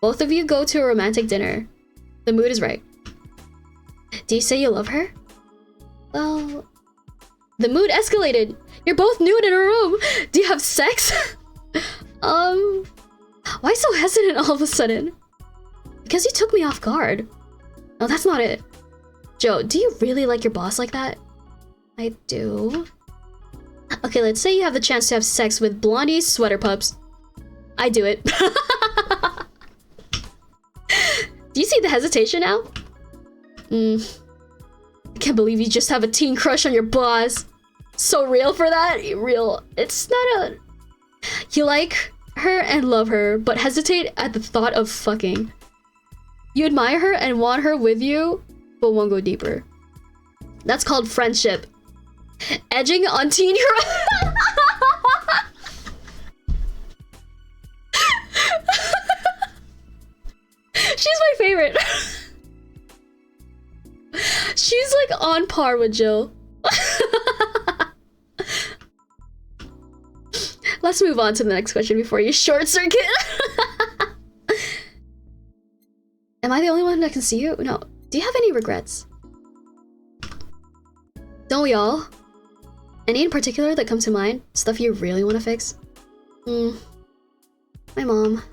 Both of you go to a romantic dinner. The mood is right. Do you say you love her? Well, the mood escalated. You're both nude in a room. Do you have sex? Why so hesitant all of a sudden? Because you took me off guard. No, that's not it. Joe, do you really like your boss like that? I do. Okay, let's say you have the chance to have sex with Blondie Sweater Pups. I do it. Do you see the hesitation now? I can't believe you just have a teen crush on your boss. So real for that? Real. It's not a... You like her and love her, but hesitate at the thought of fucking. You admire her and want her with you, but won't go deeper. That's called friendship. Edging on teen crush. She's my favorite. She's like on par with Jill. Let's move on to the next question before you short circuit. Am I the only one that can see you? No. Do you have any regrets? Don't we all? Any in particular that come to mind? Stuff you really want to fix? My mom.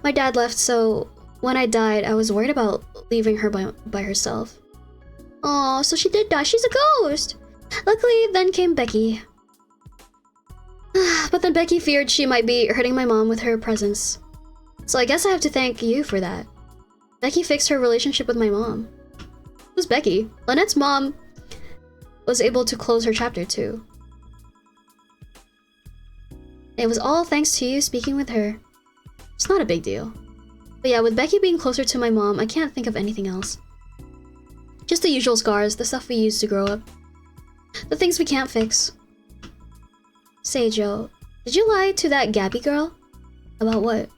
My dad left, so when I died, I was worried about leaving her by herself. Oh, so she did die. She's a ghost! Luckily, then came Becky. But then Becky feared she might be hurting my mom with her presence. So I guess I have to thank you for that. Becky fixed her relationship with my mom. Who's Becky? Lynette's mom was able to close her chapter too. It was all thanks to you speaking with her. It's not a big deal. But yeah, with Becky being closer to my mom, I can't think of anything else. Just the usual scars, the stuff we used to grow up. The things we can't fix. Say, Joe, did you lie to that Gabby girl? About what?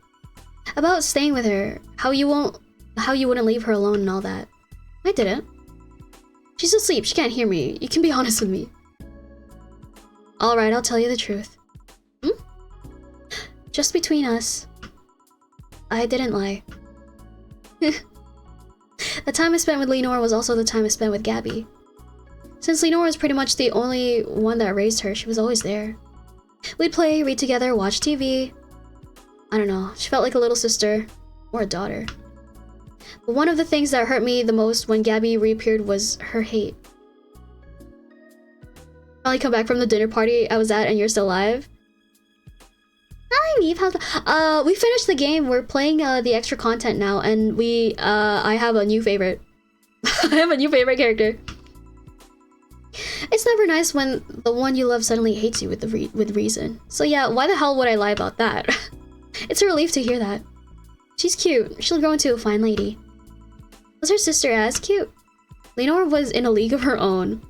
About staying with her, how you wouldn't leave her alone and all that. I didn't. She's asleep, she can't hear me. You can be honest with me. Alright, I'll tell you the truth. Just between us, I didn't lie. The time I spent with Lenore was also the time I spent with Gabby. Since Lenore was pretty much the only one that raised her, she was always there. We'd play, read together, watch TV. I don't know, she felt like a little sister. Or a daughter. But one of the things that hurt me the most when Gabby reappeared was her hate. Finally come back from the dinner party I was at and you're still alive. Hi, Meep. How's we finished the game. We're playing the extra content now, and I have a new favorite. I have a new favorite character. It's never nice when the one you love suddenly hates you with reason. So yeah, why the hell would I lie about that? It's a relief to hear that. She's cute. She'll grow into a fine lady. Was her sister as cute? Lenore was in a league of her own.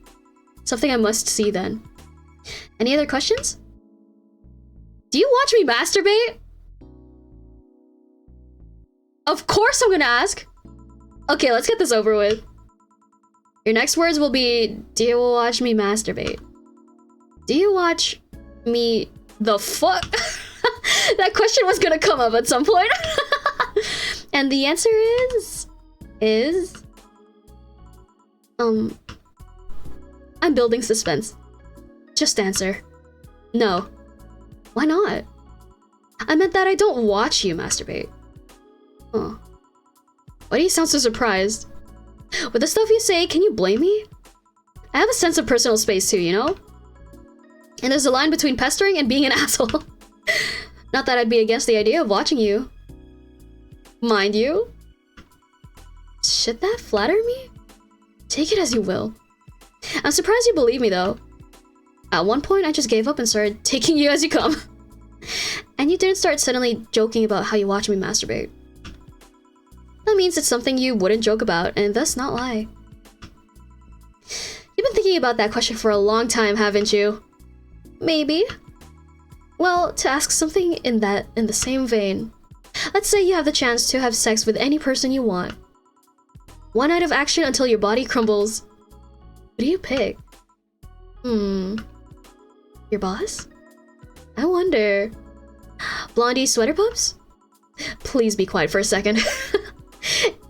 Something I must see then. Any other questions? Do you watch me masturbate? Of course I'm gonna ask. Okay, let's get this over with. Your next words will be, do you watch me masturbate? Do you watch me the fuck? That question was gonna come up at some point. And the answer is... I'm building suspense. Just answer. No. Why not? I meant that I don't watch you masturbate. Huh. Why do you sound so surprised? With the stuff you say, can you blame me? I have a sense of personal space too, you know? And there's a line between pestering and being an asshole. Not that I'd be against the idea of watching you. Mind you. Should that flatter me? Take it as you will. I'm surprised you believe me though. At one point, I just gave up and started taking you as you come. And you didn't start suddenly joking about how you watch me masturbate. That means it's something you wouldn't joke about, and thus not lie. You've been thinking about that question for a long time, haven't you? Maybe. Well, to ask something in the same vein. Let's say you have the chance to have sex with any person you want. One night of action until your body crumbles. What do you pick? Your boss? I wonder. Blondie Sweater Pups? Please be quiet for a second.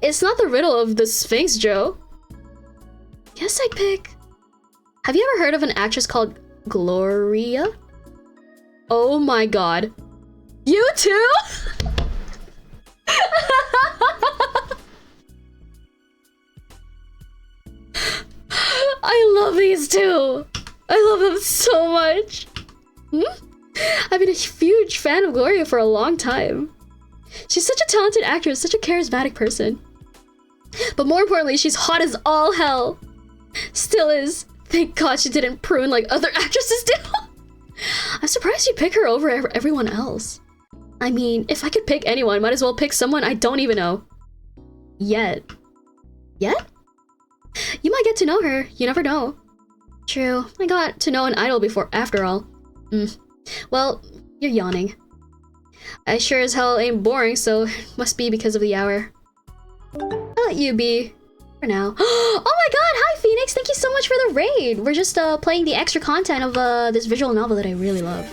It's not the riddle of the Sphinx, Joe. Guess I'd pick... Have you ever heard of an actress called Gloria? Oh my god. You too? I love these two. I love them so much. I've been a huge fan of Gloria for a long time. She's such a talented actress, such a charismatic person. But more importantly, she's hot as all hell. Still is. Thank God she didn't prune like other actresses do. I'm surprised you pick her over everyone else. I mean, if I could pick anyone, might as well pick someone I don't even know. Yet? You might get to know her. You never know. True. I got to know an idol before, after all. Well, you're yawning. I sure as hell ain't boring, so it must be because of the hour. I'll let you be. For now. Oh my god! Hi, Phoenix! Thank you so much for the raid! We're just playing the extra content of this visual novel that I really love.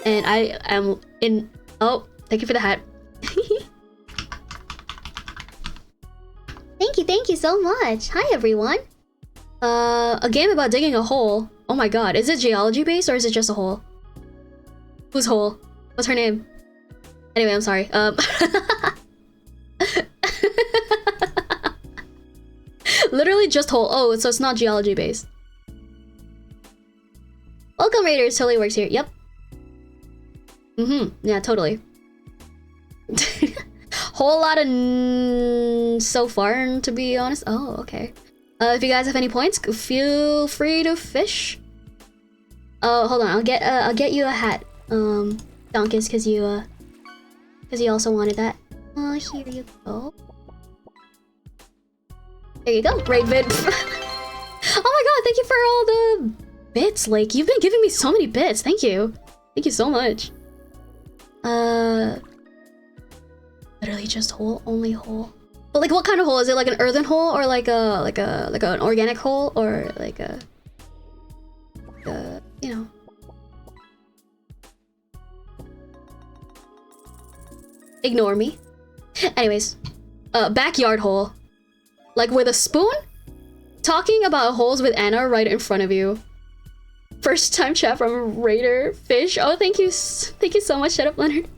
And I am in... Oh, thank you for the hat. Thank you so much! Hi, everyone! A game about digging a hole. Oh my god, is it geology based or is it just a hole? Whose hole? What's her name? Anyway, I'm sorry. Literally just hole. Oh, so it's not geology based. Welcome, Raiders. Totally works here. Yep. Yeah, totally. Whole lot of so far, to be honest. Oh, okay. If you guys have any points, feel free to fish. Oh, hold on. I'll get you a hat. Donkus, because you also wanted that. Oh, here you go. There you go, raid vid. Oh my god, thank you for all the bits, Lake. You've been giving me so many bits. Thank you. Thank you so much. Literally just hole, only hole. But like, what kind of hole? Is it like an earthen hole or like an organic hole or like a you know? Ignore me. Anyways, backyard hole. Like with a spoon? Talking about holes with Anna right in front of you. First time chat from Raider Fish. Oh, thank you so much. Shut up, Leonard.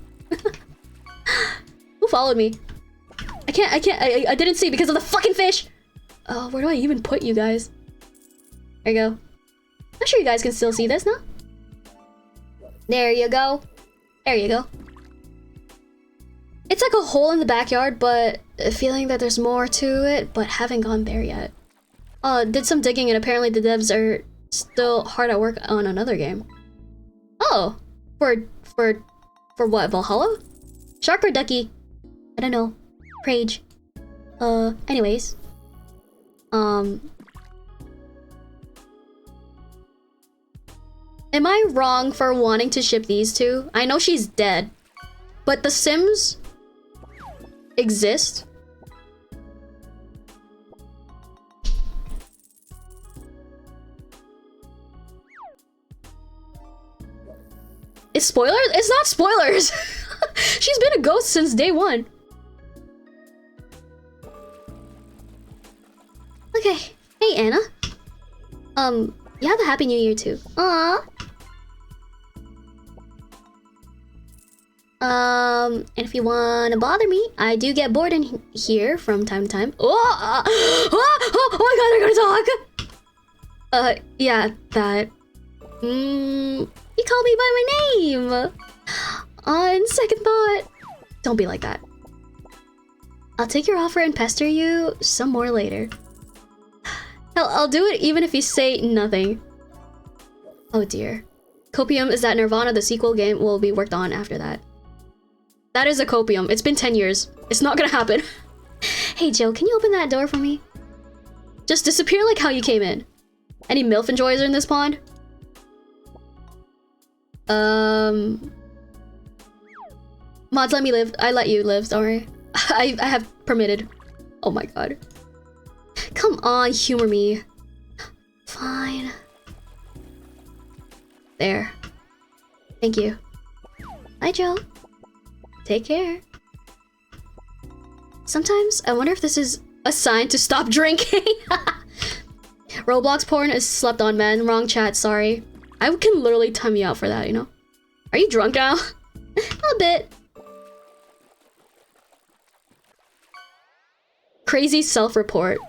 Who followed me? I didn't see because of the fucking fish. Oh, where do I even put you guys? There you go. I'm sure you guys can still see this, no? There you go. There you go. It's like a hole in the backyard, but feeling that there's more to it, but haven't gone there yet. Did some digging and apparently the devs are still hard at work on another game. Oh, for what, Valhalla? Shark or ducky? I don't know. Prage. Anyways. Am I wrong for wanting to ship these two? I know she's dead, but the Sims exist. It's spoilers? It's not spoilers! She's been a ghost since day one. Okay. Hey, Anna. You have a happy new year too. Aww. And if you wanna bother me, I do get bored in here from time to time. Oh my god, they're gonna talk! Yeah, that. You called me by my name! On second thought, don't be like that. I'll take your offer and pester you some more later. Hell, I'll do it even if you say nothing. Oh dear. Copium is that Nirvana, the sequel game, will be worked on after that. That is a copium. It's been 10 years. It's not gonna happen. Hey Joe, can you open that door for me? Just disappear like how you came in. Any MILF enjoyers in this pond? Mods, let me live. I let you live, sorry. I have permitted. Oh my god. Come on, humor me. Fine. There. Thank you. Bye, Joe. Take care. Sometimes I wonder if this is a sign to stop drinking. Roblox porn is slept on, man. Wrong chat, sorry. I can literally time you out for that, you know? Are you drunk now? A bit. Crazy self-report.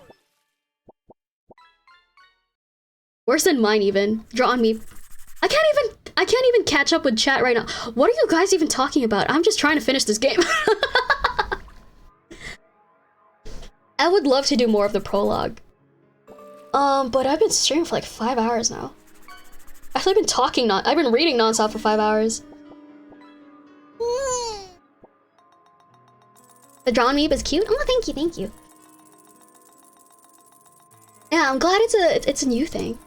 Worse than mine even. Draw on me. I can't even catch up with chat right now. What are you guys even talking about? I'm just trying to finish this game. I would love to do more of the prologue. But I've been streaming for like 5 hours now. Actually, I've been reading nonstop for 5 hours. The drawn meep is cute. Oh, thank you, thank you. Yeah, I'm glad it's a new thing.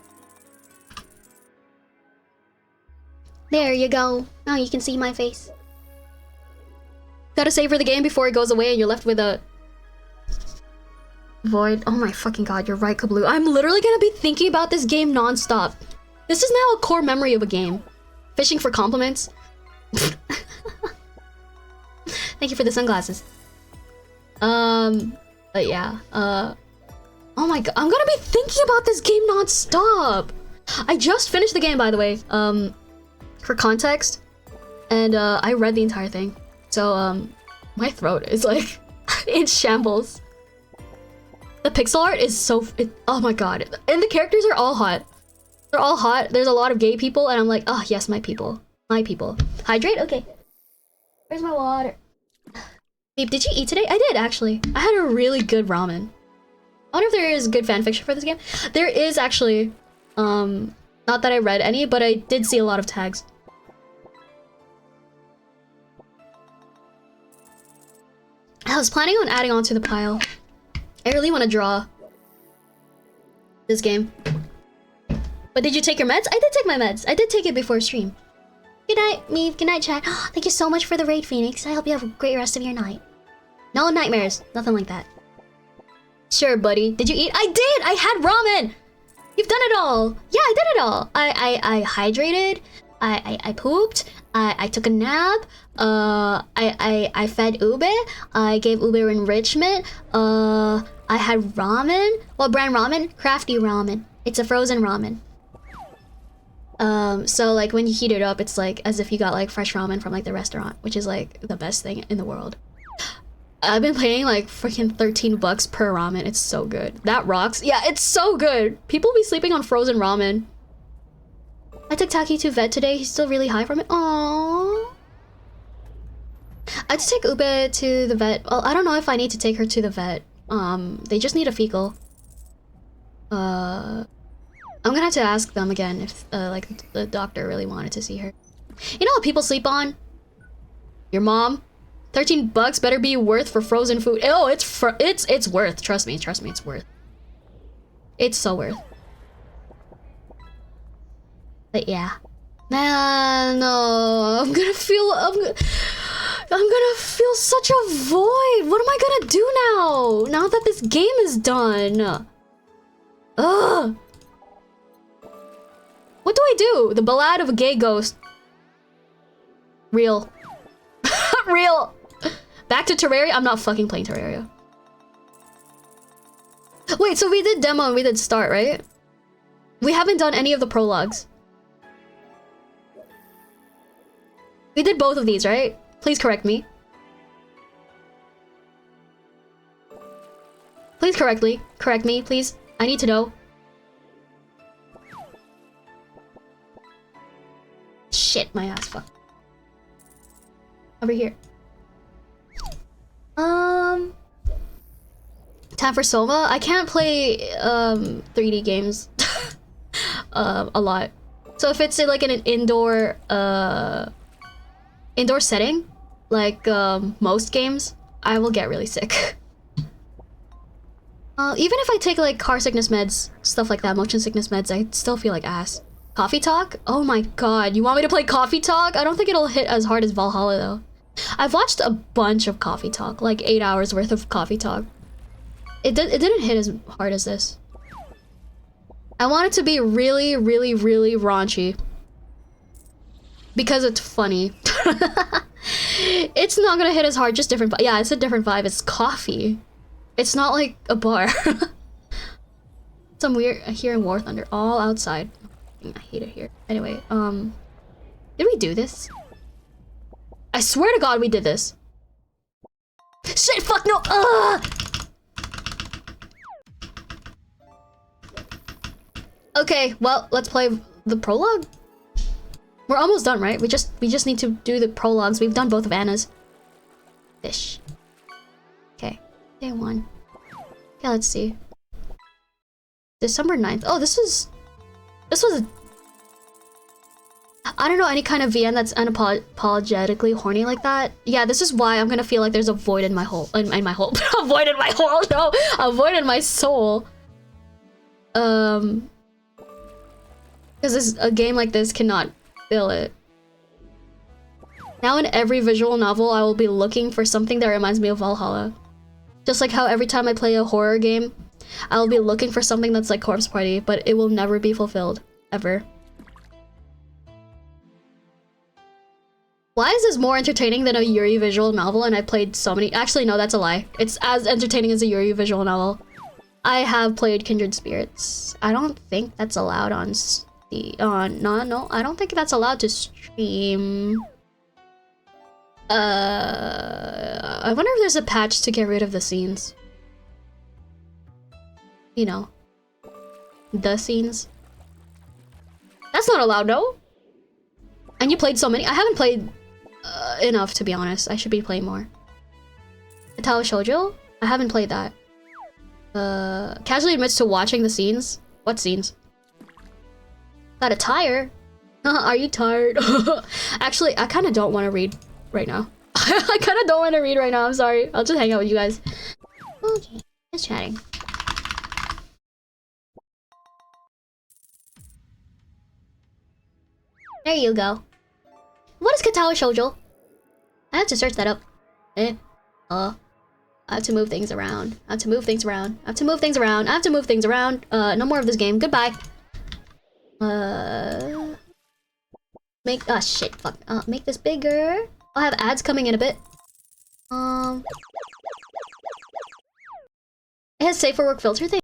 There you go. Now you can see my face. Gotta savor the game before it goes away and you're left with a void. Oh my fucking god, you're right, Kabloo. I'm literally gonna be thinking about this game non-stop. This is now a core memory of a game. Fishing for compliments. Thank you for the sunglasses. But yeah, oh my god, I'm gonna be thinking about this game non-stop. I just finished the game, by the way, for context, and I read the entire thing. So, my throat is like in shambles. The pixel art is so, oh my god. And the characters are all hot. They're all hot. There's a lot of gay people, and I'm like, oh yes, my people. My people. Hydrate? Okay. Where's my water? Did you eat today? I did, actually. I had a really good ramen. I wonder if there is good fanfiction for this game. There is actually, not that I read any, but I did see a lot of tags. I was planning on adding on to the pile. I really want to draw this game. But did you take your meds? I did take my meds. I did take it before stream. Good night, Meep. Good night, chat. Thank you so much for the raid, Phoenix. I hope you have a great rest of your night. No nightmares. Nothing like that. Sure, buddy. Did you eat? I did! I had ramen! You've done it all! Yeah, I did it all! I hydrated. I pooped. I took a nap. I fed Ube. I gave Ube enrichment. I had ramen. What brand ramen? Crafty ramen. It's a frozen ramen. So like when you heat it up, it's like as if you got like fresh ramen from like the restaurant, which is like the best thing in the world. I've been paying like freaking $13 per ramen. It's so good. That rocks. Yeah, it's so good. People be sleeping on frozen ramen. I took Taki to vet today. He's still really high from it. Aww. I had to take Ube to the vet. Well, I don't know if I need to take her to the vet. They just need a fecal. I'm gonna have to ask them again if like the doctor really wanted to see her. You know what people sleep on? Your mom. $13 better be worth for frozen food. Oh, it's worth. Trust me, it's worth. It's so worth. But yeah. Man, no, I'm gonna feel such a void. What am I gonna do now that this game is done? Ugh. What do I do? The Ballad of a Gay Ghost. Real. Real. Back to Terraria? I'm not fucking playing Terraria. Wait, so we did demo and we did start, right? We haven't done any of the prologues. We did both of these, right? Please correct me. Please correct me, please. I need to know. Shit, my ass fuck. Over here. Time for Soma? I can't play 3D games a lot. So if it's in like in an indoor setting, like most games, I will get really sick. Even if I take like car sickness meds, stuff like that, motion sickness meds, I still feel like ass. Coffee Talk? Oh my god, you want me to play Coffee Talk? I don't think it'll hit as hard as Valhalla though. I've watched a bunch of Coffee Talk, like 8 hours worth of Coffee Talk. It didn't hit as hard as this. I want it to be really, really, really raunchy. Because it's funny. It's not gonna hit as hard, just different. Yeah, it's a different vibe. It's coffee. It's not like a bar. Some weird here in War Thunder, all outside. I hate it here. Anyway, did we do this? I swear to God we did this. Shit, fuck no. Okay, well, let's play the prologue. We're almost done, right? We just need to do the prologues. We've done both of Anna's. Fish. Okay, day 1. Okay, let's see. December 9th. Oh, this was a... I don't know any kind of VN that's unapologetically horny like that. Yeah, this is why I'm gonna feel like there's a void in my hole. In my hole. A void in my hole. No, a void in my soul. Because a game like this cannot fill it. Now in every visual novel, I will be looking for something that reminds me of Valhalla. Just like how every time I play a horror game, I will be looking for something that's like Corpse Party, but it will never be fulfilled. Ever. Why is this more entertaining than a Yuri visual novel? And I played so many. Actually, no, that's a lie. It's as entertaining as a Yuri visual novel. I have played Kindred Spirits. I don't think that's allowed on Steam. No, I don't think that's allowed to stream. I wonder if there's a patch to get rid of the scenes. You know, the scenes. That's not allowed, no? And you played so many. I haven't played enough, to be honest. I should be playing more. Italo Shoujo? I haven't played that. Casually admits to watching the scenes. What scenes? Got a tire? Are you tired? Actually, I kind of don't want to read right now. I kind of don't want to read right now. I'm sorry. I'll just hang out with you guys. Okay, just chatting. There you go. What is Katao Shoujo? I have to search that up. I have to move things around. I have to move things around. I have to move things around. I have to move things around. No more of this game. Goodbye. Make shit. Fuck. Make this bigger. I'll have ads coming in a bit. It has safe for work filter thing.